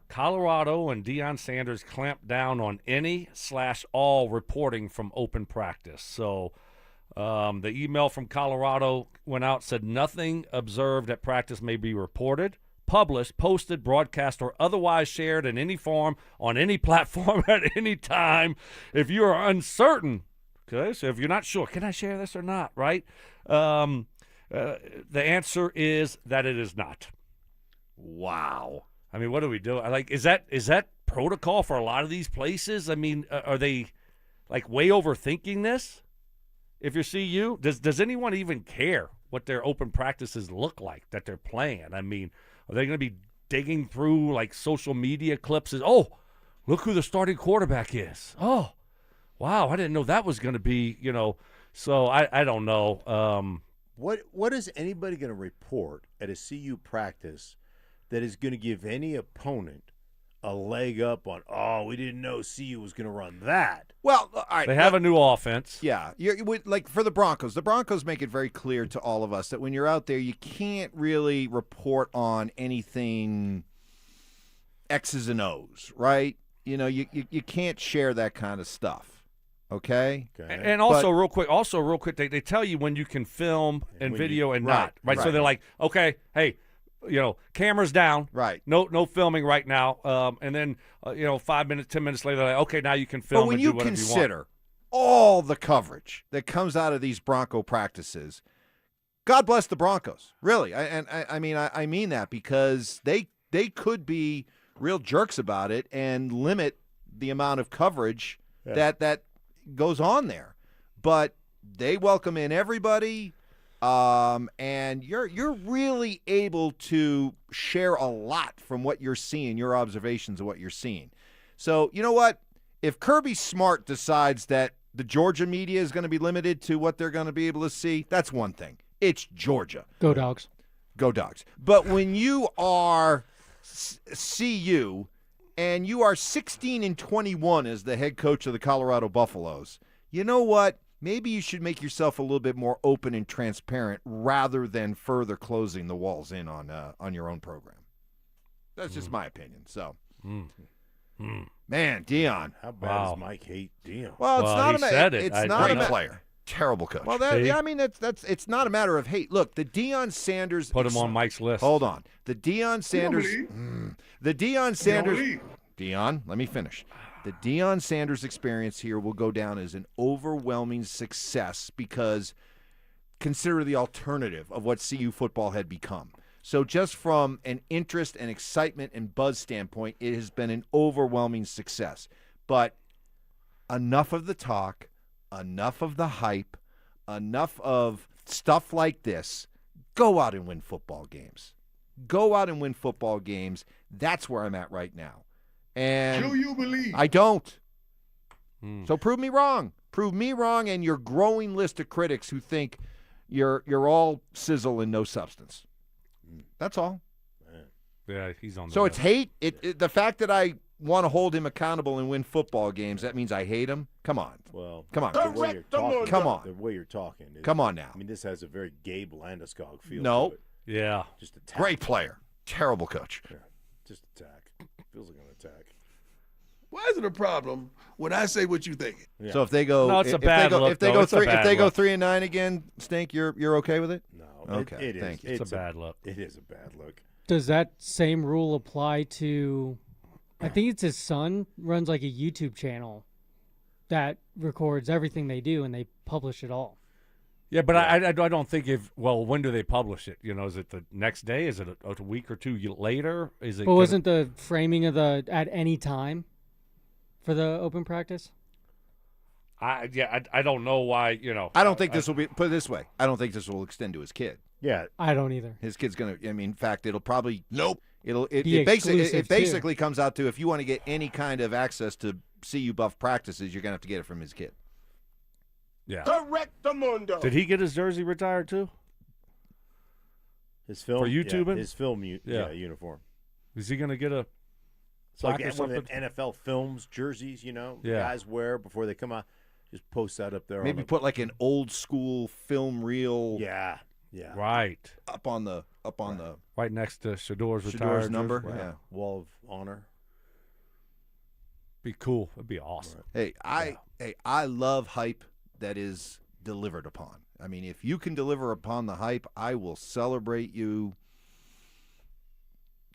Colorado and Deion Sanders clamped down on any/all reporting from open practice. So the email from Colorado went out, said nothing observed at practice may be reported, published, posted, broadcast, or otherwise shared in any form on any platform at any time. If you are uncertain, okay, so if you're not sure, can I share this or not, right? The answer is that it is not. Wow. I mean, what do we do? Is that protocol for a lot of these places? I mean, are they like way overthinking this? If you're CU, does anyone even care what their open practices look like that they're playing? I mean, are they going to be digging through like social media clips? Oh, look who the starting quarterback is. Oh, wow, I didn't know that was going to be, So I don't know. What is anybody going to report at a CU practice that is going to give any opponent a leg up on, we didn't know CU was going to run that? Well, all right. They have a new offense. Yeah. Like for the Broncos make it very clear to all of us that when you're out there, you can't really report on anything X's and O's, right? You can't share that kind of stuff. Okay. And also, real quick, they tell you when you can film and video and not, right? So they're like, okay, hey, cameras down, right? No filming right now. And then, 5 minutes, 10 minutes later, they're like, okay, now you can film. But when and you do whatever consider you want. all the coverage that comes out of these Bronco practices, God bless the Broncos, really. I mean that because they could be real jerks about it and limit the amount of coverage that goes on there, but they welcome in everybody, and you're really able to share a lot from what you're seeing, your observations of what you're seeing. So you know what? If Kirby Smart decides that the Georgia media is going to be limited to what they're going to be able to see, that's one thing. It's Georgia. Go Dogs. Go Dogs. But when you are CU and you are 16-21 as the head coach of the Colorado Buffaloes, you know what? Maybe you should make yourself a little bit more open and transparent rather than further closing the walls in on your own program. That's just my opinion. So, man, Deion. How bad does Mike hate Deion? Well, it's not a player. Terrible coach. Well, it's not a matter of hate. Look, the Deion Sanders. Put him on Mike's list. Hold on. The Deion Sanders. Deion, let me finish. The Deion Sanders experience here will go down as an overwhelming success because consider the alternative of what CU football had become. So just from an interest and excitement and buzz standpoint, it has been an overwhelming success. But enough of the talk, enough of the hype, enough of stuff like this. Go out and win football games. Go out and win football games. That's where I'm at right now. And Do you believe? I don't. So prove me wrong. Prove me wrong and your growing list of critics who think you're all sizzle and no substance. That's all. Yeah, he's on. So it's hate. The fact that I want to hold him accountable and win football games, that means I hate him? Come on. Well, come on. The way you're talking, Come on. The way you're talking. Come on now. I mean, this has a very Gabe Landeskog feel. No. To it. Yeah. Just attack. Great player. Terrible coach. Yeah. Just attack. Feels like an attack. Why is it a problem when I say what you think? Yeah. So if they go, No, it's a bad look, if they though. go It's a three, bad if they go look. 3-9 again, Stink, you're okay with it? No. Okay. It is. Thank you. It's a bad look. It is a bad look. Does that same rule apply to? I think it's his son runs like a YouTube channel that records everything they do and they publish it all. Yeah, but I don't think when do they publish it? Is it the next day? Is it a week or two later? Is it? But wasn't the framing of the at any time for the open practice? I don't know why. I don't think this will be. Put it this way, I don't think this will extend to his kid. Yeah, I don't either. His kid's gonna. I mean, in fact, it'll probably It Be basically comes out to if you want to get any kind of access to CU Buff practices, you're gonna have to get it from his kid. Yeah. Correct the mundo. Did he get his jersey retired too? His film For YouTubing? Yeah, his film uniform. Is he gonna get a? It's like plaque or one of something? the NFL films jerseys, Yeah. guys wear before they come out. Just post that up there. Maybe put like an old school film reel. Yeah. Right. Up on the right next to Shador's Shador's retired number. jersey. Yeah. Wall of Honor. Be cool. It'd be awesome. Hey, I love hype that is delivered upon. I mean, if you can deliver upon the hype, I will celebrate you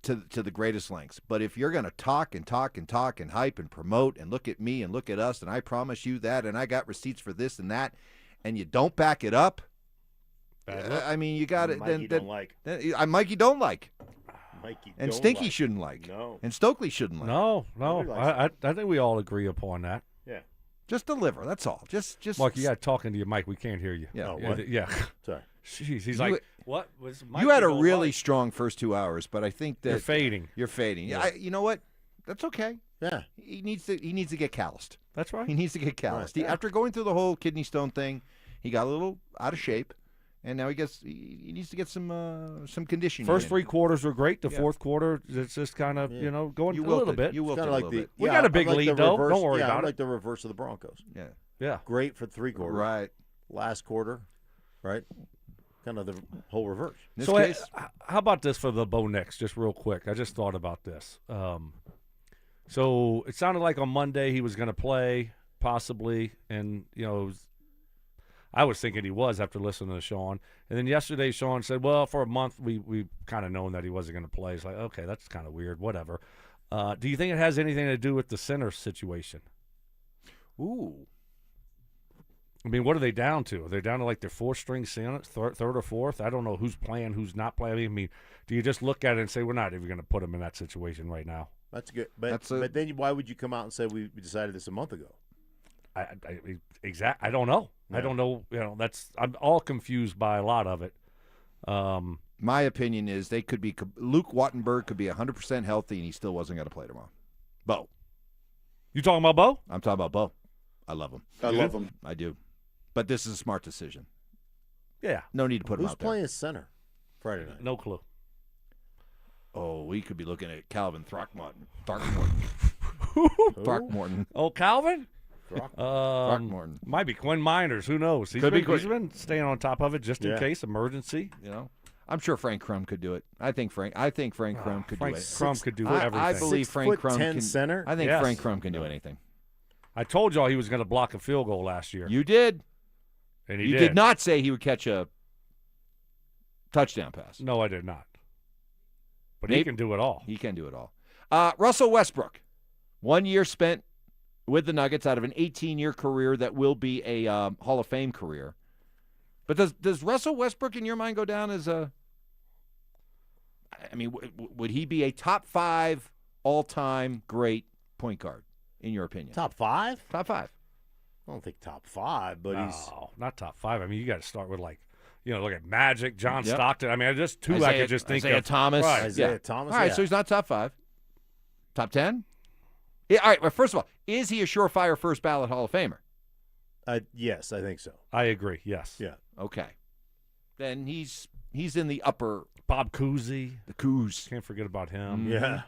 to the greatest lengths. But if you're going to talk and talk and talk and hype and promote and look at me and look at us and I promise you that and I got receipts for this and that and you don't back it up, I mean, you got it. Mikey don't like. Mikey don't like. Mikey And don't Stinky like. shouldn't like. No. And Stokely shouldn't like. No. Nobody likes I think we all agree upon that. Yeah. Just deliver. That's all. Just. Mark, you got talking to your mic. We can't hear you. Yeah. Oh, what? Yeah. Sorry. Jeez, he's You- like, what was? Mike You had a don't really like? strong first 2 hours, but I think that You're fading. You're fading. Yeah. You know what? That's okay. Yeah. He needs to get calloused. That's right. He needs to get calloused. Right. After going through the whole kidney stone thing, he got a little out of shape, and now he needs to get some conditioning. First in. 3 quarters were great. The Yeah. fourth quarter, it's just kind of going You a little wilted. bit. You wilted Kind a of little like bit. We got a big I like lead, the though. reverse- Don't worry yeah, about I it. like the reverse of the Broncos. Yeah. Yeah. Great for 3 quarters. Right. Last quarter, right? Kind of the whole reverse. In this So, case, how about this for the Bo Nix? Just real quick. I just thought about this. So it sounded like on Monday he was going to play, possibly, and I was thinking he was after listening to Sean. And then yesterday Sean said, well, for a month we kind of known that he wasn't going to play. It's like, okay, that's kind of weird. Whatever. Do you think it has anything to do with the center situation? ooh, I mean, what are they down to? Are they down to like their 4th-string center, third or fourth? I don't know who's playing, who's not playing. I mean, do you just look at it and say we're not even going to put him in that situation right now? That's good. But then why would you come out and say we decided this a month ago? I don't know. Yeah. I don't know. I'm all confused by a lot of it. my opinion is they could be Luke Wattenberg could be 100% healthy and he still wasn't going to play tomorrow. Bo. You talking about Bo? I'm talking about Bo. I love him. I love him. I do. But this is a smart decision. Yeah. No need to put him Who's out there. playing center Friday night? No clue. Oh, we could be looking at Calvin Throckmorton. Oh, Calvin? Throckmorton. Might be Quinn Miners. Who knows? He's been staying on top of it just in case emergency. I'm sure Frank Crum could do it. I think Frank Crum could do it. Crum could do everything. I believe Frank Crum 6'10" can. center. I think Yes. Frank Crum can do anything. I told y'all he was going to block a field goal last year. You did. And he You did. did not say he would catch a touchdown pass. No, I did not. But Maybe- he can do it all. He can do it all. Russell Westbrook, 1 year spent with the Nuggets out of an 18-year career that will be a Hall of Fame career. But does Russell Westbrook, in your mind, go down as a – I mean, would he be a top 5 all-time great point guard, in your opinion? Top 5? Top 5. I don't think top 5, but he's No, not top 5. I mean, you got to start with look at Magic, John Yep. Stockton. I mean, just two I could just think Isaiah of. Thomas. Right. Isaiah Thomas. All right, yeah. so he's not top 5. Top 10? Yeah, all right, well, first of all, is he a surefire first ballot Hall of Famer? Yes, I think so. I agree, yes. Yeah. Okay. Then he's in the upper. Bob Cousy. The Coos. Can't forget about him. Yeah.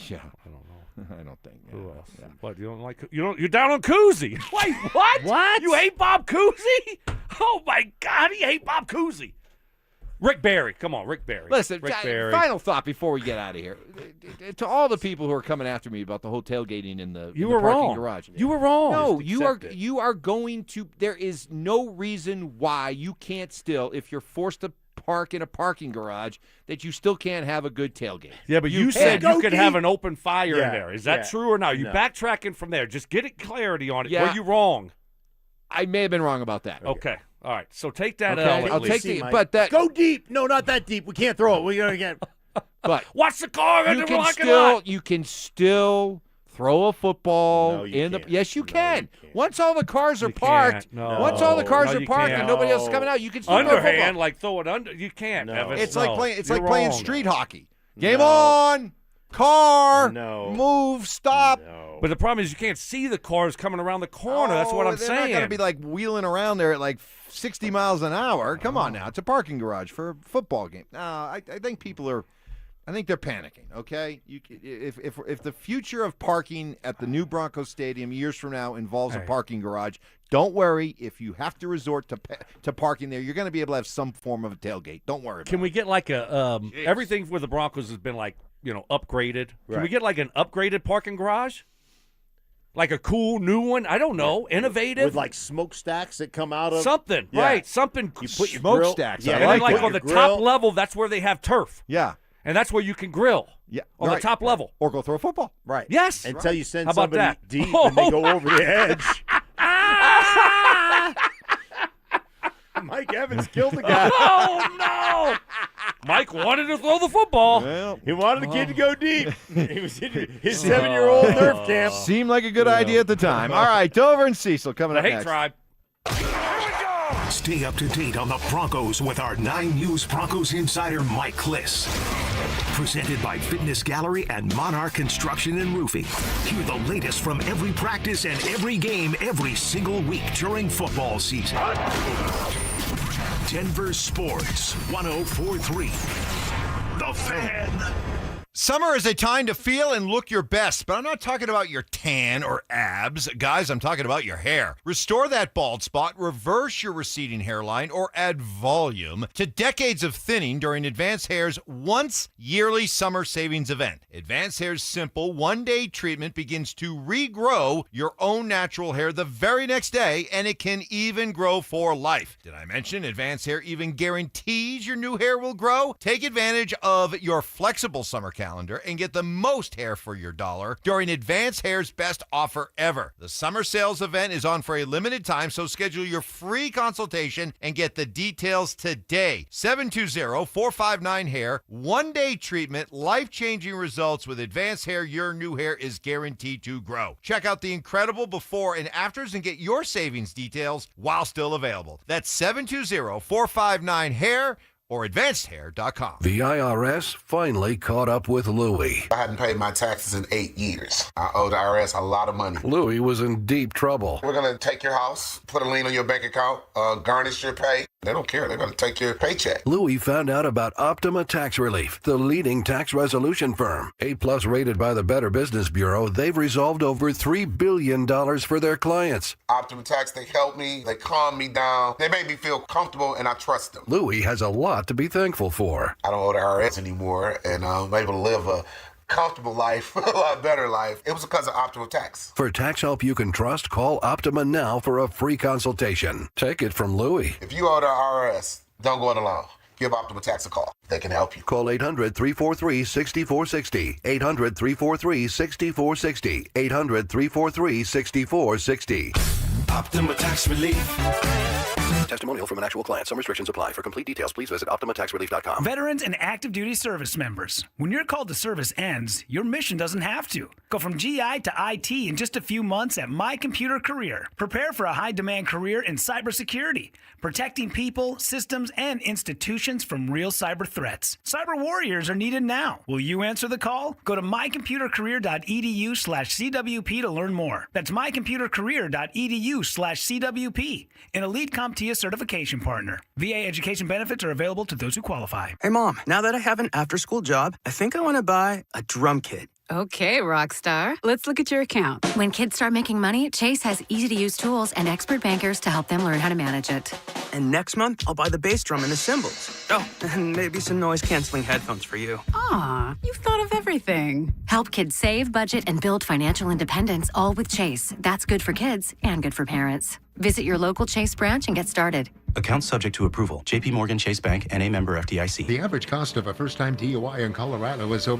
Yeah. I don't know. I don't think. Who else? What, you don't like? You're down on Cousy. Wait, what? What? You hate Bob Cousy? Oh my God, he hate Bob Cousy. Rick Barry, come on, Rick Barry. Listen, Rick Barry. final thought before we get out of here. To all the people who are coming after me about the whole tailgating in the, You in the were parking wrong. garage. You were wrong. No, Just you are accept it. you are going to. There is no reason why you can't still, if you're forced to park in a parking garage, that you still can't have a good tailgate. Yeah, but you said you could have an open fire Yeah, in there. Is that yeah. true or not? You No. backtracking from there. Just get it clarity on it. Yeah. Were you wrong? I may have been wrong about that. Okay. All right. So take that Okay, L. at I'll least. take the. But that. Go deep. No, not that deep. We can't throw it. We're gonna get. But watch the car in you the can parking still lot. you can still throw a football No, you in the. can't. Yes, you No, can. you can't. Once all the cars are You parked. can't. No. Once all the cars No, are you parked can't. and nobody else is coming out, you can still throw a Underhand, football. like throw it under. You can't. No. Evan. It's No. like playing. It's You're like playing wrong. street hockey. Game No. on. Car. No. Move. Stop. No. But the problem is you can't see the cars coming around the corner. That's what I'm they're saying. not going to be like wheeling around there at like 60 miles an hour. Come on now. It's a parking garage for a football game. No, I think people are. I think they're panicking. Okay, if the future of parking at the new Broncos Stadium years from now involves a parking garage, don't worry. If you have to resort to parking there, you're going to be able to have some form of a tailgate. Don't worry. Can we get like a everything with the Broncos has been like upgraded? Can we Right. get like an upgraded parking garage? Like a cool new one? I don't know. Innovative? With like smokestacks that come out of something, Yeah. right? Something. You put your smokestacks. Yeah, I and like then like that. on the Your top grill. level, that's where they have turf. Yeah. And that's where you can grill. Yeah. On right. the top level. Or go throw a football. Right. Yes. Until you send How about somebody that? deep and they go over the edge. Mike Evans killed the guy. Oh, no. Mike wanted to throw the football. Well, He wanted the kid to go deep. He was in his 7-year-old Nerf camp. seemed like a good idea at the time. All right, Dover and Cecil coming The up hate next. tribe. Stay up to date on the Broncos with our 9 News Broncos insider Mike Kliss. Presented by Fitness Gallery and Monarch Construction and Roofing. Hear the latest from every practice and every game every single week during football season. Denver Sports 104.3. The Fan. Summer is a time to feel and look your best, but I'm not talking about your tan or abs. Guys, I'm talking about your hair. Restore that bald spot, reverse your receding hairline, or add volume to decades of thinning during Advanced Hair's once yearly summer savings event. Advanced Hair's simple one-day treatment begins to regrow your own natural hair the very next day, and it can even grow for life. Did I mention Advanced Hair even guarantees your new hair will grow? Take advantage of your flexible summer calendar and get the most hair for your dollar during Advanced Hair's best offer ever. The summer sales event is on for a limited time, so schedule your free consultation and get the details today. 720-459-HAIR. One-day treatment, life-changing results with Advanced Hair. Your new hair is guaranteed to grow. Check out the incredible before and afters and get your savings details while still available. That's 720-459-HAIR or advancedhair.com. The IRS finally caught up with Louie. I hadn't paid my taxes in 8 years. I owed the IRS a lot of money. Louie was in deep trouble. We're going to take your house, put a lien on your bank account, garnish your pay. They don't care. They're going to take your paycheck. Louie found out about Optima Tax Relief, the leading tax resolution firm. A+ rated by the Better Business Bureau, they've resolved over $3 billion for their clients. Optima Tax, they helped me. They calmed me down. They made me feel comfortable, and I trust them. Louie has a lot to be thankful for. I don't owe the IRS anymore, and I'm able to live a comfortable life, a lot better life. It was because of Optima Tax. For tax help you can trust, call Optima now for a free consultation. Take it from Louie. If you owe the IRS, don't go it alone. Give Optima Tax a call. They can help you. Call 800-343-6460. 800-343-6460. 800-343-6460. Optima Tax Relief. Testimonial from an actual client. Some restrictions apply. For complete details, please visit OptimaTaxRelief.com. Veterans and active duty service members. When your call to service ends, your mission doesn't have to. Go from GI to IT in just a few months at My Computer Career. Prepare for a high-demand career in cybersecurity, protecting people, systems, and institutions from real cyber threats. Cyber warriors are needed now. Will you answer the call? Go to mycomputercareer.edu/CWP to learn more. That's mycomputercareer.edu/CWP. An elite CompTIA certification partner. VA education benefits are available to those who qualify. Hey, Mom, now that I have an after-school job, I think I want to buy a drum kit. Okay, Rockstar. Let's look at your account. When kids start making money, Chase has easy-to-use tools and expert bankers to help them learn how to manage it. And next month, I'll buy the bass drum and the cymbals. Oh, and maybe some noise-canceling headphones for you. Aw, you've thought of everything. Help kids save, budget, and build financial independence, all with Chase. That's good for kids and good for parents. Visit your local Chase branch and get started. Account subject to approval. J.P. Morgan Chase Bank, N.A. member FDIC. The average cost of a first-time DUI in Colorado is over